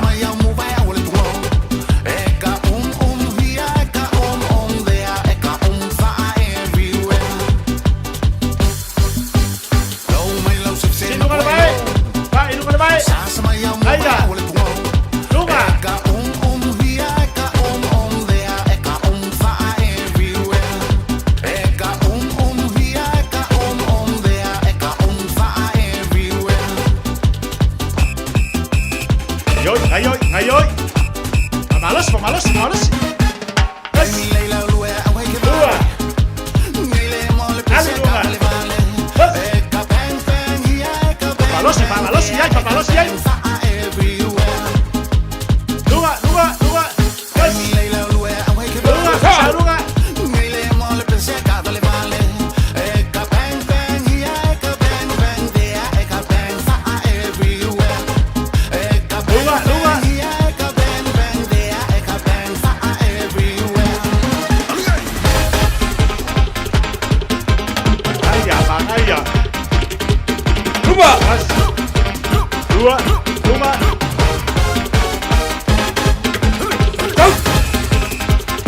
Ayoy. Pamalos. Papalos ya.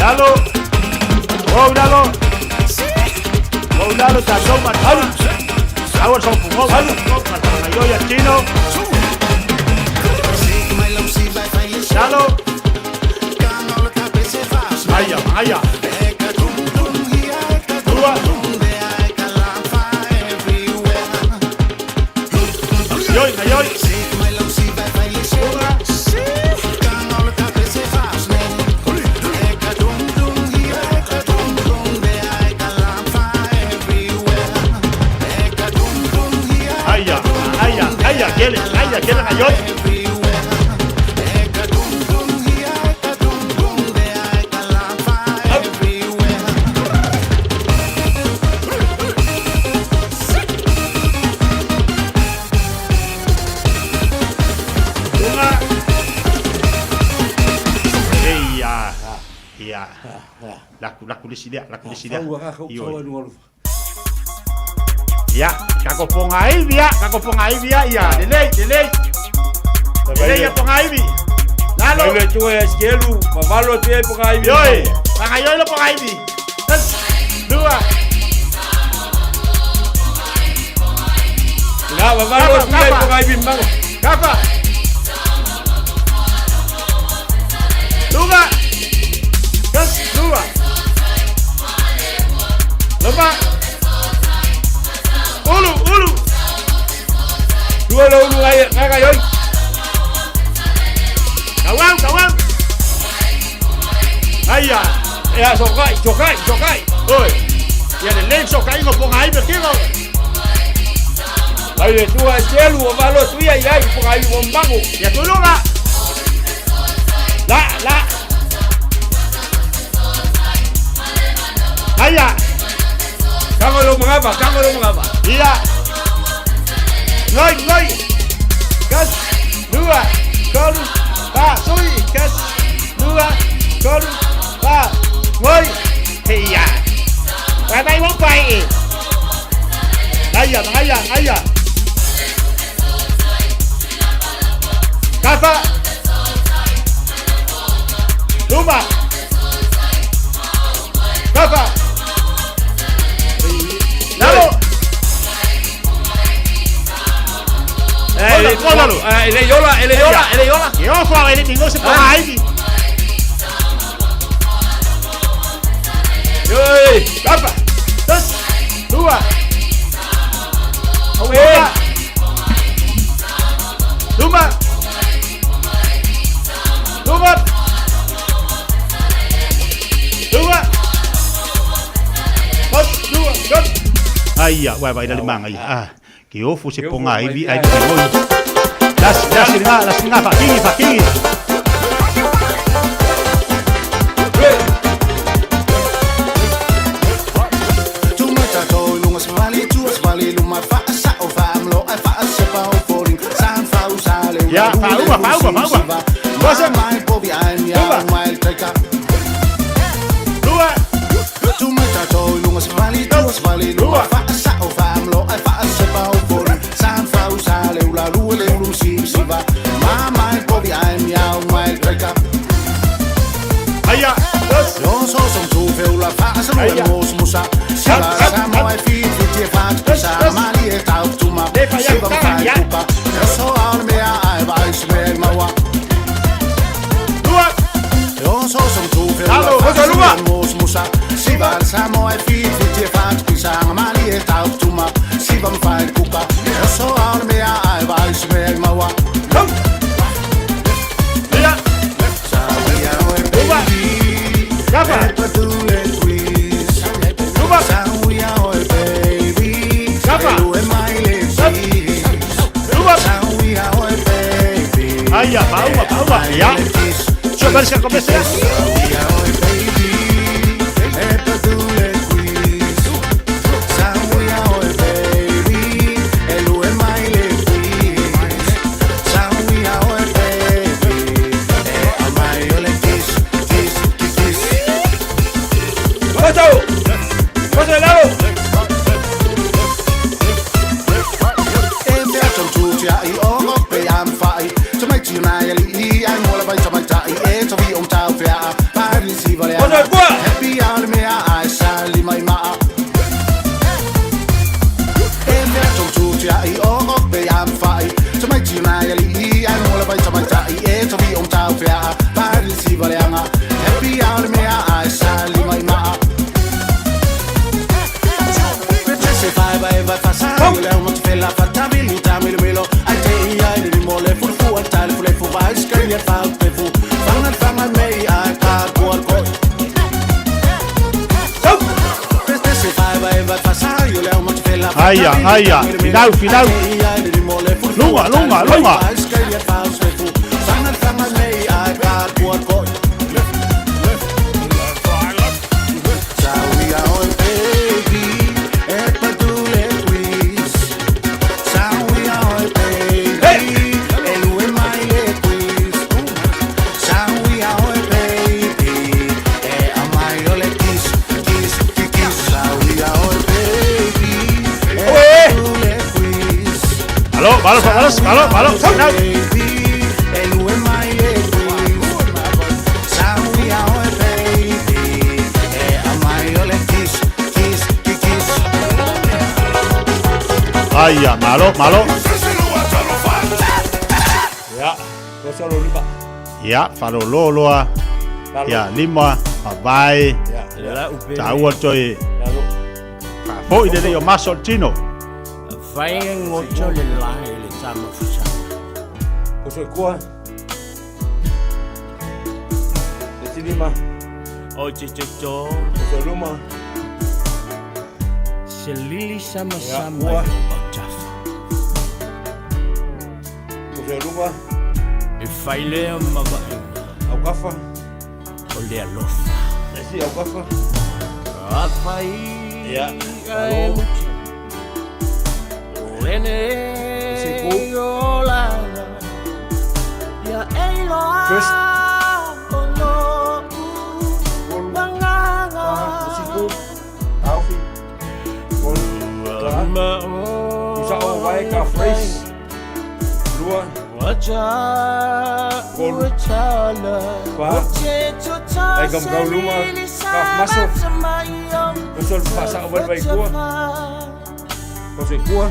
Lalo. Oh, lalo. Oh, lalo ta toma. Ahora son pungos. Yo ya chino. Lalo. Maya. Dua. Ayoy. Quieren ayoy. Iya. Laku di sini. Ya, kako pongai dia, ya, delay. Delay ya pongai bi. Lalu. Ele tu é esquelo, mavalo tu é pongai bi. Yoi, pangayoy lo pongai bi. Terus, dua. Nah, mavalo tu é pongai bi mang. Kapa. Dua. Terus, dua. Lepas. Ulu. Dua lo ulu ay yoy. Kawan. Ayah. Ya sokai. Oi. Ya de leng sokai ngo pongai berkiro. Ay tu é esquelo, mavalo tu é pongai bi mango. Ya tulung lah. La. Ayah. Kamu lo mengapa? Iya. Ngoi. Gas. Dua. Kolu. Ba. Sui. Gas. Dua. Kolu. Ba. Ngoi. Iya. Bay bóng bay. Ayah. Kafa. Luma. Kafa. Lalu. Ele yola. Yo fue ele tinggal sepakai ini. Yoi, apa? Terus dua. Luma. Iya, wah, dari mana ya? Kio fusi pongai vi ai koi. Das singa fakingi. Ya, pau. Você mais pobre ai minha mai treca. Dua. Tu mata to lungas vali lua fa sa o fam lo ai fa se pau por san fa usale ula lule lusi siva. Mama pobre ai minha mai treca. Aya, yo so som tu veula fa sa lo mos musa. Sala sa mai fi ti fa sa mali e tau tu ma. Siva fa kupa. Yo so al me ai vai se mawa. So som tu veula mos musa siva samo ai fi ti fa pisang mali e tau tuma siva fa kuka so al me ai vai se mawa ya sabia oi baby gaba tu le quiz gaba sabia oi baby gaba e mai le gaba sabia oi baby aya pau ya coba sekali komplain. si valeanga happy ale mea ai sa lima i maa e mea taututia i o pe am fai tamai tina ya li ai no la bai tamai tai e tavi on tau fea pari si valeanga happy ale mea ai sa lima i maa se vai vai vai passare le un fella fatta minuta milo ai te ai di mole fu tal fu vai scagliare fa pe fu fanga mei ai ka cuor co se vai vai vai passare le un fella Aia, final. Lunga. scagliare fa pe fu fanga mei ai ka cuor co Malo. Final. Aia, malo. Ya, falo loloa. Ya, lima, vai. Taua toi. Foi de yo masol chino. Vai ngocho le lai le sama fusa. Koso kua. Le lima. O chicho. Koso luma. Se lili sama. Koso luma. E fai le mava. Au kafa. O le alofa. Esi au kafa. Afai. Ya. First. Ai cầm gấu lúa cà maso. Có xuân phá sao vẫn vậy cua. Có chuyện cua.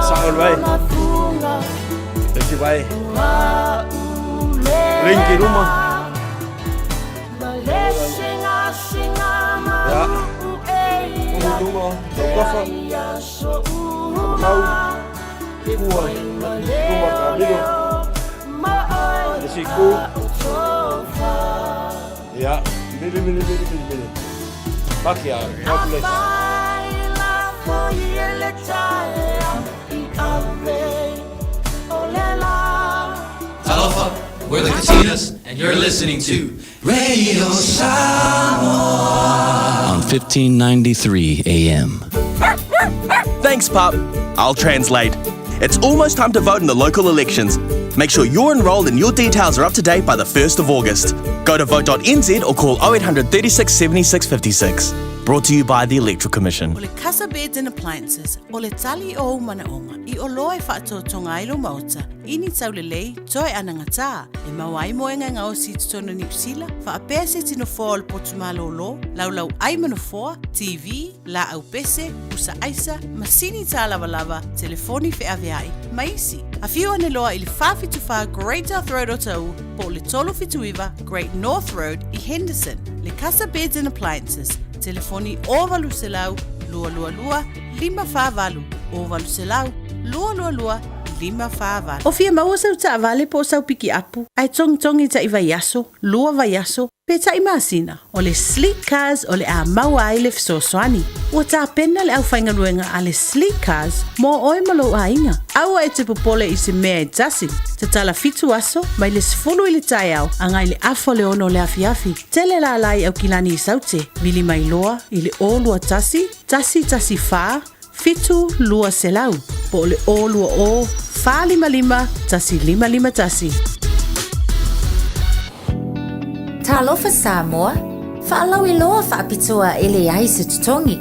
Sao hơn vậy? Được chị bay. Linh kỳ đúng không? Dạ. Đúng không? Đúng có không? Không. Cua. Cua mà cả biết không? Để chị cua. Dạ. Bili. Bác kia. Bác lên. Talofa, we're the Katinas, and you're listening to Radio Samoa on 1593 AM. Thanks, Pup. I'll translate. It's almost time to vote in the local elections. Make sure you're enrolled and your details are up to date by the 1st of August. Go to vote.nz or call 0800 36 76 56. Brought to you by the Electoral Commission. O le Casa Beds and Appliances, o le tali o manaonga, i o loe whaatotonga ilo mauta, ini tau le lei, toi anangata, e mawai moenga ngā o si tutono ni usila, wha apea se tino fōa le potumalo lo, laulau ai manafoa, TV, la au pese, usa aisa, masini tā lava, telefoni fe aviai, maisi. A whiu ane loa i le whawhituwha Great North Road o tau, po le tolo fituiva Great North Road i Henderson, le Casa Beds and Appliances, telefoni ovalu selau, lua, 555, ovalu selau, lua, 555. O fia maua sau ta avale po sau piki apu, ai tongi ta iwa yaso, lua va yaso, pe ta imasina, o le Sleek Cars o le a maua ai le fisosoani. Ua ta pena le au whaingaruenga a le Sleek Cars, mo oe malo a inga. Aua e te popole i se mea e tasi, te tala fitu aso, mai le sifulu i le tai au, angai le afo le ono le afiafi. Tele la alai au kilani i saute, vili mai loa, i le o lua tasi faa, fitu lua selau, po le o lua o, faa 55, tasi 55 tasi. Talofa Samoa, whaalau i loa whaapitua ele ai se tutongi.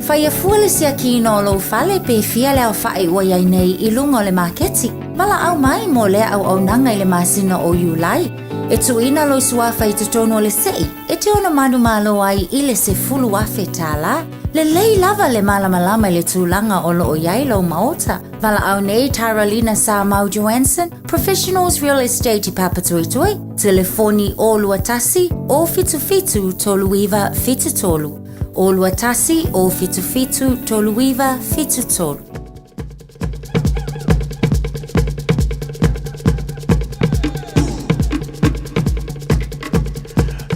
Whaia fuale sia kino o lo fale pe fia leo whae ua iai nei I lunga o le maketi. Wala au mai mo lea au nanga I le masina o Iulai. E tuina lo sua whai te tono le sei. E te ona manu malo ai I le se fulu afe tala. Le lei lava le malamalama I le tūlanga o lo o iai lo maota. Wala au nei Taralina Sa-Mau Johansson, Professionals Real Estate I Papatoetoe. Telefoni o luatasi o fitu toluiva fitu tolu. O luatasi o fitu toluiva fitu tolu.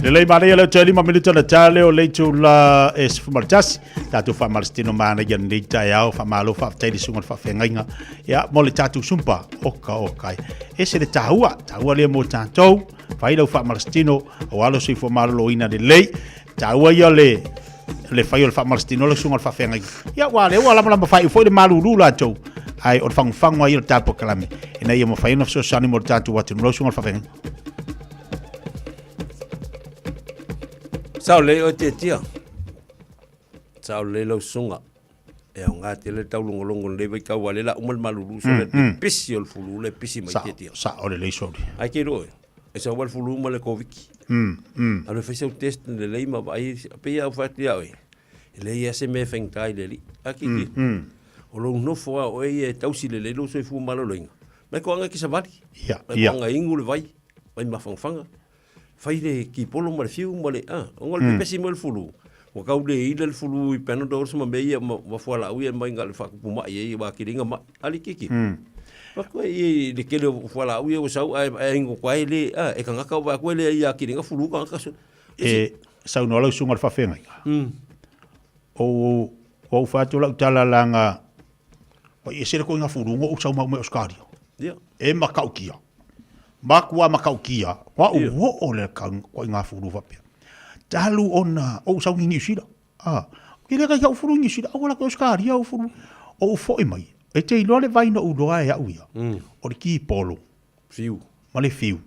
Le lei mare le tele ma minuto na tale o le tu la es fumartas tatu fa marstino mana yan ni ta ya fa malo fa tele sungon fa fenga ya mo le tatu sumpa okai ese le tahua le mo tanto fa ilo fa marstino o alo si fo malo ina de lei tahua ya le fa yo fa marstino le sungon fa fenga ya wale wala ma fa fo le malu lula to ai o fang wa yo tapo kalame ina yo mo fa ino so sani mo tatu wat no sungon fa fenga Sao le o te tia. Sao le lo sunga. E o ngā te le tau longolongo le vai kau wale la umal malulu so le pisi o le fulu le pisi mai te tia. Sa o le leisori. Ai ke roe. E sa wal fulu ma le koviki. Alo fese o test le lei ma vai pe ia fati au. E le ia se me fengai le li. Aki ki. O lo no fo o e tau si le lo so fu malo loinga. Me ko anga ki sa vali. Ya. Me ko anga ingu le vai. Vai ma fanga. Fai le ki polo ma le fiu ma le o le pesi mo le fulu o kau le I le fulu I pena do so ma meia ma fo la ui mai ngal fa ku ma ye ba ki ringa ma ali kiki pa ko I le ke le fo la ui o sau ai ngo kwai le e ka ngaka ba ko le ia ki ringa fulu ka ka sau no lo sunga fa fenga o fa to la tala langa o e se ko nga fulu ngo sau ma me oskario e ma kaukia Makua makaukia, wa uwo o le kang ko ngā furu whapea. Talu ona, o sau ngi sira. Kile ka ia furu ngi sira, o la ko skari o furu. O fo mai. E te ilo le vai no uloa e au ia. O le ki polo. Fiu. Ma le fiu.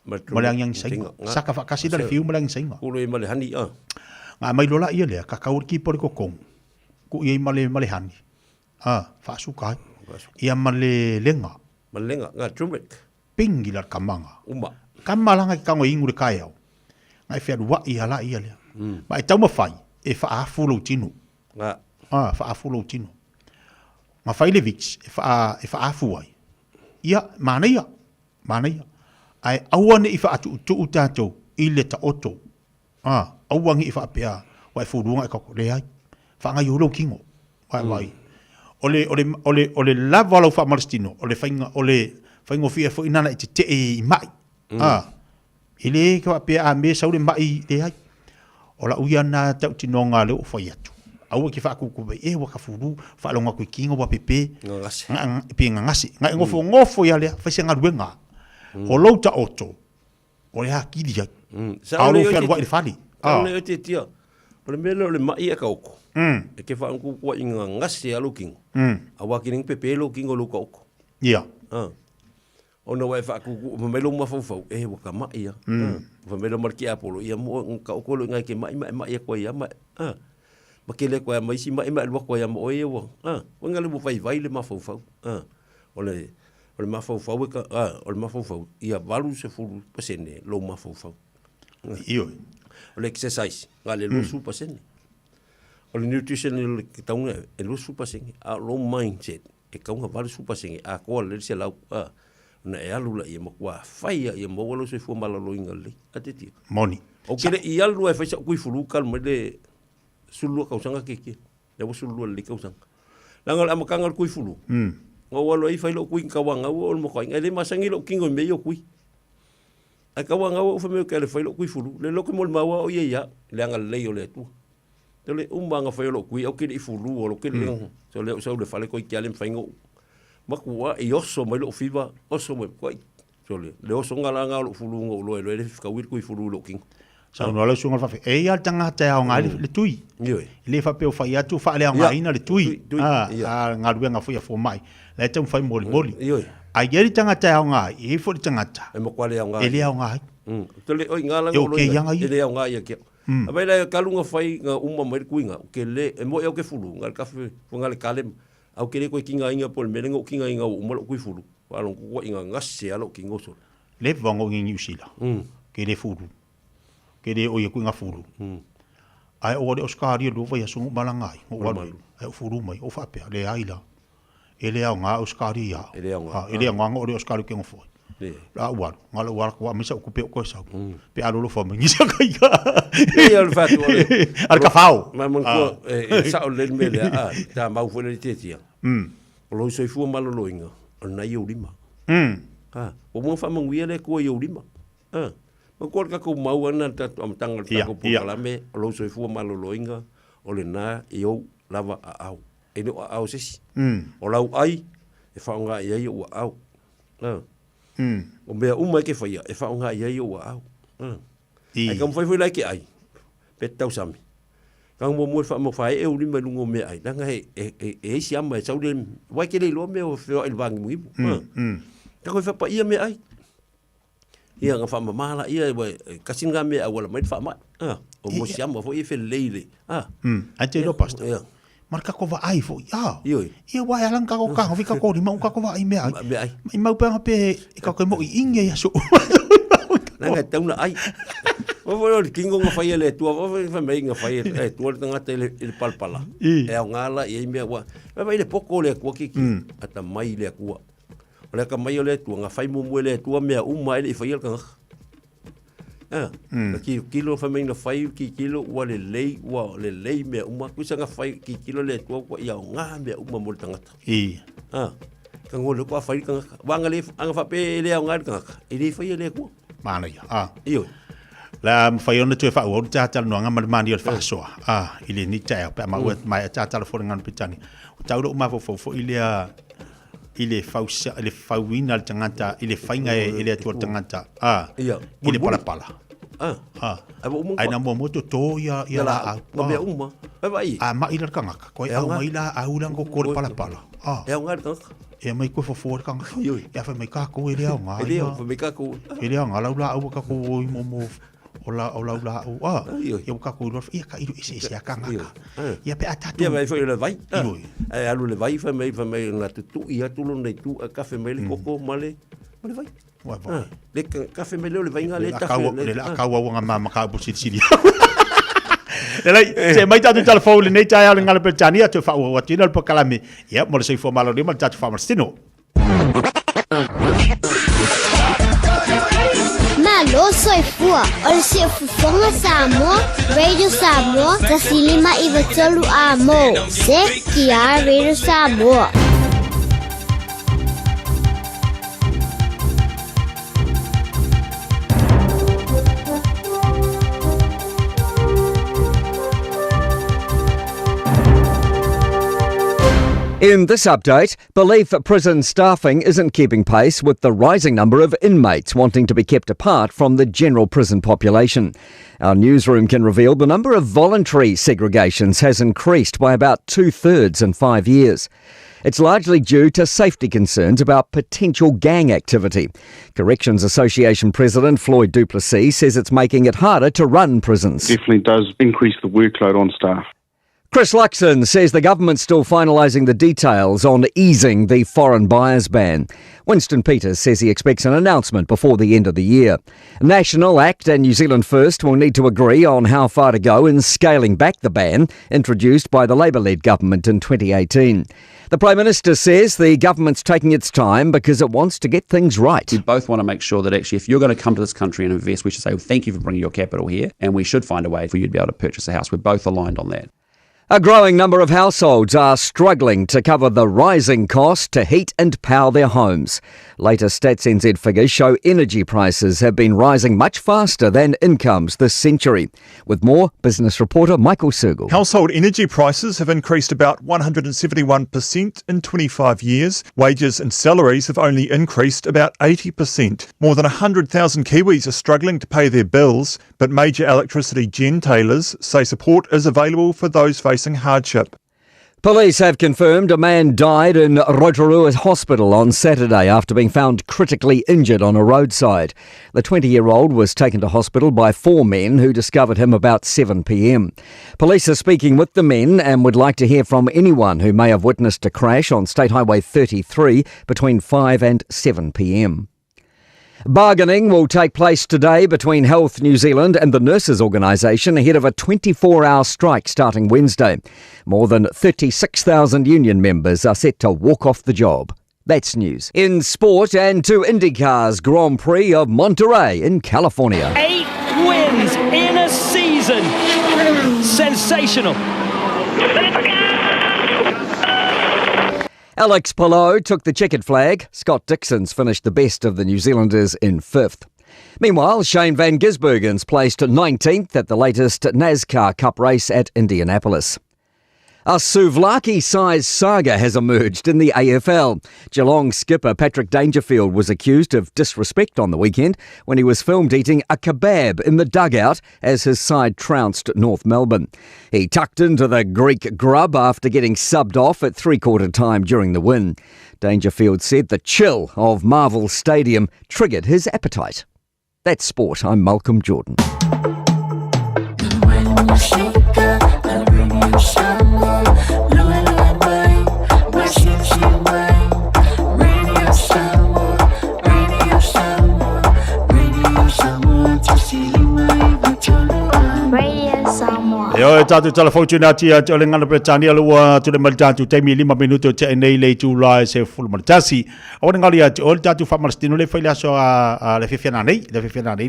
Ma le angiang sainga. Saka whakasi da le fiu ma le angiang sainga. Ulo e ma le hani Ngā mai lola ia lea, kakau le ki pole kokong. Ku ia ma le hani. Whaasukai. Ia ma le lenga. Ma le lenga, ngā turmeric. Pingi la kamanga. Uma. Kamalanga ki kango ingu le kai au. Ngai whea rua I ala ia lea. Ma e tau mawhai, e wha afulo tino. Nga. Wha afulo tino. Ma whai le vix, e wha afuai. Ia, mana ia. Ai auane I wha atu utu utato, I le ta oto. Auangi I wha apea, wai furunga e kako le ai. Wha ngai ulo kingo. Wai. Ole lava lau wha maristino, ole whainga, ole whaingo fia fo inana I te I mai. Ile ka pe a me saule mai le ai. Ola uia na tau tinonga le o fai atu. Au ki fa ku e wa ka furu fa longa ku kingo wa pepe. Pe ngasi. Ngai ngofo ya le fa se ngaruenga. O louta oto. O le hakili ai. Au fia wa le fali. Le te tia. O le mele o le mai e ka oko. E ke fa ku ku inga ngasi alu kingo. Awa kining pepe lo kingo lo ka oko. Ia. Ona wai fa ku melo ma fo e wa ka mai ia fa melo mar ki apolo ia mo ka ko lo ngai ke mai ko ia ma ke le ko mai si mai lo ko ia mo e wa o ngale mo vai le ma fo ole ma fo ka ole ma fo ia valu se fu pasene lo ma fo io ole exercise ngale lo su pasene ole nutrition le taunga e lo su pasene a lo mindset e ka nga valu su pasene a ko le se la na e alu la ia makua faia ia mo walo se fu malalo ingali ateti moni o kele ia lu e faisa ku fulu kal mo de sulu ka usanga keke le wo sulu le ka usanga langal amakanga ku fulu ngo walo i failo ku kawanga o mo ko ngai le masangi lo kingo me yo ku a kawanga o fa me ka le failo ku fulu le lo ko mo mawa o ia le angal le yo le tu le umbanga failo ku o kele fulu o lo kele so le fale ko ki ale faingo makua e oso mai lo fiva oso mai koi sole le oso ngala lo fulungo lo le fika wir kui fulu lo king sa no le sunga fa e ya tanga ta o ngai le tui le fa pe o fa ya tu fa le ngai na le tui ngaru nga fo ya fo mai le tem fa moli a yeri tanga ta o ngai e fo tanga ta e mo kwale o ngai e le o ngai to le o ngala lo le o ngai ke Abai la kalunga fai nga uma mai kuinga ke le e mo e ke fulu ngal kafe funga le kalem au ke le ko kinga inga pol melenga kinga inga uma lo kuifulu alon ko inga ngase alo kingo so le vango ngi usila ke le fulu ke le o ye kuinga fulu ai o le oskari lo vai asu malangai o walu e fulu mai o fa pe le aila ele a nga oskari ya ele a nga o le oskari ke ngofo la walu ngalo war ko misa ku pe ko sa pe alo lo fa mi sa ka ya e al fatu al kafao ma man ko sa o le mele a ta mau fo le tetia o lo so fu malo loinga na yo lima o mo fa mo wiele ko yo lima ma ko ka ko mau ana ta am tangal ta ko pula me o lo so fu malo loinga o le na yo lava au e no au sesi o lau ai e fa nga ia yo au o mea uma ke fai e fa nga ia yo au ai kam foi la ke ai pet tau sami kang mo mo fa mo fai e uli me lungo me ai danga e si am e saudi wa ke le lo me o fe el bang mu ta ko fa pa ia me ai ia nga fa mala ia kasinga me awala mai fa ma o mo si am fo e fe leile ante lo pasta marka ko va ai fo ia wa alang ka ko ka fika ko ni mau ka ko va ai me ai mai mau pa pe ka ko mo inge ya so nanga tau na ai o vo kingo nga fai le tua o fa me nga fai e tua tanga te le palpala e ngala e me wa vai le poko le ko ki ata mai le ko o le ka mai le tua nga fai mo le tua me u mai le fai ka ki kilo fa me nga fai ki kilo wa le lei me u ma ku sa nga fai ki kilo le tua ko ia nga me u ma mo tanga ka ngolo ko fai ka wa nga le anga fa pe le nga ka e le fai le ko mana ya iyo la faiona tu fa o tata no nga mani fa so ile ni ta pa ma mai tata fo ngan pitani tau do ma fo ile fausa ile fawina tangata ile fainga ile tu tangata ile pala ai na mo moto to ya la me uma vai ma ila kanga ko ai ma ila au lang ko pala e nga ka e mai ko fo kanga ya fa mai ka ko ile nga ile fa mai ka ko ile nga la au ka ko mo ola ia ka ko ia ka iru ese kanga ia pe atatu ia vai foi le vai ai alu le vai fa mai na tu ia tu lo nei tu ka fe mai le koko male vai le ka fe mai le vai nga le ta le ka wa nga mama ka bu siri Lai se mai tatu telefone nei tai ala ngala Britania tu fa wa tina po kalami ia mo se fo malo ni mal tatu fa marstino Malo soy fua o se fufonga Samoa Radio Samoa ta silima I vatolu amo se kia Radio Samoa In this update, belief that prison staffing isn't keeping pace with the rising number of inmates wanting to be kept apart from the general prison population. Our newsroom can reveal the number of voluntary segregations has increased by about 2/3 in 5 years. It's largely due to safety concerns about potential gang activity. Corrections Association President Floyd Duplessis says it's making it harder to run prisons. Definitely does increase the workload on staff. Chris Luxon says the government's still finalising the details on easing the foreign buyers ban. Winston Peters says he expects an announcement before the end of the year. National ACT and New Zealand First will need to agree on how far to go in scaling back the ban introduced by the Labour-led government in 2018. The Prime Minister says the government's taking its time because it wants to get things right. We both want to make sure that actually if you're going to come to this country and invest, we should say, well, thank you for bringing your capital here, and we should find a way for you to be able to purchase a house. We're both aligned on that. A growing number of households are struggling to cover the rising cost to heat and power their homes. Latest Stats NZ figures show energy prices have been rising much faster than incomes this century. With more, business reporter Michael Sergel. Household energy prices have increased about 171% in 25 years. Wages and salaries have only increased about 80%. More than 100,000 Kiwis are struggling to pay their bills, but major electricity gentailers say support is available for those facing hardship. Police have confirmed a man died in Rotorua Hospital on Saturday after being found critically injured on a roadside. The 20-year-old was taken to hospital by 4 men who discovered him about 7 p.m. Police are speaking with the men and would like to hear from anyone who may have witnessed a crash on State Highway 33 between 5 and 7 p.m. Bargaining will take place today between Health New Zealand and the Nurses Organisation ahead of a 24-hour strike starting Wednesday. More than 36,000 union members are set to walk off the job. That's news. In sport, and to IndyCar's Grand Prix of Monterey in California. 8 wins in a season. Sensational. Alex Palou took the checkered flag. Scott Dixon's finished the best of the New Zealanders in 5th. Meanwhile, Shane Van Gisbergen's placed 19th at the latest NASCAR Cup race at Indianapolis. A souvlaki-sized saga has emerged in the AFL. Geelong skipper Patrick Dangerfield was accused of disrespect on the weekend when he was filmed eating a kebab in the dugout as his side trounced North Melbourne. He tucked into the Greek grub after getting subbed off at three-quarter time during the win. Dangerfield said the chill of Marvel Stadium triggered his appetite. That's sport. I'm Malcolm Jordan. Yo tatu telefon tuna tia te ngana Britania lua tu le maltatu te 5 minuto te nei le tu la se full maltasi o ngali ati ol tatu fa marstino le faila so a le fifiana nei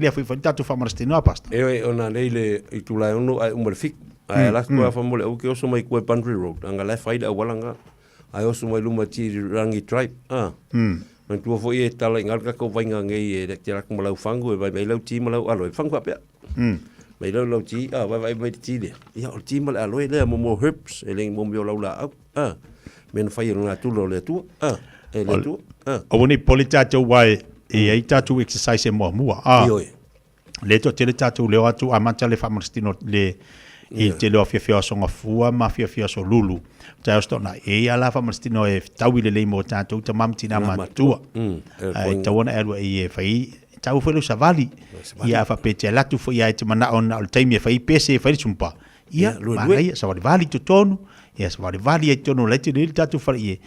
le fa tatu fa marstino apasta e ona nei le tu la ono ai umberfik ai la ko fa mole o ke o so mai ko Boundary Road anga la faila walanga ai o so mai luma ti rangi tribe man tu fo e tala ngalka ko vainga ngai e te rak malau fangu e vai lau ti malau alo fangu apia mai lau ti vai ti le ia o ti mal alo le mo herbs e le mo lau la men fai na tu lo le tu e le tu o ni politato wai e ai tatu exercise mo mua le to te tatu le atu amanta le famarstino le i te lo fia so ngafua ma fia so lulu ta sto na e ala famarstino e tawile le mo tatu ta mamtina matua ai tawona elo e fai tau felu savali ia fa pete latu fo ia te mana on al time fa pese fa sumpa ia ia savali vali to tonu ia savali vali e tonu le te tatu fa ia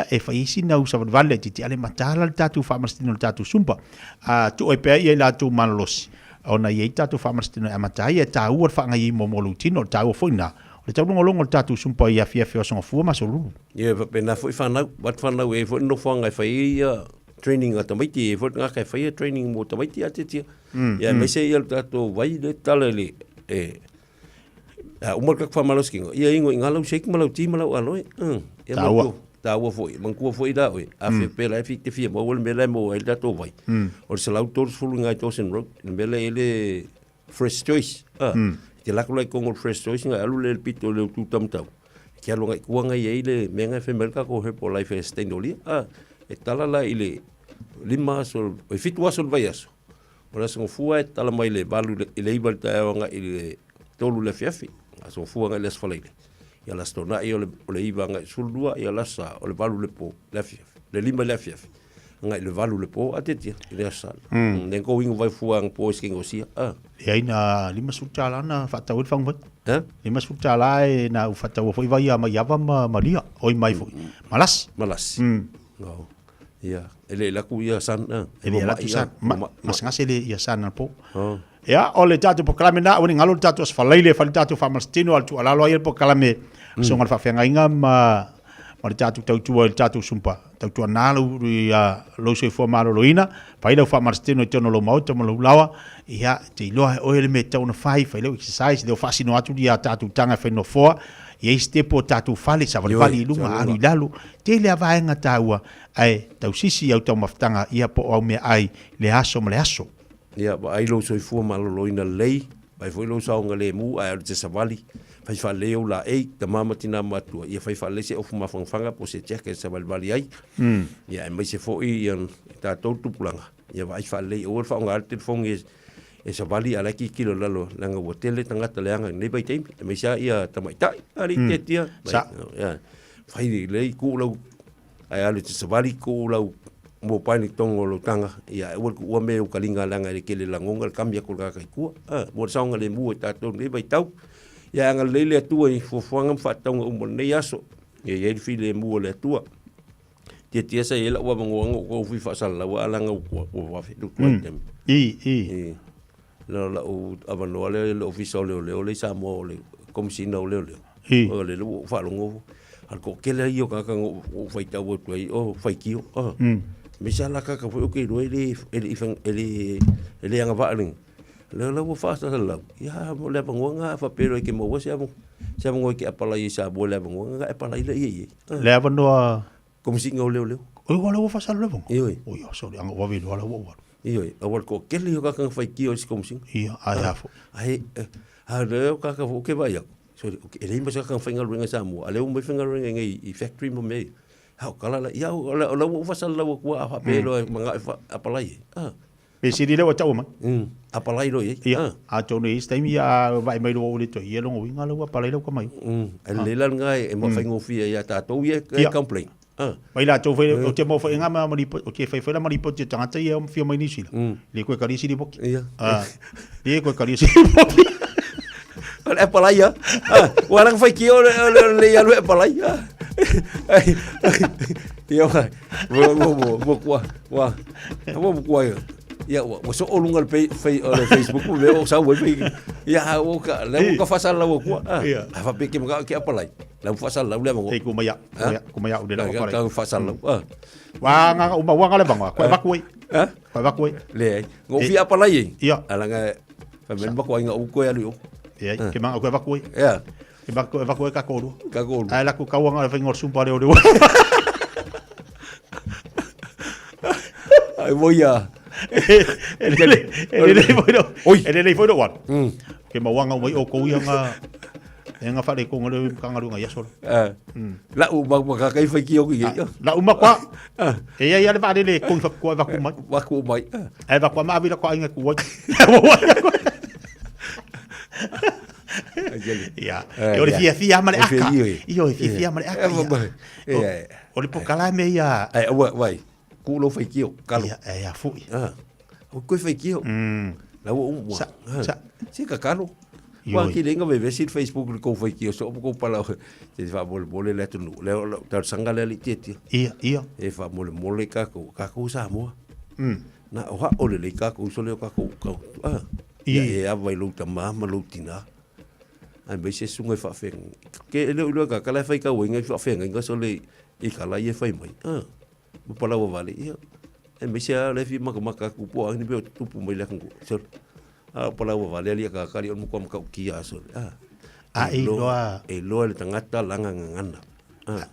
e fa isi na savali vali te ale matala tatu fa marstino tatu sumpa tu e pe ia la tu manlosi ona ia tatu fa marstino e matai e tau fa ngai mo molutino tau fo ina le tau longo tatu sumpa ia fia so fu ma so lu ia pe na fo fa na wat fa na e fo no fa ngai fa ia training at maiti e fot nga kai fai training mo to maiti ati ya me se il tato vai le talele umar ka fa malos kingo ia ingo ngalo shake malo ti malo alo tawa foi manku foi da oi a fe pela fi te fi mo wol mele mo el tato vai or se lautor fulu nga tosen road mele ele fresh choice te la ko con fresh choice nga alu le pito le tu tam tau ke alo nga ku nga ile menga fe melka ko he po life stendoli e tala la ile lima sol e fitu sol vaiaso ora so fua e tala mai le balu ile ibal ta nga ile tolu le fiafi so fua nga les falaile ya la stona e ole iba nga suldua ya la sa ole balu le po le fiafi le lima le fiafi nga ile balu le po atetia ile sa nen ko wingo vai fua ng po skingo sia e ina lima sutala na fa tawil fang vat lima sutala e na fa taw foi vai ma yava malia oi mai foi malas no ia ele la ku ia san ele la tu san mas ngase le ia san po ya ole tatu po kalamena oni ngalo tatu as falaile fal tatu famastino al tu ala lo ia po kalame so ngal fa fenga inga ma tatu tatu sumpa tatu nalu ia lo se fo malo loina faila fa marstino tono lo mau tomo lo lawa ia te lo o ele me tau na fai faila exercise de fa sino atu dia tatu tanga fe no fo e este po tatu fale sa vali lunga ali lalu te le avaenga taua ai tau sisi au tau maftanga ia po au me ai le aso ia ba ai lo so fu malo loina lei bai foi lo sa nga le mu ai te savali fai fa leo la e te mama tina matua ia fai fa lese of mafanga po se check sa vali ai ia mai se foi ia ta tu pulanga ia vai fa le o fa nga te fong e sa vali ala ki kilo lalo langa o tele tangata leanga nei bai taimi me sa ia tamaitai ali te tia Sa. ya fai le ku lau ai ale te sa vali ku lau mo pani tongo lo tanga ia e ku me o kalinga langa le kele langonga kambia ko ka kai ku mo saunga le mu ta to nei bai tau ia nga le tua i fofuanga fa tonga mo nei aso ia e fi le mu le tua tia sa ela wa mangonga ko fi fa sala wa langa o wa fi du tem I la o avano le official le sa mo le komsina le o le fa longo al ko kele io ka o fai ta o o fai kio me sa la ka o ke ro ele anga va ling le o fa sa la ya mo le bangonga fa pero ke mo se mo ke apala i sa bo le bangonga apala ile ye le avano komsina le o wala fa sa le bon oi so anga wa vi wala wa Ioi, awal ko kele yo kakang fai kio si komsing. Ia, aia fo. Ai, leo kakang fo ke vai. So, ele mas kakang fai ngal ringa samu. Ale mai fai ngal ringa ngai factory mo me. Hau kala la ia la wo fasal la wo kwa apa pelo manga apalai. Pe si le wa tau ma. Apalai lo ye. Ia, a tonu is time ia vai mai lo le to ia lo winga lo apalai lo ka mai. Le lan ngai e mo fai ngofia ia ta to ye complain. Mai la tau fai o te mo fai nga ma mari o ke fai la mari po te tangata ia o fia mai ni sila. Le koe kari siri poki. Ia. Le koe kari siri poki. Al apalai ya. Warang fai kio le ya lo apalai ya. Ia vai. Mo kwa. Mo kwa ya. Ya, wo so olungal Facebook mo o sa wo ya o ka le ko fasal la wo kwa. Fa pe ke mga ke apalai. La fasal la le mo. Te kumaya u de la apalai. Ka fasal la. Wa nga wa nga le bang wa. Ko ba kuai. Ko ba kuai. Le. Ngo fi apalai. Ia. Ala nga fa men ba ko nga u ko ya lu. Ia, ke manga ko ba kuai. Ia. Ke ba ko ka koru. Ka koru. Ai la ku ka wa nga fa ngor sumpa le o de. Ai voia. Ele foi do wan. Ke mawanga mai o ko ia nga fa le ko ngole ka ngarunga ya solo. La u ba ka kai fa ki o ki. La u ma kwa. E ia le ba le ko fa ko va ku mai. Wa ku mai. Ai va kwa ma vi la ko inga ku wa. Ya. E o le fia male aka. Io fia male aka. O le pokala me ia. Ai wai. Kulo fai kio kalo ya fu o ko fai kio la wo sa si ka kalo wa ki lenga ve vesit Facebook ko fai kio so ko pala te fa bol le tu le tar sangale li tete ia e fa mol ka ko sa mo na o ha o le ka ko so le ka ko ia vai lu ta ma lu tina ai be se sunga fa feng ke le ka kala fai ka wenga fa feng nga so le I kala ye fai mai pala wa vale ia e me sia le fi maka ku po ni be tupu mai le ku so pala wa vale ali ka kali on ko ka ki aso e lo le tangata langa ngana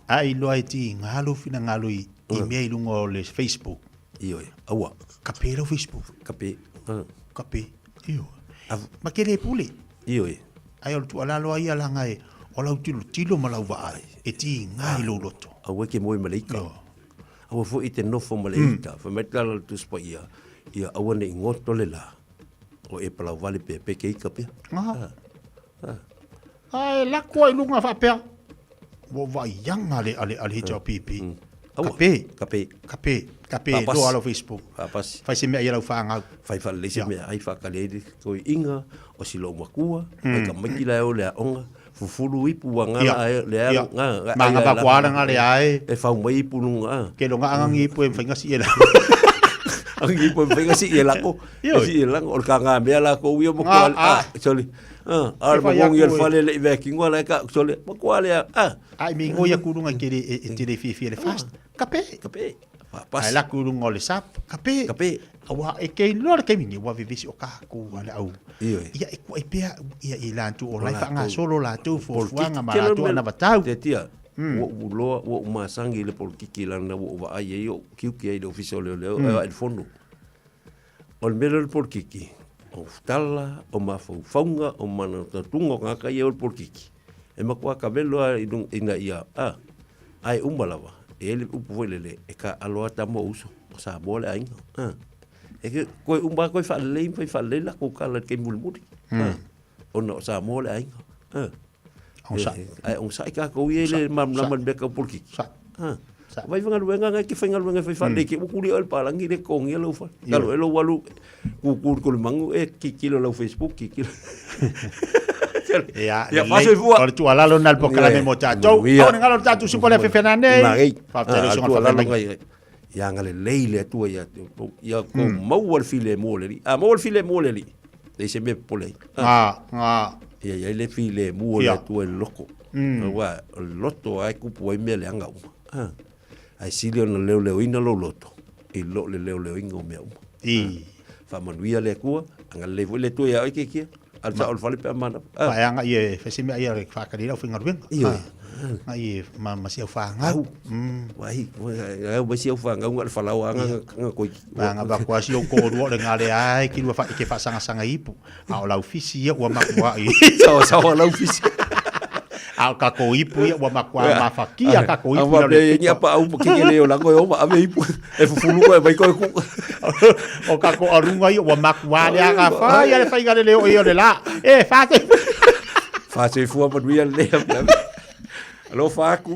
ai lo ai ti ngalo fina ngalo I me lungo le Facebook io awa kapelo Facebook kape io ma ke le puli io ai o tu ala lo ai ala ngai o la tilo malau va e ti ngai lo loto awe ke moi malaika awa fo ite no fo malaika fa metal tu spa ia awane ngoto le la o e pala vale pe ke ikape ai la ko I lunga fa pe wo va yang ale jo pipi kape do alo Facebook papas fa se me ia fa nga fa le se me ai fa kale ko inga o silo makua ka makila o le onga fufulu ipu wanga le nga manga ba kwala nga le ai e fa mai ipu nga ke lo nga ngi ipu en finga si ela ngi ipu finga si ela ko si ela o ka nga me la ko wi mo ko soli ar mo ngong yel fale le ve ki ngola ka soli mo ko le ai mi ngoya kulunga ke e te le fi le fast kape ai la kulunga le sap kape awa e ke no ke mingi wa vivisi o ka ku ala au ia e ko e pea ia I la tu o lai fa nga solo la tu fo fuanga ma la tu na batau te tia wo lo wo masangi le politiki la na wo va ai yo ki le official le el fondo ol mero el politiki o tala o ma fo fonga o mana tungo nga ka yo el politiki e ma kwa ka velo ina ia ai umbalawa ele upu le e ka aloa ta mo uso o sa bole ai ke koe umba koe whaalei la ko kala ke mulmuri. Ona o Samoa le ainga. Ong sa ka ko ye le mam laman be ka pulki. Vai vanga luenga ngai ki whainga luenga whai ke ukuri o palangi le kongi alo wha. Kalo elo walu ku mangu ki kilo lau Facebook ki kilo. Ya faso fua. Ora tu ala lo nal pokala me mo tatou. O ngalo tatou sipo le fefena nei. Fa tele so ngalo ngai. Ya ngale leile tu ya ko mau al file moleri. Mau al file moleri. Dei se me polei. Ya le file moleri tu el loco. Wa loto ai ku poi me le anga. Ai silio na leo ina lo loto. I lo le leo ingo me uma. Fa manuia le kua, anga le le tu ya ke ke. Al sa al fale pe mana. Fa anga ye fesime ia re fa ka dira finga rueng. Ai masih fa nga. Wai masih fa nga ngal fa lawa nga ko. Anga ba kwa si o ko ro le ngale ai ki fa ke fa sanga ipu. Au la ofisi ya wa makwa i. Sa la ofisi. Au kako ipu ia wa makwa mafakia kako ipu le ni apa au ki le o lango o ame ipu e fufulu ko e vai ko o kako arunga ia wa makwa le aga fa ia le fainga le o ia le la fa se fu ma nuia le alo fa ku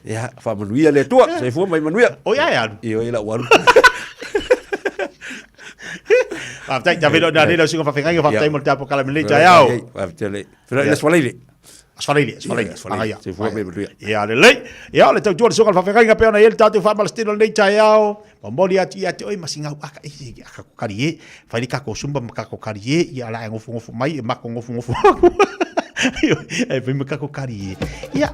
ya fa ma nuia le tua se fu mai manuia o ia io la waru Aftai ja vedo da le singo fa finga fa tai mo tapo kala mele ja yao aftele pero le swalile Asfalili. Se fue a ver. Ya le lei. Ya le tau tuar sogal fa fenga pe ona el tatu fa palestino le chayao. Bomboli ati oi masinga aka aka karie. Fa ni kako sumba kako karie ya la ngofu mai mako ngofu. E pe kako karie. Ya.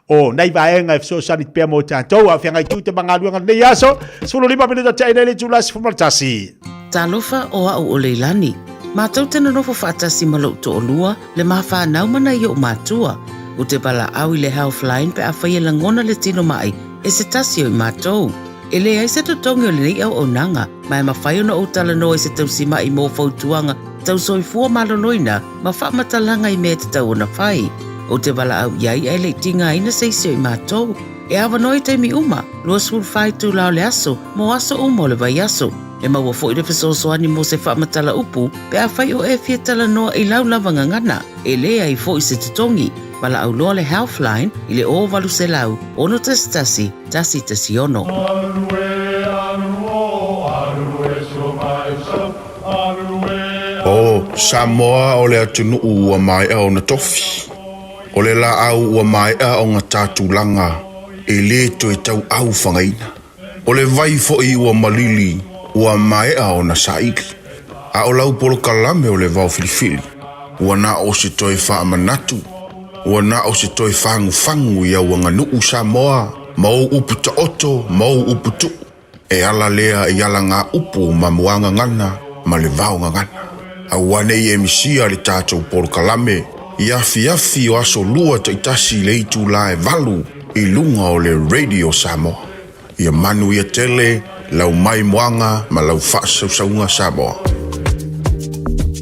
O nai vaenga so sanit pe mo tanto a fenga tu te bangalu ngai yaso. Solo 5 minutos chai le chulas fumal tasi. Talofa o au leilani. Mātou tena nofo whaatasi malau to olua le mawha nau mana i o mātua. O te bala au i le Healthline pe a whaia langona le tino mai e se tasi o i mātou. E le ai se totongi o le nei au o nanga, mai mawhai ona o tala no e se tausima i mō fautuanga, tau soifua malonoina, ma whamatalanga i mea te tau ona whai. O te bala au iai e le tinga ina seisi o i mātou. E awa noi teimi uma, lua sul whai tu lao le aso, mo aso umo le vai aso. E maua fo i le fesoasoani mo se whaamatala upu, pe a whai o e fia tala noa i lau lavanga ngana, e lea i fo i se tutongi, wala au loa le Healthline, i le o walu se lau, ono tasi tasi ono. O Samoa o le atunu ua mai a o na tofi, o le la au ua mai a o ngā tātulanga, e le to e tau au whangaina, o le vai fo i ua malili, ua mai a o na saiki. A o lau polo kalame o le vau filifili. Ua na o se toi wha manatu. Ua na o se toi whangu ia ua nganuu Samoa. Mau upu ta oto, mau upu tu. E ala lea i ala ngā upu ma muanga ngana, ma le vau ngana. A wane i emisia le tātou polo kalame. I afi o aso lua taitasi le itu la e valu i lunga o le Radio Samoa. Ia manu ia tele, lau mai moanga ma lau whaasaunga Samoa.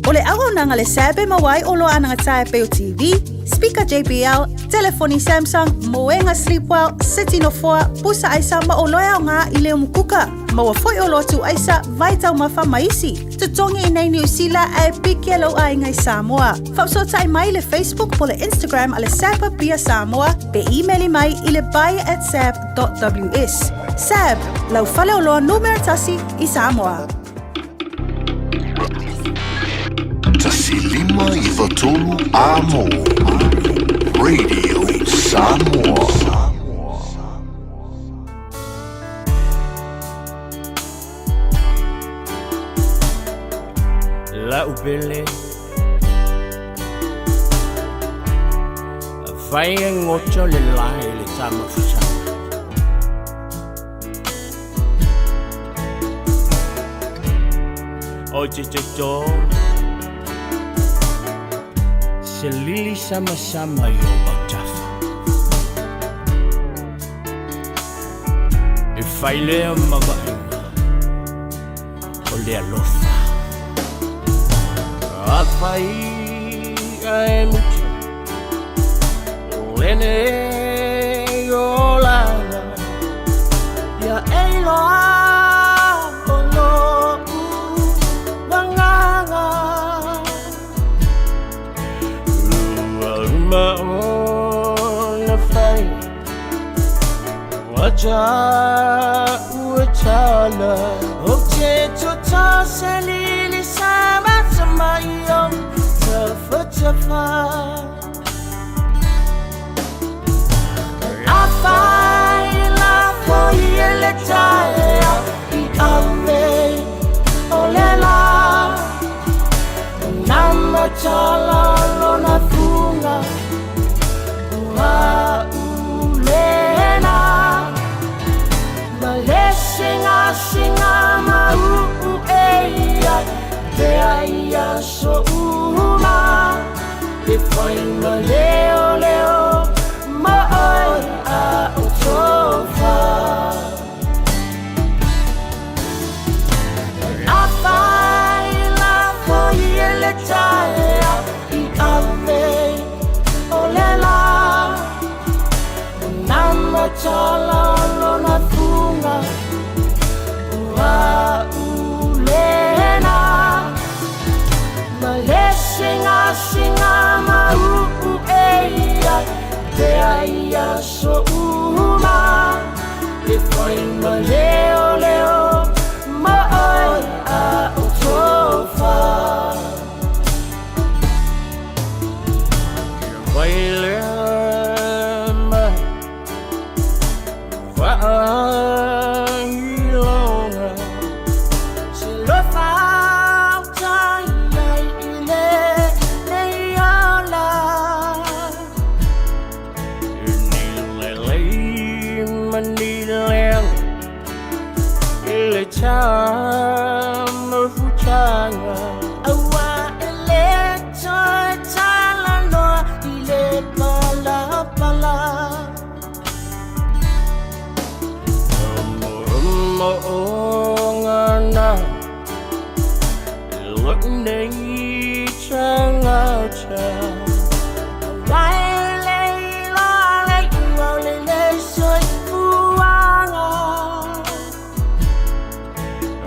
O le awa nanga le sebe mawai o loa nanga tae peo TV, speaker JBL, telefoni Samsung, moenga Sleepwell, City no 4, pusa aisa ma o loa o ngā i leo mukuka. Maua foi o lotu aisa, vai tau mawha maisi. Tutongi i nei New Zealand e piki alo ai ngai Samoa. Whapsota i mai le Facebook po le Instagram ale Sapa Pia Samoa, pe emaili mai i le buy@sap.ws. Sap, lau fale o loa numero tasi i Samoa. Tasi 5 Amo Radio Samoa. La upele Fai ngocho le lai le sama fusama Oje jojo Selili sama-sama yo baktafa E fai lea mabaenga O lea lofa Apai ai mucho Lene yola Ya eloa Ono Waja wachala Oche chota selili sama sama yom Tafa tafa Afaila foyele taya I ame olela Nama chala lona funga Wa ulena Maleshinga shinga mau eya Beaya so uma Define maleo leo Maoi a utofa Afaila foyele taya I ame olela Nama chala lona funga Wa ulena Maleshinga shinga mau eya Beaya so uma Define maleo leo Maoi a utofa Wailema Wailonga Silofa Taya ile Neyola Nilele Manileng Ile Chama Fuchanga Awa ile Tala no Ile Pala Pala Moongana Lukne Changacha Waile Lale Wale Soy Fuanga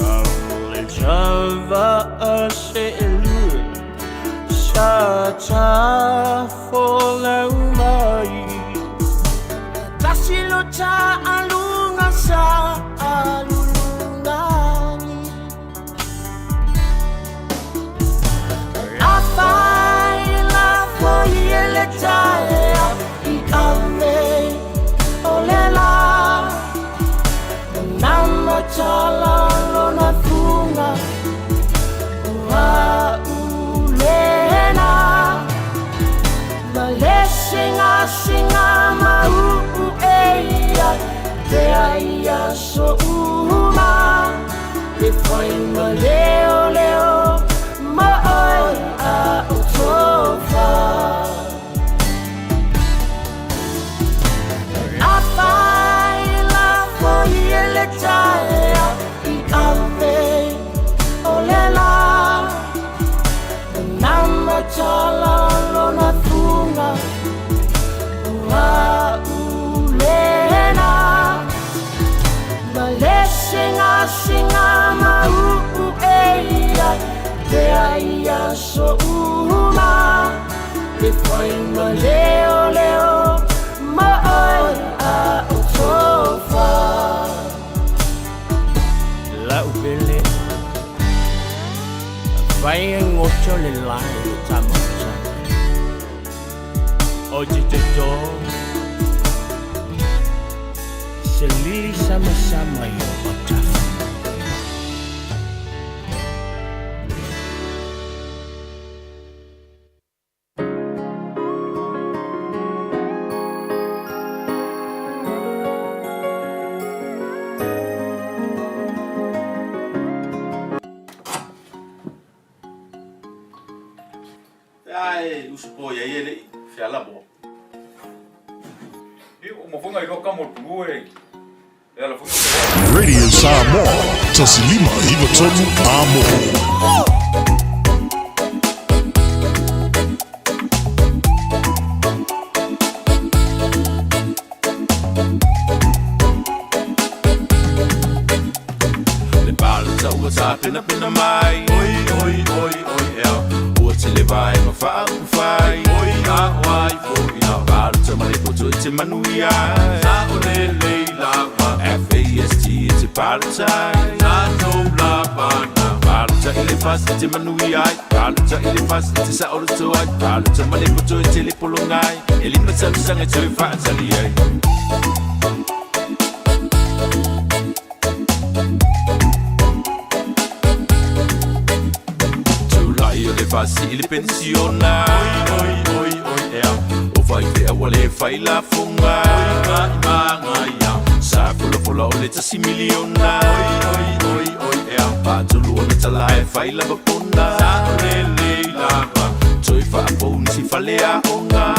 Awle Java Aselu Shata Fola Umai Tasilota Alunga Sa Alulungani Afaila Foyele Taya I ame olela Nama chala lona funga Wa ulena Maleshinga shinga mau eya Beaya so uma Define maleo leo Maoi a utofa Afaila foyele taya I ame olela Nama chala lona funga Wa ulena Maleshinga shinga mau eya Beaya so uma Define maleo leo Maoi a utofa La ubele Vai ngocho le lai tamocha Oji teto Selili sama-sama yo otafa Ai, uspo ya yele fiala bo. Umefunga iko kama tuwe. Radio Samoa, Tasilima Ivatolu Amo. The balance of what's happening up in the mind. Oi, oi, oi, oi, yeah. What's in the vibe? My father, fight. Oi, not why, for you know, balance of my little to Manuia. Not only lay down. Palata Tato Blabana Palata ile fast te manui ai Palata ile fast te sa olo to ai Palata male puto e tele polongai Ele matsa sanga te fatali ai le fasi ile pensiona oi oi oi ea o vai te wale fai la funga oi ya sa fulo le tasi miliona oi oi oi ea pa tu lu le tala e fai la bapona sa le la ba toi fa bon si falea onga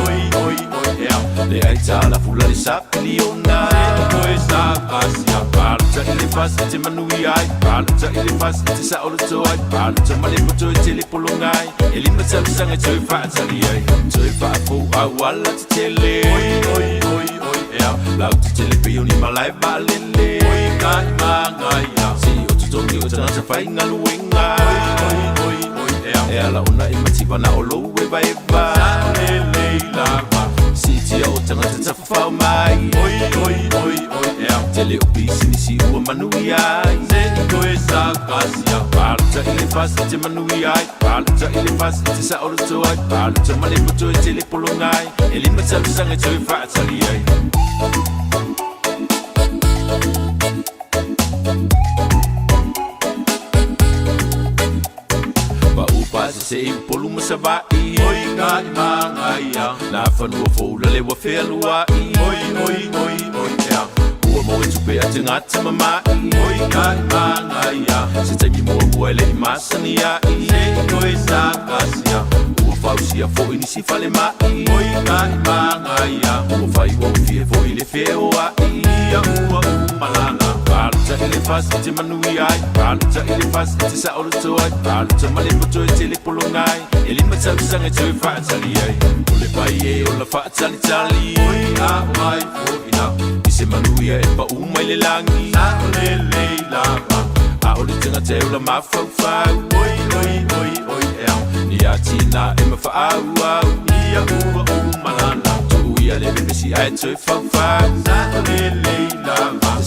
oi oi oi ea le ai tala fula le sa miliona oi sa asia parta ile fasi te manui ai parta ile fasi te sa olo to ai parta male puto e tele polongai ele matsa sanga toi fa tali ai toi fa fu a wala te tele oi oi oi oi ea la te tele pe oni malai balele oi kai mangaya si o tu tongi o tana te fai ngaluenga oi oi oi ea la ona e matiba na olo e ba e ba le la ba si ti o tana te fa mai oi oi oi oi ea tele o pisini si o manuia se ko e sa kasia parta ile fast te manuia parta ile fast te sa olo to ai parta male puto e tele polongai ele matsa sanga te fa tali ai se polu masavai oi kai mangaya na fanua foula le wa felua oi oi oi oi ya o mo tu pe atengata mama oi kai mangaya se te mi mo ele masania oi sa kasia o fausia fo inisi fale ma oi kai mangaya o fai o fie fo ile feoa ia o malana parta ile fast te manui ai parta ile fast te sa olo to ai parta male puto e tele polongai ele matsa sanga te fa tali ai ole pai e ola fa tali tali oi a mai fo ina ise manui e pa umai le langi sa le la a ole tanga te ola ma fa fa oi oi oi oi ni atina e ma fa au ia o malana ia le besi ai te fa fa sa le la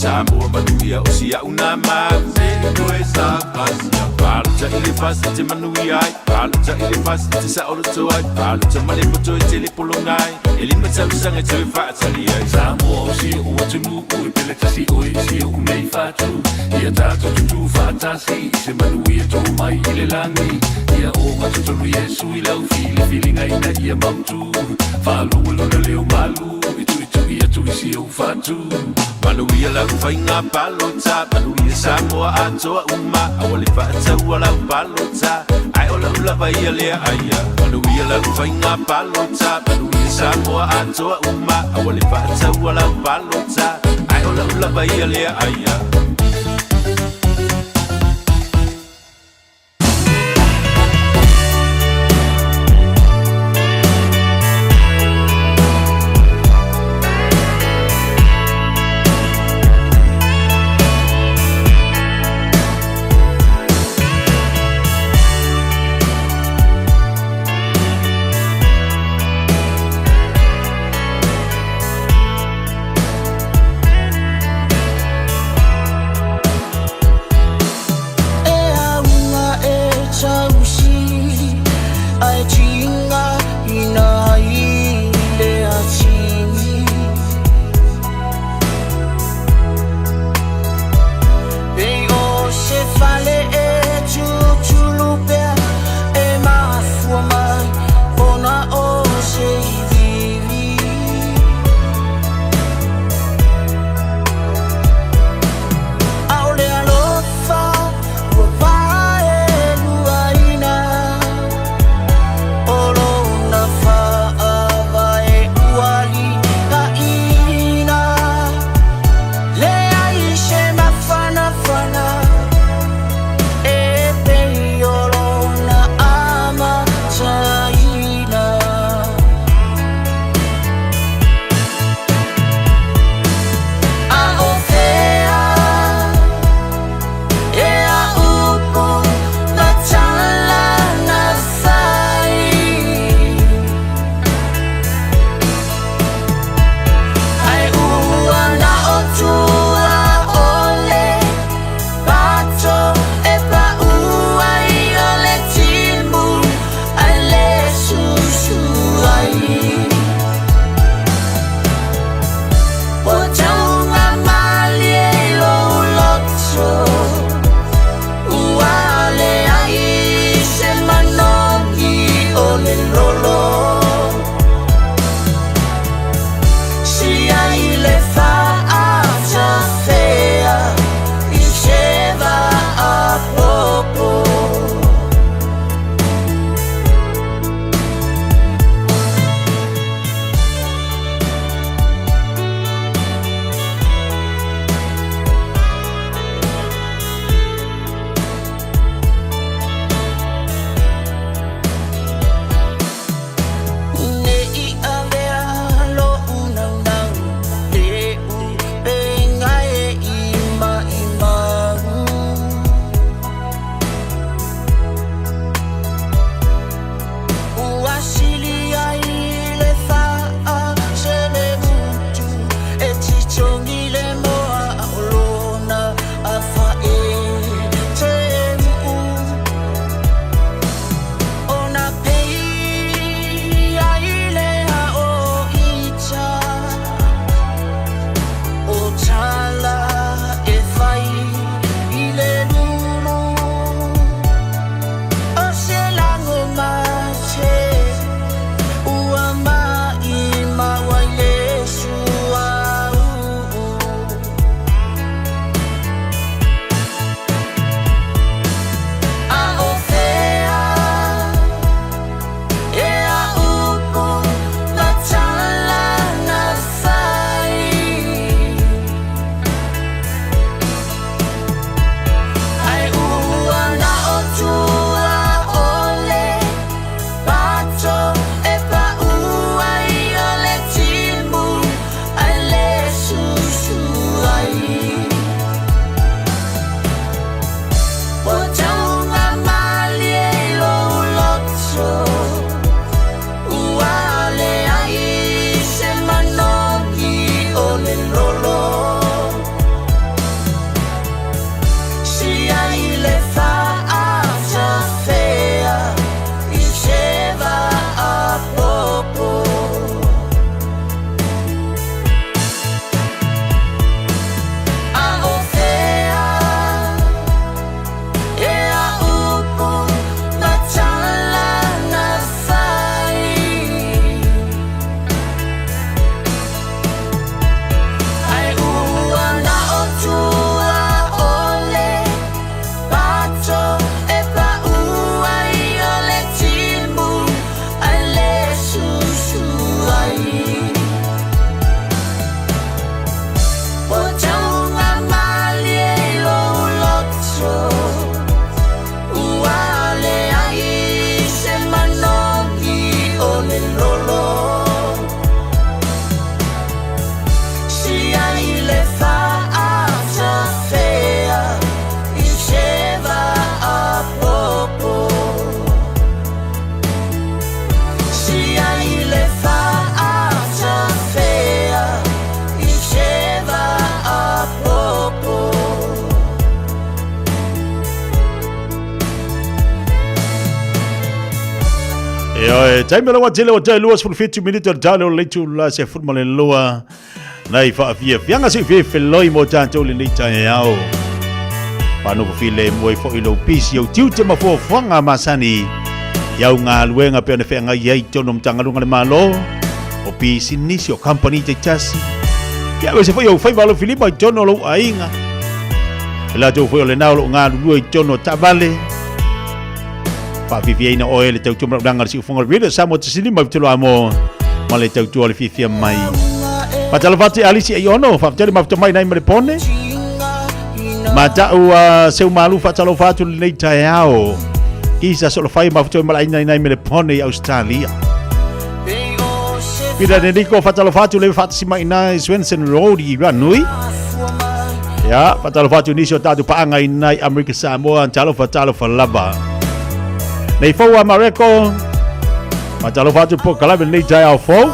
sa mo manuia o sia una ma se ko esa pasia parta ile fast te manuia parta ile fast te sa olo to ai parta male puto e tele polongai ele matsa sanga te fa tali ai sa mo si o tu nu o pele tasi o si o nei fa tu ia tato tu fa tasi se manuia to mai ile langi ia o ma tu yesu ile o feeling ai na ia mau tu fa lu lo leo malu ia tu si o fa tu manuia la fainga palota manuia samoa atoa uma awale fa taua la palota ai ola ula vai le aia manuia la fainga palota manuia samoa atoa uma awale fa taua la palota ai ola ula vai le aia Time la watele wa tai luas for 50 minutes al talo le tu la se football le lua. Nai fa fia fianga se fe feloi mo tanto le tai ao. Pano ko file mo fo ilo pisi o tiu te mafo fanga masani. Yau nga luenga pe na fe nga yai tono mtanga lunga le malo. O pisi nisi o company te chasi. Kia we se fo yo fai valo Filipa tono lo ainga. La jo fo le nao lo nga lu tono tabale. Fa viviena oil te tu mranga si fonga video samo te sini mai telo amo male te tu ole fifia mai patalo fati alisi ayono fa tele mafto mai nai mrepone mata u seu malu fatalo fatu le taiao isa solo fai mafto mai nai mrepone Australia pida dedico fatalo fatu le fati mai nai Swenson Road I ranui ya fatalo fatu nisio tatu paanga nai America Samoa talo fatalo falaba nei fau a Mareko matalo fatu po kalabe nei tai ao fau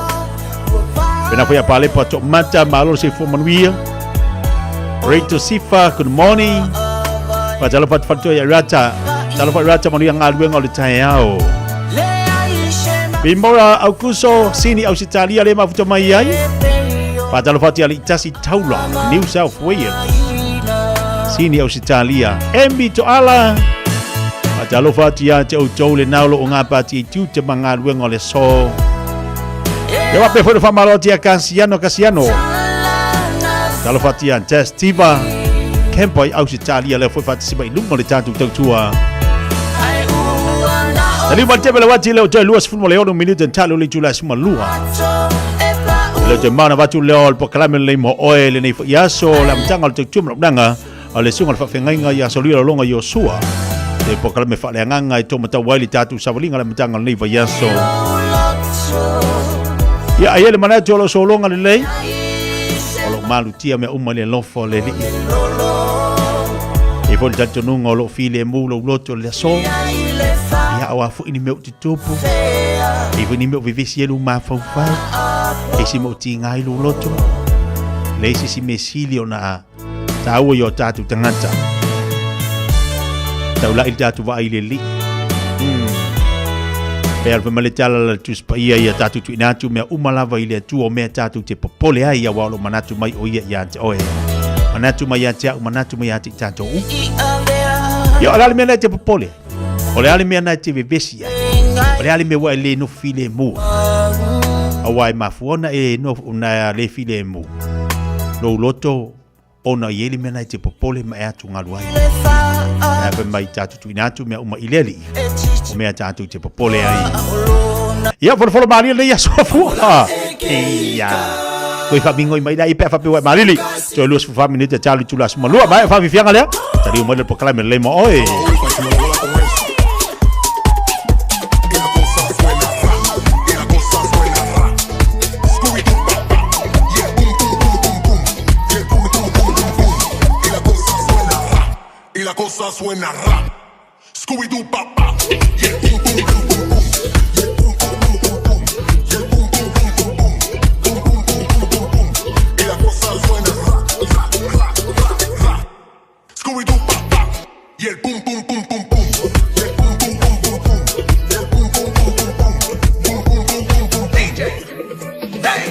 pena foi a pale pa to mata malo se fo manuia Rito Sifa good morning matalo fatu ya rata talo fatu rata manuia ngalwe ngol tai ao bimora aukuso sini aus Italia le mafuto mai ai matalo fatu ali tasi taula New South Wales sini aus Italia embi to ala Matalo fatia te o le naulo o ngā pati tiu te mga luenga le so. Te wape fwere whamalotia Kasiano. Talo fatia Testiva. Kempoi au Italia le fwere fatisiba I lungo le tātou tautua. Tali wantebe le wati leo te luas fumo leono minuto talo le tula suma lua. Le te mana watu leo po kalame le mo oe le nei yaso la mtanga le tautua mnanga. Ale sunga le whawhengainga yaso lua longa Yosua. E pokala me fale nganga I toma tau waili tatu savalinga le matanga nei vayaso. Ya ayele manatu lo solonga le lei. Olo malu tia me umale lofo le li. E fo tatu nunga lo file mu lo loto le so. Ya awa fu ini me uti topo. E fu ni me vivisi elu ma fau fai. E si mo ti ngai lo loto. Le si mesilio na tau yo tatu tangata. Taula il tatu va ile li. Per male tala tu spaia ya tatu tu inatu me umalava ile tu o me tatu te popole ai ya walo manatu mai o ya te oe. Manatu mai ya te manatu mai ya te tatu. Yo ala me na te popole. Ole ala me na te vivesi. Ole ala me wa ile no file mu. Awai mafuona e no na le file mu. Lo loto ona yeli me na te popole ma atu ngaluai. Ebe mai tatu tu inatu mea uma ileli o mea tatu te popole ai ia folo maria le ia sofua ia koi famingo I mai dai pe fa pe wa marili to luas fu famini te tali tu las malua mai fa vi fianga le tari mo le proclame le mo oi La cosa suena rap, Scooby-Doo papá, y el pum pum pum pum pum, y el pum pum pum pum pum, y el pum pum pum pum pum, pum pum pum pum pum pum, y la cosa suena rap, rap, rap, rap, rap, Scooby-Doo papá, y el pum pum pum pum pum, y el pum pum pum pum pum, y el pum pum pum pum pum, pum pum pum pum pum, DJ, hey.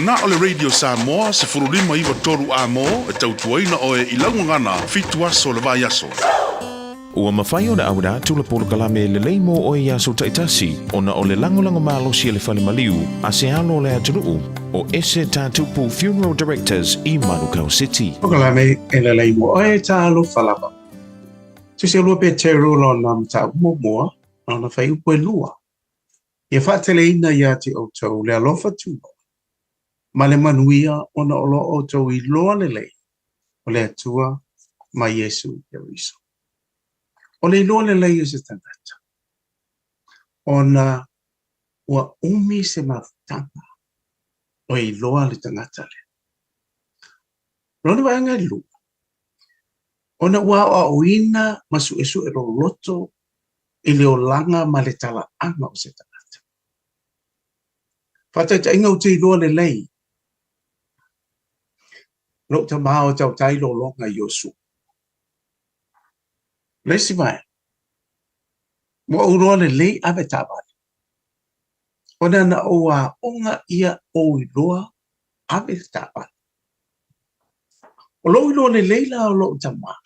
Na ole Radio Samoa se furulima iwa toru amo e tautuaina o e ilaungangana fitu aso le vai aso. Ua mawhai o na aura tula polo kalame le leimo o e aso taitasi o na o le langolango malosi le whale maliu a se alo le atunuu o ese tātupu Funeral Directors i Manukau City. O kalame e le leimo o e tālo whalapa. Se lua pe te rolo na mta mua na na whai upo e lua. Ia whaatele ina ia te o tau le alofa tūma. Ma le manuia o na olo o tau I loa le lei o le atua ma Yesu Keriso. O le loa le lei o se tangata. O na ua umi se mawtanga o I loa le tangata le. Rona wanga lua. O na ua o ina masu esu e loto I le o langa ma le tala anga o se tangata. Whata ta inga o te loa le lei. Lo ta mao tau tai lo longa Yosu. Lesi mai. Mo uroa le lei ave tabani. O na o a onga ia o I loa ave tabani. O lo ilo le lei la o lo ta mao.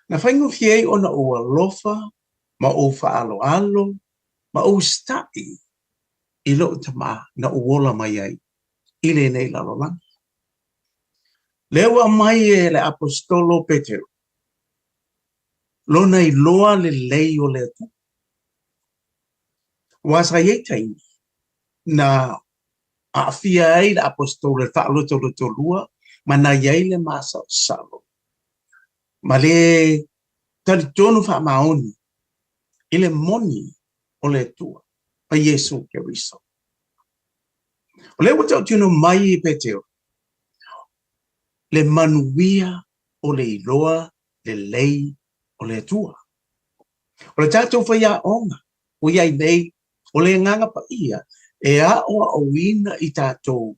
Na whaingo fiei o na o alofa, ma o whaalo alo, ma o stai I lo ta maa na o wola mai ai, I le nei la lolang. Lewa mai e le apostolo Petero. Lona I loa le lei o le atu. Wasa ye taini, na a fia ai le apostolo le whaalo to lua, ma na yei le masa o salo. Ma le tali tonu wha maoni, I le moni o le tua, a Yesu Keriso. O le watau tino mai I Petero, le manuia o le iloa, le lei o le tua. O le tātou whaia onga, o iai nei, o le nganga pa ia, e a o a ina I tātou,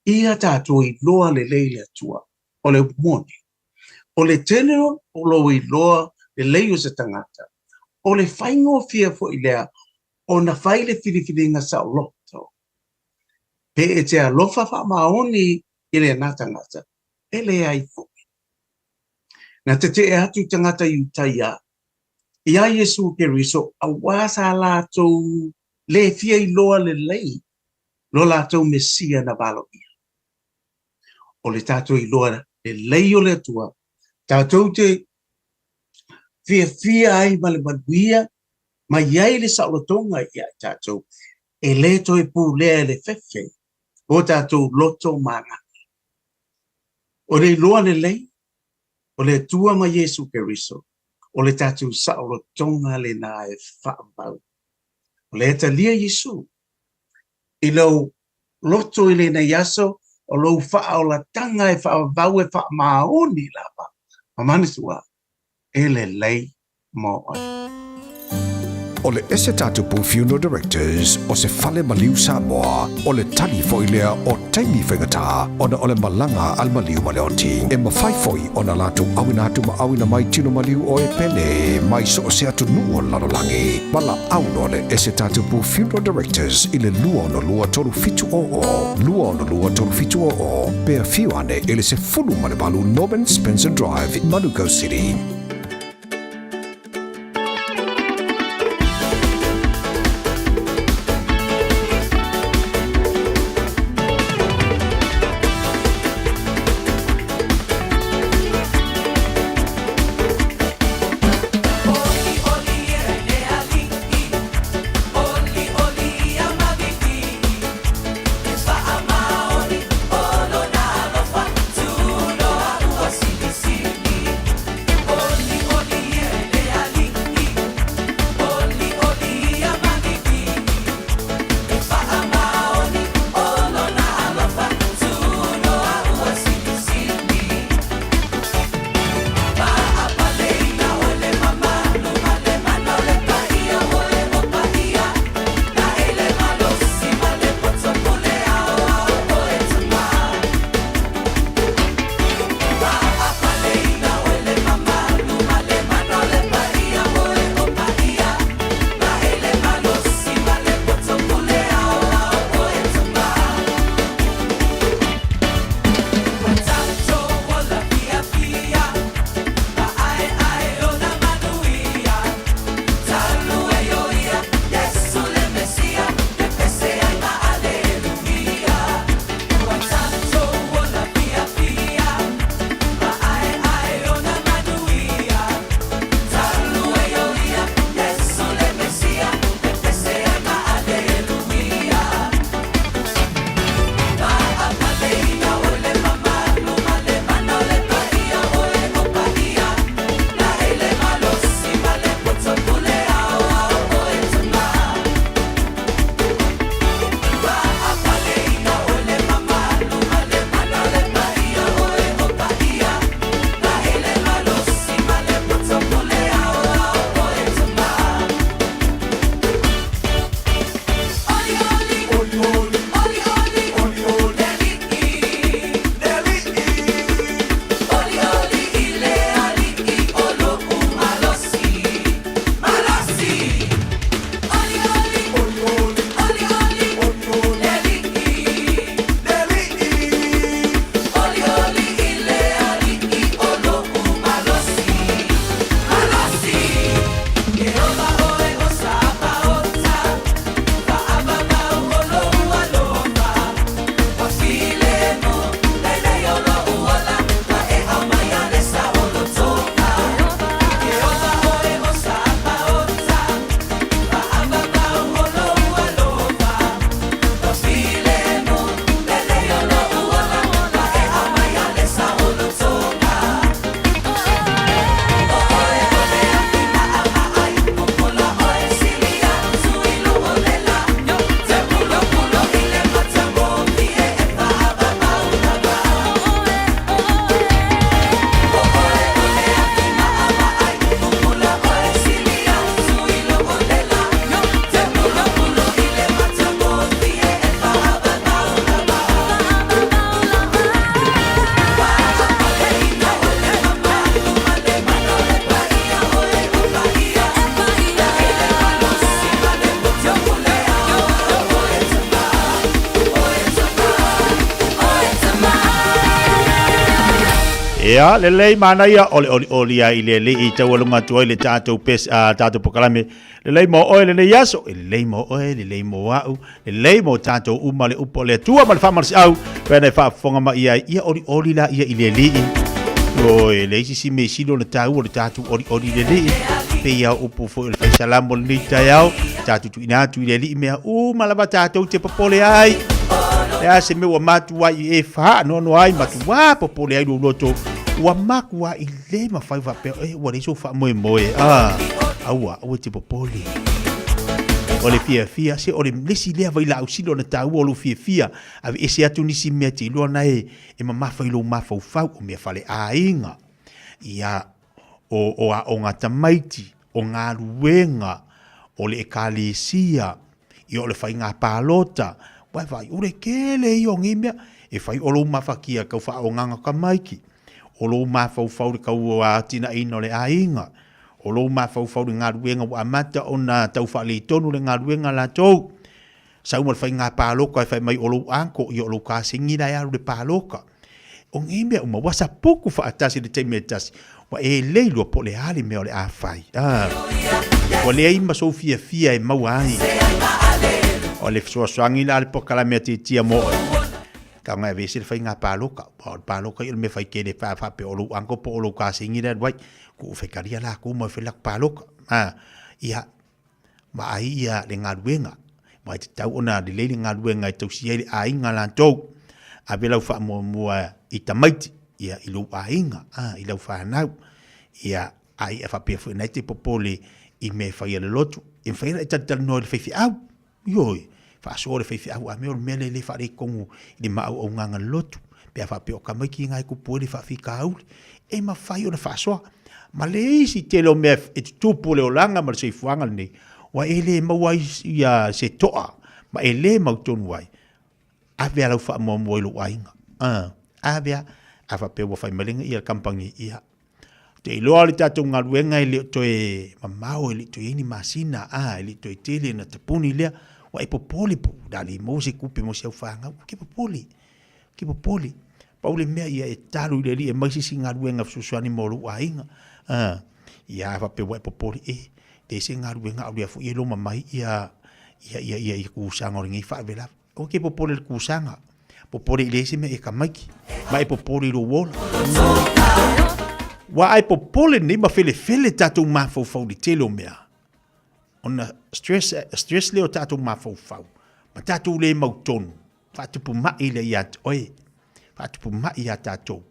ia tātou iloa le lei le tua, o le moni. O le tenero o lo I loa le lei o se tangata. O le whaingo fia fo I lea o na whai le whiriwhiringa sa o loto. Pe e te alofa wha maoni I le nā tangata. E le ai fo. Na te e atu tangata I utaia. Ia Yesu Keriso a wasa lātou le fia I loa le lei. Lo lātou mesia na walo ia. O le tātou I loa le lei o le tua. Tātou te fia ai ma le manuia, ma iai le saolotonga ia tātou, e le toi pūlea le whewhe, o tātou loto mana. O le loa le lei, o le tua ma Yesu Keriso, o le tātou saolotonga le nā e whaambau. O le talia Yesu, I lau loto I le na yaso, o lau whaola tanga e whaambau e whaamaoni lapa. Mamanisua, e le lei mo ai. O le ese tātupu Funeral Directors o se whale maliu Samoa o le tali foilea o taimi whengata o na o le malanga al maliu maleoti e mawhai foi o na lātu awina atu ma awina mai tino maliu o e pene mai so o se atu nuo lalolangi mala auno le ese tātupu Funeral Directors I le lua no lua toru fitu lua no lua toru fitu pea fiuane ele se fulu malebalu Norman Spencer Drive Manukau City. Oh Ia, lelei mana ia ole ia ile I tau alunga tu le tātou pes tātou pokalame. Lelei mo oe lelei aso, lelei mo oe, lelei mo au, lelei mo tātou umale upo le tua ma le whamarasi au, pēnei whaafonga ma ia oli la ia ile li. Oi, lei si me silo le tau o le tātou oli le li. Pe ia upo fo le whaisalamo le ni tai au, tātou tu inatu ile li mea malama tātou te popole ai. Ya se me wa matu wa e fa no ai matu wa popole ai lo loto wa maku wa ile ma fai va pe wa le so fa mo aua o te popole o le fia se o le lesi le vai la usilo na tau o lo fia ave ese atu nisi me ti lo na e ma fai lo ma fau o me fale ainga ia o ngata maiti o ngā ruenga o le ekalesia i o le fai ngā palota vai ure kele I o ngimea e fai o lo mafakia kau wha o nganga ka maiki o lo mafau le kau tina ino le ainga o lo mafau le ngā ruenga wa amata o na tau wha le tonu le ngā ruenga la tau sa umar fai ngā pāloka e fai mai o lo anko I o lo kāsingi la aru le pāloka o ngimea uma wasa poku wha atasi le teime atasi wa e leilo po le hali mea o le a fai wa le aima so fia e maua ai o le soasoagi la le pokalame tia mo ka ngai vese le fai ngā pāloka I le me fai kele wha pe o lo anko po o lo kāsingi la wai ku whekaria la ku mai whelak pāloka ia ma ai ia le ngā ruenga mai te tau ona le leile ngā ruenga I tau siai le ainga la tau a velau wha mua I tamaiti ia I lo ainga I lau whanau ia ai a whapea whanai te popole I me whai le lotu I whaira I tatal no le whaifi au Ioi, whaasore whaifi au a meo mele le whare kongu I le mau au nganga lotu. Pea whapeo ka mai ki ngai kupu le whawhika aule. E ma whai o na whaasoa. Ma le isi te leo mea e tupu leo langa ma le sei fuanga nei. Wa e le mawai ia se toa. Ma e le mau tonu wai. Awea lau wha mua mua ilo wainga. Awea, a whapeo wa whai malenga ia kampangi ia. Te iloa le tātou ngā ruenga I le toe mamau I le toe ini masina. I le toe tele na tapuni lea. Wa e popole po, dali mo se kupe mo se au whanga, ke popole. Paule mea ia e taru I le li, e maisi si ngā ruenga fsusuani molu a inga. Ia wape wa e popole, te se ngā ruenga au lea fu I loma mai, ia kusanga o ringi whaavela. O ke popole le kusanga, popole I le se mea e ka maiki, ma e popole I lo wola. Wa ai popole ni ma fele tātou mafau di telo mea. Ona stress leo tātou mafau. Ma tātou le mautonu. Whatupu mai le iat oe. Whatupu mai ia tātou.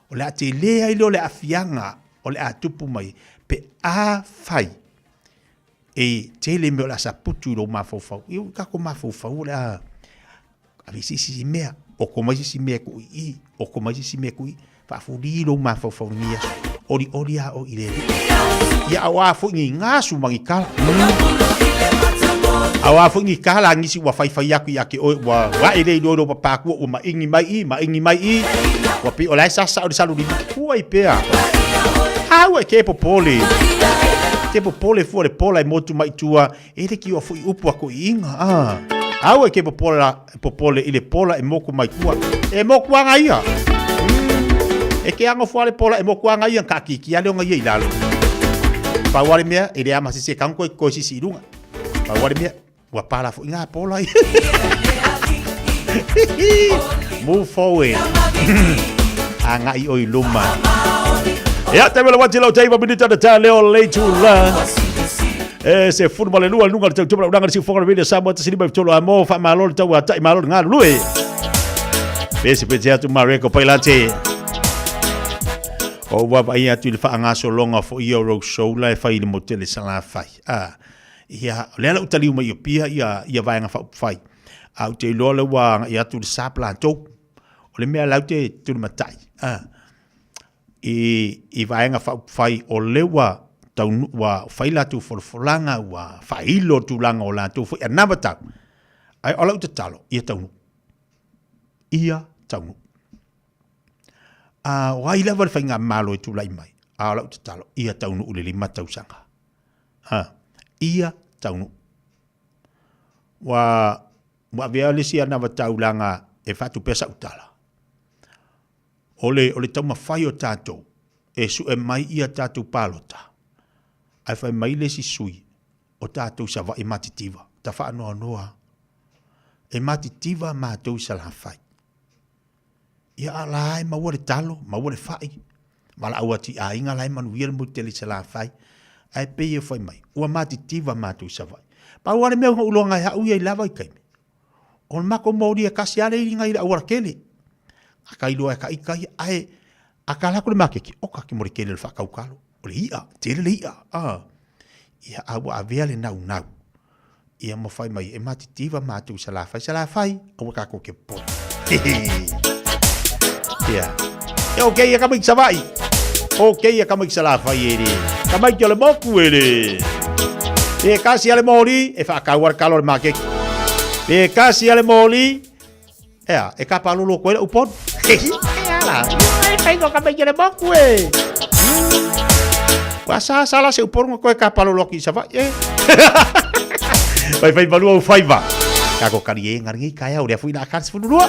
O le ate lea ilo le afianga. O le atupu mai. Pe a fai. E tele meo la saputu ilo mafau. Iu kako mafau le a. Avisisi mea. O komaisi mea kui I. O komaisi mea kui. Whafuri ilo mafau nia. Ori a o ile. Ia awa fo ngi ngasu mangikala. Awa fo ngi kala ngisi wa fai yaki o wa ile do papa ku o ma ingi mai I. Wa pi ola sa o salu di ku ai pea. Awa ke popole. Te popole fu le pola I motu mai tua e le ki o fu upu ko inga. Awa ke popole ile pola e moku mai tua. E moku anga ia. E ke ango fuale pola e moku anga ia ka kiki ale nga ia lalo. Pa wale mea e le ama se kanko ko si silunga. Pa wale mea wa pala fu nga pola. Move forward. Anga I oi luma. Ya te vela wati lau taiva minita da ta leo leitu la. Se football lua lunga te tuma udanga si fonga video sabu ta siliba tolo amo fa malol tau ata malol nga lui. Besi pete atu mareko pailate. O wapa ia tu le whaangaso longa fo Euro show la e whai le motele sala whai. Ia, lea utaliu mai o pia ia vaenga whai. Au te iloa wa ia tu le sapla tau. O le mea lau te tu le matai. I vaenga whai o lewa tau wa whaila tu folanga wa whailo tu langa o la tu fo ia namatau. Ai o lau te talo, ia taunu. Ia taunu. Wai lava le whainga malo tu lai mai. Lau te talo. Ia taunu ule li matau sanga. Ia taunu. Wa vea lesi ana wa taulanga e fatu pesa utala. ole tau mawhai o tātou, e su e mai ia tātou pālota. Ai whai mai le si sui, o tātou sa wa e matitiva, ta wha anoa noa. E matitiva mātou sa la whai. Ia ala ai maua le talo, maua le whai. Mala aua ti a inga lai manuia le mutele sa la whai. Ai pe e whai mai, ua matitiva mātou sa wai. Pa ua le mea unga ulonga ia uia I lava I kaime. O le mako mauri e kasi ale I ngai la ua kele. A kai loa e ka ikai ai a ka lako le makeki o ka ki mori kele le whakaukalo o le ia, tere le ia ia awa a vea le nau ia mo whai mai e matitiva mātou sa la whai awa ka koke poi ia e ok ia ka mai sa vai ok ia ka mai sa la whai ere ka mai ki o le moku ere e kasi ale mori e whakauar kalo le makeki e kasi ale mori e ka palolo koe le upon ala ai no ka mai le moku e pasa sala se upon koe ka palolo ki sa vai vai balu au fai va ka ko kari e ngari kai au le fu ina kan fu lua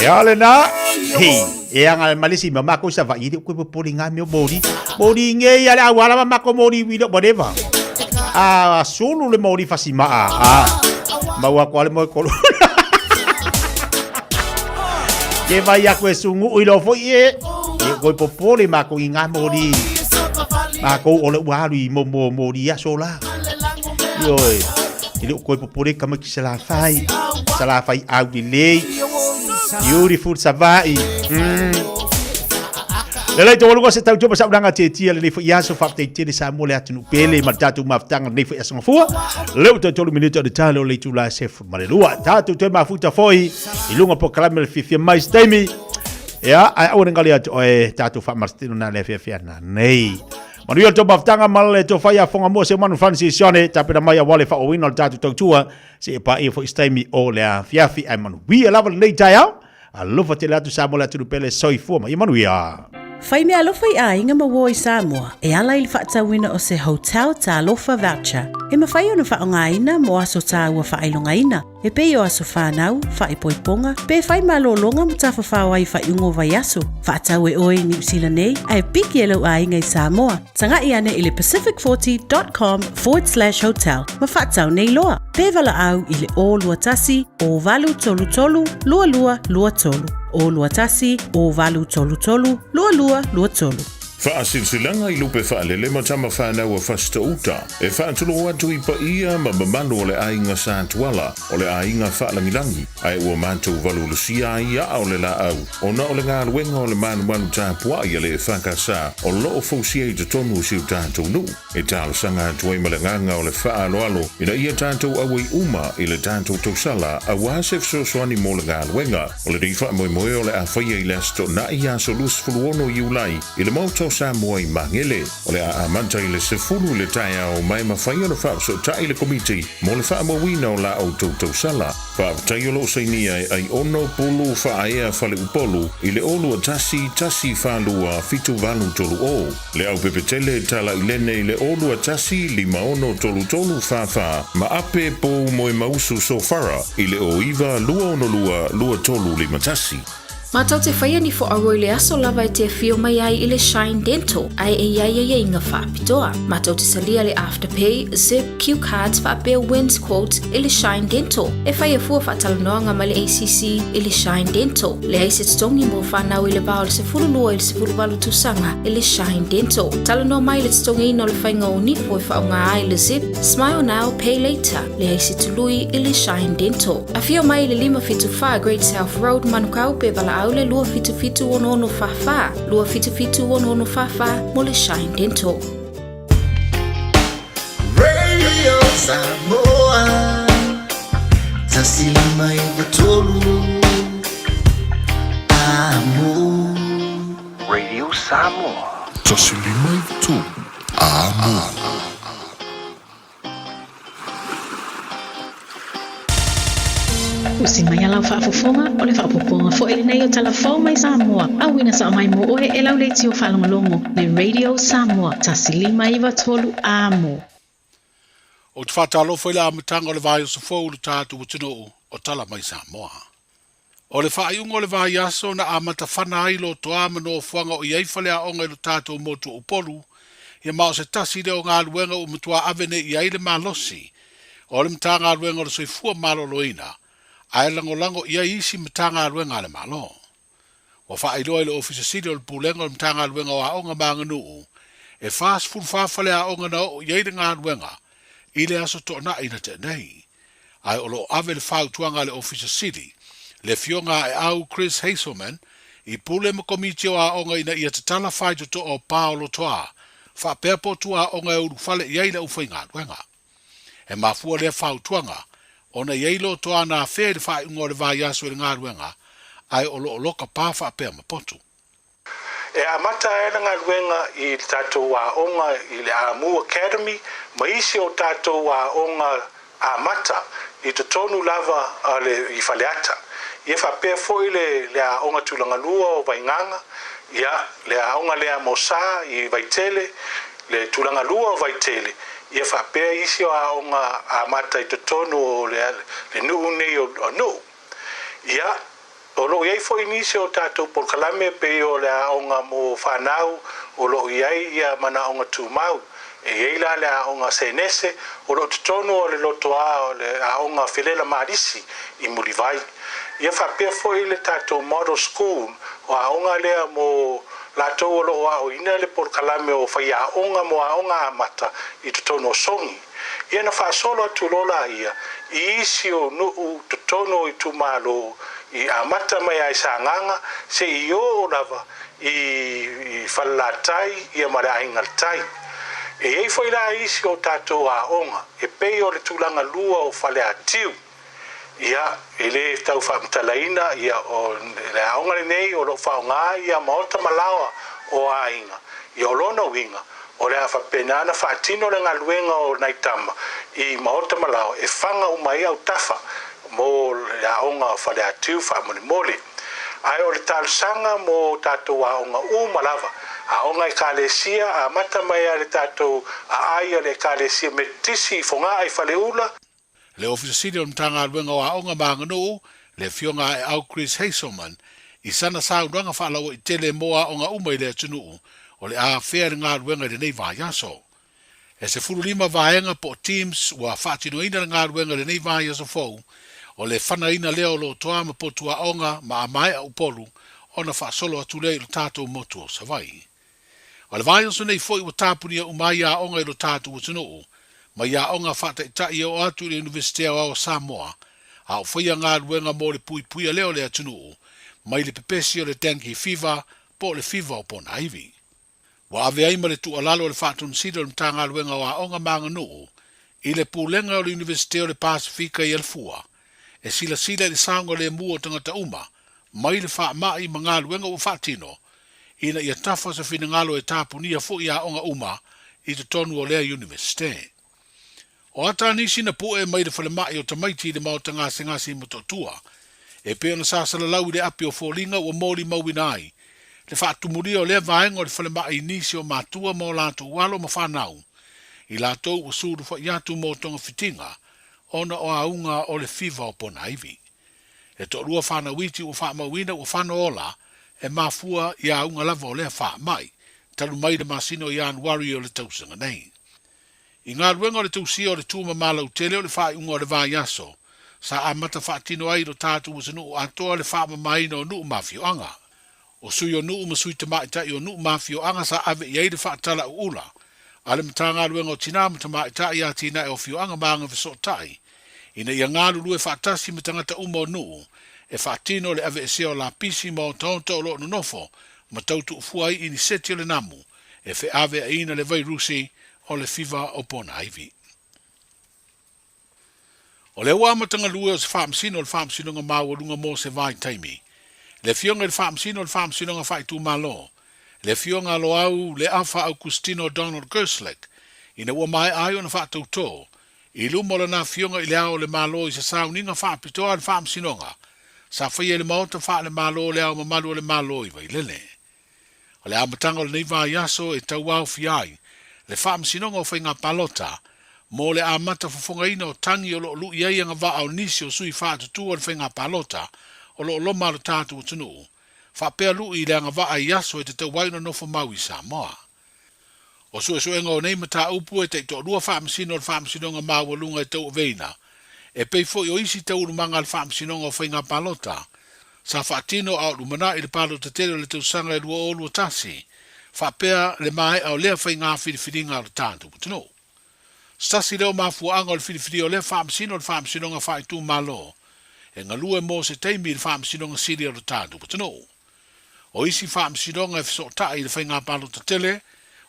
Alena e anga malisi mama ko sa vai ko poli nga me bodi nge ya la wala mama ko mori wi do whatever solo le mori fasima ma wa ko le mo ko ke vai ya ko sungu i lo fo e ko popoli ma ko nga mori ma ko o le wa ri mo mori ya sola yo ile ko popoli kama ki sala fai au delay beautiful savai Lelai to lugo se tau joba sa uranga te tia le fo ia so fa te tia sa mo le atu pele ma tatu maftanga le fo ia so fua le to tolu minuto de talo le tu la chef malelua tatu te ma futa foi ilunga po kalame le fifia mai stemi ya ai o ngali atu e tatu fa martino na le fifia na nei Manuel to maftanga mal to fa ia fonga mo se manu fansi sione tapena mai wale fa o wino tatu tua se pa e fo stemi o le fiafi ai manu wi lava nei taya a lova te latu sa mo le atu pele soifua ma Manuel Fai mea alofa I a inga mawo I Samoa, e ala ili whaatawina o se Hotel Ta Alofa Voucher. E mawhai ona whaongaina mo aso tā ua whailongaina. E pei o aso whanau, whaipoiponga, pe whai malolonga mo tā whawhawai whaiungo vai aso. Whaatau e oi New Zealand nei, ai piki e lau ainga i Samoa. Tanga i ane i le pacific40.com/hotel. Ma whaatau nei loa. Pe wala au i le o lua tasi, o valu tolu tolu, lua lua lua tolu. O lua tasi, o valu tolu tolu, lua lua lua tolu. Faasilsilanga i lupe faalele ma tama whanau a fastauta. E whaatulo atu i pa ia ma mamano o le ainga sātuala o le ainga whaalangilangi. Ai ua mātou valulusia ia o le la au. Ona o le ngā luenga o le manuanu tāpua ia le whakasa o loo fausia i te tonu siu tātou nu. E tāla sanga tuai ma le nganga o le whaaloalo ina ia tātou awai uma i le tātou tausala a wāsef sosoani mo le ngā luenga. O le rifa moe moe o le a whaia i le asto na i aso lus fuluono i ulai i le mauto Samoa i mangele. O le a manta i le sefulu le taia o mai mawhai o le whaapso ta i le komiti mo le whaamawina o la au tautau sala. Whaaptai o lo sainia ai ono pulu whaaea whale upolu i le olu a tasi whalua fitu valu tolu o. Le au pepetele tala i lene i le olu a tasi 5 tolu whawha ma ape po moe mausu sofara i le o iwa lua tolu 5 tasi. Mātau te whaia ni fo aroi le aso lava e te whio mai ai i le Shine Dental, ai e iai e inga whaapitoa. Mātau te salia le Afterpay, Zip, Q Cards, whaapea Wins Quotes i le Shine Dental. E whaia fua whaatalanoanga ma le ACC i le Shine Dental. Le aise tongi mo whanau i le bao le sefulu lua i le sefulu walu tusanga i le Shine Dental. Talanoa mai le tongi ino le whainga o nifo e whaonga ai le Zip, Smile Now, Pay Later. Le aise tului i le Shine Dental. A whio mai le 575 Great South Road, Manukau pe bala au le lua fitu ono fafa. Lua fitu ono fafa mo le Shine Dental. Radio Samoa Tasilima i Batolu Amo Radio Samoa Tasilima i Batolu Amo Usi mai alau whaafofonga o le whaapoponga fo ele nei o talafau mai Samoa. Awina sa mai mo oe e lau leiti o whalongolongo le Radio Samoa. Tasilima i Batolu Amo. O te whatalo fo ila amatanga o le vai o sa fōu le tātu utino o tala mai Samoa. O le whaaiunga o le vai aso na amata whana ai lo toa mano fuanga o iei whale a onga i lo tātu motu upolu. Ia mao se tasi leo ngā luenga o mutua avene i aile malosi. O le mta ngā luenga o le soifua maloloina. Ai lango ia isi mtanga luenga le malo. Wa fa ilo ile office city o pulenga o mtanga luenga o aonga manganu. E fast food fafale a onga na o yeide nga luenga. Ile aso to na ina te nei. Ai olo ave le fau tuanga le office city. Le fionga e au Chris Hazelman i pule mo komiti o aonga ina ia te tala fai to o Paolo Toa. Fa pepo tua onga e urufale yeide ufainga luenga. E mafua le fau tuanga. Ona yeilo to ana fe de fa ngore va yaso le ngaruenga ai olo loka pa fa pe mapoto e amata e ngaruenga i tato wa onga i le Amu Academy maisi o tato wa onga amata i to tonu lava ale i faleata e fa pe fo ile le onga tulanga lua o vainganga ya le onga le mosa i vaitele le tulanga lua o vaitele ia fa pe isi o aonga amata i te tono le nuu nei o no. Ia, o lo iai fo inisi o tātou por kalame pe o le aonga mo whanau, o lo iai ia mana aonga tūmau, e iei la le aonga senese, o lo te tono o le loto o le aonga whilela marisi i Murivai. Ia fa pe fo i le tātou model school, o aonga lea mo Lato o lo o ina le por kalame o whaia onga mo a onga amata i te tono songi. Ia na wha solo atu lola ia, i isi o nuu te tono i tu malo i amata mai ai sa nganga, se i o lava i whalatai ia mara aingaltai. E ei fo ila isi o tato a onga, e pei o le tulanga lua o whale atiu. Ia, ele tau whaamtalaina, ia o le aonga nei o lo whaonga, ia maota malawa o ainga. Ia o lona winga, o le awha penana whaatino le ngaluenga o naitama, i maota malawa, e whanga umai au tafa, mo le aonga o whale atiu whaamone mole. ai o le talusanga mo tātou a onga umalava. A onga I kalesia, a mata mai a le tātou a aia le kalesia me tisi fonga ai whaleula. Le ofisa siri o mtanga aluenga o a onga manganu, le fionga ai au Chris Hazelman, I sana saunanga whaalawa I tele moa onga uma I le atunu, o le a whea ngā aluenga le nei vāiaso. E se furu lima vaenga po teams ua whaatino ina ngā aluenga le nei vāiaso fau, o le whana ina leo lo toa ma po tua onga ma a mai a upolu, ona whaasolo atu le I lo tātou motu o savai. O le vāiaso nei foi ua tāpuni a umai a onga I lo tātou atunu, ma ia onga whata I tai o atu le Universitea o Samoa, a o whaia ngā aluenga mo le pui pui a leo le atunu, mai le pepesi o le dengue fever, po le fever o pona iwi. Wa ave aima le tu alalo le whaatun sida o le mtanga aluenga o a onga manganu, I le pūlenga o le Universitea o le Pasifika I Elfua, e sila le saunga le mua o tangata uma, mai le wha mai mga aluenga o whaatino, ina ia tafa sa finangalo e tāpunia fo I a onga uma, I te tonu o lea Universite. O ata nisi na po e mai le whale mai o tamaiti le mao tangase ngasi mototua, e peo na sasala lau le api o fōlinga o mōri mauinai, le whaatumuria o lea vaenga o le whale mai nisi o mātua mō lātou walo ma whanau, I lātou o suru wha iatu mō tonga fitinga, ona o aunga o le fiva o pona iwi. E to rua whana witi o wha mauina o whana ola, e mafua I aunga lava o lea wha mai, talu mai le masino I anuari o le tausanga nei. I ngā ruenga o le tausia o le tūma malau tele o le wha unga o le vāiaso, sa a mata whaatino ai lo tātu wasanu o atoa le wha mamaina o nuu mafio anga. O sui o nuu masui te maitai o nuu mafio anga sa ave I eide whaatala o ula. Ale mta ngā ruenga o tina mta maitai a tina e o fio anga maanga viso tai. Ina ia ngā lulu e whaatasi me tangata uma o nuu, e whaatino le ave e seo la pisi ma o taonta o lo nonofo, ma tautu ufuai ini seti o le namu, e fe ave a ina le vai rusi, o le fiva o pona iwi. O le ua matanga lua o se whaamsino o le whaamsino nga maua lunga mō se vai taimi. Le fionga le whaamsino o le whaamsino nga whaitu malo. Le fionga lo au le awha au Kustino Donald Gerslek. Ina ua mai ai o na whaatau tō. I lumo le na fionga I le au le malo I se sauni nga whaapitoa le whaamsino nga. Sa whaia le maota wha le malo le au mamalu o le malo I vai lele. O le amatanga o le neiva yaso e tau au fiai. Le whaamsinonga o whainga palota, mo le amata fufongaina o tangi o lo lu iai anga wa au nisi o sui whaatutua le whainga palota, o lo loma le tātu o tunu. Whapea lu I le anga wa ai aso e te tau waina nofo mau I Samoa. O suenga o neima tā upu e te to rua whaamsino le whaamsinonga maua lunga e tau veina, e pei fo I o isi tau rumanga le whaamsinonga o whainga palota, sa whaatino au rumana I le palota tere le tau sanga e rua olu o tasi, whapea le mai au lea whai ngā whiriwhiringa o le tātu putuno. Stasi leo mafuanga o le whiriwhiri o le whaamsino o le whaamsinonga whai tū malo, e ngalua mō se teimi le whaamsinonga siri o le tātu putuno. O isi whaamsinonga e whasotai le whai ngā palota tele,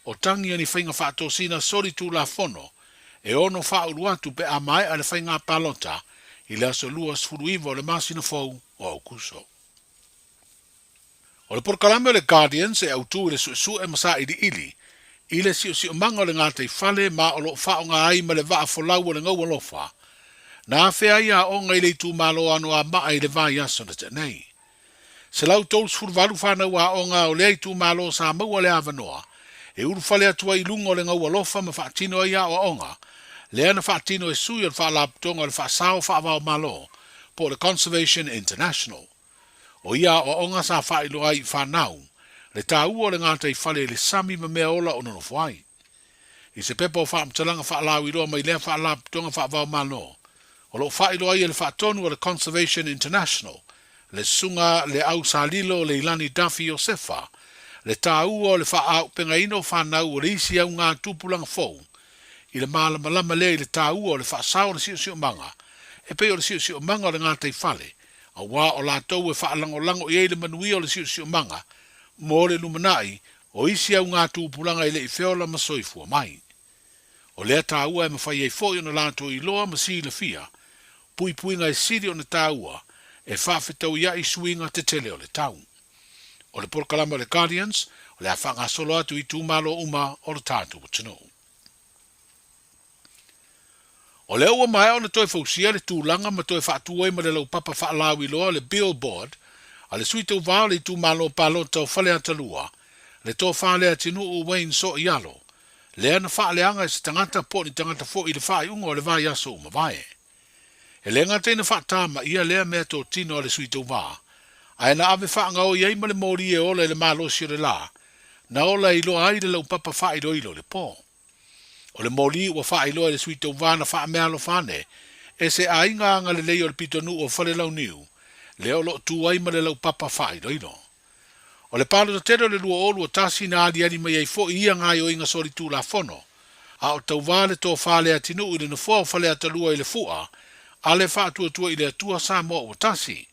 o tangi ani whainga whaatosina sori tū la fono, e ono whauruatu pe a mai a le whai ngā palota, I le aso lua sfuru iwa o le masina fau o au kuso. O le porkalame o le Guardians e autu le su e masa ili, I le si manga o le ngātei whale ma o lo whao ngā ai ma le waa folau o le ngau alofa. Nā whea ia o ngai le tū malo anu a maa I le vai aso na te nei. Se lau tous furu walu whanau a o ngā o le tū malo sa maua le avanoa, e uru whale atua I lunga o le ngau alofa ma whaatino ia o onga, le ana whaatino e sui o le whaalaptonga o le whaasao whaavao malo, po le Conservation International. O ia o onga sa whailo ai whanau, le tā ua le ngātei whale le sami ma mea ola o nono whai. I se pepa o whaamtalanga whaalau I roa mai lea whaalaptonga whaavao malo, o lo whailo ai le whaatonu o le Conservation International, le sunga le au sa lilo le ilani Duffy o sefa, le tā ua o le whaau penga ino whanau o le isi au ngā tupulanga fōu, I le malama le I le tā ua o le whaasao le siu manga, e pe o le siu manga o le ngātei whale, a wā o lātou e whaalango I eile manui o le siu manga, mo le lumanai o isi au ngā tūpulanga I le I whiola masoifua mai. O lea tā ua e mawhai e fōi o na lātou I loa masi le fia, pui ngai siri o na tā ua, e whawhetau ia I suinga te tele o le tau. O le porkalama o le Guardians, o le a whanga solo atu I tūmalo uma o le tātou tino. O le ua mai o na toi fausia le tūlanga ma toi whaatua I ma le lau papa whaalau I loa le Billboard, A le sui tau vā le tu malo palo tau whale atalua, le tō whale atinu o Wayne so i alo. Le ana whaaleanga e se tangata po ni tangata fo i le whae unga o le vai aso o mawai. E le ngata ina whaatama ia lea mea tō tino o le sui tau vā. Ai na ave whaanga o iei ma le mori e ola le malo si o le la, na ola i loa ai le lau papa whae roilo le po. O le mori ua whae loa le sui tau vā na wha mea lo whane, e se a inga anga le lei o le pitonu o whale lau niu, le o lo tu ai ma le lau papa whae roilo. O le palo ta tero le lua olu o tasi na ali ani mai ai fo ia ngai o inga sori tu la fono, a o tau vale tō whale atinu i le na fua o whale atalua i le fua, a le wha atua i le atua sa mo o tasi.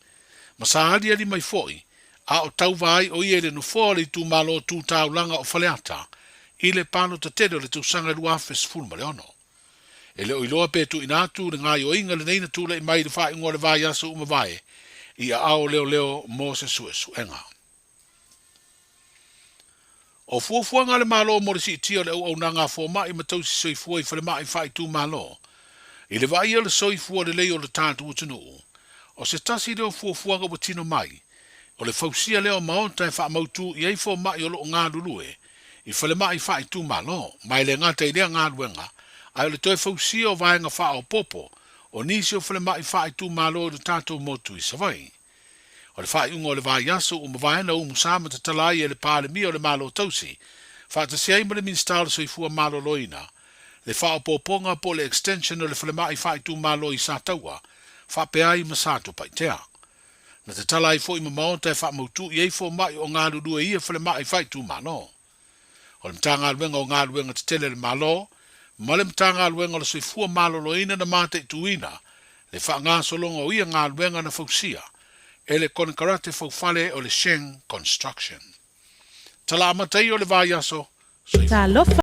Ma sa ali ani mai foi, a o tau vai o ie le na fua le tu malo tu tau langa o whale ata, i le palo ta tero le tu sanga lua fes fulma le ono. E le oiloa pe tu inatu le ngai o inga le neina tu le mai le wha ingo le vai aso uma vai, i a ao leo leo mo se suesu enga. O fuafuanga le malo mo le si tio le au nanga fo mai ma tau si soifua i whale mai whai tu malo. I le vai le soifua le leo le tātu utinu. O se tasi leo fuafuanga wa tino mai. O le fausia leo maonta e wha mautu i ei fo mai o lo ngā lulue. I whale mai whai tu malo. Mai le ngata i lea ngā luenga. Ai le toi fausia o vaenga wha o popo. O nisi o whale mai whai tu malo le tātu motu i savai. O le whai ungo le vai aso o mawaena o musama te talai e le pāle mi o le malo tausi, whata si aima le minstala soifua malo loina, le whao pōponga po le extension o le whalemai whai tu malo i sātaua, whapeai ma sātu paitea. Na te talai fo i mamaonta e wha mautu i ei fo mai o ngā lulua ia whalemai whai tu malo. O le mtanga luenga o ngā luenga te tele le malo, ma le mtanga luenga o le soifua malo loina na mate i tuina, le wha ngā solonga o ia ngā luenga na fausia, ele kon karate fo fale o le Sheng Construction. Tala amatai o le vai aso.